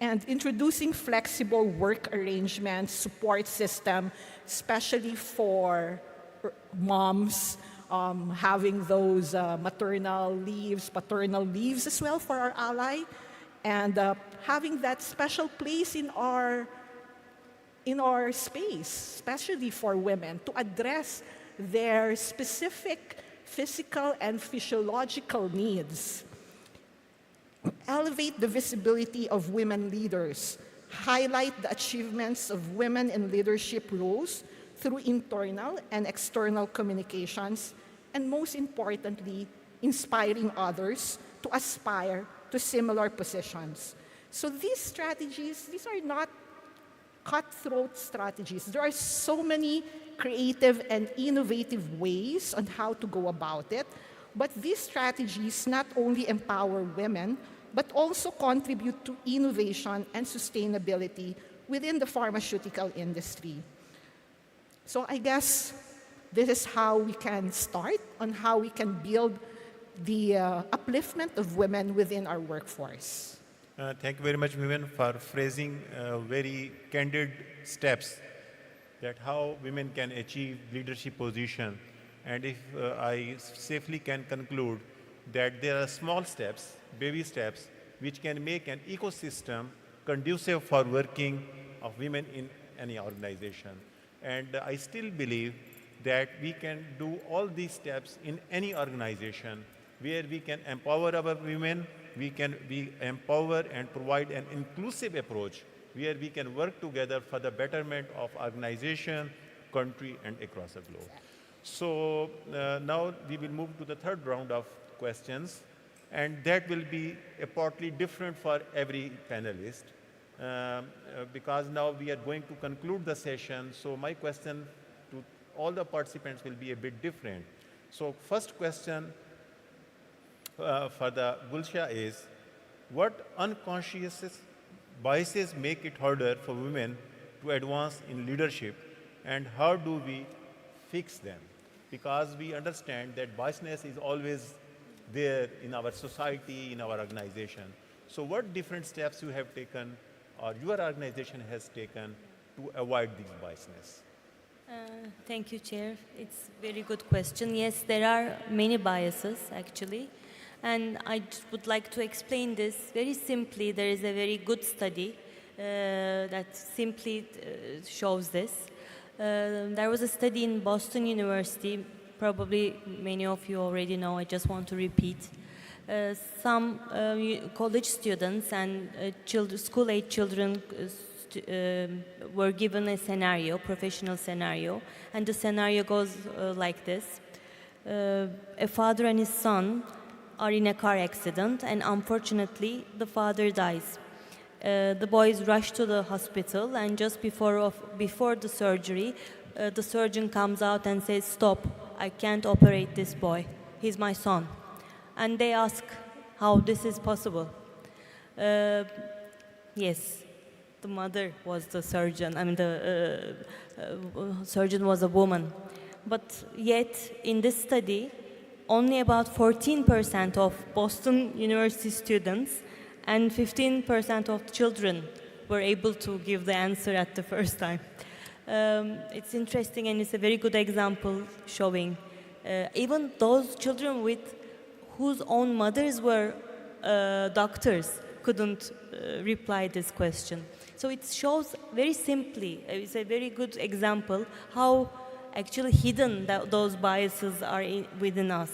And introducing flexible work arrangements, support system, especially for moms, having those maternal leaves, paternal leaves as well for our ally, and having that special place in our space, especially for women, to address their specific physical and physiological needs. Elevate the visibility of women leaders, highlight the achievements of women in leadership roles through internal and external communications, and most importantly, inspiring others to aspire to similar positions. So these strategies, these are not cutthroat strategies. There are so many creative and innovative ways on how to go about it, but these strategies not only empower women, but also contribute to innovation and sustainability within the pharmaceutical industry. So I guess this is how we can start on how we can build the upliftment of women within our workforce. Thank you very much, Vivian, for phrasing very candid steps that how women can achieve leadership position. And if I safely can conclude that there are small steps, baby steps, which can make an ecosystem conducive for working of women in any organization. And I still believe that we can do all these steps in any organization where we can empower our women, we empower and provide an inclusive approach where we can work together for the betterment of organization, country, and across the globe. So now we will move to the third round of questions, and that will be partly different for every panelist because now we are going to conclude the session. So my question to all the participants will be a bit different. So first question for the Gulsha is, what unconscious biases make it harder for women to advance in leadership, and how do we fix them? Because we understand that biasness is always there in our society, in our organization. So what different steps you have taken or your organization has taken to avoid these biasness? Thank you, Chair. It's a very good question. Yes, there are many biases, actually. And I would like to explain this very simply. There is a very good study that simply shows this. There was a study in Boston University, probably many of you already know, I just want to repeat. Some college students and school-age children were given a scenario, professional scenario, and the scenario goes like this. A father and his son are in a car accident, and unfortunately, the father dies. The boys rush to the hospital, and just before the surgery, the surgeon comes out and says, "Stop, I can't operate this boy. He's my son." And they ask how this is possible. Yes, the mother was the surgeon. I mean, the surgeon was a woman. But yet, in this study, only about 14% of Boston University students and 15% of children were able to give the answer at the first time. It's interesting, and it's a very good example showing even those children whose own mothers were doctors couldn't reply this question. So it shows very simply, it's a very good example how actually hidden those biases are within us.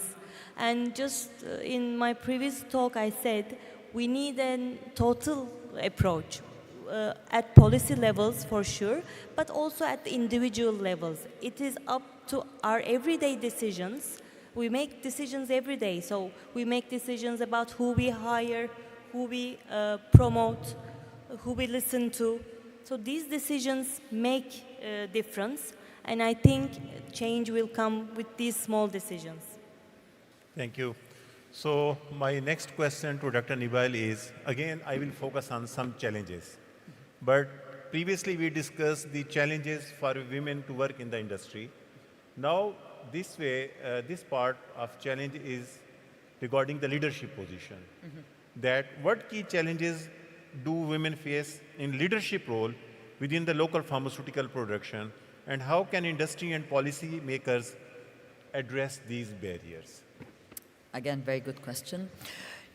And just in my previous talk, I said we need a total approach at policy levels for sure, but also at the individual levels. It is up to our everyday decisions. We make decisions every day. So we make decisions about who we hire, who we promote, who we listen to. So these decisions make a difference. And I think change will come with these small decisions. Thank you. So my next question to Dr. Nibal is, again, I will focus on some challenges. But previously we discussed the challenges for women to work in the industry. Now, this part of challenge is regarding the leadership position. That what key challenges do women face in leadership role within the local pharmaceutical production, and how can industry and policy makers address these barriers? Again, very good question.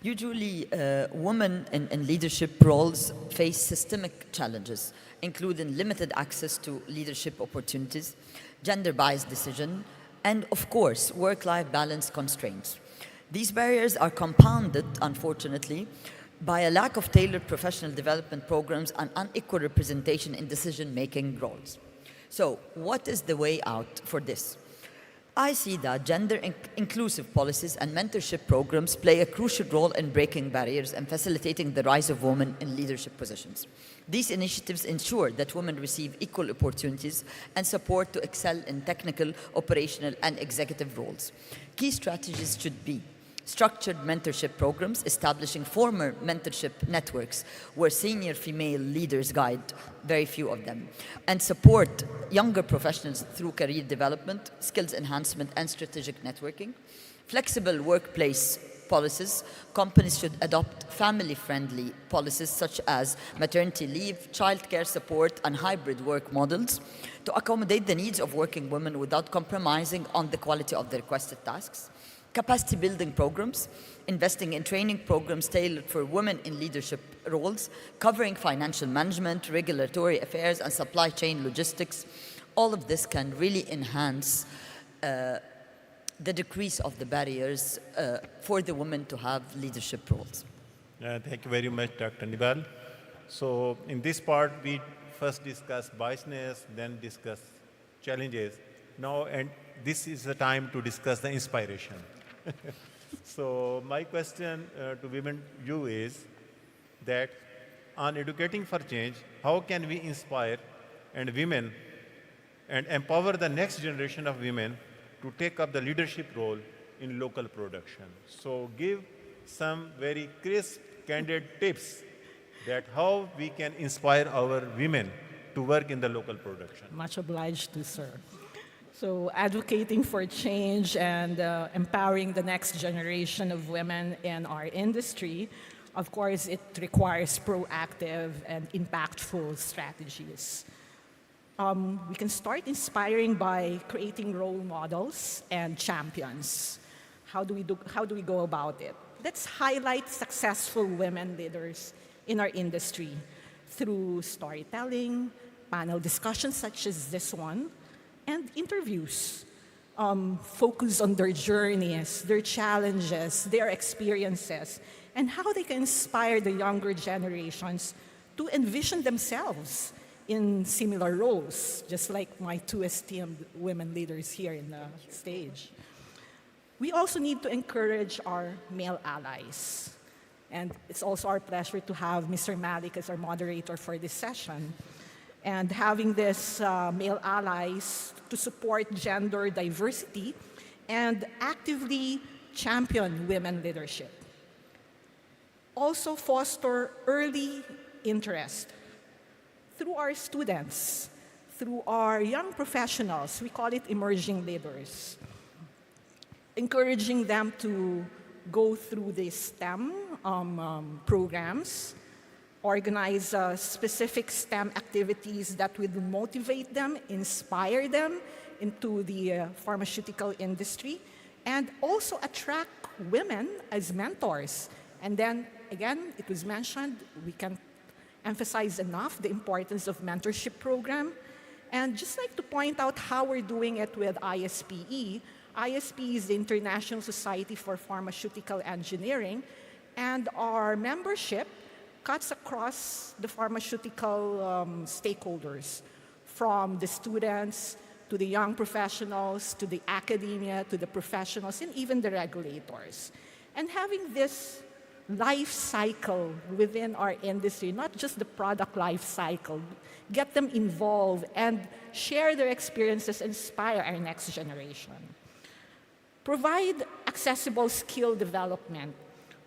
Usually, women in leadership roles face systemic challenges, including limited access to leadership opportunities, gender-biased decision, and of course, work-life balance constraints. These barriers are compounded, unfortunately, by a lack of tailored professional development programs and unequal representation in decision-making roles. So, what is the way out for this? I see that gender-inclusive policies and mentorship programs play a crucial role in breaking barriers and facilitating the rise of women in leadership positions. These initiatives ensure that women receive equal opportunities and support to excel in technical, operational, and executive roles. Key strategies should be structured mentorship programs, establishing formal mentorship networks where senior female leaders guide, very few of them, and support younger professionals through career development, skills enhancement, and strategic networking. Flexible workplace policies. Companies should adopt family-friendly policies such as maternity leave, childcare support, and hybrid work models to accommodate the needs of working women without compromising on the quality of the requested tasks. Capacity building programs, investing in training programs tailored for women in leadership roles, covering financial management, regulatory affairs, and supply chain logistics. All of this can really enhance the decrease of the barriers for the women to have leadership roles. Thank you very much, Dr. Nibal. So in this part, we first discuss biasness, then discuss challenges. Now, and this is the time to discuss the inspiration. So my question to women, you is that on educating for change, how can we inspire and women and empower the next generation of women to take up the leadership role in local production? So give some very crisp, candid tips that how we can inspire our women to work in the local production. Much obliged to, sir. So advocating for change and empowering the next generation of women in our industry, of course, it requires proactive and impactful strategies. We can start inspiring by creating role models and champions. How do we go about it? Let's highlight successful women leaders in our industry through storytelling, panel discussions such as this one, and interviews. Focus on their journeys, their challenges, their experiences, and how they can inspire the younger generations to envision themselves in similar roles, just like my two esteemed women leaders here in the stage. We also need to encourage our male allies. And it's also our pleasure to have Mr. Malik as our moderator for this session. And having this male allies to support gender diversity and actively champion women leadership. Also foster early interest through our students, through our young professionals, we call it emerging leaders, encouraging them to go through the STEM programs, organize specific STEM activities that would motivate them, inspire them into the pharmaceutical industry, and also attract women as mentors. And then, again, it was mentioned, we can emphasize enough the importance of mentorship program. And just like to point out how we're doing it with ISPE. ISPE is the International Society for Pharmaceutical Engineering, and our membership cuts across the pharmaceutical stakeholders, from the students to the young professionals, to the academia, to the professionals, and even the regulators. And having this life cycle within our industry, not just the product life cycle, get them involved and share their experiences, inspire our next generation. Provide accessible skill development,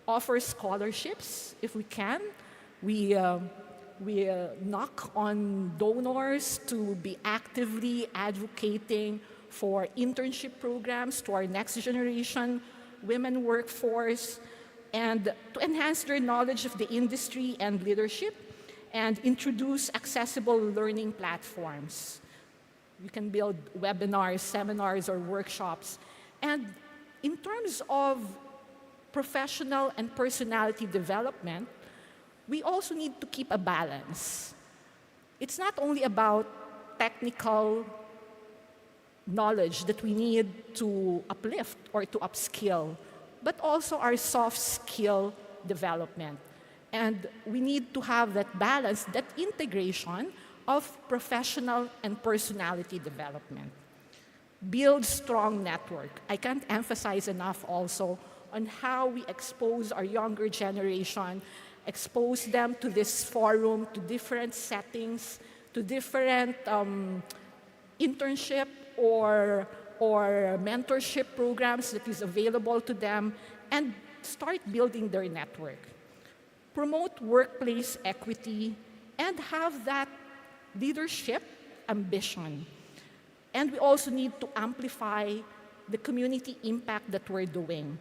offer scholarships if we can. We knock on donors to be actively advocating for internship programs to our next generation women workforce, and to enhance their knowledge of the industry and leadership, and introduce accessible learning platforms. You can build webinars, seminars, or workshops. And in terms of professional and personality development, we also need to keep a balance. It's not only about technical knowledge that we need to uplift or to upskill, but also our soft skill development. And we need to have that balance, that integration of professional and personality development. Build strong network. I can't emphasize enough also on how we expose our younger generation, expose them to this forum, to different settings, to different internship or mentorship programs that is available to them, and start building their network. Promote workplace equity and have that leadership ambition. And we also need to amplify the community impact that we're doing.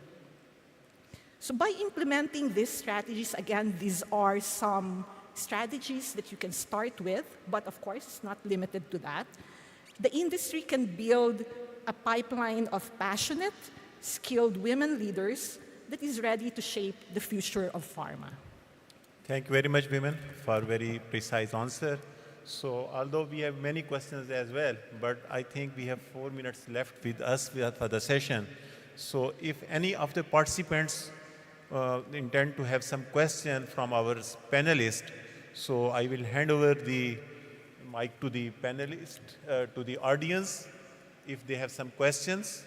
So by implementing these strategies, again, these are some strategies that you can start with, but of course, it's not limited to that. The industry can build a pipeline of passionate, skilled women leaders that is ready to shape the future of pharma. Thank you very much, women, for a very precise answer. So although we have many questions as well, but I think we have 4 minutes left with us for the session. So if any of the participants intend to have some question from our panelists, so I will hand over the mic to the panelists, to the audience, if they have some questions.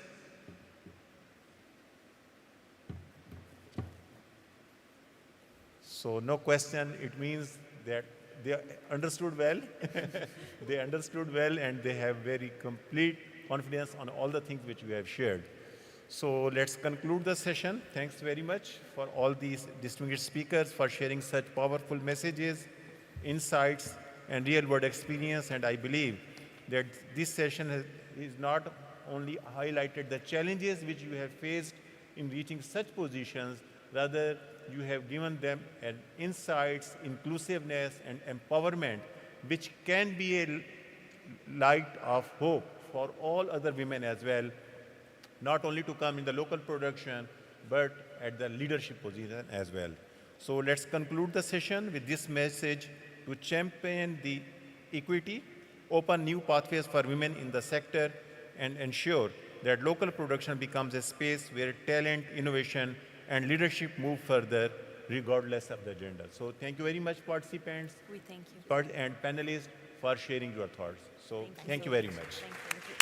So no question, it means that they understood well. They understood well, and they have very complete confidence on all the things which we have shared. So let's conclude the session. Thanks very much for all these distinguished speakers for sharing such powerful messages, insights, and real-world experience. And I believe that this session is not only highlighted the challenges which you have faced in reaching such positions, rather you have given them an insights, inclusiveness, and empowerment, which can be a light of hope for all other women as well, not only to come in the local production, but at the leadership position as well. So let's conclude the session with this message: to champion the equity, open new pathways for women in the sector, and ensure that local production becomes a space where talent, innovation, and leadership move further regardless of the gender. So thank you very much, participants. We thank you. And panelists for sharing your thoughts. So thank you very much. Thank you.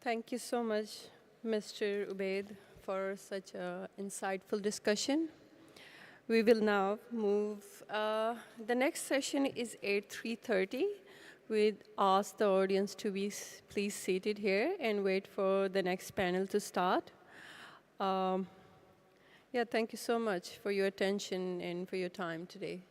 Thank you so much, Mr. Ubaid, for such an insightful discussion. We will now move. The next session is at 3:30. We'd ask the audience to be please seated here and wait for the next panel to start. Yeah, thank you so much for your attention and for your time today.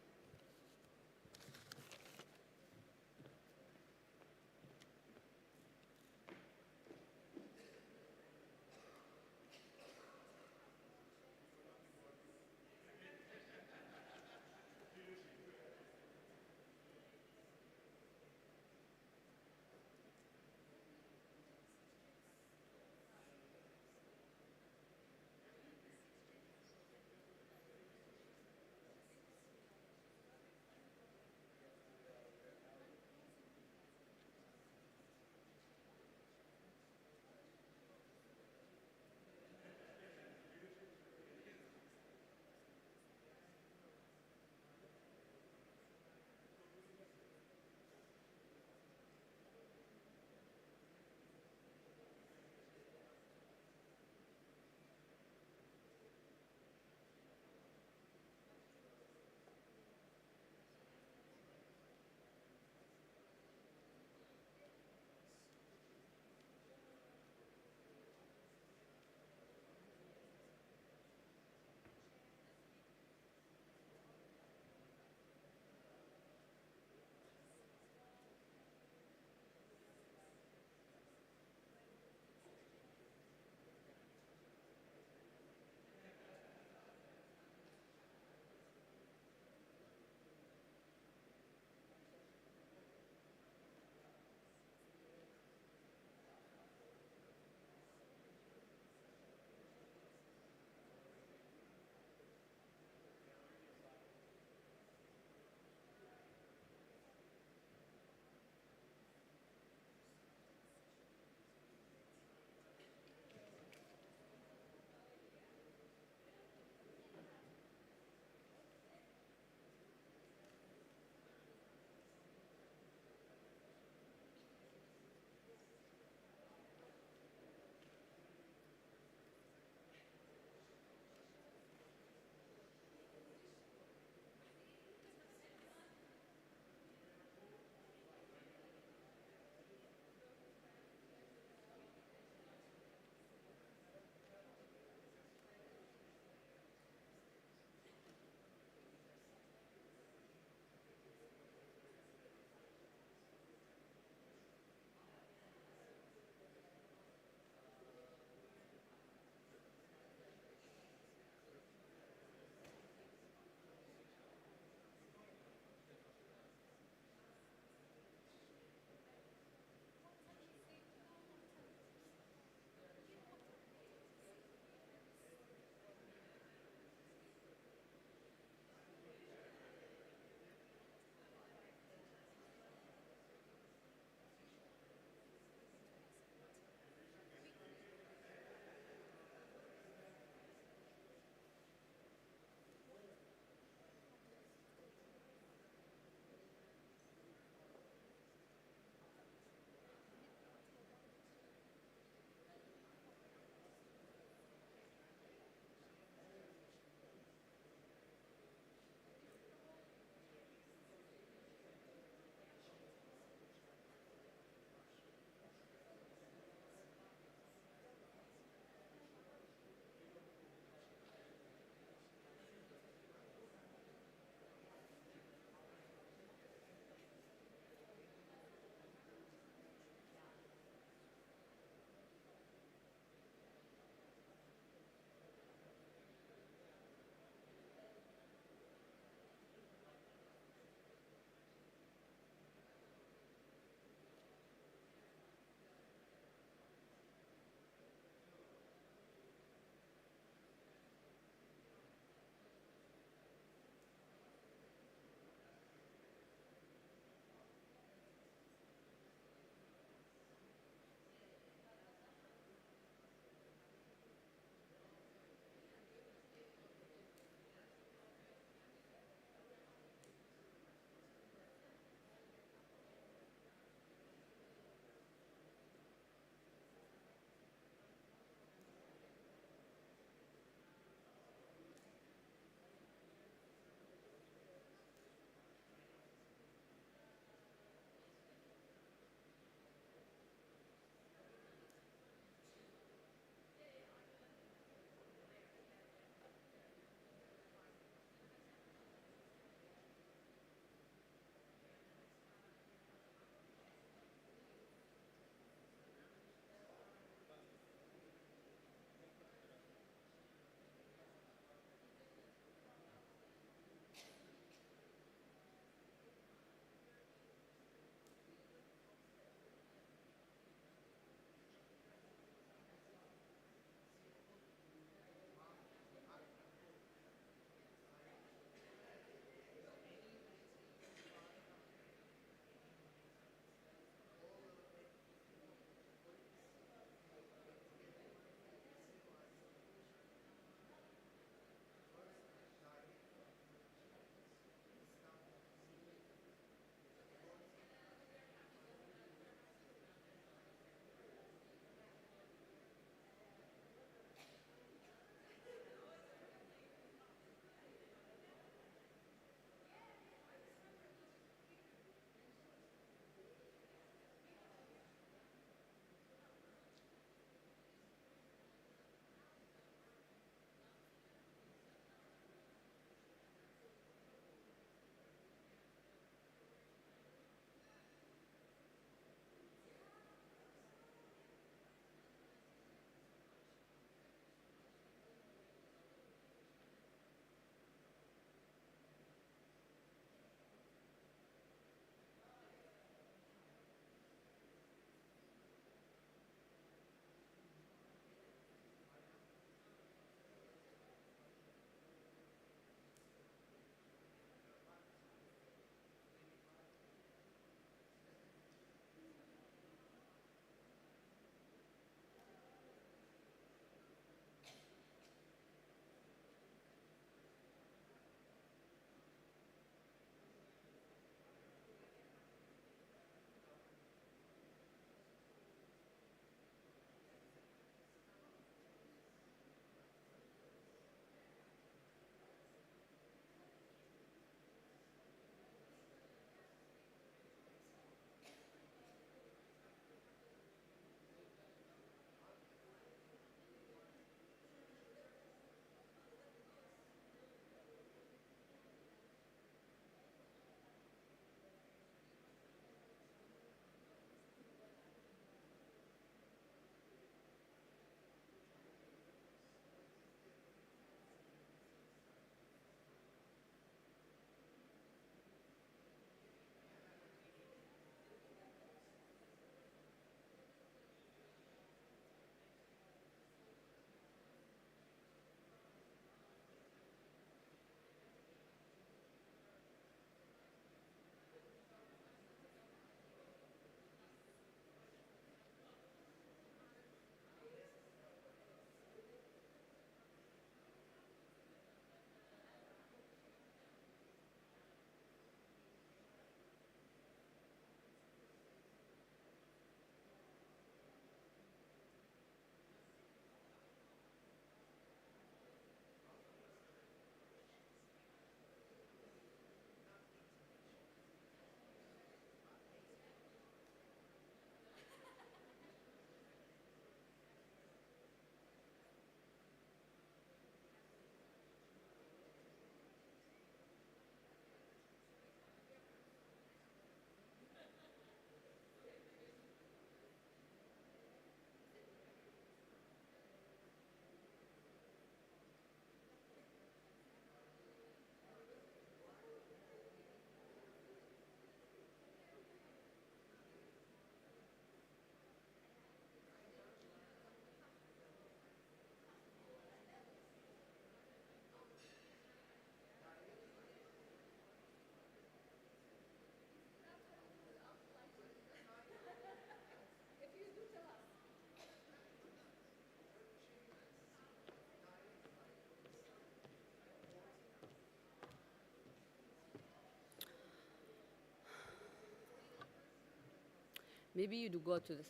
Maybe you do go to this.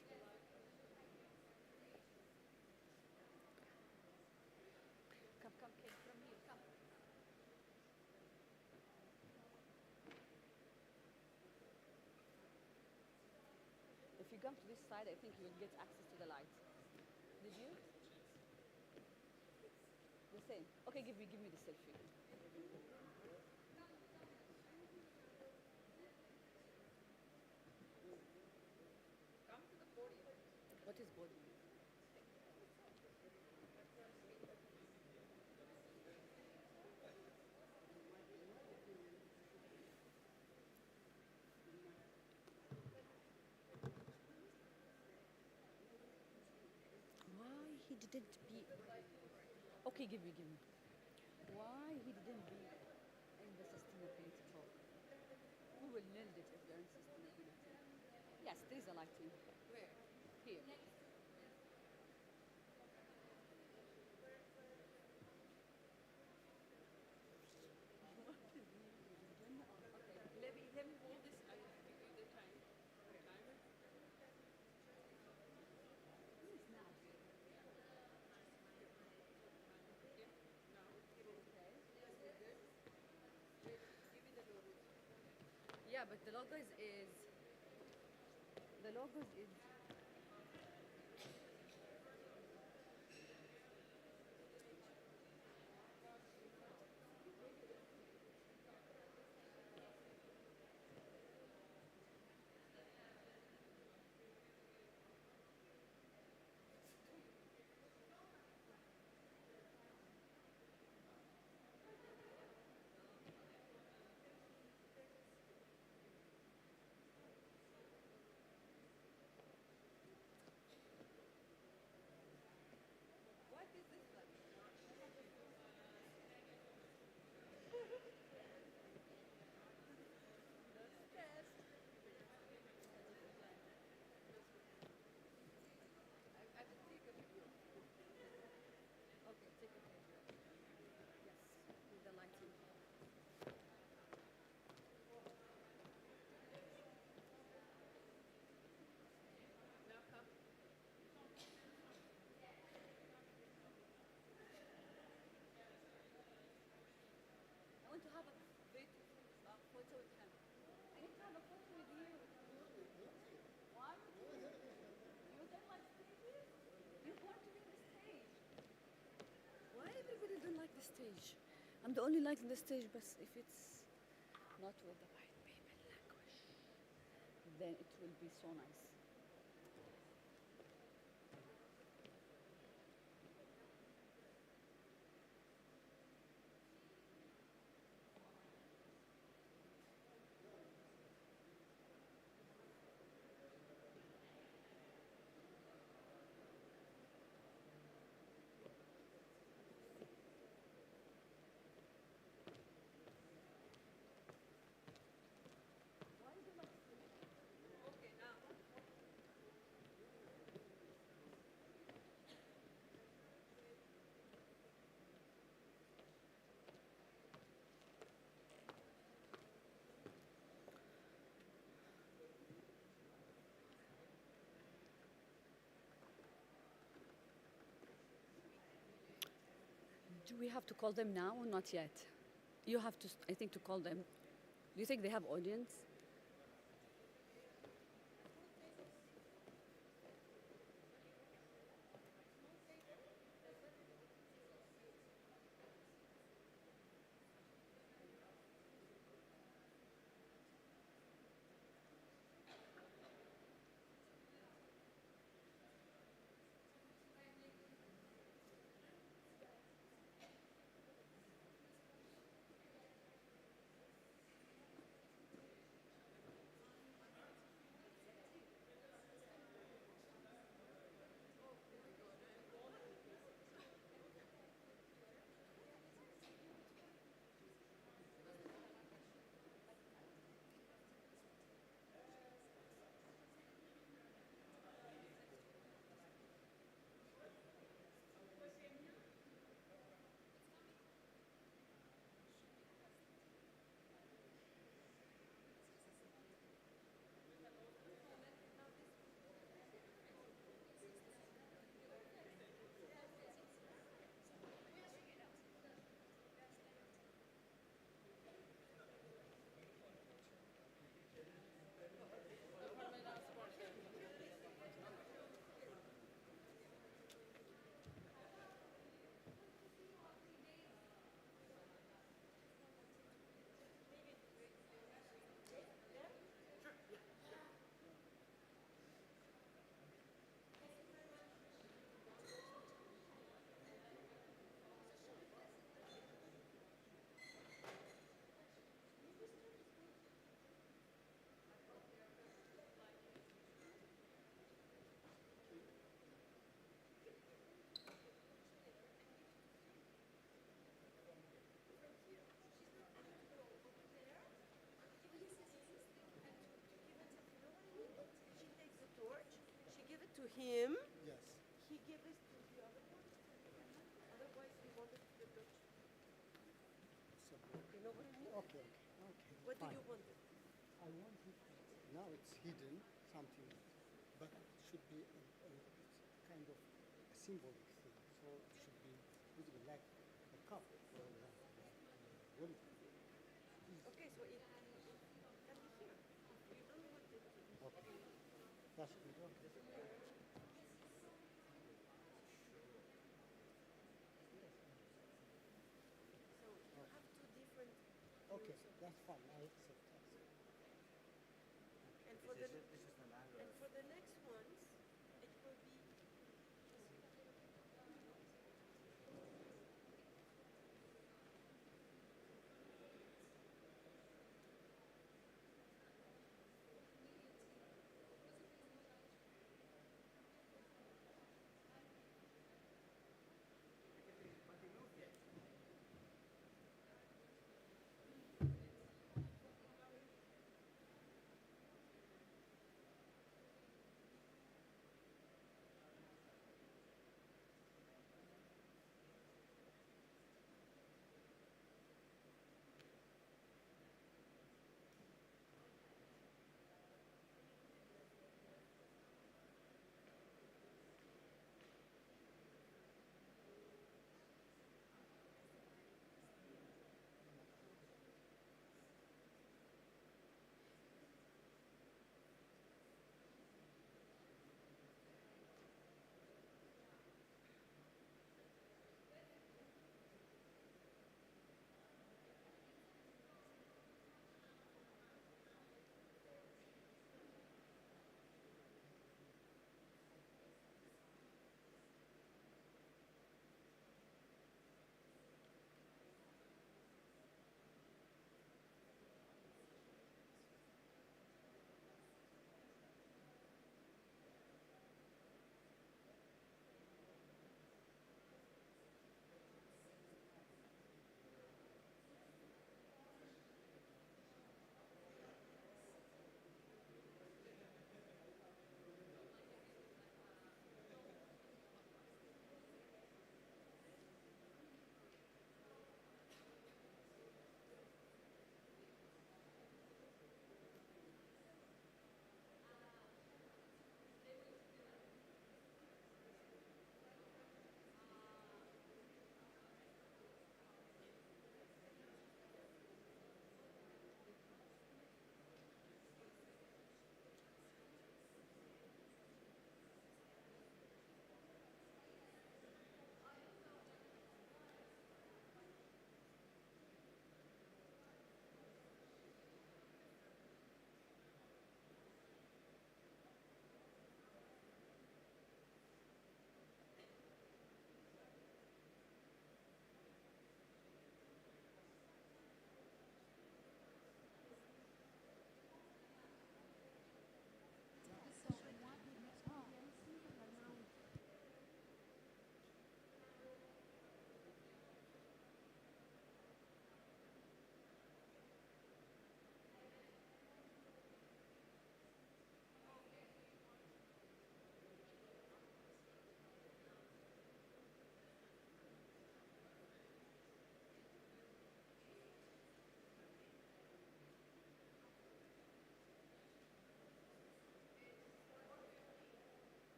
Come, come, Kate, from here, come. If you come to this side, I think you will get access to the light. Did you? The same. Okay, give me the selfie. What is body? Why he didn't be? Okay, give me. Why he didn't be in the sustainability talk? Who will nail it if they're in sustainability? Yes, there is a lighting. Where? Here. Okay, let me hold this. I will give you the time. Timer. This is nice. Yeah, but the logos is what is this like? That's test. I will take a video. Okay, take a picture. Yes, with the lighting. Now come. I want to have a photo with him. I need to have a photo with you. Why? You don't like stages? You want to be on the stage. Why everybody don't like the stage? I'm the only liking the stage, but if it's not with the white people language, then it will be so nice. Okay, now. Do we have to call them now or not yet? You have to, I think, to call them. Do you think they have audience? him. Yes. He gave us the other one. Otherwise, we wanted the Dutch. You know what I mean? Okay, okay. What do fine. you want? I want it. Now it's hidden, something, but it should be it's kind of a symbolic thing. So it should be visible, like a cup, for example. Like, Okay, so it can be here. You don't want it. okay. That's good. Okay. So you have two different. Okay, that's fine. I accept that. And for and for the next ones, it will be.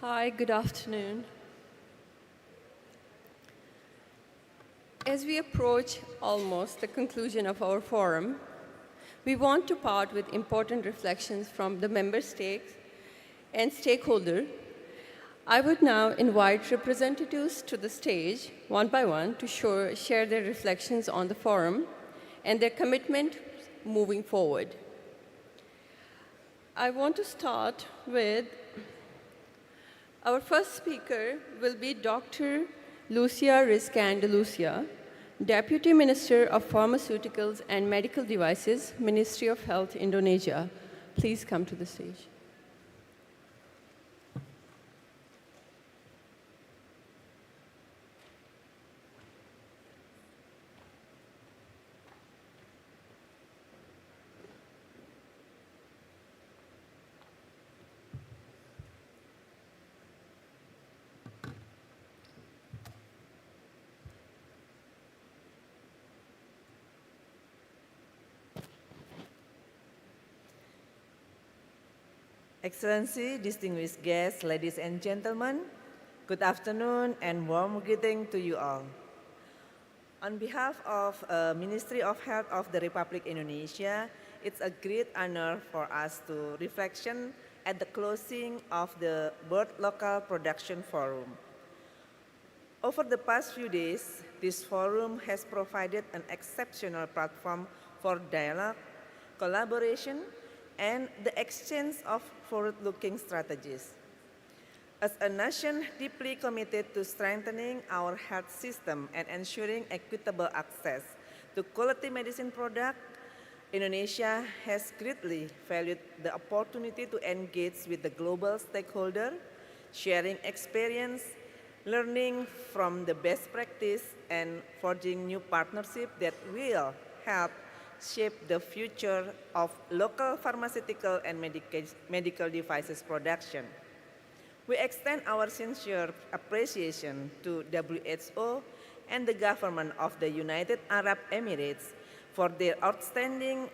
Hi, good afternoon. As we approach almost the conclusion of our forum, we want to part with important reflections from the member states and stakeholders. I would now invite representatives to the stage, one by one, to share their reflections on the forum and their commitment moving forward. I want to start with our first speaker will be Dr. Lucia Rizkandalucia, Deputy Minister of Pharmaceuticals and Medical Devices, Ministry of Health, Indonesia. Please come to the stage. Excellency, distinguished guests, ladies and gentlemen, good afternoon and warm greeting to you all. On behalf of Ministry of Health of the Republic Indonesia, it's a great honor for us to reflection at the closing of the World Local Production Forum. Over the past few days, this forum has provided an exceptional platform for dialogue, collaboration, and the exchange of forward-looking strategies. As a nation deeply committed to strengthening our health system and ensuring equitable access to quality medicine products, Indonesia has greatly valued the opportunity to engage with the global stakeholder, sharing experience, learning from the best practice, and forging new partnerships that will help shape the future of local pharmaceutical and medical devices production. We extend our sincere appreciation to WHO and the government of the United Arab Emirates for their outstanding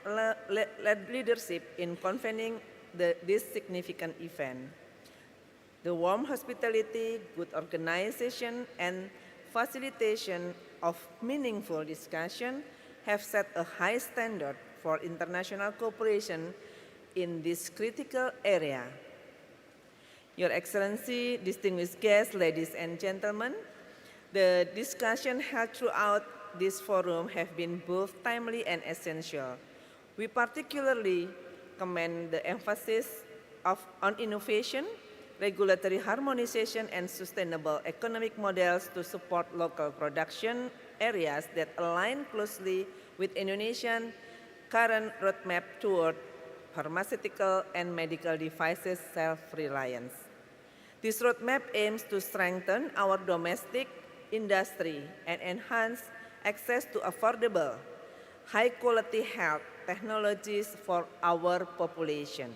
leadership in convening this significant event. The warm hospitality, good organization, and facilitation of meaningful discussion have set a high standard for international cooperation in this critical area. Your Excellency, distinguished guests, ladies and gentlemen, the discussion held throughout this forum have been both timely and essential. We particularly commend the emphasis on innovation, regulatory harmonization, and sustainable economic models to support local production areas that align closely with Indonesia's current roadmap toward pharmaceutical and medical devices self-reliance. This roadmap aims to strengthen our domestic industry and enhance access to affordable, high-quality health technologies for our population.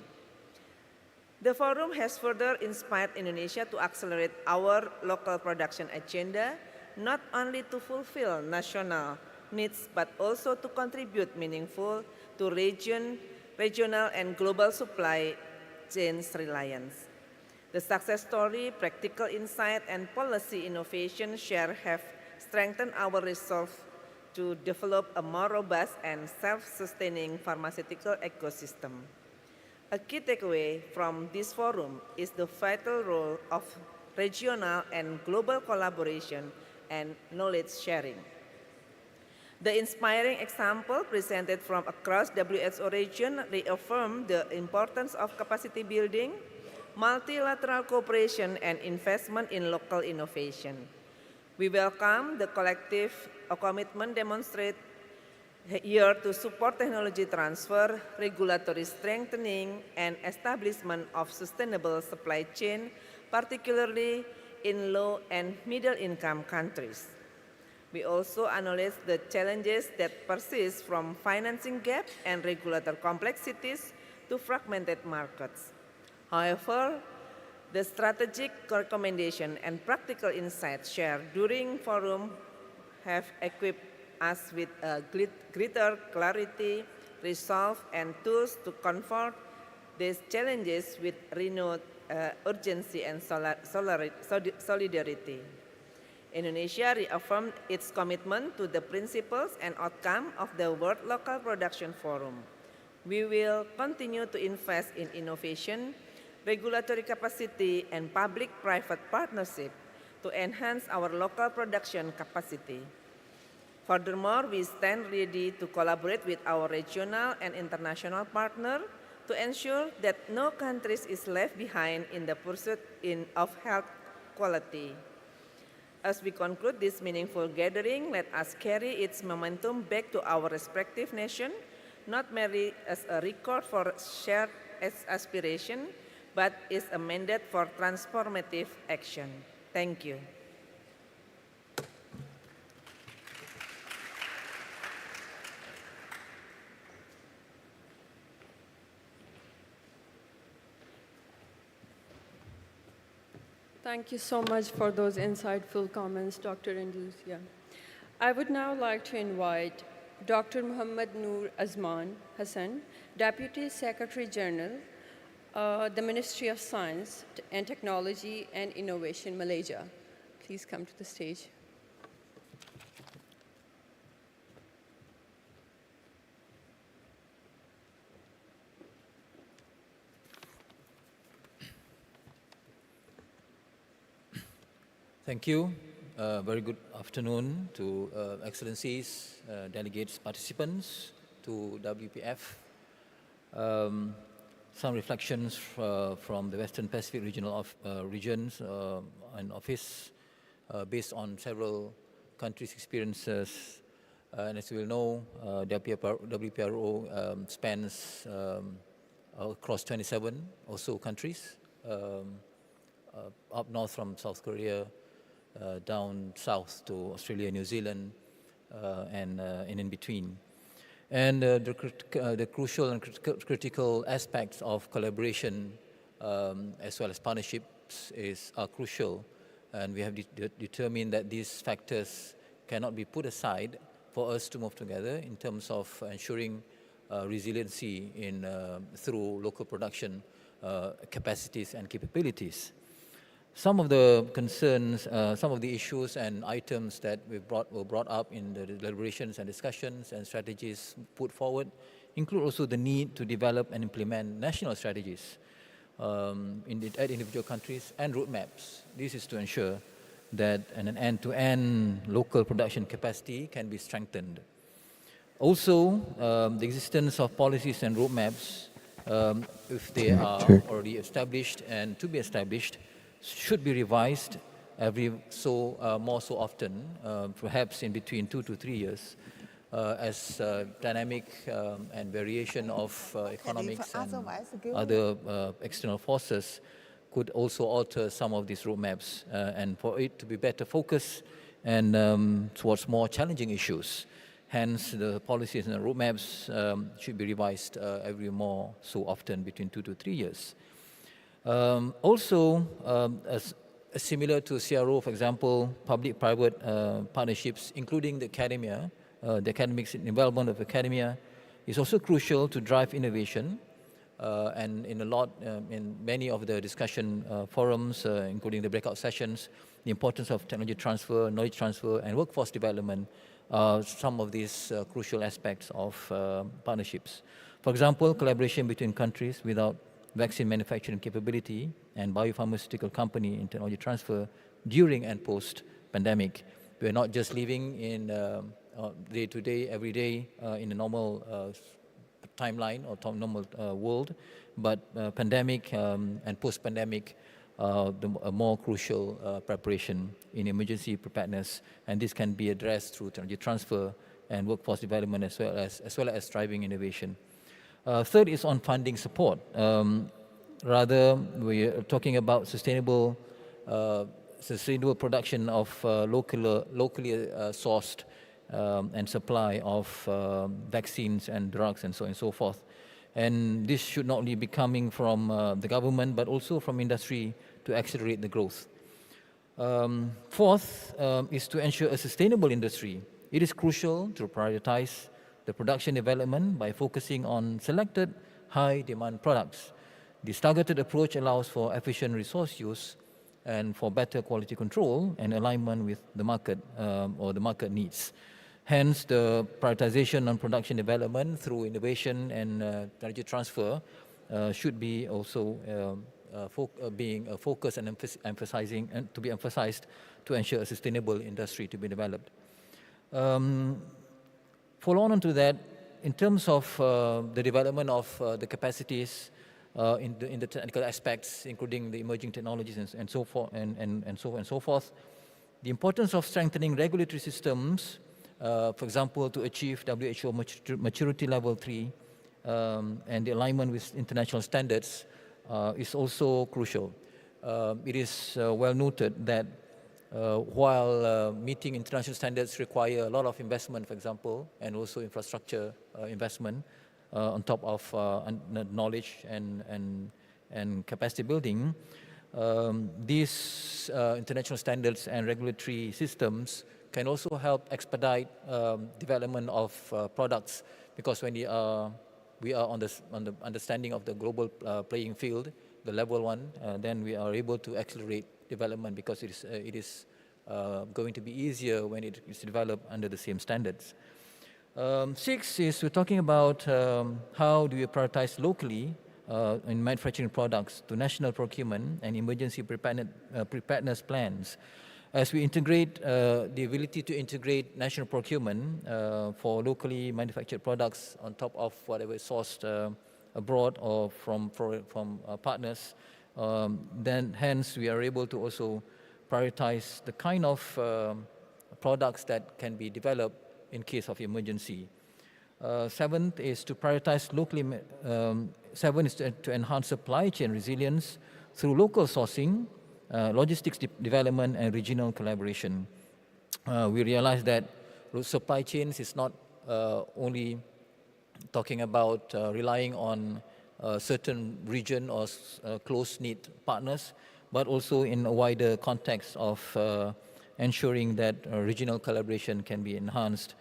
The forum has further inspired Indonesia to accelerate our local production agenda, not only to fulfill national needs, but also to contribute meaningful to regional and global supply chains reliance. The success story, practical insight, and policy innovation share have strengthened our resolve to develop a more robust and self-sustaining pharmaceutical ecosystem. A key takeaway from this forum is the vital role of regional and global collaboration and knowledge sharing. The inspiring example presented from across WHO region reaffirmed the importance of capacity building, multilateral cooperation, and investment in local innovation. We welcome the collective commitment demonstrated here to support technology transfer, regulatory strengthening, and establishment of sustainable supply chain, particularly in low and middle-income countries. We also acknowledge the challenges that persist from financing gap and regulatory complexities to fragmented markets. However, the strategic recommendation and practical insights shared during forum have equipped us with greater clarity, resolve, and tools to confront these challenges with renewed urgency and solidarity. Indonesia reaffirmed its commitment to the principles and outcome of the World Local Production Forum. We will continue to invest in innovation, regulatory capacity, and public-private partnership to enhance our local production capacity. Furthermore, we stand ready to collaborate with our regional and international partners to ensure that no country is left behind in the pursuit of health quality. As we conclude this meaningful gathering, let us carry its momentum back to our respective nations, not merely as a record for shared aspiration, but is a mandate for transformative action. Thank you. Thank you so much for those insightful comments, Dr. Andalusia. I would now like to invite Dr. Muhammad Noor Azman Hassan, Deputy Secretary General, the Ministry of Science and Technology and Innovation, Malaysia. Please come to the stage. Thank you. Very good afternoon to Excellencies, delegates, participants, to WPF. Some reflections from the Western Pacific regional regions and office based on several countries' experiences. And as you will know, WPRO spans across 27 or so countries, up north from South Korea, down south to Australia, New Zealand, and in between. And the crucial and critical aspects of collaboration as well as partnerships are crucial. And we have determined that these factors cannot be put aside for us to move together in terms of ensuring resiliency through local production capacities and capabilities. Some of the concerns, some of the issues and items that were brought up in the deliberations and discussions and strategies put forward include also the need to develop and implement national strategies at individual countries and roadmaps. This is to ensure that an end-to-end local production capacity can be strengthened. Also, the existence of policies and roadmaps, if they are already established and to be established, should be revised more so often, perhaps in between 2 to 3 years, as dynamic and variation of economics and other external forces could also alter some of these roadmaps, and for it to be better focused and towards more challenging issues. Hence, the policies and the roadmaps should be revised every more so often between 2 to 3 years. Similar to CRO, for example, public-private partnerships, including the academia, the academics involvement of academia is also crucial to drive innovation. And in many of the discussion forums, including the breakout sessions, the importance of technology transfer, knowledge transfer, and workforce development are some of these crucial aspects of partnerships. For example, collaboration between countries without vaccine manufacturing capability and biopharmaceutical company in technology transfer during and post-pandemic. We're not just living in day-to-day, every day in a normal timeline or normal world, but pandemic and post-pandemic, a more crucial preparation in emergency preparedness, and this can be addressed through technology transfer and workforce development as well as driving innovation. Third is on funding support. Rather, we are talking about sustainable production of locally sourced and supply of vaccines and drugs and so on and so forth. And this should not only be coming from the government, but also from industry to accelerate the growth. Fourth is to ensure a sustainable industry. It is crucial to prioritize the production development by focusing on selected high-demand products. This targeted approach allows for efficient resource use and for better quality control and alignment with the market or the market needs. Hence, the prioritization on production development through innovation and technology transfer should be also being a focus and emphasizing and to be emphasized to ensure a sustainable industry to be developed. Follow on to that, in terms of the development of the capacities in the technical aspects, including the emerging technologies and so forth, and so forth, the importance of strengthening regulatory systems, for example, to achieve WHO maturity level 3 and the alignment with international standards is also crucial. It is well noted that while meeting international standards require a lot of investment, for example, and also infrastructure investment on top of knowledge and capacity building, these international standards and regulatory systems can also help expedite development of products, because when we are on the understanding of the global playing field, the level 1, then we are able to accelerate development, because it is going to be easier when it is developed under the same standards. 6 is we're talking about how do we prioritize locally in manufacturing products to national procurement and emergency preparedness plans. As we integrate the ability to integrate national procurement for locally manufactured products on top of whatever is sourced abroad or from partners, then hence we are able to also prioritize the kind of products that can be developed in case of emergency. 7th is to prioritize locally. 7 is to enhance supply chain resilience through local sourcing, logistics development, and regional collaboration. We realize that supply chains is not only talking about relying on a certain region or close-knit partners, but also in a wider context of ensuring that regional collaboration can be enhanced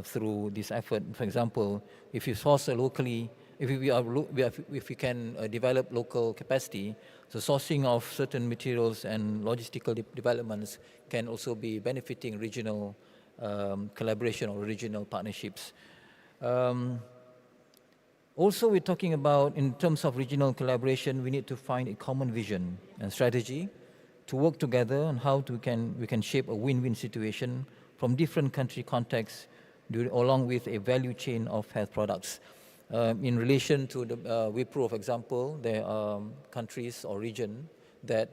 through this effort. For example, if you source locally, if we can develop local capacity, the sourcing of certain materials and logistical developments can also be benefiting regional collaboration or regional partnerships. Also, we're talking about, in terms of regional collaboration, we need to find a common vision and strategy to work together on how we can shape a win-win situation from different country contexts, along with a value chain of health products. In relation to the WIPRO, for example, there are countries or region that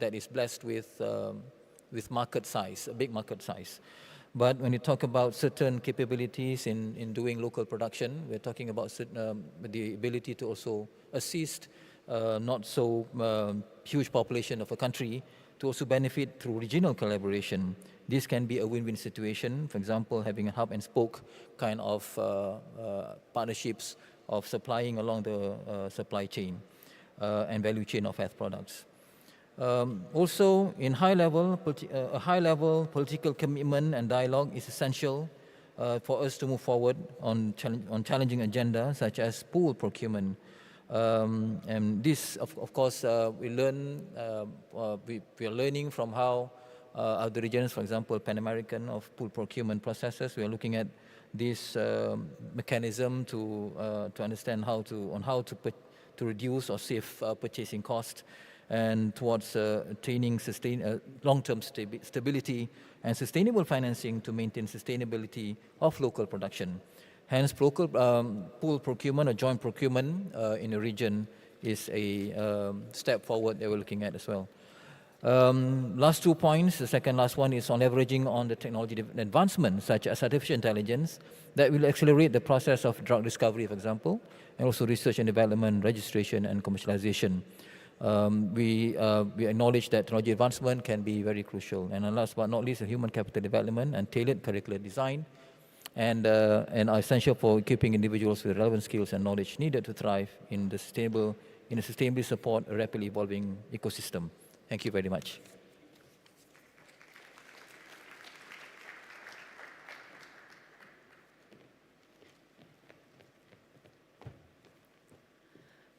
is blessed with market size, a big market size. But when you talk about certain capabilities in doing local production, we're talking about the ability to also assist not so huge population of a country to also benefit through regional collaboration. This can be a win-win situation. For example, having a hub and spoke kind of partnerships of supplying along the supply chain and value chain of health products. Also, a high-level political commitment and dialogue is essential for us to move forward on challenging agenda such as pool procurement. And this, of course, we are learning from how other regions, for example, Pan-American of pool procurement processes. We are looking at this mechanism to understand how to reduce or save purchasing costs, and towards attaining long-term stability and sustainable financing to maintain sustainability of local production. Hence, local pool procurement or joint procurement in a region is a step forward that we're looking at as well. Last 2 points, the second last one is on leveraging on the technology advancements such as artificial intelligence that will accelerate the process of drug discovery, for example, and also research and development, registration and commercialization. We acknowledge that technology advancement can be very crucial. And last but not least, human capital development and tailored curricular design and are essential for equipping individuals with relevant skills and knowledge needed to thrive in a sustainably support a rapidly evolving ecosystem. Thank you very much.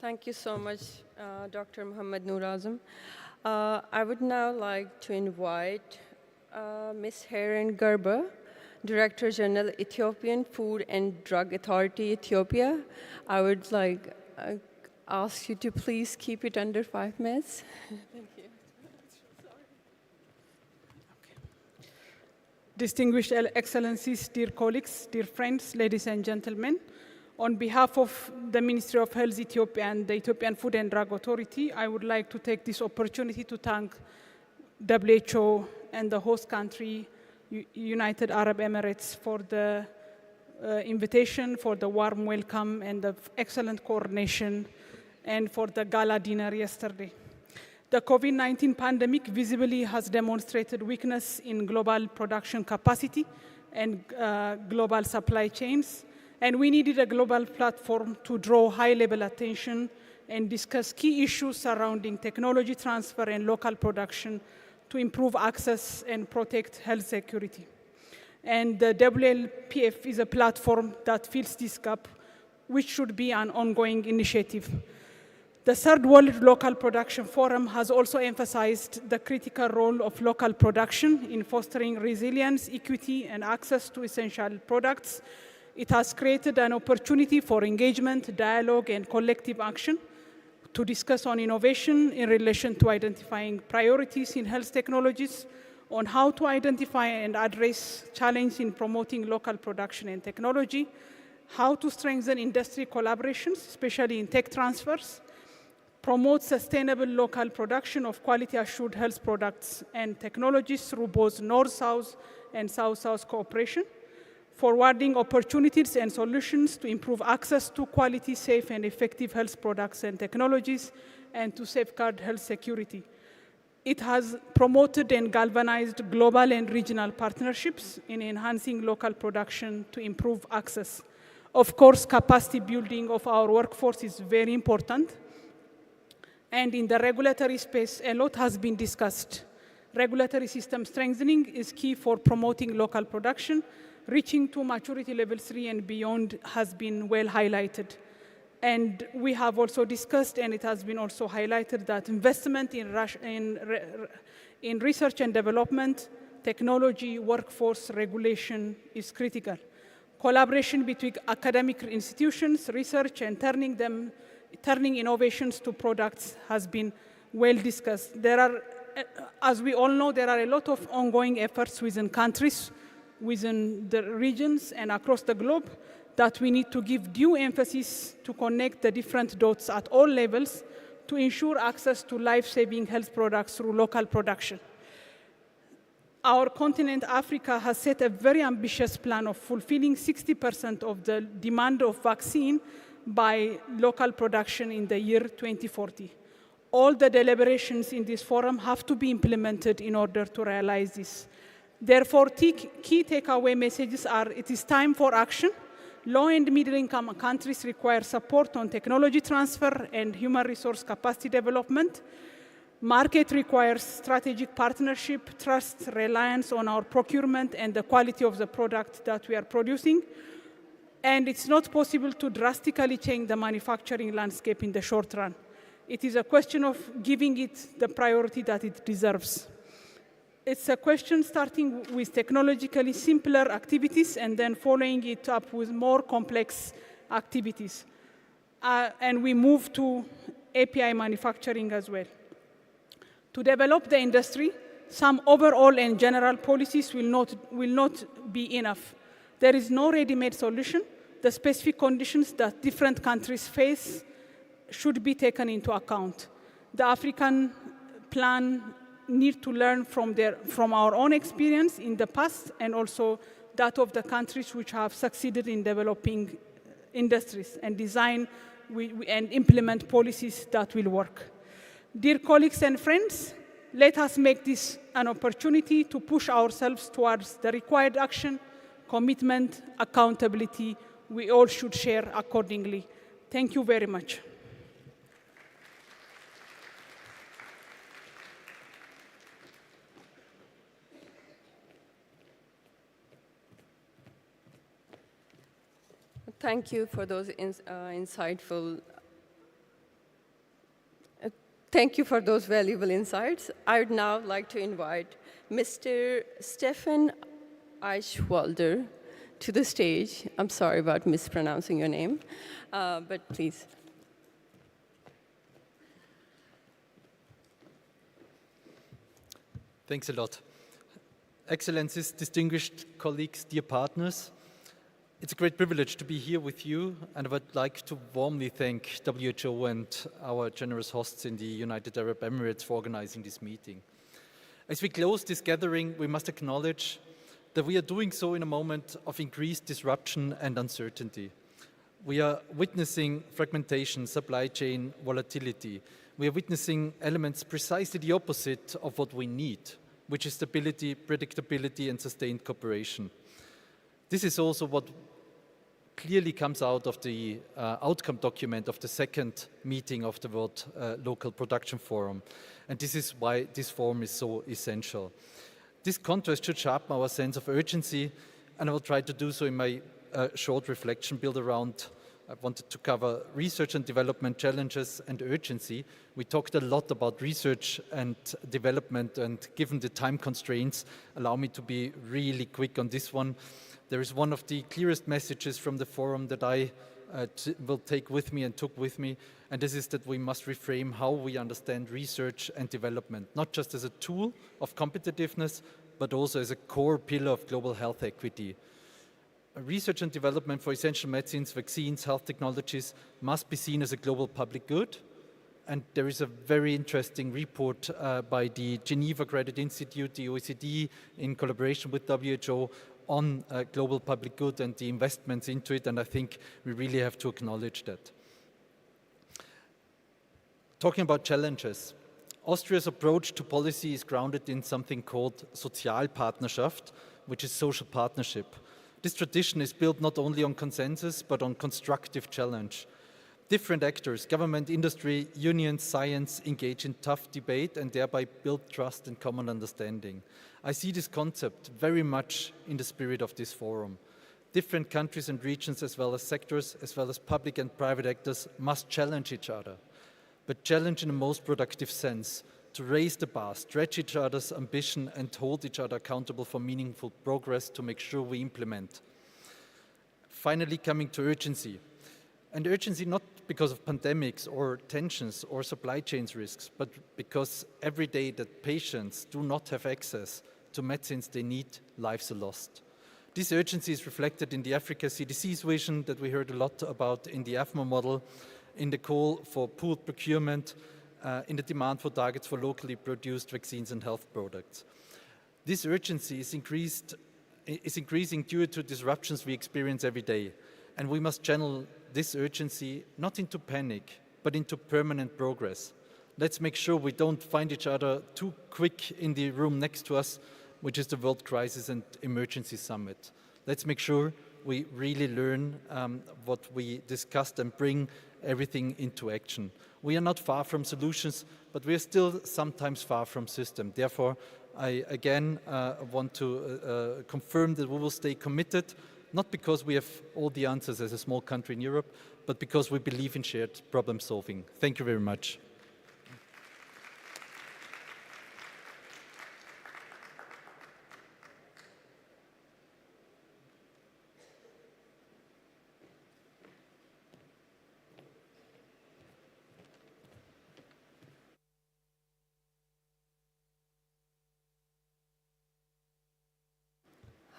Thank you so much, Dr. Muhammad Noor Azam. I would now like to invite Ms. Heren Gerber, Director General, Ethiopian Food and Drug Authority, Ethiopia. I would like ask you to please keep it under 5 minutes. Thank you. Distinguished Excellencies, dear colleagues, dear friends, ladies and gentlemen, on behalf of the Ministry of Health Ethiopia and the Ethiopian Food and Drug Authority, I would like to take this opportunity to thank WHO and the host country, United Arab Emirates, for the invitation, for the warm welcome and the excellent coordination, and for the gala dinner yesterday. The COVID-19 pandemic visibly has demonstrated weakness in global production capacity and global supply chains, and we needed a global platform to draw high-level attention and discuss key issues surrounding technology transfer and local production to improve access and protect health security. And the WLPF is a platform that fills this gap, which should be an ongoing initiative. The Third World Local Production Forum has also emphasized the critical role of local production in fostering resilience, equity, and access to essential products. It has created an opportunity for engagement, dialogue, and collective action to discuss on innovation in relation to identifying priorities in health technologies, on how to identify and address challenges in promoting local production and technology, how to strengthen industry collaborations, especially in tech transfers, promote sustainable local production of quality-assured health products and technologies through both North-South and South-South cooperation, forwarding opportunities and solutions to improve access to quality, safe, and effective health products and technologies, and to safeguard health security. It has promoted and galvanized global and regional partnerships in enhancing local production to improve access. Of course, capacity building of our workforce is very important. And in the regulatory space, a lot has been discussed. Regulatory system strengthening is key for promoting local production. Reaching to maturity level 3 and beyond has been well highlighted. And we have also discussed, and it has been also highlighted, that investment in research and development, technology, workforce, regulation is critical. Collaboration between academic institutions, research, and turning innovations to products has been well discussed. There are, as we all know, there are a lot of ongoing efforts within countries, within the regions, and across the globe that we need to give due emphasis to connect the different dots at all levels to ensure access to life-saving health products through local production. Our continent, Africa, has set a very ambitious plan of fulfilling 60% of the demand of vaccine by local production in the year 2040. All the deliberations in this forum have to be implemented in order to realize this. Therefore, key takeaway messages are: it is time for action. Low and middle-income countries require support on technology transfer and human resource capacity development. Market requires strategic partnership, trust, reliance on our procurement and the quality of the product that we are producing. And it's not possible to drastically change the manufacturing landscape in the short run. It is a question of giving it the priority that it deserves. It's a question starting with technologically simpler activities and then following it up with more complex activities. And we move to API manufacturing as well. To develop the industry, some overall and general policies will not be enough. There is no ready-made solution. The specific conditions that different countries face should be taken into account. The African plan needs to learn from our own experience in the past and also that of the countries which have succeeded in developing industries and design and implement policies that will work. Dear colleagues and friends, let us make this an opportunity to push ourselves towards the required action, commitment, accountability we all should share accordingly. Thank you very much. Thank you for those insightful Thank you for those valuable insights. I would now like to invite Mr. Stefan Eichwalder to the stage. I'm sorry about mispronouncing your name, but please. Thanks a lot. Excellencies, distinguished colleagues, dear partners, it's a great privilege to be here with you, and I would like to warmly thank WHO and our generous hosts in the United Arab Emirates for organizing this meeting. As we close this gathering, we must acknowledge that we are doing so in a moment of increased disruption and uncertainty. We are witnessing fragmentation, supply chain volatility. We are witnessing elements precisely the opposite of what we need, which is stability, predictability, and sustained cooperation. This is also what clearly comes out of the outcome document of the second meeting of the World Local Production Forum. And this is why this forum is so essential. This contrast should sharpen our sense of urgency, and I will try to do so in my short reflection built around. I wanted to cover research and development challenges and urgency. We talked a lot about research and development, and given the time constraints, allow me to be really quick on this one. There is one of the clearest messages from the forum that I will take with me and took with me, and this is that we must reframe how we understand research and development, not just as a tool of competitiveness, but also as a core pillar of global health equity. Research and development for essential medicines, vaccines, health technologies must be seen as a global public good. And there is a very interesting report by the Geneva Credit Institute, the OECD, in collaboration with WHO on global public good and the investments into it. And I think we really have to acknowledge that. Talking about challenges, Austria's approach to policy is grounded in something called Sozialpartnerschaft, which is social partnership. This tradition is built not only on consensus, but on constructive challenge. Different actors, government, industry, unions, science, engage in tough debate and thereby build trust and common understanding. I see this concept very much in the spirit of this forum. Different countries and regions, as well as sectors, as well as public and private actors, must challenge each other, but challenge in the most productive sense, to raise the bar, stretch each other's ambition, and hold each other accountable for meaningful progress to make sure we implement. Finally, coming to urgency. And urgency not because of pandemics or tensions or supply chains risks, but because every day that patients do not have access to medicines they need, lives are lost. This urgency is reflected in the Africa CDC's vision that we heard a lot about in the AFMA model, in the call for pooled procurement, in the demand for targets for locally produced vaccines and health products. This urgency is increasing due to disruptions we experience every day, and we must channel this urgency not into panic, but into permanent progress. Let's make sure we don't find each other too quick in the room next to us, which is the World Crisis and Emergency Summit. Let's make sure we really learn what we discussed and bring everything into action. We are not far from solutions, but we are still sometimes far from system. Therefore, I again want to confirm that we will stay committed, not because we have all the answers as a small country in Europe, but because we believe in shared problem solving. Thank you very much.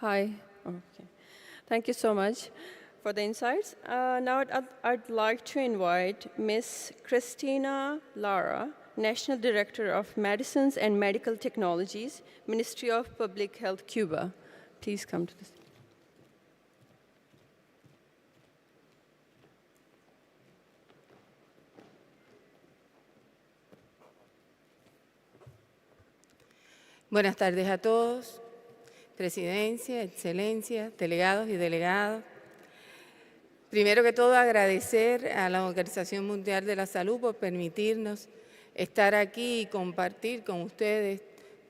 Hi. Okay. Thank you so much for the insights. Now I'd like to invite Ms. Christina Lara, National Director of Medicines and Medical Technologies, Ministry of Public Health, Cuba. Please come to this. Buenas tardes a todos. Presidencia, Excelencia, delegados y delegadas. Primero que todo, agradecer a la Organización Mundial de la Salud por permitirnos estar aquí y compartir con ustedes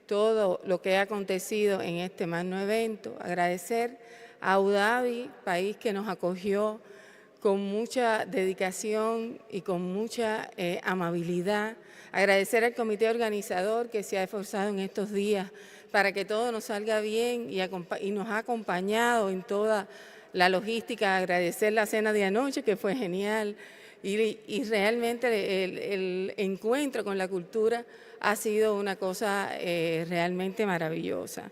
todo lo que ha acontecido en este magno evento. Agradecer a Abu Dhabi, país que nos acogió con mucha dedicación y con mucha amabilidad. Agradecer al comité organizador que se ha esforzado en estos días para que todo nos salga bien y nos ha acompañado en toda la logística. Agradecer la cena de anoche, que fue genial, y realmente el encuentro con la cultura ha sido una cosa realmente maravillosa.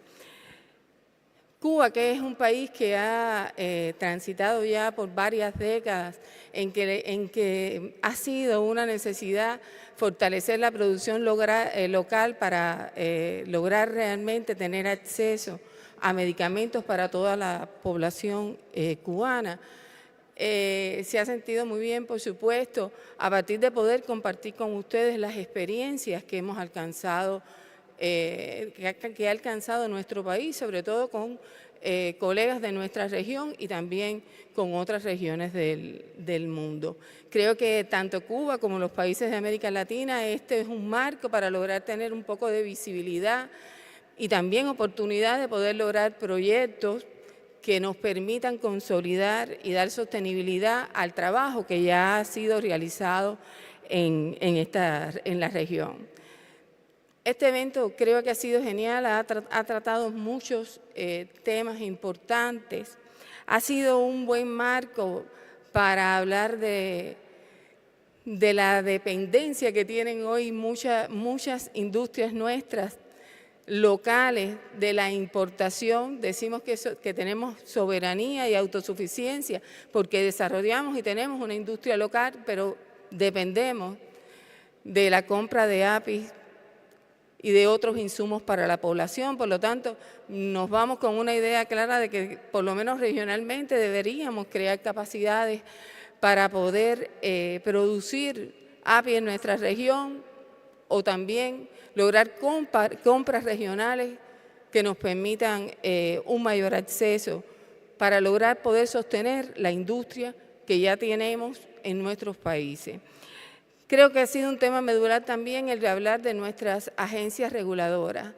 Cuba, que es un país que ha transitado ya por varias décadas, en que ha sido una necesidad fortalecer la producción local para lograr realmente tener acceso a medicamentos para toda la población cubana. Se ha sentido muy bien, por supuesto, a partir de poder compartir con ustedes las experiencias que hemos alcanzado, que ha alcanzado nuestro país, sobre todo con colegas de nuestra región y también con otras regiones del mundo. Creo que tanto Cuba como los países de América Latina, este es un marco para lograr tener un poco de visibilidad y también oportunidad de poder lograr proyectos que nos permitan consolidar y dar sostenibilidad al trabajo que ya ha sido realizado en la región. Este evento creo que ha sido genial, ha tratado muchos temas importantes, ha sido un buen marco para hablar de la dependencia que tienen hoy muchas industrias nuestras locales de la importación. Decimos que tenemos soberanía y autosuficiencia porque desarrollamos y tenemos una industria local, pero dependemos de la compra de APIs y de otros insumos para la población. Por lo tanto, nos vamos con una idea clara de que por lo menos regionalmente deberíamos crear capacidades para poder producir API en nuestra región o también lograr compras regionales que nos permitan un mayor acceso para lograr poder sostener la industria que ya tenemos en nuestros países. Creo que ha sido un tema medular también el de hablar de nuestras agencias reguladoras.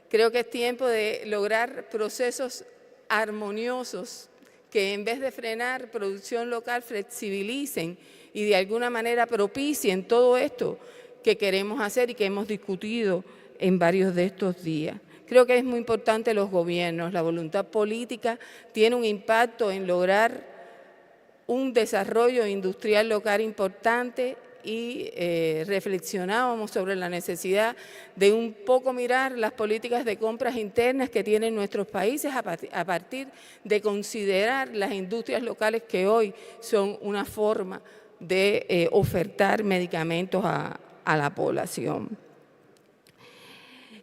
Creo que es tiempo de lograr procesos armoniosos que en vez de frenar producción local flexibilicen y de alguna manera propicien todo esto que queremos hacer y que hemos discutido en varios de estos días. Creo que es muy importante los gobiernos, la voluntad política tiene un impacto en lograr un desarrollo industrial local importante y reflexionábamos sobre la necesidad de un poco mirar las políticas de compras internas que tienen nuestros países a partir de considerar las industrias locales que hoy son una forma de ofertar medicamentos a la población.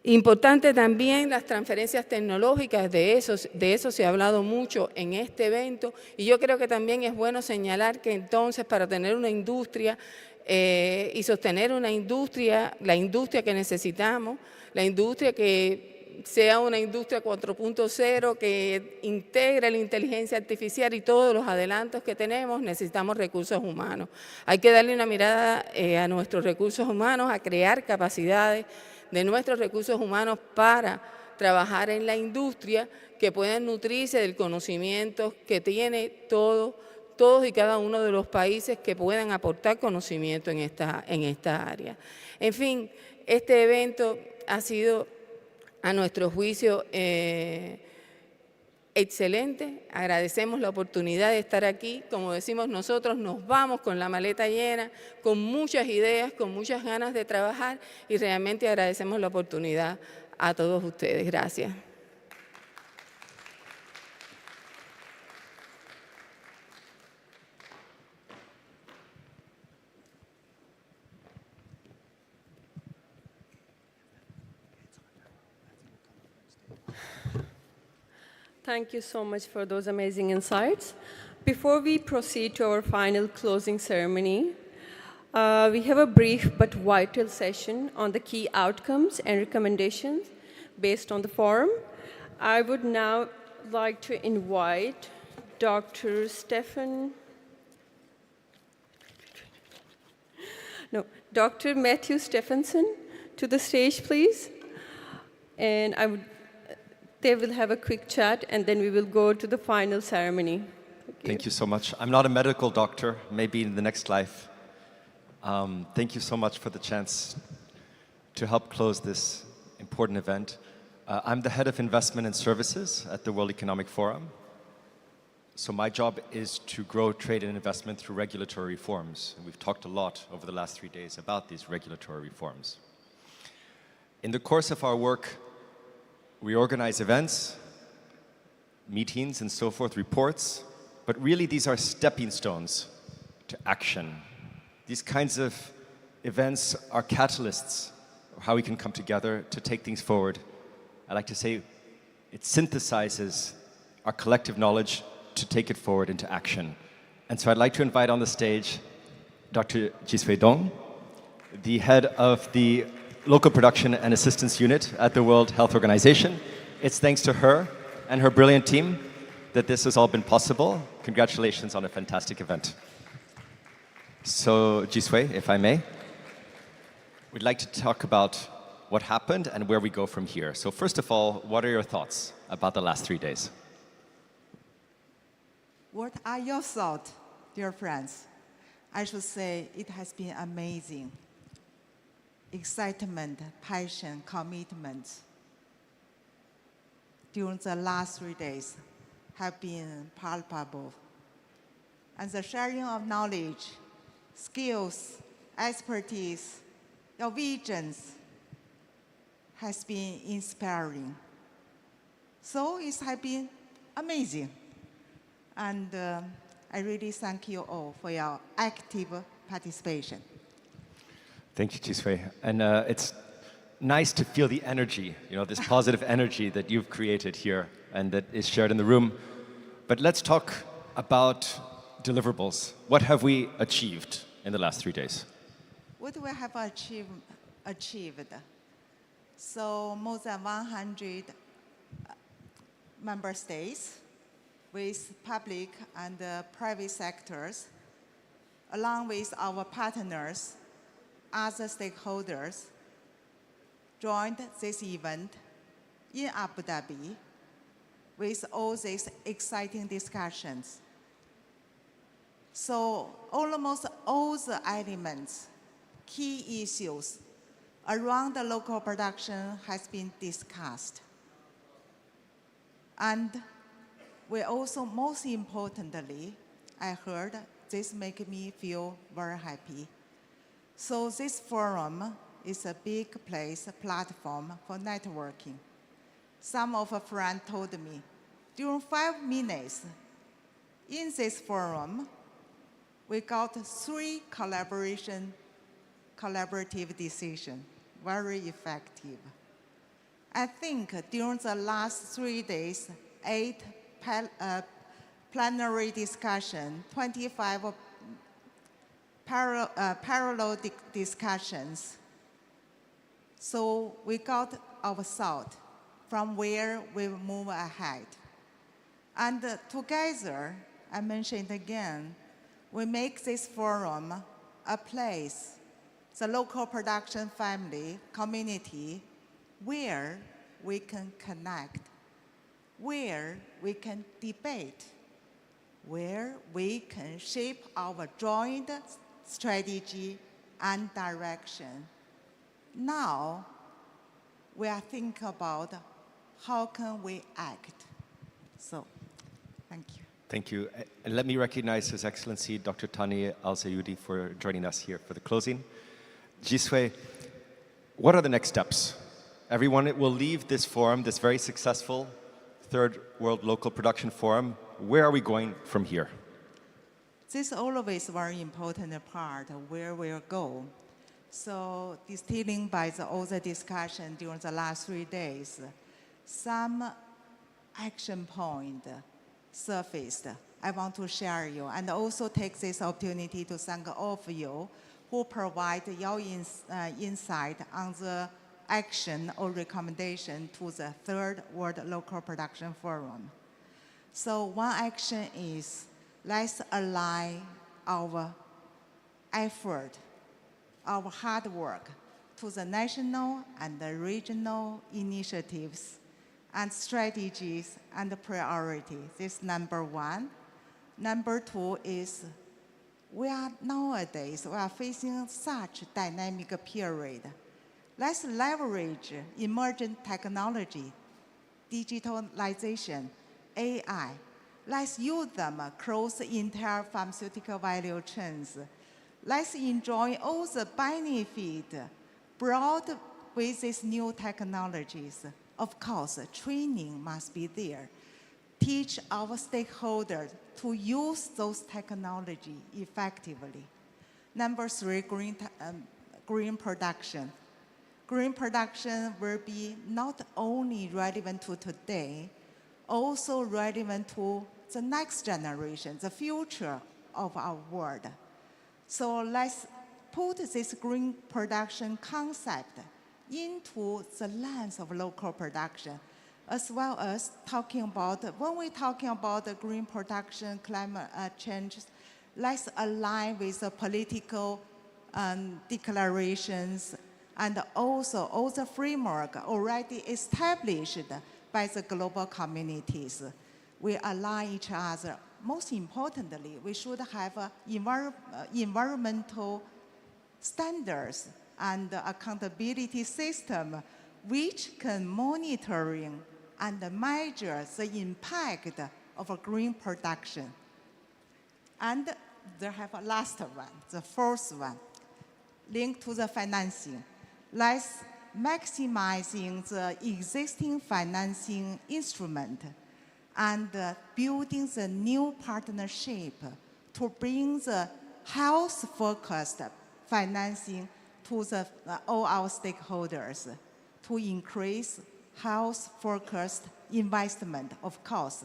Importante también las transferencias tecnológicas, de eso se ha hablado mucho en este evento y yo creo que también es bueno señalar que entonces para tener una industria y sostener una industria, la industria que necesitamos, la industria que sea una industria 4.0 que integre la inteligencia artificial y todos los adelantos que tenemos, necesitamos recursos humanos. Hay que darle una mirada a nuestros recursos humanos, a crear capacidades de nuestros recursos humanos para trabajar en la industria que puedan nutrirse del conocimiento que tiene todos y cada uno de los países que puedan aportar conocimiento en esta área. En fin, este evento ha sido, a nuestro juicio, excelente. Agradecemos la oportunidad de estar aquí. Como decimos nosotros, nos vamos con la maleta llena, con muchas ideas, con muchas ganas de trabajar y realmente agradecemos la oportunidad a todos ustedes. Gracias. Thank you so much for those amazing insights. Before we proceed to our final closing ceremony, we have a brief but vital session on the key outcomes and recommendations based on the forum. I would now like to invite Dr. Matthew Stephenson to the stage, please. And they will have a quick chat, and then we will go to the final ceremony. Thank you so much. I'm not a medical doctor, maybe in the next life. Thank you so much for the chance to help close this important event. I'm the head of investment and services at the World Economic Forum. So my job is to grow trade and investment through regulatory reforms. And we've talked a lot over the last 3 days about these regulatory reforms. In the course of our work, we organize events, meetings and so forth, reports, but really these are stepping stones to action. These kinds of events are catalysts of how we can come together to take things forward. I like to say it synthesizes our collective knowledge to take it forward into action. And so I'd like to invite on the stage Dr. Jisui Dong, the head of the Local Production and Assistance Unit at the World Health Organization. It's thanks to her and her brilliant team that this has all been possible. Congratulations on a fantastic event. So, Jisui, if I may, we'd like to talk about what happened and where we go from here. So first of all, what are your thoughts about the last 3 days? What are your thoughts, dear friends? I should say it has been amazing. Excitement, passion, commitment during the last 3 days have been palpable. And the sharing of knowledge, skills, expertise, your visions has been inspiring. So it has been amazing. And I really thank you all for your active participation. Thank you, Jisui. And it's nice to feel the energy, this positive energy that you've created here and that is shared in the room. But let's talk about deliverables. What have we achieved in the last 3 days? What we have achieved. So more than 100 member states with public and private sectors, along with our partners, other stakeholders, joined this event in Abu Dhabi with all these exciting discussions. So almost all the elements, key issues around the local production has been discussed. And we also, most importantly, I heard this make me feel very happy. So this forum is a big place, a platform for networking. Some of a friend told me, during 5 minutes in this forum, we got 3 collaborative decisions, very effective. I think during the last 3 days, 8 plenary discussion, 25 parallel discussions. So we got our thought from where we move ahead. And together, I mentioned again, we make this forum a place, the local production family, community, where we can connect, where we can debate, where we can shape our joint strategy and direction. Now, we are thinking about how can we act. So, thank you. Thank you. And let me recognize His Excellency Dr. Tani Al-Sayudi for joining us here for the closing. Jisui, what are the next steps? Everyone will leave this forum, this very successful Third World Local Production Forum. Where are we going from here? This is always a very important part of where we'll go. So distilling by all the discussion during the last 3 days, some action point surfaced. I want to share you and also take this opportunity to thank all of you who provide your insight on the action or recommendation to the Third World Local Production Forum. So one action is, let's align our effort, our hard work to the national and the regional initiatives and strategies and priorities. This is number one. Number two is we are facing such dynamic period. Let's leverage emerging technology, digitalization, AI. Let's use them across the entire pharmaceutical value chains. Let's enjoy all the benefit brought with these new technologies. Of course, training must be there. Teach our stakeholders to use those technology effectively. Number three, green production. Green production will be not only relevant to today, also relevant to the next generation, the future of our world. So let's put this green production concept into the lens of local production, as well as talking about, when we're talking about the green production, climate change, let's align with the political declarations and also all the framework already established by the global communities. We align each other. Most importantly, we should have environmental standards and accountability system which can monitoring and measure the impact of a green production. And there have a last one, the fourth one, linked to the financing. Let's maximizing the existing financing instrument and building the new partnership to bring the health-focused financing to all our stakeholders to increase health-focused investment, of course,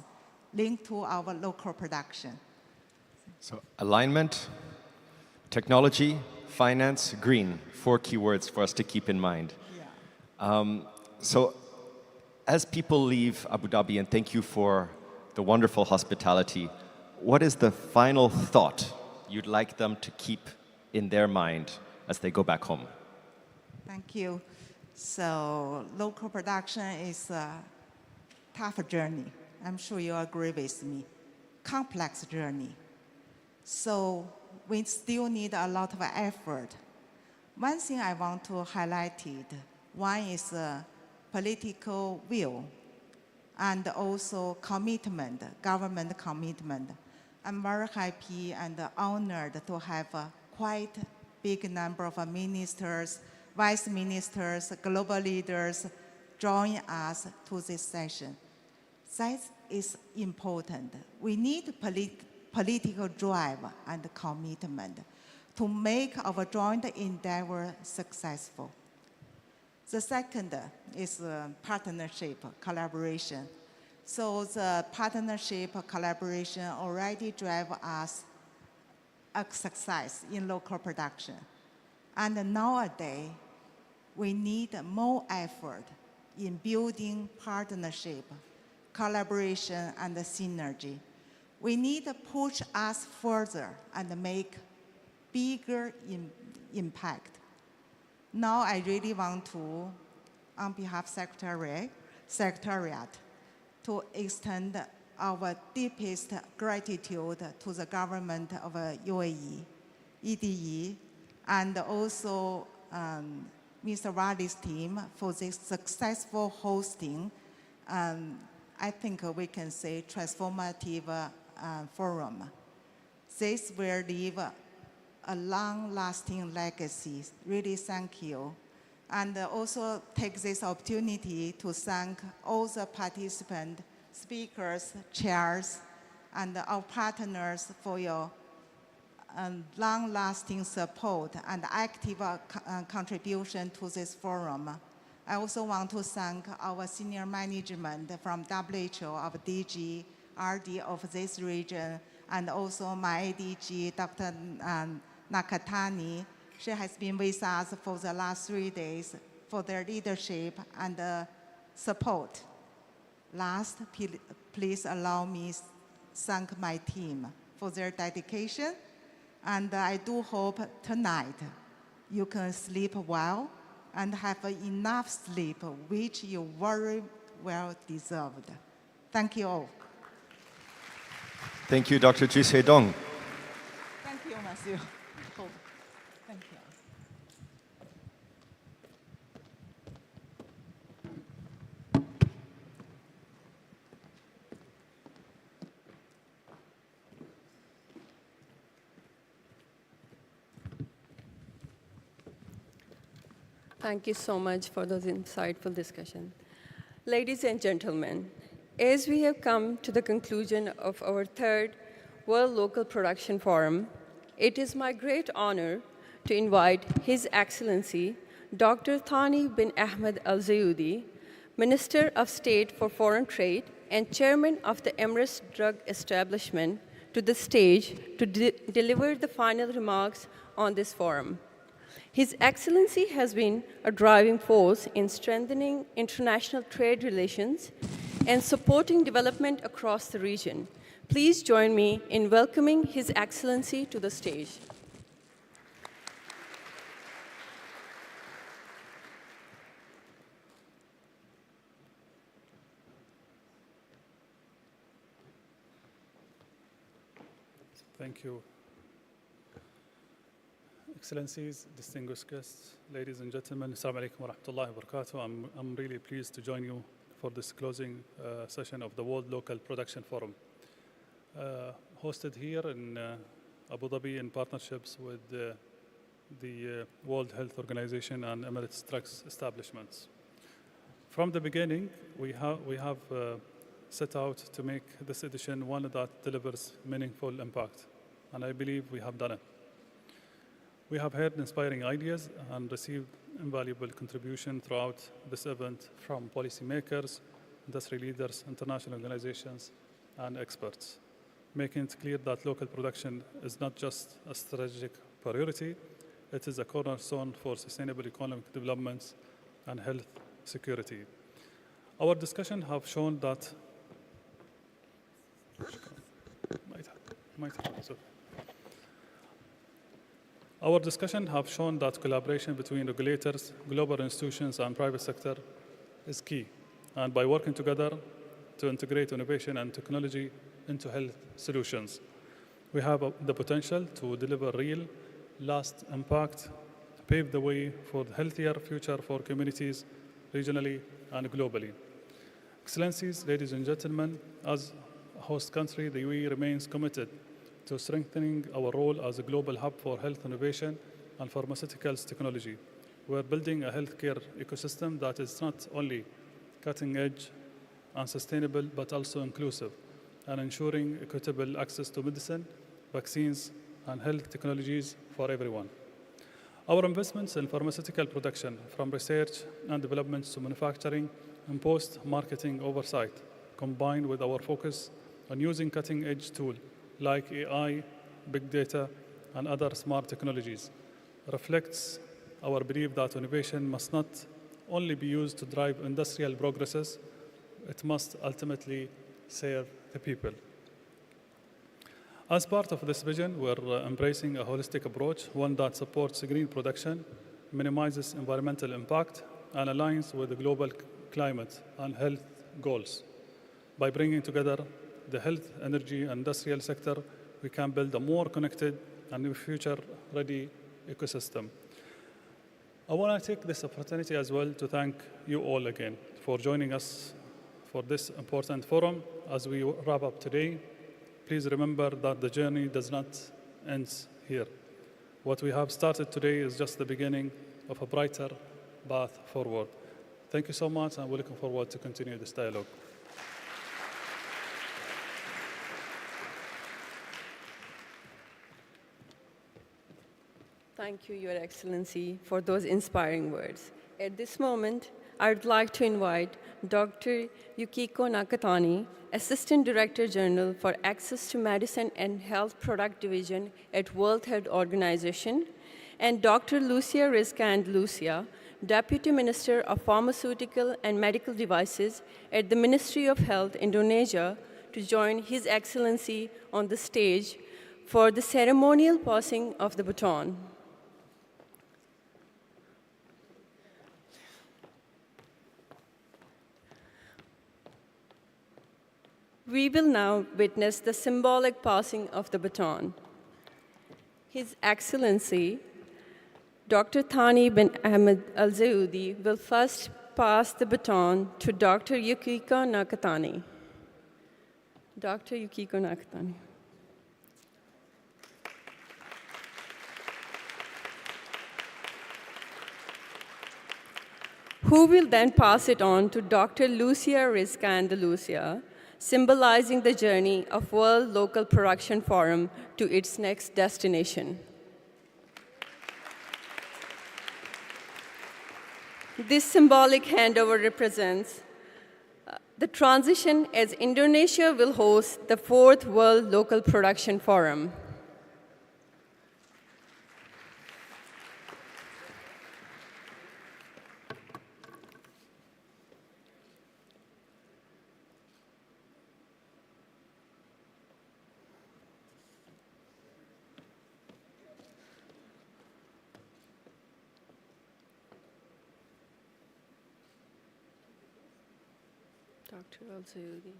linked to our local production. So alignment, technology, finance, green, 4 keywords for us to keep in mind. So as people leave Abu Dhabi, and thank you for the wonderful hospitality, what is the final thought you'd like them to keep in their mind as they go back home? Thank you. So local production is a tough journey. I'm sure you agree with me. Complex journey. So we still need a lot of effort. One thing I want to highlight it, one is political will and also commitment, government commitment. I'm very happy and honored to have a quite big number of ministers, vice ministers, global leaders join us to this session. That is important. We need political drive and commitment to make our joint endeavor successful. The second is partnership, collaboration. So the partnership, collaboration already drive us a success in local production. And nowadays, we need more effort in building partnership, collaboration, and synergy. We need to push us further and make bigger impact. Now I really want to, on behalf of Secretariat, to extend our deepest gratitude to the government of UAE, EDE, and also Mr. Wali's team for this successful hosting. I think we can say transformative forum. This will leave a long-lasting legacy. Really thank you. And also take this opportunity to thank all the participants, speakers, chairs, and our partners for your long-lasting support and active contribution to this forum. I also want to thank our senior management from WHO, of DG, RD of this region, and also my ADG, Dr. Nakatani. She has been with us for the last 3 days for their leadership and support. Last, please allow me thank my team for their dedication. And I do hope tonight you can sleep well and have enough sleep, which you very well deserved. Thank you all. Thank you, Dr. Ji Dong. Thank you, Matthew. Thank you. Thank you so much for those insightful discussion. Ladies and gentlemen, as we have come to the conclusion of our third World Local Production Forum, it is my great honor to invite His Excellency Dr. Thani bin Ahmed Al Zayudi, Minister of State for Foreign Trade and Chairman of the Emirates Drug Establishment, to the stage to deliver the final remarks on this forum. His Excellency has been a driving force in strengthening international trade relations and supporting development across the region. Please join me in welcoming His Excellency to the stage. Thank you. Excellencies, distinguished guests, ladies and gentlemen, Assalamu alaikum wa rahmatullahi wa barakatuh. I'm really pleased to join you for this closing session of the World Local Production Forum, hosted here in Abu Dhabi in partnerships with the World Health Organization and Emirates Drugs Establishments. From the beginning, we have set out to make this edition one that delivers meaningful impact, and I believe we have done it. We have heard inspiring ideas and received invaluable contribution throughout this event from policymakers, industry leaders, international organizations, and experts, making it clear that local production is not just a strategic priority, it is a cornerstone for sustainable economic development and health security. Our discussion have shown that Our discussion have shown that collaboration between regulators, global institutions, and private sector is key. And by working together to integrate innovation and technology into health solutions, we have the potential to deliver real, lasting impact, pave the way for a healthier future for communities regionally and globally. Excellencies, ladies and gentlemen, as a host country, the UAE remains committed to strengthening our role as a global hub for health innovation and pharmaceuticals technology. We're building a healthcare ecosystem that is not only cutting edge and sustainable, but also inclusive, and ensuring equitable access to medicine, vaccines, and health technologies for everyone. Our investments in pharmaceutical production, from research and development to manufacturing and post-marketing oversight, combined with our focus on using cutting-edge tools like AI, big data, and other smart technologies, reflects our belief that innovation must not only be used to drive industrial progresses, it must ultimately serve the people. As part of this vision, we're embracing a holistic approach, one that supports green production, minimizes environmental impact, and aligns with the global climate and health goals. By bringing together the health, energy, and industrial sector, we can build a more connected and future-ready ecosystem. I want to take this opportunity as well to thank you all again for joining us for this important forum. As we wrap up today, please remember that the journey does not end here. What we have started today is just the beginning of a brighter path forward. Thank you so much, and we're looking forward to continue this dialogue. Thank you, Your Excellency, for those inspiring words. At this moment, I'd like to invite Dr. Yukiko Nakatani, Assistant Director General for Access to Medicine and Health Product Division at World Health Organization, and Dr. Lucia Rizka and Lucia, Deputy Minister of Pharmaceutical and Medical Devices at the Ministry of Health, Indonesia, to join His Excellency on the stage for the ceremonial passing of the baton. We will now witness the symbolic passing of the baton. His Excellency, Dr. Thani bin Ahmed Al Zayoudi will first pass the baton to Dr. Yukiko Nakatani. Dr. Yukiko Nakatani. Who will then pass it on to Dr. Lucia Rizka Andalusia, symbolizing the journey of World Local Production Forum to its next destination. This symbolic handover represents the transition as Indonesia will host the 4th World Local Production Forum. Dr. Al Zayoudi.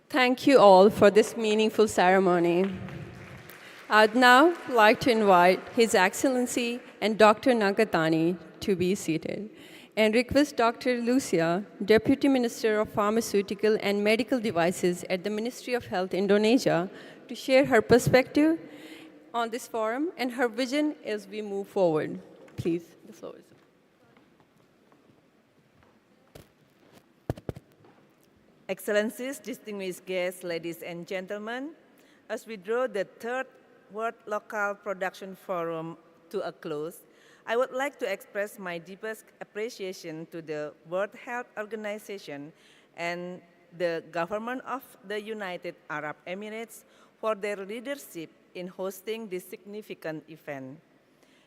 Thank you all for this meaningful ceremony. I'd now like to invite His Excellency and Dr. Nakatani to be seated and request Dr. Lucia, Deputy Minister of Pharmaceutical and Medical Devices at the Ministry of Health, Indonesia, to share her perspective on this forum and her vision as we move forward. Please, the floor is yours. Excellencies, distinguished guests, ladies and gentlemen, as we draw the 3rd World Local Production Forum to a close, I would like to express my deepest appreciation to the World Health Organization and the government of the United Arab Emirates for their leadership in hosting this significant event.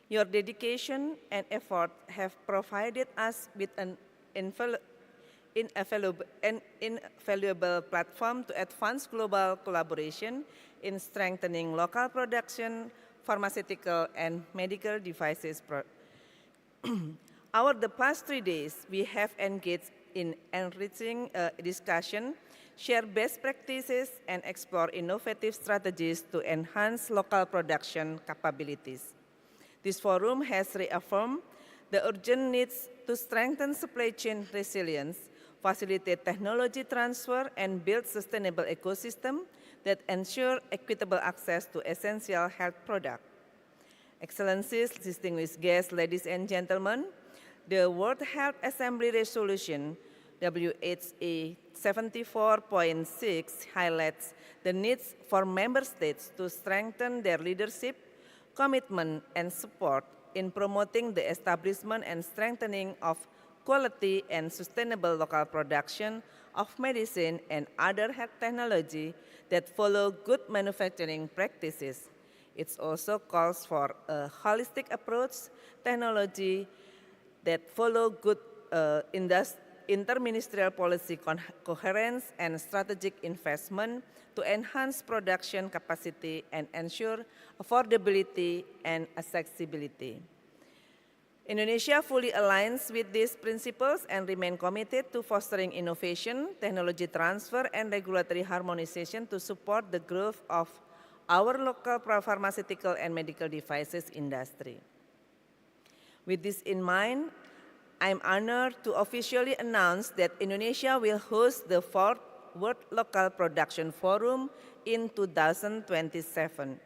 Your dedication and effort have provided us with an invaluable platform to advance global collaboration in strengthening local production, pharmaceutical, and medical devices. Over the past 3 days, we have engaged in enriching discussion, share best practices, and explore innovative strategies to enhance local production capabilities. This forum has reaffirmed the urgent needs to strengthen supply chain resilience, facilitate technology transfer, and build sustainable ecosystems that ensure equitable access to essential health products. Excellencies, distinguished guests, ladies and gentlemen, the World Health Assembly Resolution WHA 74.6 highlights the needs for member states to strengthen their leadership, commitment, and support in promoting the establishment and strengthening of quality and sustainable local production of medicine and other health technology that follow good manufacturing practices. It also calls for a holistic approach, technology that follow good interministerial policy coherence and strategic investment to enhance production capacity and ensure affordability and accessibility. Indonesia fully aligns with these principles and remains committed to fostering innovation, technology transfer, and regulatory harmonization to support the growth of our local pharmaceutical and medical devices industry. With this in mind, I'm honored to officially announce that Indonesia will host the 4th World Local Production Forum in 2027.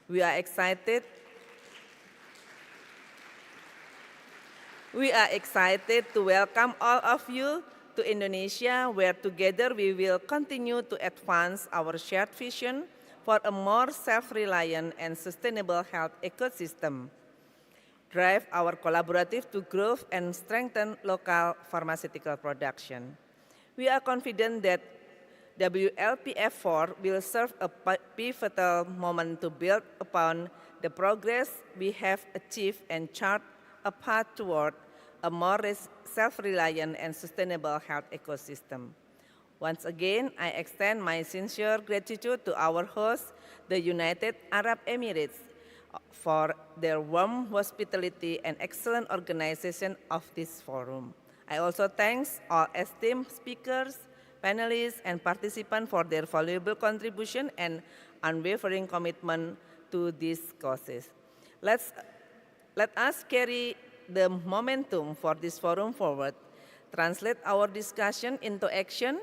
We are excited to welcome all of you to Indonesia, where together we will continue to advance our shared vision for a more self-reliant and sustainable health ecosystem, drive our collaborative to growth and strengthen local pharmaceutical production. We are confident that WLPF4 will serve a pivotal moment to build upon the progress we have achieved and chart a path toward a more self-reliant and sustainable health ecosystem. Once again, I extend my sincere gratitude to our host, the United Arab Emirates, for their warm hospitality and excellent organization of this forum. I also thank all esteemed speakers, panelists, and participants for their valuable contribution and unwavering commitment to these causes. Let us carry the momentum for this forum forward, translate our discussion into action,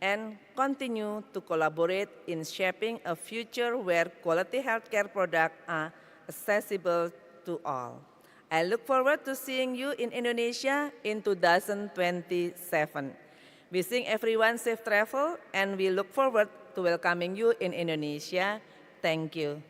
and continue to collaborate in shaping a future where quality healthcare products are accessible to all. I look forward to seeing you in Indonesia in 2027. Wishing everyone safe travel, and we look forward to welcoming you in Indonesia. Thank you.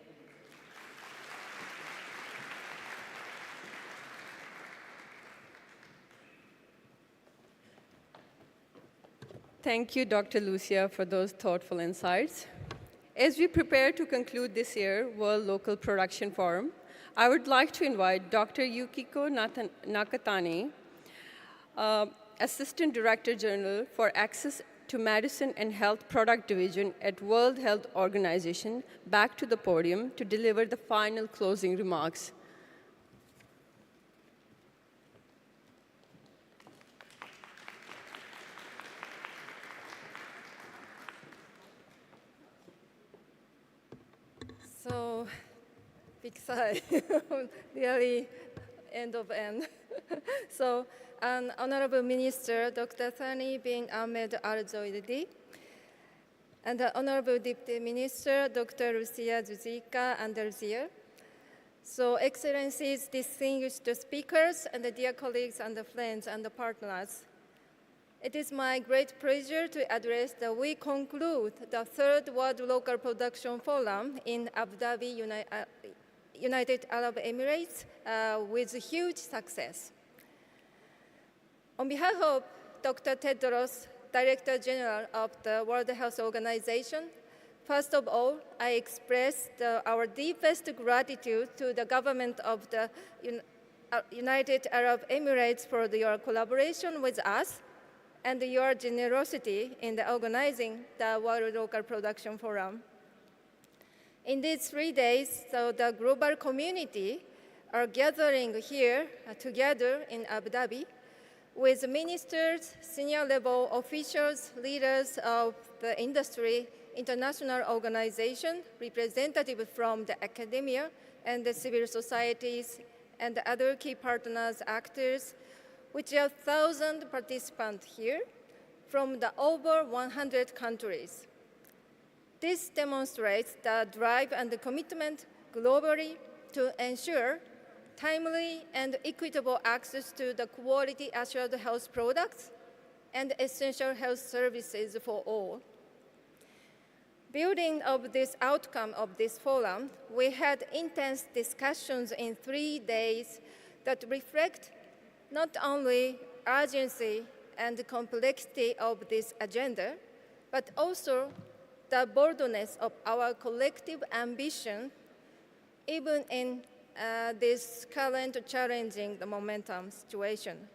Thank you, Dr. Lucia, for those thoughtful insights. As we prepare to conclude this year's World Local Production Forum, I would like to invite Dr. Yukiko Nakatani, Assistant Director General for Access to Medicine and Health Product Division at World Health Organization, back to the podium to deliver the final closing remarks. So, big sigh, really end of end. So, Honorable Minister Dr. Thani bin Ahmed Al-Zoidi, and the Honorable Deputy Minister Dr. Lucia Zuzika Anderzier. So, Excellencies, distinguished speakers, and the dear colleagues and the friends and the partners, it is my great pleasure to address that we conclude the third World Local Production Forum in Abu Dhabi, United Arab Emirates, with huge success. On behalf of Dr. Tedros, Director General of the World Health Organization, first of all, I express our deepest gratitude to the government of the United Arab Emirates for your collaboration with us and your generosity in organizing the World Local Production Forum. In these 3 days, so the global community are gathering here together in Abu Dhabi with ministers, senior level officials, leaders of the industry, international organizations, representatives from the academia and the civil societies, and the other key partners, actors, which are 1,000 participants here from the over 100 countries. This demonstrates the drive and the commitment globally to ensure timely and equitable access to the quality assured health products and essential health services for all. Building on this outcome of this forum, we had intense discussions in 3 days that reflect not only urgency and the complexity of this agenda, but also the boldness of our collective ambition, even in this current challenging momentum situation.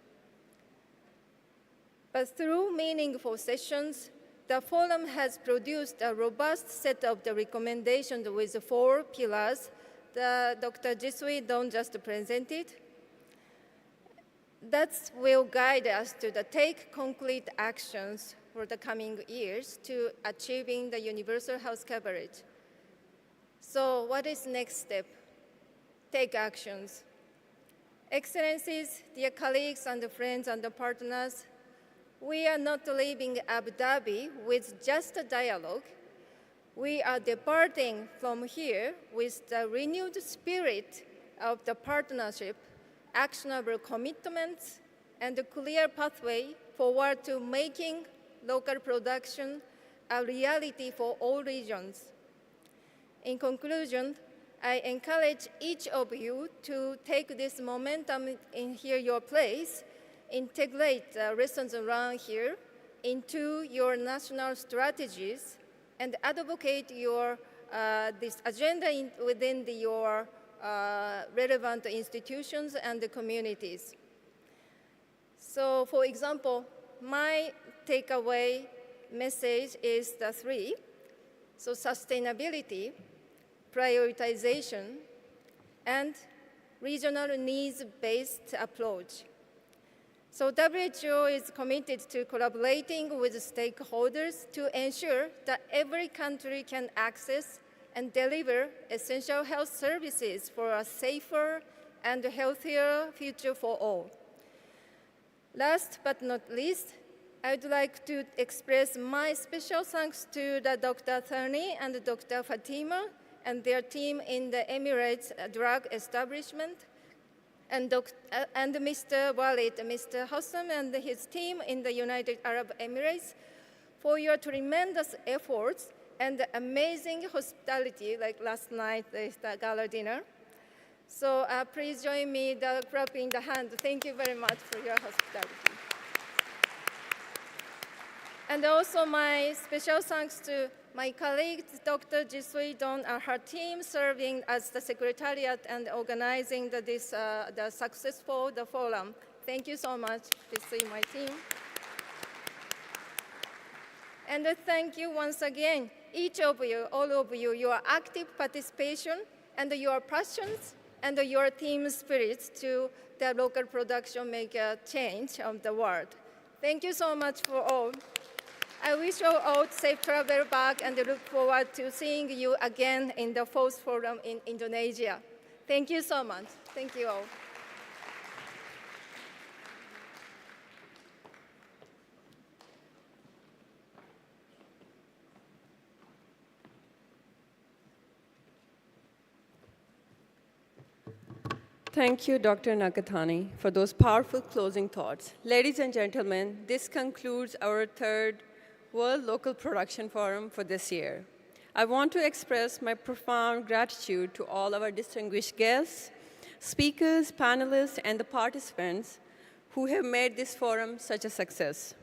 But through meaningful sessions, the forum has produced a robust set of the recommendations with 4 pillars that Dr. Jisui Don just presented. That will guide us to take concrete actions for the coming years to achieving the universal health coverage. So what is next step? Take actions. Excellencies, dear colleagues and friends and partners, we are not leaving Abu Dhabi with just a dialogue. We are departing from here with the renewed spirit of the partnership, actionable commitments, and a clear pathway forward to making local production a reality for all regions. In conclusion, I encourage each of you to take this momentum in your place, integrate the lessons around here into your national strategies, and advocate this agenda within your relevant institutions and the communities. So, for example, my takeaway message is the 3. So, sustainability, prioritization, and regional needs-based approach. So WHO is committed to collaborating with stakeholders to ensure that every country can access and deliver essential health services for a safer and healthier future for all. Last but not least, I would like to express my special thanks to Dr. Thani and Dr. Fatima and their team in the Emirates Drug Establishment, and Mr. Walid, Mr. Hossam and his team in the United Arab Emirates for your tremendous efforts and amazing hospitality, like last night, the gala dinner. So please join me in clapping the hand. Thank you very much for your hospitality. And also my special thanks to my colleague, Dr. Jisui Don, and her team serving as the secretariat and organizing the successful forum. Thank you so much, Jisui, my team. And thank you once again, each of you, all of you, your active participation and your passions and your team spirits to the local production make a change of the world. Thank you so much for all. I wish you all safe travel back and look forward to seeing you again in the 4th Forum in Indonesia. Thank you so much. Thank you all. Thank you, Dr. Nakathani, for those powerful closing thoughts. Ladies and gentlemen, this concludes our 3rd World Local Production Forum for this year. I want to express my profound gratitude to all our distinguished guests, speakers, panelists, and the participants who have made this forum such a success.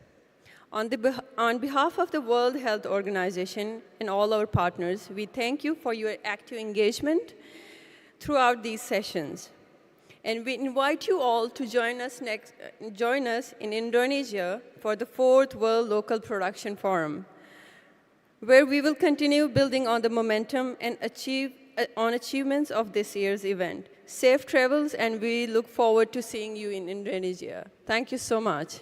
On behalf of the World Health Organization and all our partners, we thank you for your active engagement throughout these sessions. And we invite you all to join us in Indonesia for the 4th World Local Production Forum, where we will continue building on the momentum and achievements of this year's event. Safe travels, and we look forward to seeing you in Indonesia. Thank you so much.